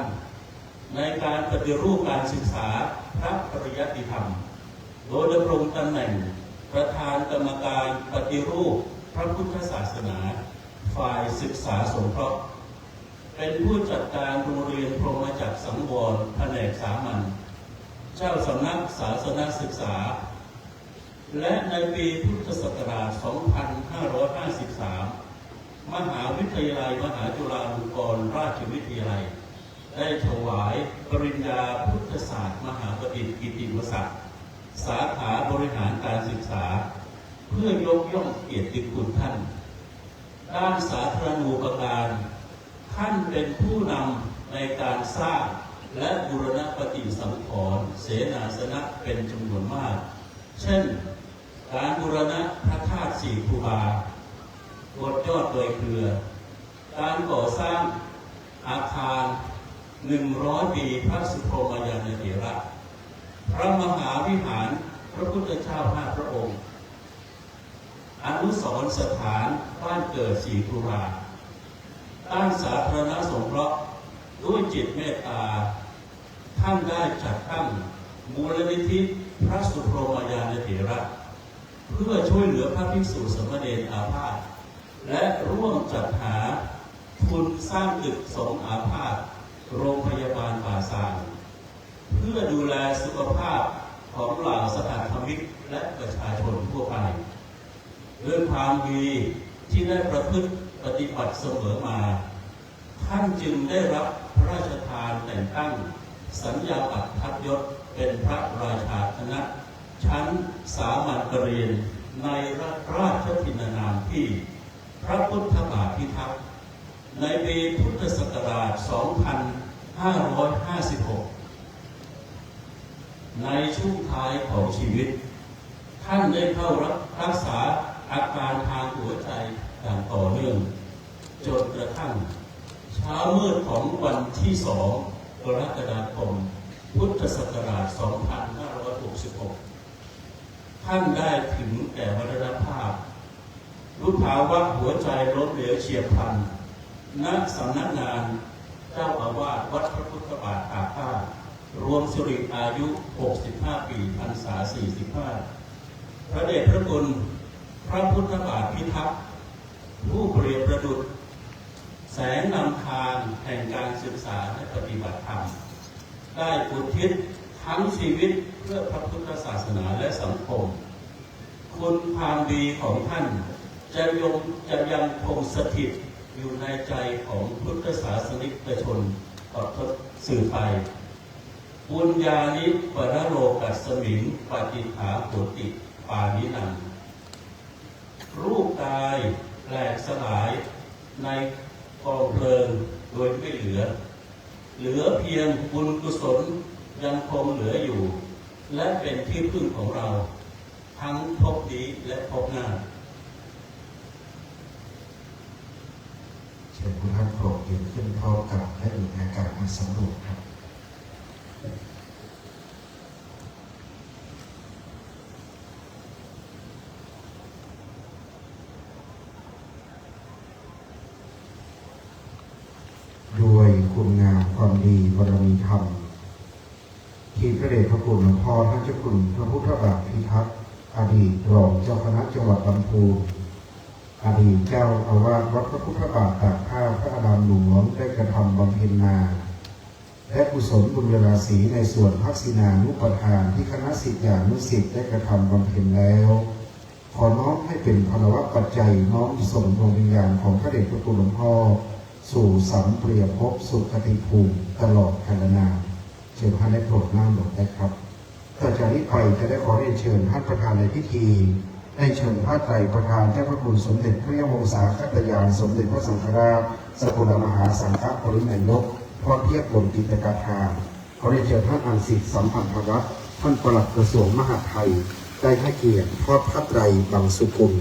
ในการปฏิรูปการศึกษาพระปริยัติธรรมโดยดำรงตำแหน่งประธานกรรมการปฏิรูปพระพุทธศาสนาฝ่ายศึกษาสงเคราะห์เป็นผู้จัดการโรงเรียนพรหมจักรสังวรแผนกสามัญเจ้าสำนักศาสนศึกษาและในปีพุทธศักราช 2553 มหาวิทยาลัยมหาจุฬาลงกรณราชวิทยาลัยได้ถวายปริญญาพุทธศาสตร์มหาบัณฑิตกิตติมศักดิ์สาขาบริหารการศึกษาเพื่อยกย่องเกียรติคุณท่านด้านสาธารณูปการท่านเป็นผู้นำในการสร้างและบูรณปฏิสังขรณ์เสนาสนะเป็นจำนวนมากเช่นการบูรณะพระธาตุสี่ครูบาบทยอดโดยเครือการก่อสร้างอาคาร100 ปีพระสุพรหมยานเถระพระมหาวิหารพระพุทธเจ้า5 พระองค์อนุสรณ์สถานบ้านเกิดสี่ครูบาด้านสาธารณสงเคราะห์ด้วยจิตเมตตาท่านได้จัดตั้งมูลนิธิพระสุพรหมยานเถระเพื่อช่วยเหลือพระภิกษุสามเณรอาพาธและร่วมจัดหาทุนสร้างตึกสงฆ์อาพาธโรงพยาบาลป่าซางเพื่อดูแลสุขภาพของเหล่าสถานธรรมิกและประชาชนทั่วไปด้วยความดีที่ได้ประพฤติปฏิบัติเสมอมาท่านจึงได้รับพระราชทานแต่งตั้งสัญญาบัตรพัดยศเป็นพระราชาคณะชั้นสามัญปริญญาในราชทินานามที่พระพุทธบาทพิทักษ์ในปีพุทธศักราช 2556 ในช่วงท้ายของชีวิตท่านได้เข้ารักษาอาการทางหัวใจอย่างต่อเนื่องจนกระทั่งเช้ามืดของวันที่ 2 กรกฎาคม พุทธศักราช 2566 ท่านได้ถึงแก่มรณภาพด้วยภาวะหัวใจล้มเหลวเฉียบพลันณสำนักงานเจ้าอาวาสวัดพระพุทธบาทตากผ้ารวมสิริอายุ 65 ปีพรรษา 45 พระเดชพระคุณพระพุทธบาทพิทักษ์ผู้เปรียบประดุจแสงนำทางแห่งการศึกษาและปฏิบัติธรรมได้อุทิศทั้งชีวิตเพื่อพระพุทธศาสนาและสังคมคุณความดีของท่านจะยังคงสถิตอยู่ในใจของพุทธศาสนิกชนต่อสื่อไปปุญญานิปรโลกัสสมิงปฏิภาโหติปานินังรูปกาย แหลกสลายในกองเพลิงโดยไม่เหลือเพียงบุญกุศลยังคงเหลืออยู่ และเป็นที่พึ่งของเราทั้งภพนี้และภพหน้า เชิญทุกท่านโปรดยืนขึ้นพร้อมกับและดูอาการมาสำรวจครับด้วยคุณงามความดีบารมีธรรมที่พระเดชพระคุณหลวงพ่อท่านเจ้าคุณพระพุทธบาทพิทักษ์อดีตรองเจ้าคณะจังหวัดลำพูนอดีตเจ้าอาวาสวัดพระพุทธบาทตากผ้าพระอารามหลวงได้กระทำบำเพ็ญมาและกุศลบุญราศีในส่วนทักษิณานุปทานที่คณะศิษยานุศิษย์ได้กระทำบำเพ็ญแล้วขอน้อมให้เป็นพลวะปัจจัยน้อมส่งดวงวิญญาณของพระเดชพระคุณหลวงพ่อสู่สัมเปรียภพสุขติภูมิตลอดกาลนานเชิญท่านได้โปรดนั่งลงได้ครับต่อจากนี้ไปจะได้ขอเรียนเชิญท่านประธานในพิธีได้เชิญพระไตรประธานเจ้าพระคุณสมเด็จพระยาวงศาคตยานสมเด็จพระสังฆราชสกลมหาสังฆปรินายกพร้อมเทียบบนกิจการทานขอเรียนเชิญท่านอันสิทธิ์สัมพันธวัฒน์ท่านปลัดกระทรวงมหาดไทยได้ให้เกียรติทอดพระไตรบางสุกุล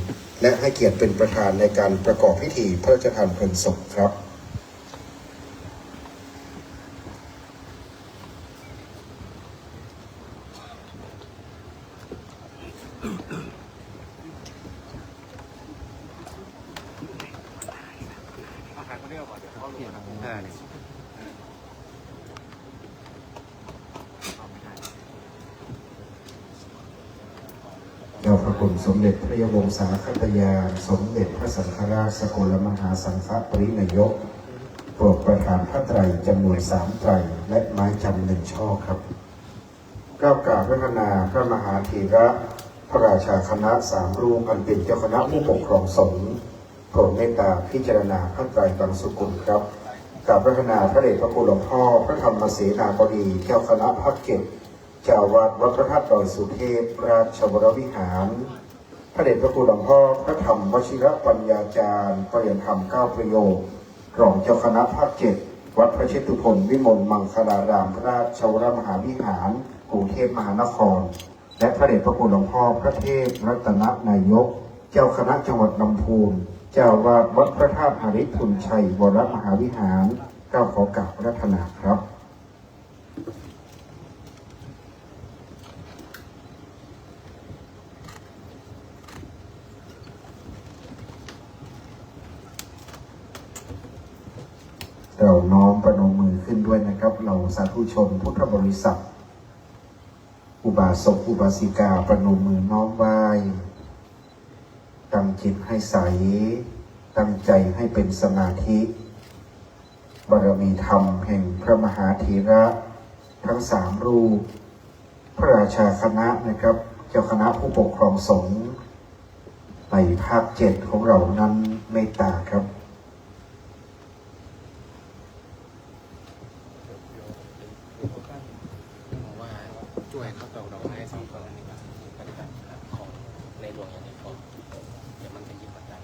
และให้เกียรติเป็นประธานในการประกอบพิธีพระราชทานเพลิงศพครับ เจ้าพระคุณสมเด็จพระยาวงศาคตยานสมเด็จพระสังฆราชสกลมหาสังฆปรินายกโปรดประทานพระไตรจำนวน3ไตรและไม้จำ1 ช่อครับกราบพัฒนาพระมหาเถระพระราชาคณะ3 รูปอันเป็นเจ้าคณะผู้ปกครองสงฆ์โปรดเมตตาพิจารณาพระไตรบางสุกุลครับกราบพัฒนาพระเดชพระคุณหลวงพ่อพระธรรมเสนาบดีเจ้าคณะภาค 7เจ้าอาวาสวัดพระธาตุดอยสุเทพราชวรวิหารพระเดชพระคุณหลวงพ่อพระธรรมวชิรปัญญาจารย์ปริยธรรม9 ประโยครองเจ้าคณะภาค 7วัดพระเชตุพนวิมลมังคลารามราชวรมหาวิหารกรุงเทพมหานครและพระเดชพระคุณหลวงพ่อพระเทพรัตนนายกเจ้าคณะจังหวัดลำพูนเจ้าอาวาสวัดพระธาตุหฤทุนชัยวรมหาวิหารขอกราบรัตนาครับเราน้อมประนมมือขึ้นด้วยนะครับเราสาธุชนพุทธบริษัทอุบาสกอุบาสิกาประนมมือน้อมไหว้ตั้งจิตให้ใสตั้งใจให้เป็นสมาธิบารมีธรรมแห่งพระมหาเถระทั้ง3 รูปพระราชาคณะนะครับเจ้าคณะผู้ปกครองสงฆ์ในภาค 7ของเรานั้นเมตตาครับช่วยเขาตกดอกไม้2 คนนี้ปฏิบัติของในหลวงอย่างนี้พอเดี๋ยวมันจะยิ่งปัจจัย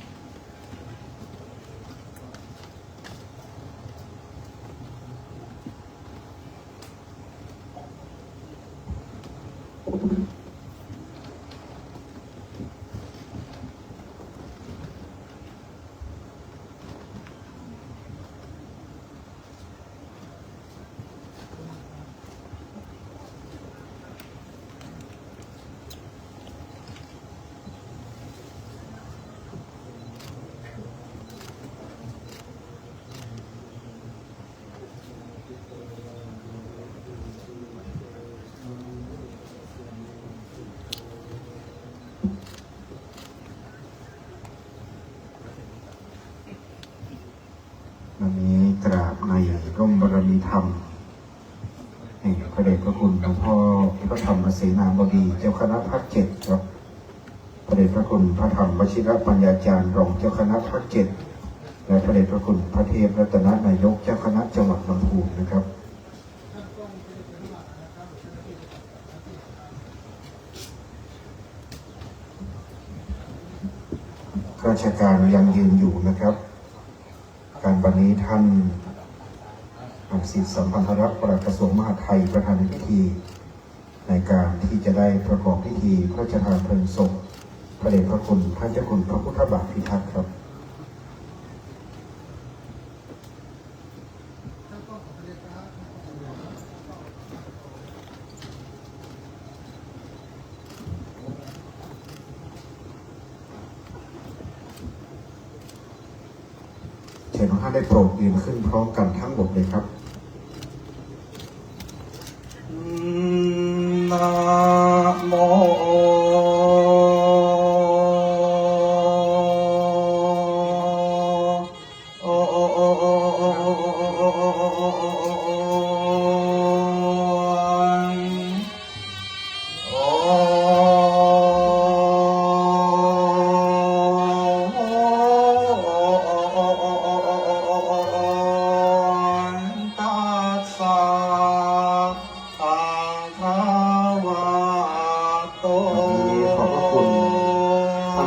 วันนี้กราบในร่มบารมีธรรมแห่งพระเดชพระคุณหลวงพ่อพระธรรมเสนาบดีเจ้าคณะภาค 7ครับพระเดชพระคุณพระธรรมวชิรปัญญาจารย์รองเจ้าคณะภาค 7และพระเดชพระคุณพระเทพรัตนนายกเจ้าคณะจังหวัดลำพูนนะครับข ชการยังยืนอยู่นะครับ การวันนี้ท่านอักษิตสัมพันธรักษ์ปลัดกระทรวงมหาดไทยประธานในพิธีในการที่จะได้ประกอบพิธีพระราชทานเพลิงศพพระเดชพระคุณพระเจ้าคุณพระพุทธบาทพิทักษ์ครับเชิญทุกท่านได้โปรดยืนขึ้นพร้อมกันทั้งหมดเลยครับนะโม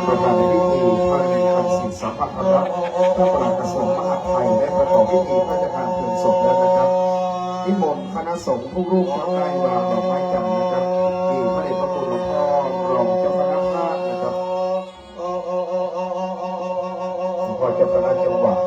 ประธานในพิธีท่านอักษิตสัมพันธรักษ์ท่านปลัดกระทรวงมหาดไทยได้ประกอบพิธีพระราชทานเพลิงศพแล้วนะครับนิมนต์คณะสงฆ์ทุกรูปครับได้วางดอกไม้จันทร์นะครับที่พระเดชพระคุณหลวงพ่อรองเจ้าคณะภาคนะครับหลวงพ่อเจ้าคณะจังหวัด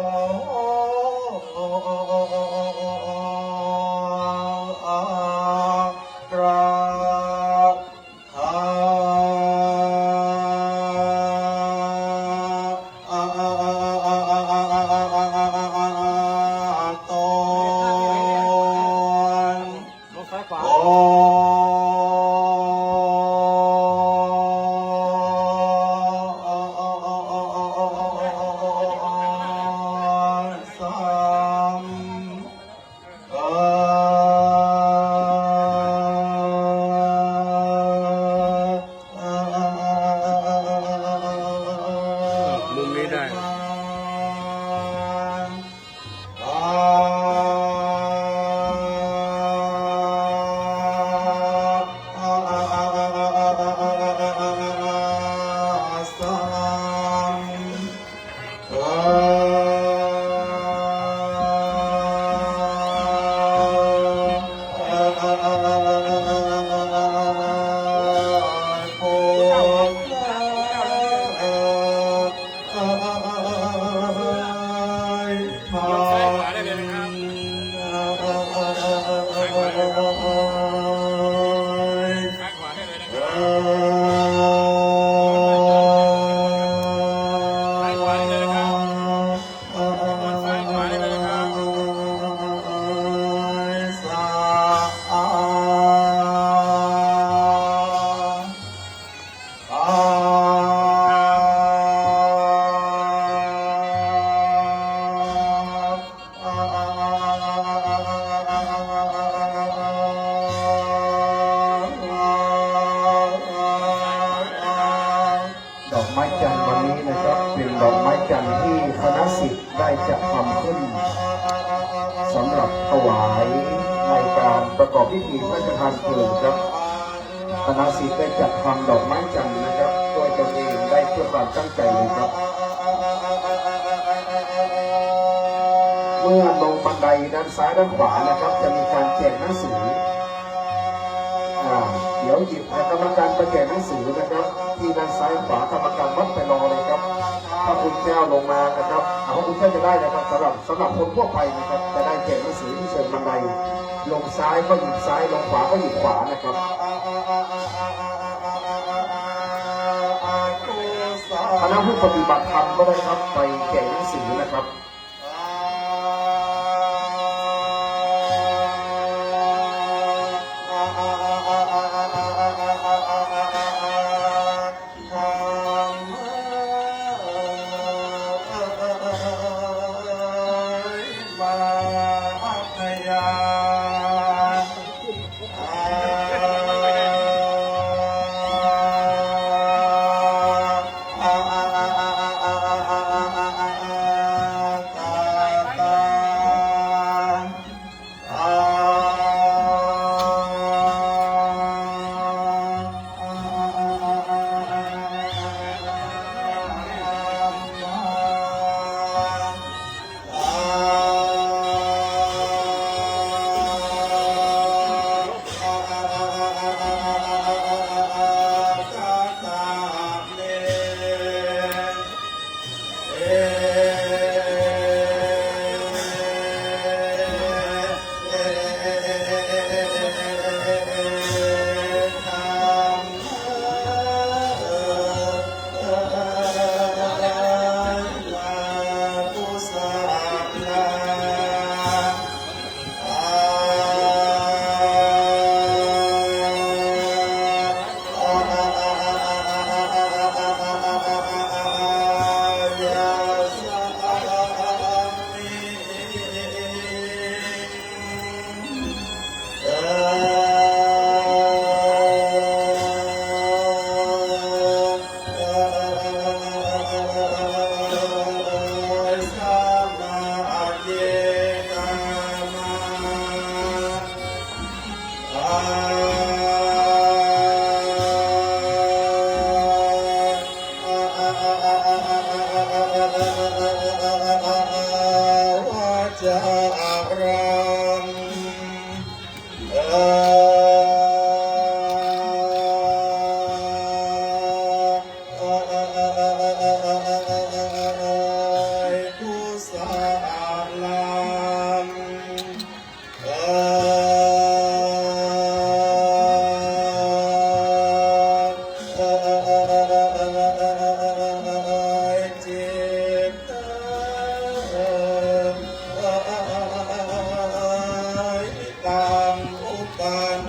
มุมนี้ได้ ดอกไม้จันทร์วันนี้นะครับเป็นดอกไม้จันทร์ที่คณะศิษย์ได้จัดทำขึ้นสำหรับถวายในการประกอบพิธีพระราชทานเพลิงครับคณะศิษย์ได้จัดทำดอกไม้จันทร์นะครับโดยตนเองได้เพื่อความตั้งใจเลยครับเมื่อลงบันไดด้านซ้ายด้านขวานะครับจะมีการแจกหนังสือเดี๋ยวหยิบกรรมการไปแจกหนังสือนะครับที่ด้านซ้ายขวากรรมการวัดไปรอเลยครับพระคุณเจ้าลงมานะครับพระคุณเจ้าจะได้นะครับสำหรับคนทั่วไปนะครับจะได้แจกหนังสือที่เชิญบันไดลงซ้ายก็หยิบซ้ายลงขวาก็หยิบขวานะครับคณะผู้ปฏิบัติธรรมก็ได้ครับไปแจกหนังสือนะครับ กุศลังจิตตังอุปัน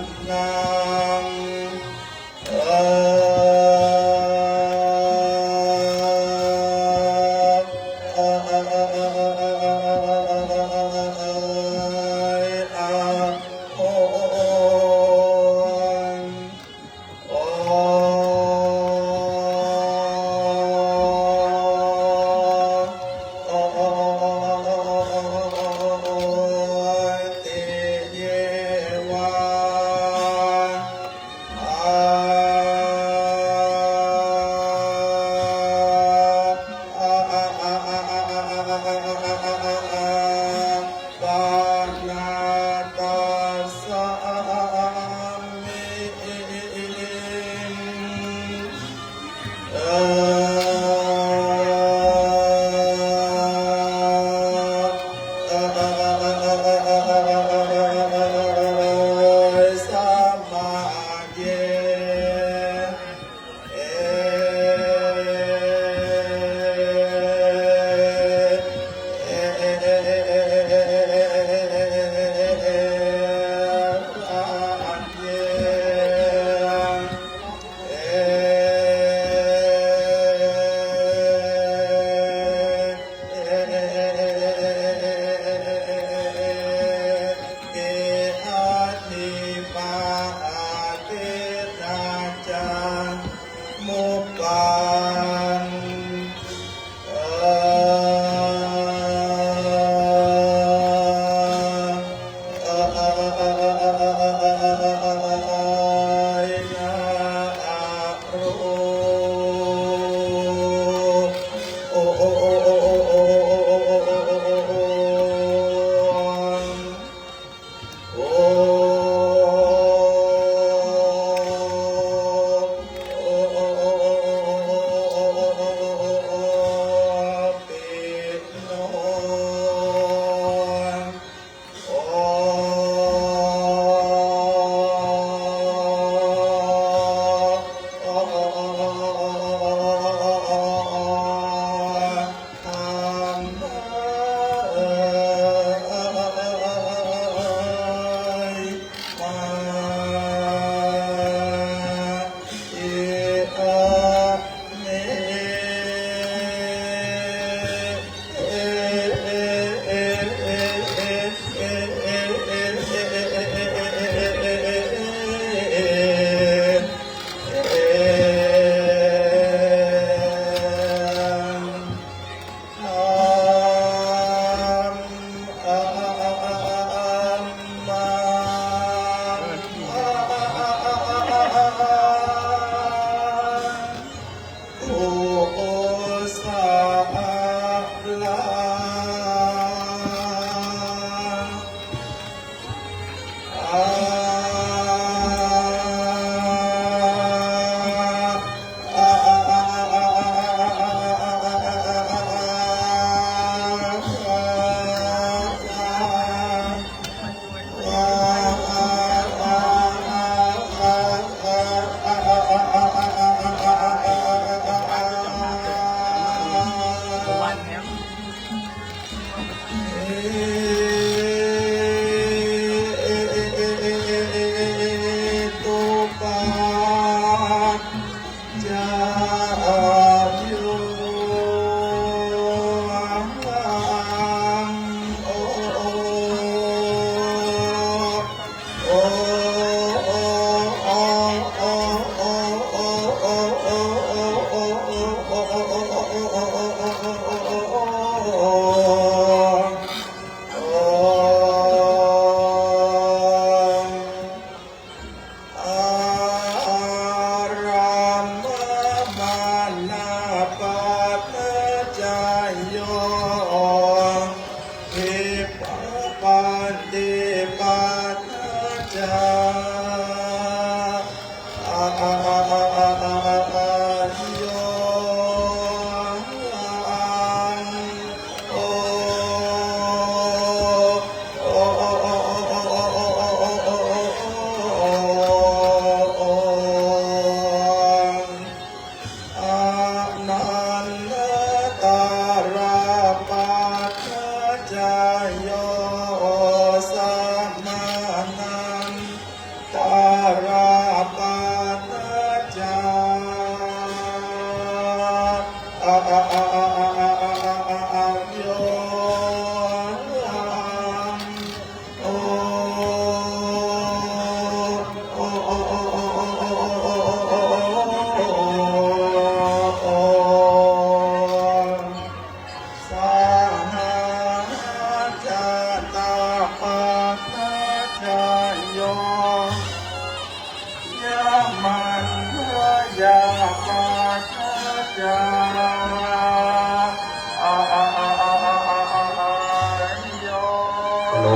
ฮัลโหล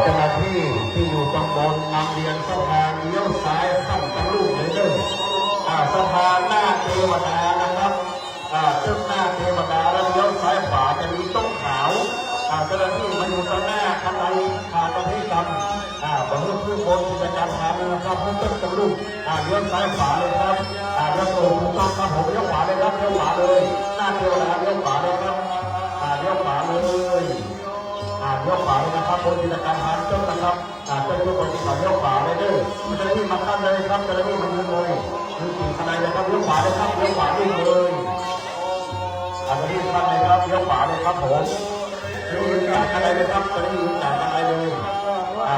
เจ้าหน้าที่ที่อยู่ตำบลนำเรียนสะพานเลี้ยวซ้ายข้ามกันลูกเลยเด้อสะพานหน้าเทวดานะครับซึ่งหน้าเทวดาแล้วเลี้ยวซ้ายขวาจะมีต้นขาวเจ้าหน้าที่มาอยู่ตรงหน้าทำไมประเทศกันบนพื้นบนกิจการทางนะครับเพื่อต้นกันลูกเลี้ยวซ้ายขวาเลยครับเลี้ยวตรงถูกต้องครับผมเลี้ยวขวาเลยครับเลี้ยวขวาเลยหน้าเทวดาเลี้ยวขวาเลยครับเลี้ยวขวาเลยเลี้ยวขวาเลยนะครับบนกิจการทางต้นนะครับเจ้าทุกคนที่เลี้ยวขวาเลยเด้อเจ้าหน้าที่มาขั้นเลยครับเจ้าหน้าที่มายืนเลยยืนกี่ขนาดเลยครับเลี้ยวขวาเลยครับเลี้ยวขวาเลยเจ้าหน้าที่ขั้นเลยครับเลี้ยวขวาเลยครับผมยืนจากอะไรเลยครับเจ้าหน้าที่ยืนจากอะไรเลย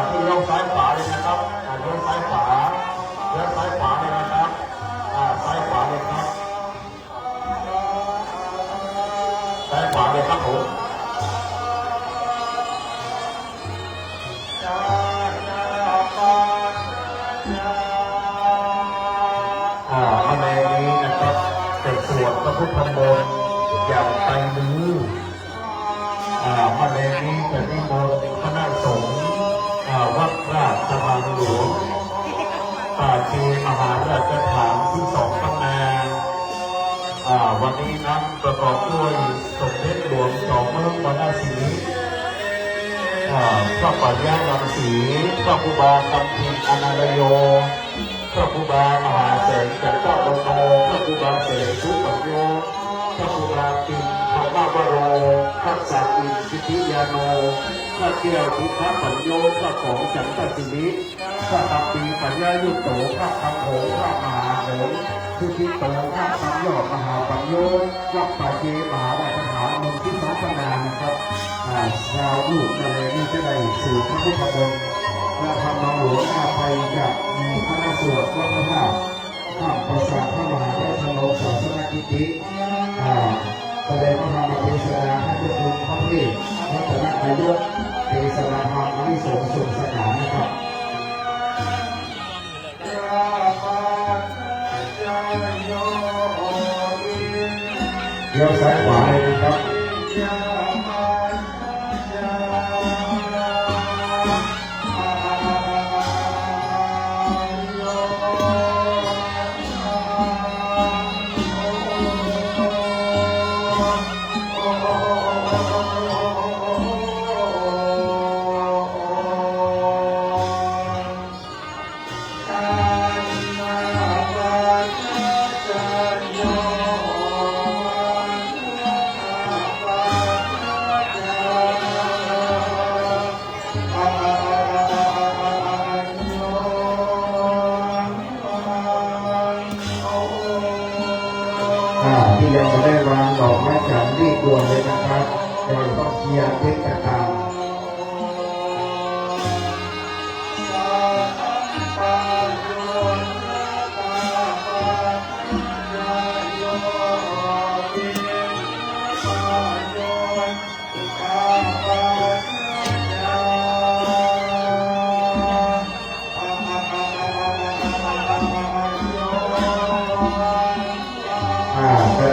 ที่เลี้ยวซ้ายขวาเลยนะครับเลี้ยวซ้ายขวาเลี้ยวซ้ายขวาเลยนะครับซ้ายขวาเลยครับซ้ายขวาเลยครับผมในนี้นะครับจะสวดพระพุทธมนต์อย่างไตรมือมาในนี้จะนิมนต์คณะสงฆ์วัดราชบัณฑิตหลวงเทมหาราชฐานที่2 ปังนาวันนี้นั้นประกอบด้วยสมเด็จหลวงจอมเมืองวรรณศรีพระปัญญาลังสีพระครูบากัมพีอนันตโยพระครูบามหาเสนจันทโรโนพระครูบาเสนสุปัญโยพระครูบาปินธรรมวโรพระสาอินสิทธิยาโนพระเกี่ยวทิพย์ปัญโยพระของจันทสิริพระตัปปีปัญญายุตโตพระคำโหพระมหาโหทุติโตพระคำยอดมหาปัญโยวัดป่าเจมหาราชฐานเมืองที่2 ปังนานะครับชาวลูกทะเลนี่จะได้สู่พระพุทธมนต์และธรรมหลวงอาภัยจะมีคณะสวดวัฒนธรรมข้ามประสาทพระมหาราชโลศาสนกิติแสดงพระธรรมเทศนาให้ทุกคนพระเทศรัตนนายกเทศนาธรรมอนิสงส์สุขสนานนะครับเลี้ยวซ้ายขวาเลยนะครับที่ยังไม่ได้วางดอกไม้จันทร์รีบด่วนเลยนะครับแต่ต้องเคลียร์เทคต่าง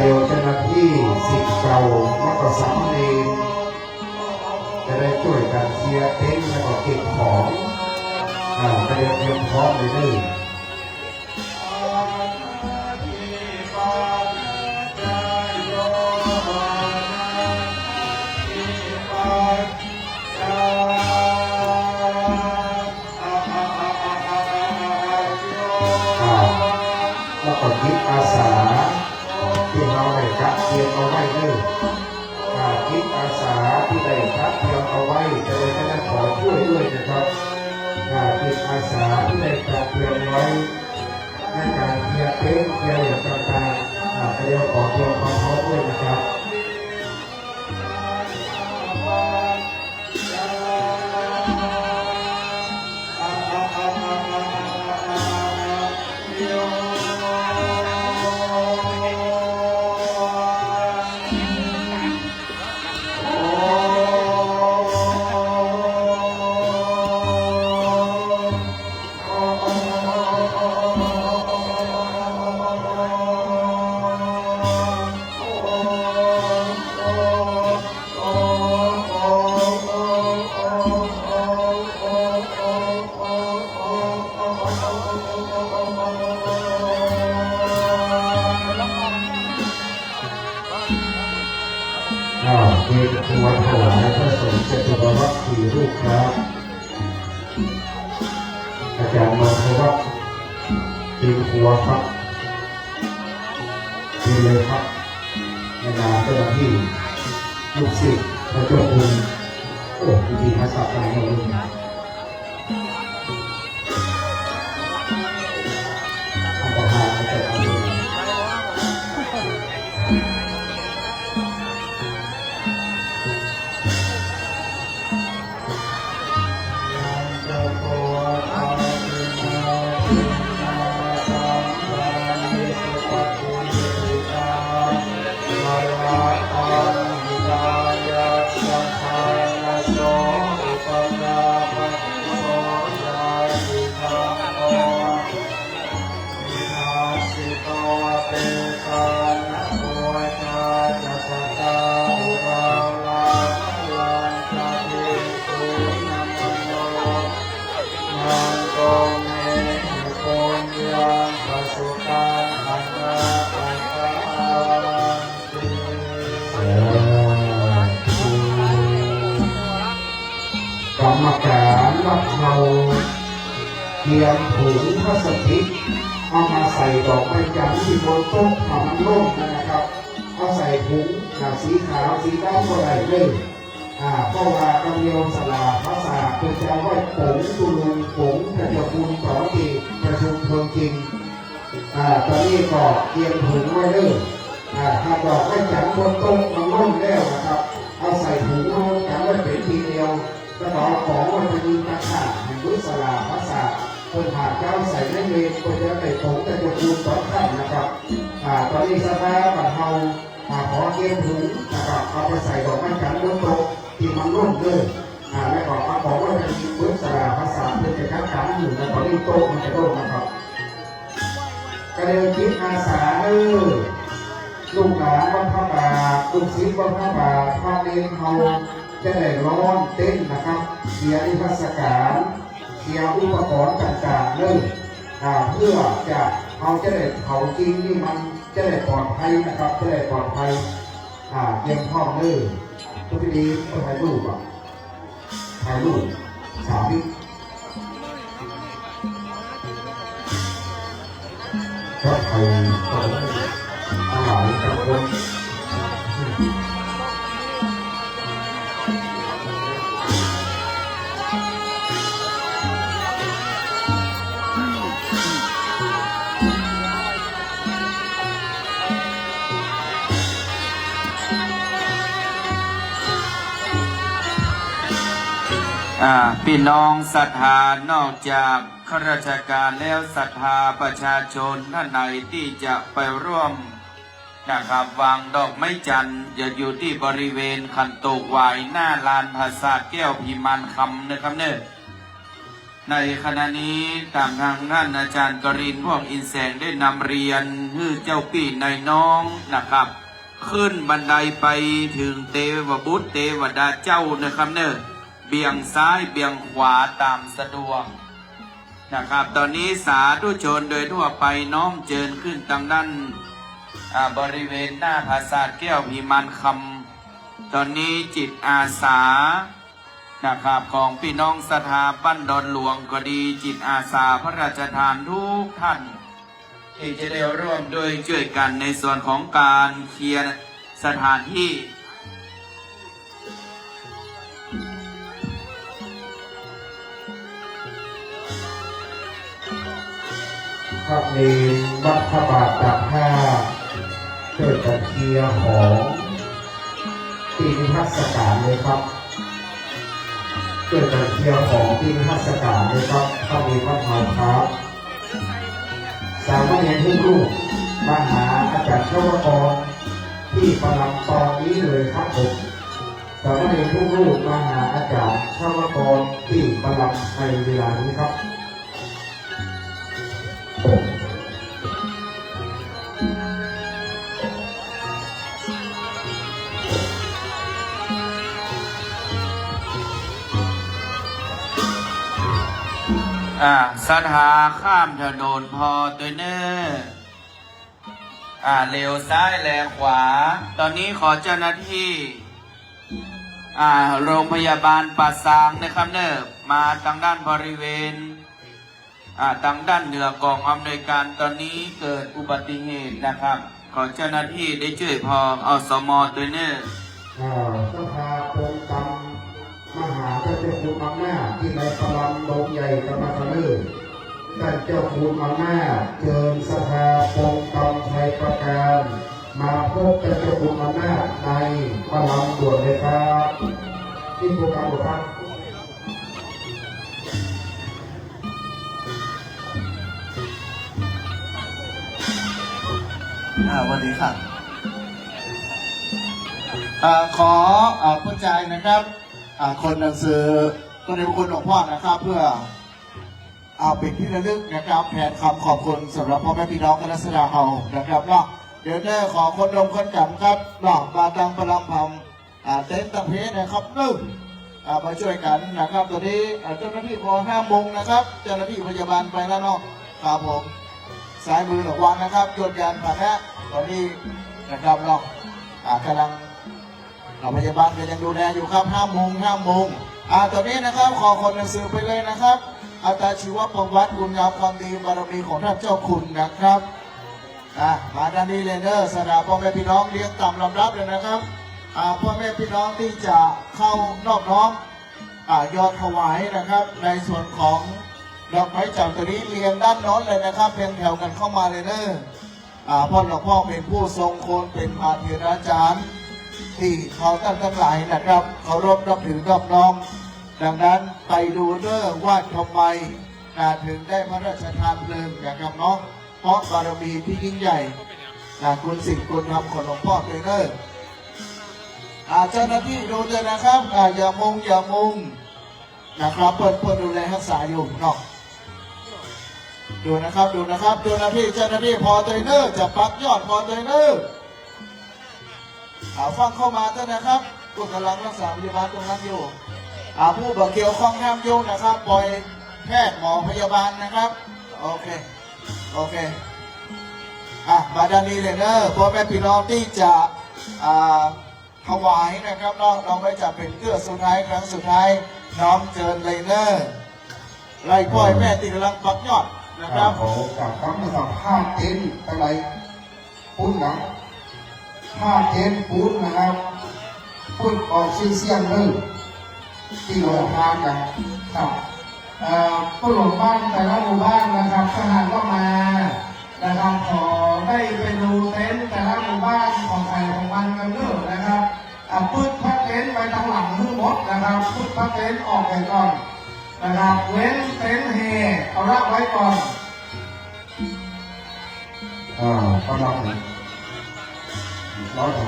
เร็วเจ้าหน้าที่สิทธิ์เก่าและก็สามเณรจะได้ช่วยกันเคลียร์เต็นท์และก็เก็บของ เรียนเตรียมพร้อมเลยนี่แล้วก็จิตอาสาที่เราได้จัดเตรียมเอาไว้เลยจิตอาสาที่ได้จัดเตรียมเอาไว้จะได้คณะขอช่วยด้วยนะครับจิตอาสาที่ได้จัดเตรียมไว้ในการเคลียร์เต็นท์เคลียร์อย่างต่างๆเตรียมขอเตรียมความพร้อมด้วยนะครับเป็นครัวถวายพระสงฆ์เจตุรวัตร4 รูปครับอาจารย์มงคลวัฒน์เป็นครัวครับเป็นเลยครับในนามเจ้าหน้าที่ลูกศิษย์พระเจ้าคุณโอ้พิธีพระสัปดาห์นี้อันตรายจะทำยังไงกรรมการวัดเราเตรียมถุงพลาสติกเอามาใส่ดอกไม้จันทร์ที่บนโต๊ะทำร่มนะครับเอาใส่ถุงสีขาวสีดำก็ได้เลยเพราะว่ากำเนียวสลาภาษาเป็นจะไว้ผงตุลุงผงกระเจียวปูนต่อทีประชุมเพลิงจริงตอนนี้ก็เตรียมถุงไว้เลยถ้าดอกไม้จันทร์บนโต๊ะมันร่มแล้วนะครับเอาใส่ถุงร่มจันทร์ไว้เป็นทีเดียวกระบอกของมันจะมีตะข่ายด้วยสลาภาษาคนหาเจ้าใส่ในเวรคนจะไปผงจะจะคูณต่อขั้นนะครับตอนนี้สภาพบัดเฮาขอเกี่ยวถุงนะครับเอาไปใส่ดอกไม้จันทร์บนโต๊ะที่มันร่มเลยแล้วก็มาบอกว่าจะมีด้วยสลาภาษาเพื่อจะคัดค้านอยู่ในตอนนี้โต๊ะมันจะร่มนะครับกระเดินคิดอาสาลูกหลานวัดพระบาทลูกศิษย์วัดพระบาทพระเนรเฮาจะได้ร้อนเต้นนะครับเสียนิทรรศการเสียอุปกรณ์ต่างๆเลยเพื่อจะเอาจะได้เผาจริงนี่มันจะได้ปลอดภัยนะครับจะได้ปลอดภัยเตรียมพร้อมเลยทุกทีก็ถ่ายรูปถ่ายรูป3 วิก็ไทยอาหารกับคนพี่น้องศรัทธานอกจากข้าราชการแล้วศรัทธาประชาชนท่านใดที่จะไปร่วมนะครับวางดอกไม้จันทร์จะอยู่ที่บริเวณขันโตกไหวหน้าลานภาษาแก้วพิมานคำนะครับเนี่ยในขณะนี้ตามทางท่านอาจารย์กรินทร์พวกอินแสงได้นำเรียนให้เจ้าพี่นายน้องนะครับขึ้นบันไดไปถึงเทวบุตรเทวดาเจ้านะครับเนี่ยเบี่ยงซ้ายเบี่ยงขวาตามสะดวก นะครับตอนนี้สาธุชนโดยทั่วไปน้อมเจิญขึ้นทางด้านบริเวณหน้าปราสาทแก้วพิมานคำตอนนี้จิตอาสานะครับของพี่น้องสถาบันดอนหลวงก็ดีจิตอาสาพระราชทานทุกท่านที่จะได้ร่วมด้วยช่วยกันในส่วนของการเคลียร์สถานที่พระเนรวัดพระบาทจากผ้าเกิดกันเคลียร์ของปีนิทรรศการเลยครับเกิดกันเคลียร์ของปีนิทรรศการเลยครับพระเนรวัดเมาครับสามเณรทุกรูปมาหาอาจารย์ชวกรที่ประลังตอนนี้เลยครับผมสามเณรทุกรูปมาหาอาจารย์ชวกรที่ประลังในเวลานี้ครับสถาข้ามถนนพอตัวเนอร์เลี้ยวซ้ายแลขวาตอนนี้ขอเจ้าหน้าที่โรงพยาบาลป่าซางนะครับเนอร์มาทางด้านบริเวณทางด้านเหนือกองอำนวยการตอนนี้เกิดอุบัติเหตุนะครับขอเจ้าหน้าที่ได้ช่วยพออสมตัวเนอร์สภาโปงกรรมมหาเจ้าคุณอำนาจที่ในพลังโดงใหญ่กรรมการเลยท่านเจ้าคุณอำนาจเชิญสภาโปงกรรมไทยประการมาพบเจ้าคุณอำนาจในพลังด่วนเลยครับที่โปรแกรมครับวันนี้ค่ะขอผู้ใจนะครับคนหนังสือตัวในบุคคลหลวงพ่อนะครับเพื่อเป็นที่ระลึกนะครับแทนคำขอบคุณสำหรับพ่อแม่พี่น้องคณะสดาเฮานะครับเนาะเดี๋ยวได้ขอคนดมคนจับครับหลอกบาตังพลังพำเต็นต์ตะเพนะครับมาช่วยกันนะครับตัวนี้เจ้าหน้าที่พอ5 โมงนะครับเจ้าหน้าที่พยาบาลไปแล้วเนาะครับผมสายมือหลวงวันนะครับโยนยานผ่านนะตอนนี้นะครับเนาะกำลังพยาบาลก็ยังดูแลอยู่ครับ5 โมงตอนนี้นะครับขอคนหนังสือไปเลยนะครับอาตาชีวประวัติคุณงามความดีบารมีของท่านเจ้าคุณนะครับมาด้านนี้เลยเนอร์สถาพ่อแม่พี่น้องเลี้ยงตามลำดับเลยนะครับพ่อแม่พี่น้องที่จะเข้านอบน้อมยอดถวายนะครับในส่วนของดอกไม้จันทร์ตัวนี้เรียงด้านโน้นเลยนะครับเรียงแถวกันเข้ามาเลยเนอร์พ่อหลวงพ่อเป็นผู้ทรงโคนเป็นพาเถราจารย์ที่เขาตั้งทั้งหลายนะครับเขารบนับถือกับน้องดังนั้นไปดูเรื่องว่าทำไมถึงได้พระราชทานเพลิงนะครับน้องเพราะบารมีที่ยิ่งใหญ่คุณสิ่งคุณทำของหลวงพ่อเนอร์เจ้าหน้าที่ดูเลยนะครับอย่ามุงนะครับเปิดดูแลรักษาอยู่เนาะดูนะครับเจ้าหน้าที่พอเนอร์จะปักยอดพอเนอร์ฟังเข้ามาด้วยนะครับผู้กำลังรักษาพยาบาลตรงนั้นอยู่ผู้บาดเจ็บข้องห้ามยุ่งนะครับปล่อยแพทย์หมอพยาบาลนะครับโอเคมาด้านนี้เลยเนอะพ่อแม่พี่น้องที่จะถวายนะครับน้องไม่จะเป็นเกื้อสุดท้ายครั้งสุดท้ายน้อมเจิญเลยเนอะไล่ปล่อยแม่ติดกำลังปักยอดนะครับขอจากคำสั่งห้ามเต็นอะไรปุ้นนะห้ามเต็นปุ้นนะครับปุ้นออกเสียงเลยที่โรงพยาบาลกันครับผู้หลวงบ้านแต่ละหมู่บ้านนะครับทหารก็มานะครับขอได้ไปดูเต็นท์แต่ละหมู่บ้านของใครของมันกันเนอะนะครับพุทธพักเต็นท์ไปทางหลังทั้งหมดนะครับพุทธพักเต็นท์ออกไปก่อนนะครับเว้นเต็นท์เฮเอาละไว้ก่อนกำลังร้อยของ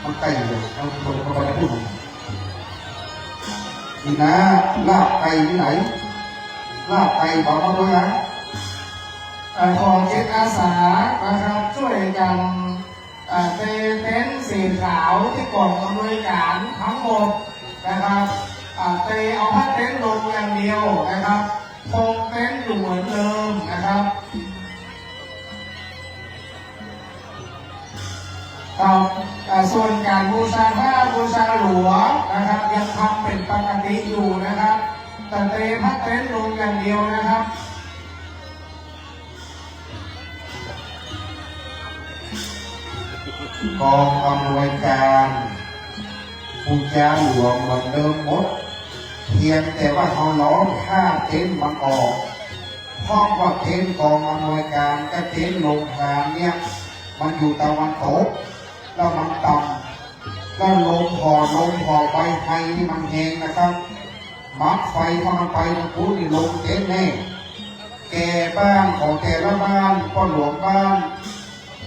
มันใกล้เลยเอาคนเขาไปพูดนี่นะลาบไก่ที่ไหนลาบไก่บอกมาด้วยนะขอจิตอาสานะครับช่วยกันเต็นท์สีขาวที่กล่องอำนวยการทั้งหมดนะครับเอาผ้าเต็นท์ลงอย่างเดียวนะครับ คงเป็นอยู่เหมือนเดิมนะครับส่วนการบูชาพระบูชาหลวงนะครับยังทำเป็นปกติอยู่นะครับแต่เตะพระเต็นท์ลงอย่างเดียวนะครับกองอำนวยการบูชาหลวงเหมือนเดิมหมดเพียงแต่ว่าเขาล้อมผ้าเต็นท์มันออกเพราะว่าเต็นท์กองอำนวยการกับเต็นท์โรงทานเนี่ยมันอยู่ตะวันตกแล้วมันต่ำก็ลมพอใบไฟนี่มันแห้งนะครับมักไฟพอมันไปตะปูนี่ลงเต็นท์แน่แก่บ้านของแต่ละบ้านก็หลวงบ้าน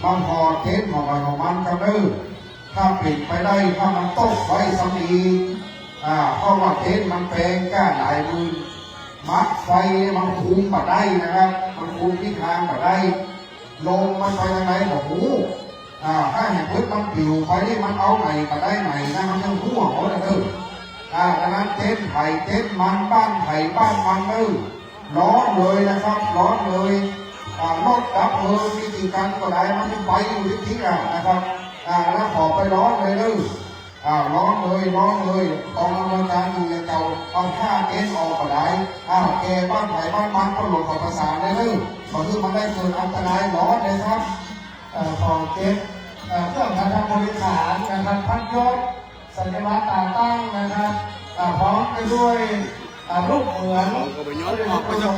มันพอเต็นท์ของมันก็เด้อถ้าเปลี่ยนไปได้ถ้ามันตกไฟสมีเพราะว่าเต็นท์มันแพงก้าหลายมือมัดไฟมันคุมมาได้นะครับมันคุมทิศทางมาได้ลงมันไปทางไหนบอกหูถ้าเห็นพื้นมันปิวไปนี่มันเอาไหนมาได้ไหนนะมันยังหัวเขาเลยดังนั้นเต็นท์ไผ่เต็นท์มันบ้านไผ่บ้านมันร้อนเลยนะครับร้อนเลยรถดับเพลิงวิธีการก็ได้มันไปอยู่ที่นะครับแล้วขอไปร้อนเลยร้อนเลยกองอำนวยการอยู่อย่างเก่าเอาผ้าเต็นท์ออกก็ได้แกบ้านไผ่บ้านมันก็หลบขอประสานเลยก็คือมันได้เกิดอันตรายร้อนเลยครับของเต็นท์เครื่องการทำบริหารนะครับพัดยศสัญลักษณ์ต่างๆนะครับพร้อมไปด้วยรูปเหมือนเขาปฏิบั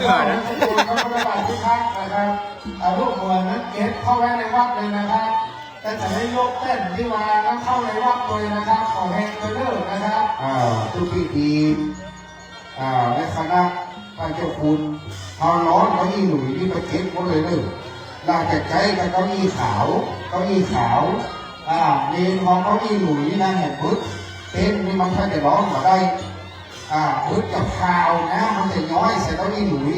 ติที่พักนะครับรูปเหมือนนั้นเก็บเข้าไว้ในวัดเลยนะครับแต่จะได้ยกเต้นที่วางแล้วเข้าในวัดเลยนะครับขอแห่งตัวเลิกนะครับทุกพี่ดีและคณะพระเจ้าคุณเอาล้อนเก้าอี้หนุ่ยที่ไปเก็บหมดเลยลาจากใจกับเก้าอี้ขาวเนนของเก้าอี้หนุ่ยนะเห็นปึ๊บเต้นนี่มันแค่จะร้องมาได้ปึ๊บกับข่าวนะมันจะย้อยใส่เก้าอี้หนุ่ย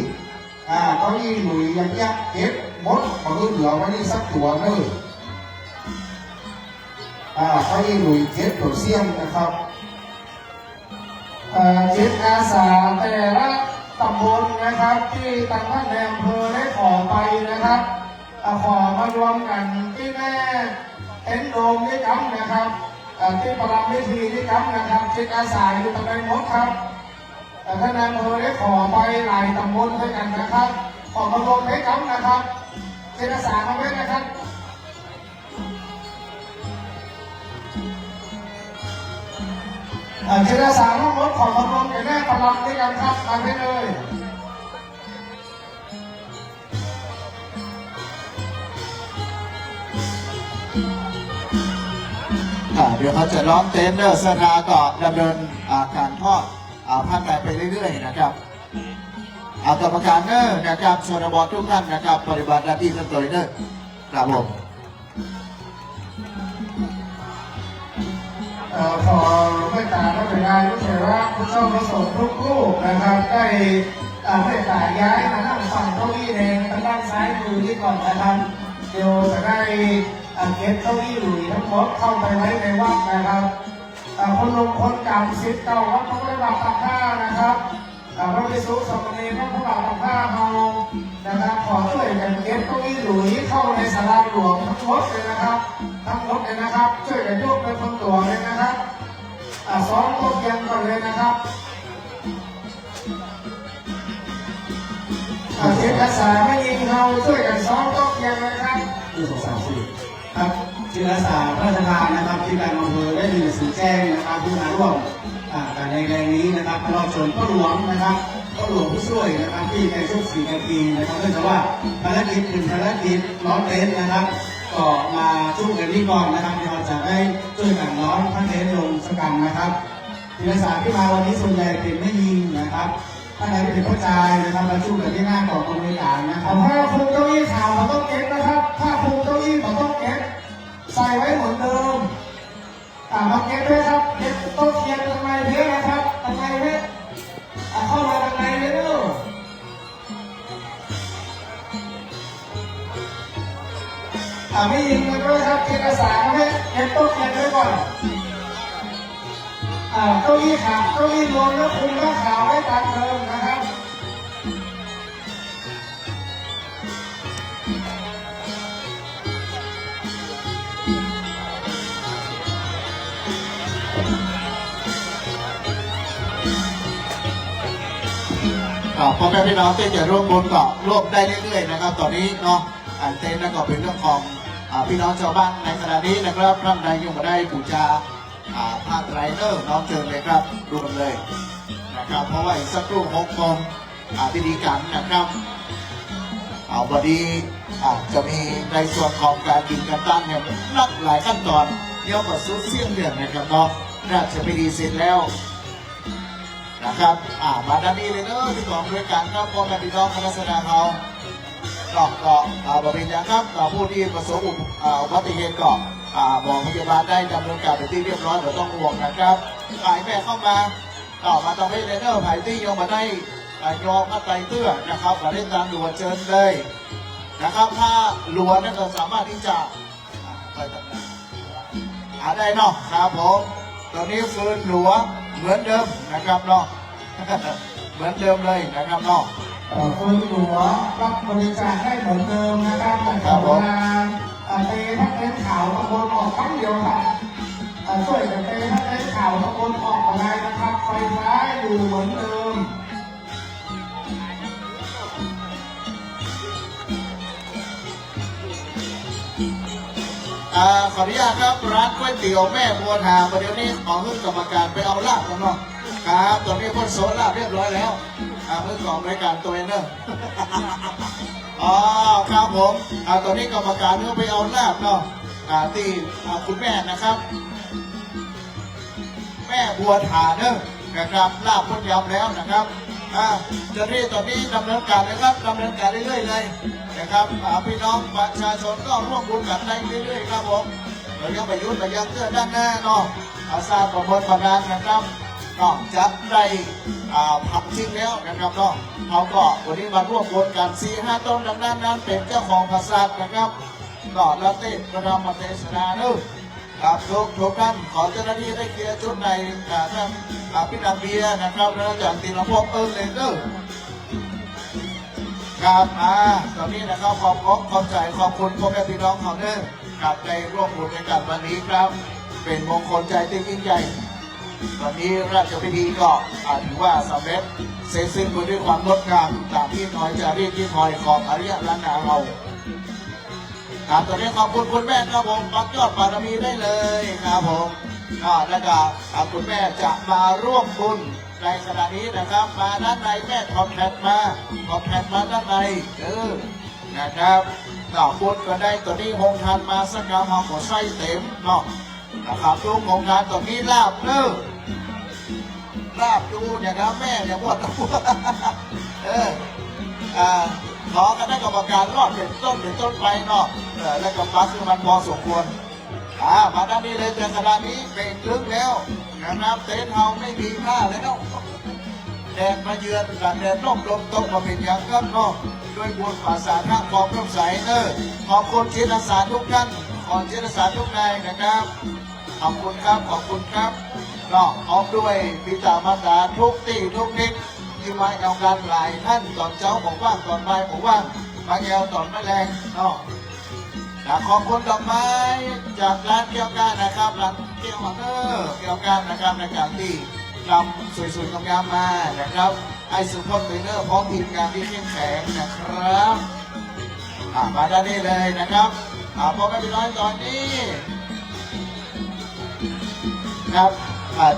เก้าอี้หนุ่ยอย่างเงี้ยเก็บหมดมาเหลือไว้นี่สักตัวเลยเขาอีหลุยเจ็ดตัวเสี่ยงนะครับจิตอาสาแต่ละตำบลนะครับที่ตั้งท่านในอำเภอได้ขอไปนะครับขอมารวมกันที่แม่เต็นท์โดมนี่ครับนะครับที่ประลัมพิธีนี่ครับนะครับจิตอาสาอยู่ตำบลมดครับท่านในอำเภอได้ขอไปหลายตำบลด้วยกันนะครับขอมารวมได้ครับนะครับจิตอาสามาไว้นะครับจิตอาสาทั้งหมดของตำบลกับแม่ประลัมด้วยกันครับมาได้เลยเดี๋ยวเขาจะล้อมเต็นท์สถาก็ดำเนินการทอดพันธุ์ไปเรื่อยๆนะครับกรรมการนะครับชนบททุกท่านนะครับปฏิบัติหน้าที่กันต่อเนื่องครับผมขอเมตตาพระบิดาลูกเถระผู้เจ้าประสงค์ทุกรูปนะครับได้เมตตาย้ายมานั่งฝั่งเก้าอี้แดงทางด้านซ้ายมือที่ก่อนนะครับเดี๋ยวจะได้เก็บเก้าอี้หลุยทั้งหมดเข้าไปไว้ในวัดนะครับคนลงคนเก่าศิษย์เก่าวัดพระพุทธบาทตักผ้านะครับพระภิกษุสามเณรพระพุทธบาทตักผ้าเฮานะครับขอช่วยกันเก็บเก้าอี้หลุยเข้าในศาลาหลวงทั้งหมดเลยนะครับช่วยกันยกเป็นคนตัวเลยนะครับซ้อมต้นยังก่อนเลยนะครับเก็บรักษาไม่ยิงเฮาช่วยกันซ้อมต้นยังนะครับครับจิตอาสาพระราชทานนะครับที่การอำเภอได้มีหนังสือแจ้งนะครับผู้มาร่วมการในแรงนี้นะครับเราชวนพ่อหลวงนะครับพ่อหลวงผู้ช่วยนะครับที่ในช่วง4 นาทีนะครับเนื่องจากว่าภารกิจเป็นภารกิจร้อนเต็นท์นะครับก็มาช่วยกันนี่ก่อนนะครับเดี๋ยวเราจะได้ช่วยกันร้อนพันเต็นท์ลงสกังนะครับจิตอาสาที่มาวันนี้ส่วนใหญ่เป็นไม่ยิงนะครับท่านใดเป็นผู้ชายนะครับมาช่วยกันที่หน้าของกรมวิการนะครับผ้าคลุมเก้าอี้ขาวเราต้องเก็บนะครับผ้าคลุมเก้าอี้เราต้องเก็บใส่ไว้เหมือนเดิมมาเก็บด้วยครับเก็บโต๊ะเทียนทำไมเพี้ยนะครับทำไมเพี้ยเข้ามาทำไมเลยเนอะไม่ยิงกันด้วยครับเอกสารไหมเก็บโต๊ะเทียนไว้ก่อนเก้าอี้ขาวเก้าอี้รวมแล้วคุมผ้าขาวไว้ตามเดิมนะครับ พ่อแม่พี่น้องที่จะร่วมบุญก็ร่วมได้เรื่อยๆนะครับตอนนี้เนาะอันเต้นนั่นก็เป็นเรื่องของพี่น้องชาวบ้านในขณะนี้นะครับท่านใดยังไม่ได้บูชาผ้าไตรเนอร์น้องเชิญเลยครับรวมเลยนะครับเพราะว่าอีกสักครู่6 โมงพิธีการนะครับวันนี้จะมีในส่วนของการบินการตั้งเนี่ยนับหลายขั้นตอนเยอะกว่าสุดเสี้ยนเดือนนะครับเนาะน่าจะพิธีเสร็จแล้วนะครับมาด้านนี้เลยเนอะที่กองบริการครับพ่อแม่พี่น้องคณะสงฆ์เขาก็บริเวณนะครับผู้ที่ประสบอุบัติเหตุก็บอกพยาบาลได้ดำเนินการเป็นที่เรียบร้อยไม่ต้องห่วงนะครับฝ่ายแม่เข้ามามาตรงนี้เลยเนอะฝ่ายที่ยังมาได้ยอมมาไตเตื้อนะครับมาเล่นตามด่วนเชิญเลยนะครับถ้าหลวงนั่นก็สามารถที่จะไปตำนานได้เนาะครับผมตอนนี้ฟืนหลวงเหมือนเดิมนะครับเนาะ เหมือนเดิมเลยนะครับเนาะคนหลวงรับบริจาคได้เหมือนเดิมนะครับแต่เวลาเตะทักเล่นข่าวตะโกนออกครั้งเดียวครับช่วยกันเตะทักเล่นข่าวตะโกนออกอะไรนะครับไฟฟ้าอยู่เหมือนเดิมขออนุญาตครับร้านก๋วยเตี๋ยวแม่บัวทาประเดี๋ยวนี้ขอให้กรรมการไปเอาลาบกันเนาะครับตอนนี้พ้นโซลาบเรียบร้อยแล้วเพื่อขอรายการตัวเองเนอะอ๋อครับผมตอนนี้กรรมการเพื่อไปเอาลาบเนาะที่คุณแม่นะครับ แม่บัวทาเนอะนะครับลาบพ้นยำแล้วนะครับจะรีตอนนี้ดำเนินการนะครับดำเนินการเรื่อยๆเลยนะครับพี่น้องประชาชนก็ร่วมบุญกันได้เรื่อยๆครับผมเรายังไปยุ่งไปยังเสื้อด้านหน้าเนาะทราบประเมินประมาณนะครับก็จะได้ผักจริงแล้วนะครับเนาะเขาก็วันนี้มาร่วมบุญกัน4-5 ต้นดังนั้นเป็นเจ้าของภาษานะครับก็ละเต้นประดามเทศนาเนอะครับทุกท่านขอเจ้าหน้าที่ได้เคลียร์ชุดในท่านพี่ดำเบียนะครับแล้วจากตีละพวกเลยเนอะครับตอนนี้นะครับขอบใจขอบคุณพ่อแม่พี่น้องเขาเนอะกับในร่วมบุญในการวันนี้ครับเป็นมงคลใจที่ยิ่งใหญ่ตอนนี้ราชพิธีก็ถือว่าสำเร็จเสร็จสิ้นไปด้วยความงดงามตามที่น้อยจะเรียกที่คอยของอริยล้านนาเราครับตอนนี้ขอบคุณคุณแม่ครับผมปักยอดบารมีได้เลยครับผมแล้วก็คุณแม่จะมาร่วมบุญในขณะนี้นะครับมาด้านในแม่ขอบแทนมาด้านในนะครับต่อบุญก็ได้ตัวนี้หงทานมาสักกะหอมหัวไส้เต็มเนาะนะครับลุงหงทานตัวนี้ลาบเนอะลาบดูนะครับแม่อย่าปวดหัวขอคณะกรรมการรอดเป็นต้นไปเนาะแล้วก็ปัสคือมันพอสมควรมาด้านนี้เลยจากขณะนี้เป็นลึกแล้วนะครับเต็นท์เฮาไม่มีผ้าแล้วแดดมาเยือนกันแดดร่มลมตกมาเป็นอย่างกันเนาะด้วยบุญภาษาทางความร่มใสขอบคุณจิตอาสาทุกท่านขอจิตอาสาทุกนายนะครับขอบคุณครับก็พร้อมด้วยพิจารณาทุกที่ทุกนิดที่มาเอาการหลายท่านตอนเช้าผมว่างตอนบ่ายผมว่างมาแอวตอนไม่แรงเนาะขอบคุณดอกไม้จากร้านเกี่ยวกันนะครับร้านเกี่ยวกันนะครับในการที่นำสวยๆงามๆมานะครับไอสุพจน์เทรนเนอร์พร้อมทีมงานที่เข้มแข็งนะครับมาด้านนี้เลยนะครับพอไม่เป็นน้อยตอนนี้ครับ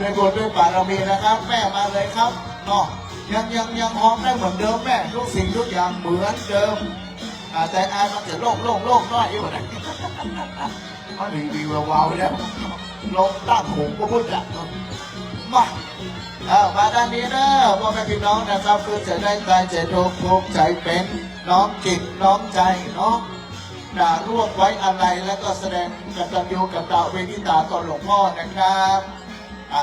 ด้วยบุญด้วยบารมีนะครับแม่มาเลยครับเนาะยังหอมได้เหมือนเดิมแม่ทุกสิ่งทุกอย่างเหมือนเดิมแต่มันจะโล่งน้อยอยู่นะมันดีวาวๆแล้วลงตั้งหูก็พูดจัดมาด้านนี้นะพ่อแม่พี่น้องนะครับเพื่อจะได้ใจใจทุกใจเป็นน้อมจิตน้อมใจเนาะร่วมไว้อะไรแล้วก็แสดงกตัญญูกตเวทิตาต่อหลวงพ่อนะครับ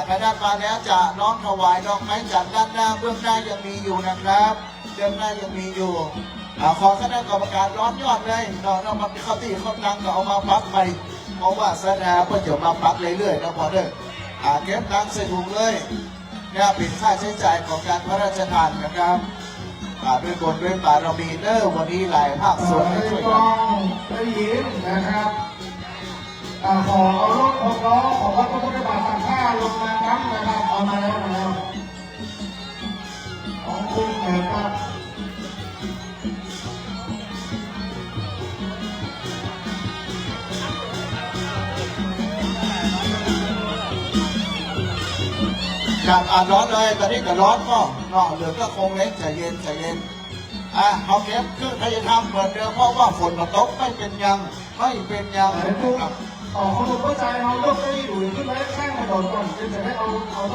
ถ้าด้านมาแล้วจะน้อมถวายดอกไม้จันทร์ด้านหน้าเบื้องหน้ายังมีอยู่นะครับเบื้องหน้ายังมีอยู่ขอคณะกรรมการร้อนยอดเลยเรามาเข้าที่เข้าตังก็เอามาปักไปเพราะว่าสนาเพื่อจะมาปักเรื่อยๆนะพอเด้อเก็บตังใส่ถุงเลยเนี่ยปิดค่าใช้จ่ายของการพระราชทานนะครับด้วยบุญด้วยบารมีวันนี้หลายภาคส่วนให้ช่วยกันได้ยินนะครับขอเอารถ6 ล้อของวัดพระพุทธบาทสังฆาลงมาครับนะครับเอามาแล้วของ คุ้มนะครับจากร้อนเลยตอนนี้ก็ร้อนก็เหลือก็คงเล็กใจเย็นใจเย็นเขาเก็บเครื่องพยายามเหมือนเดิมเพราะว่าฝนมันตกไม่เป็นยังคนเข้าใจเรายกได้อยู่ขึ้นไปแข้งกระโดดก่อนจะได้เอา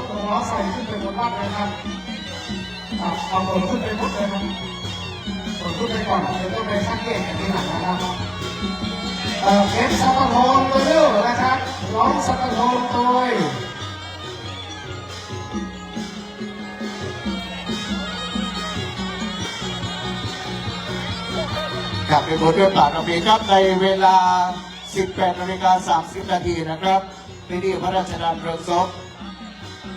ตัวล้อใส่ขึ้นไปบนบ้านนะครับเอาคนขึ้นไปหมดเลยนะคนขึ้นไปก่อนจะต้องไปสร้างเกตกันทีหลังนะครับเก็บสะพานตัวเร็วนะครับร้องสะพานตัวครับเป็นบทเรียนปากกระพีครับในเวลา 18:30 นาทีนะครับพิธีพระราชทานเพลิงศพ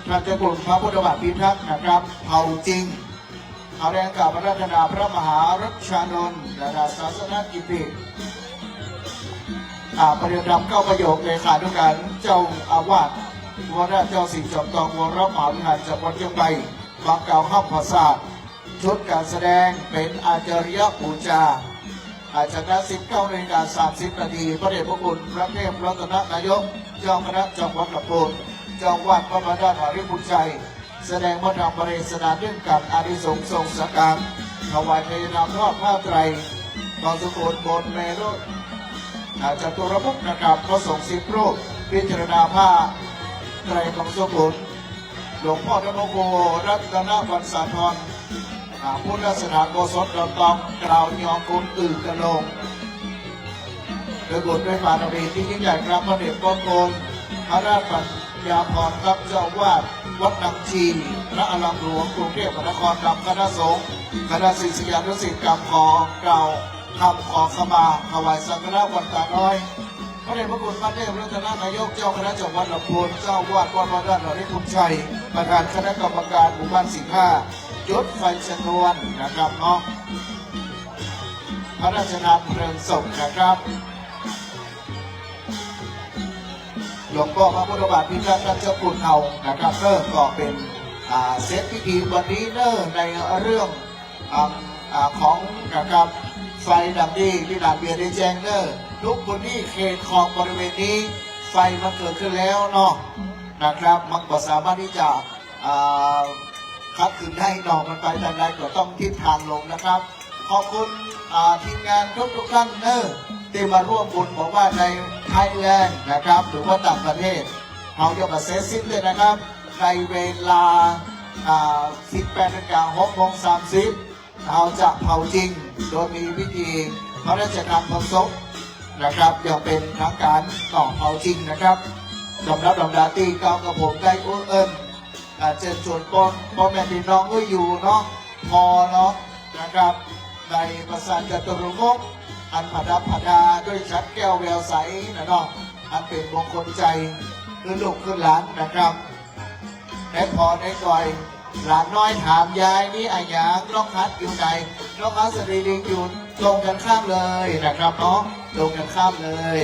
พระเจ้าคุณพระพุทธบาทพิทักษ์นะครับเผาจริงเอาแรงกล่าวพระราชนาพระมหารัชานนท์ดาราศาสนกิติประเดี๋ยวดำเข้าประโยคเลขานุการเจ้าอาวาสวรเจ้าสิงห์จอมทองวรมหาวิหารจังหวัดเชียงใหม่บางกล่าวห้ามภาษาชุดการแสดงเป็นอาจารยบูชาจากนั้น 19:30 นาทีพระเดชพระคุณพระเทพรัตนนายกเจ้าคณะจังหวัดลำพูนเจ้าวัดพระบรมหาริพุทธชัยแสดงพระธรรมปริศนาเรื่องการอานิสงส์ทรงสักการถวายในนามทอดผ้าไตรบางสุกุลบนเมรุจตุรมุขนะครับพระสงฆ์10 รูปพิจารณาผ้าไตรบางสุกุลหลวงพ่อธนโกรัตนวรรณสาธรพุทธศาสนาโกศลเราต้องกล่าวยองกุลตื่นกระลงโดยบทด้วยปาฐบีที่ยิ่งใหญ่ครับพระเดชพระคุณพระราชปัญญาภรณ์ครับเจ้าวาดวัดนางชีพระอารามหลวงกรุงเทพมหานครนำคณะสงฆ์คณะศิษยานุศิษย์กรรมขอกล่าวคำขอขมาถวายสังฆทานวันตาน้อยพระเดชพระคุณพระเทพรัตนนายกเจ้าคณะจังหวัดลำพูนเจ้าวาดวัดพระราชหาริพุทธชัยประธานคณะกรรมการหมู่บ้านสิงห้าจุดไฟชนวนนะครับเนาะพระราชทานเพลิงศพนะครับหลวงพ่อพระพุทธบาทพิทักษ์เจ้าคุณเฮานะครับเริ่มก็เป็นเซตพิธีวันนี้เนอร์ในเรื่องของนะครับไฟดับดีที่หลานเบียร์ได้แจ้งเนอร์ทุกคนที่เขตของบริเวณนี้ไฟมันเกิดขึ้นแล้วเนาะนะครับมันก็สามารถที่จะคัดขึ้นได้ดอกมันไปทางใดก็ต้องทิศทางลงนะครับขอบคุณทีมงานทุกท่านเนอร์ที่มาร่วมบุญบอกว่าในไทยแลนด์นะครับหรือว่าต่างประเทศเราจะมาเซตสิ้นเลยนะครับในเวลา 18:06:30 เราจะเผาจริงโดยมีพิธีพระราชทานเพลิงศพนะครับอย่างเป็นทางการต่อเผาจริงนะครับลำดาตีเก้ากับผมได้อุ้เอิญเชิญชวนพ่อแม่พี่น้องก็อยู่เนาะพอเนาะนะครับในประสานจตุรมุขอันผดาด้วยชัดแก้วแววใสนะเนาะอันเป็นมงคลใจคือลูกคือหลานนะครับและพอได้ก่อยหลานน้อยถามยายนี่อาหยางน้องฮัทอยู่ไหนน้องฮัทสตรีดิงอยู่ตรงกันข้ามเลยนะครับเนาะตรงกันข้ามเลย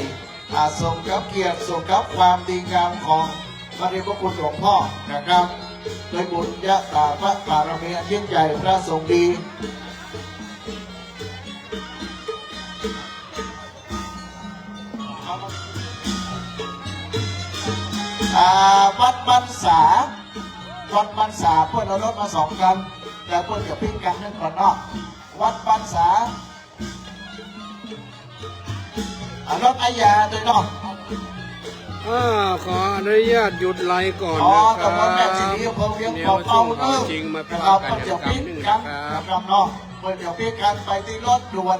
ส่งกับเกียรติส่งกับความดีงามของพระเดชพระคุณหลวงพ่อนะครับโดยบุญญาตาพระบารมีอันยิ่งใหญ่พระทรงดีวัดบรรษาเพื่อนเอารถมา2 กันแต่เพื่อนจะพิ้งกันนั่นก่อนเนาะวัดบรรษารถอายาด้วยเนาะขออนุญาตหยุดไลฟ์ก่อนนะครับเดี๋ยวช่วงความจริงมาพบกันอีกครั้งหนึ่งนะครับ เพื่อนจะพิ้งกันไปที่รถด่วน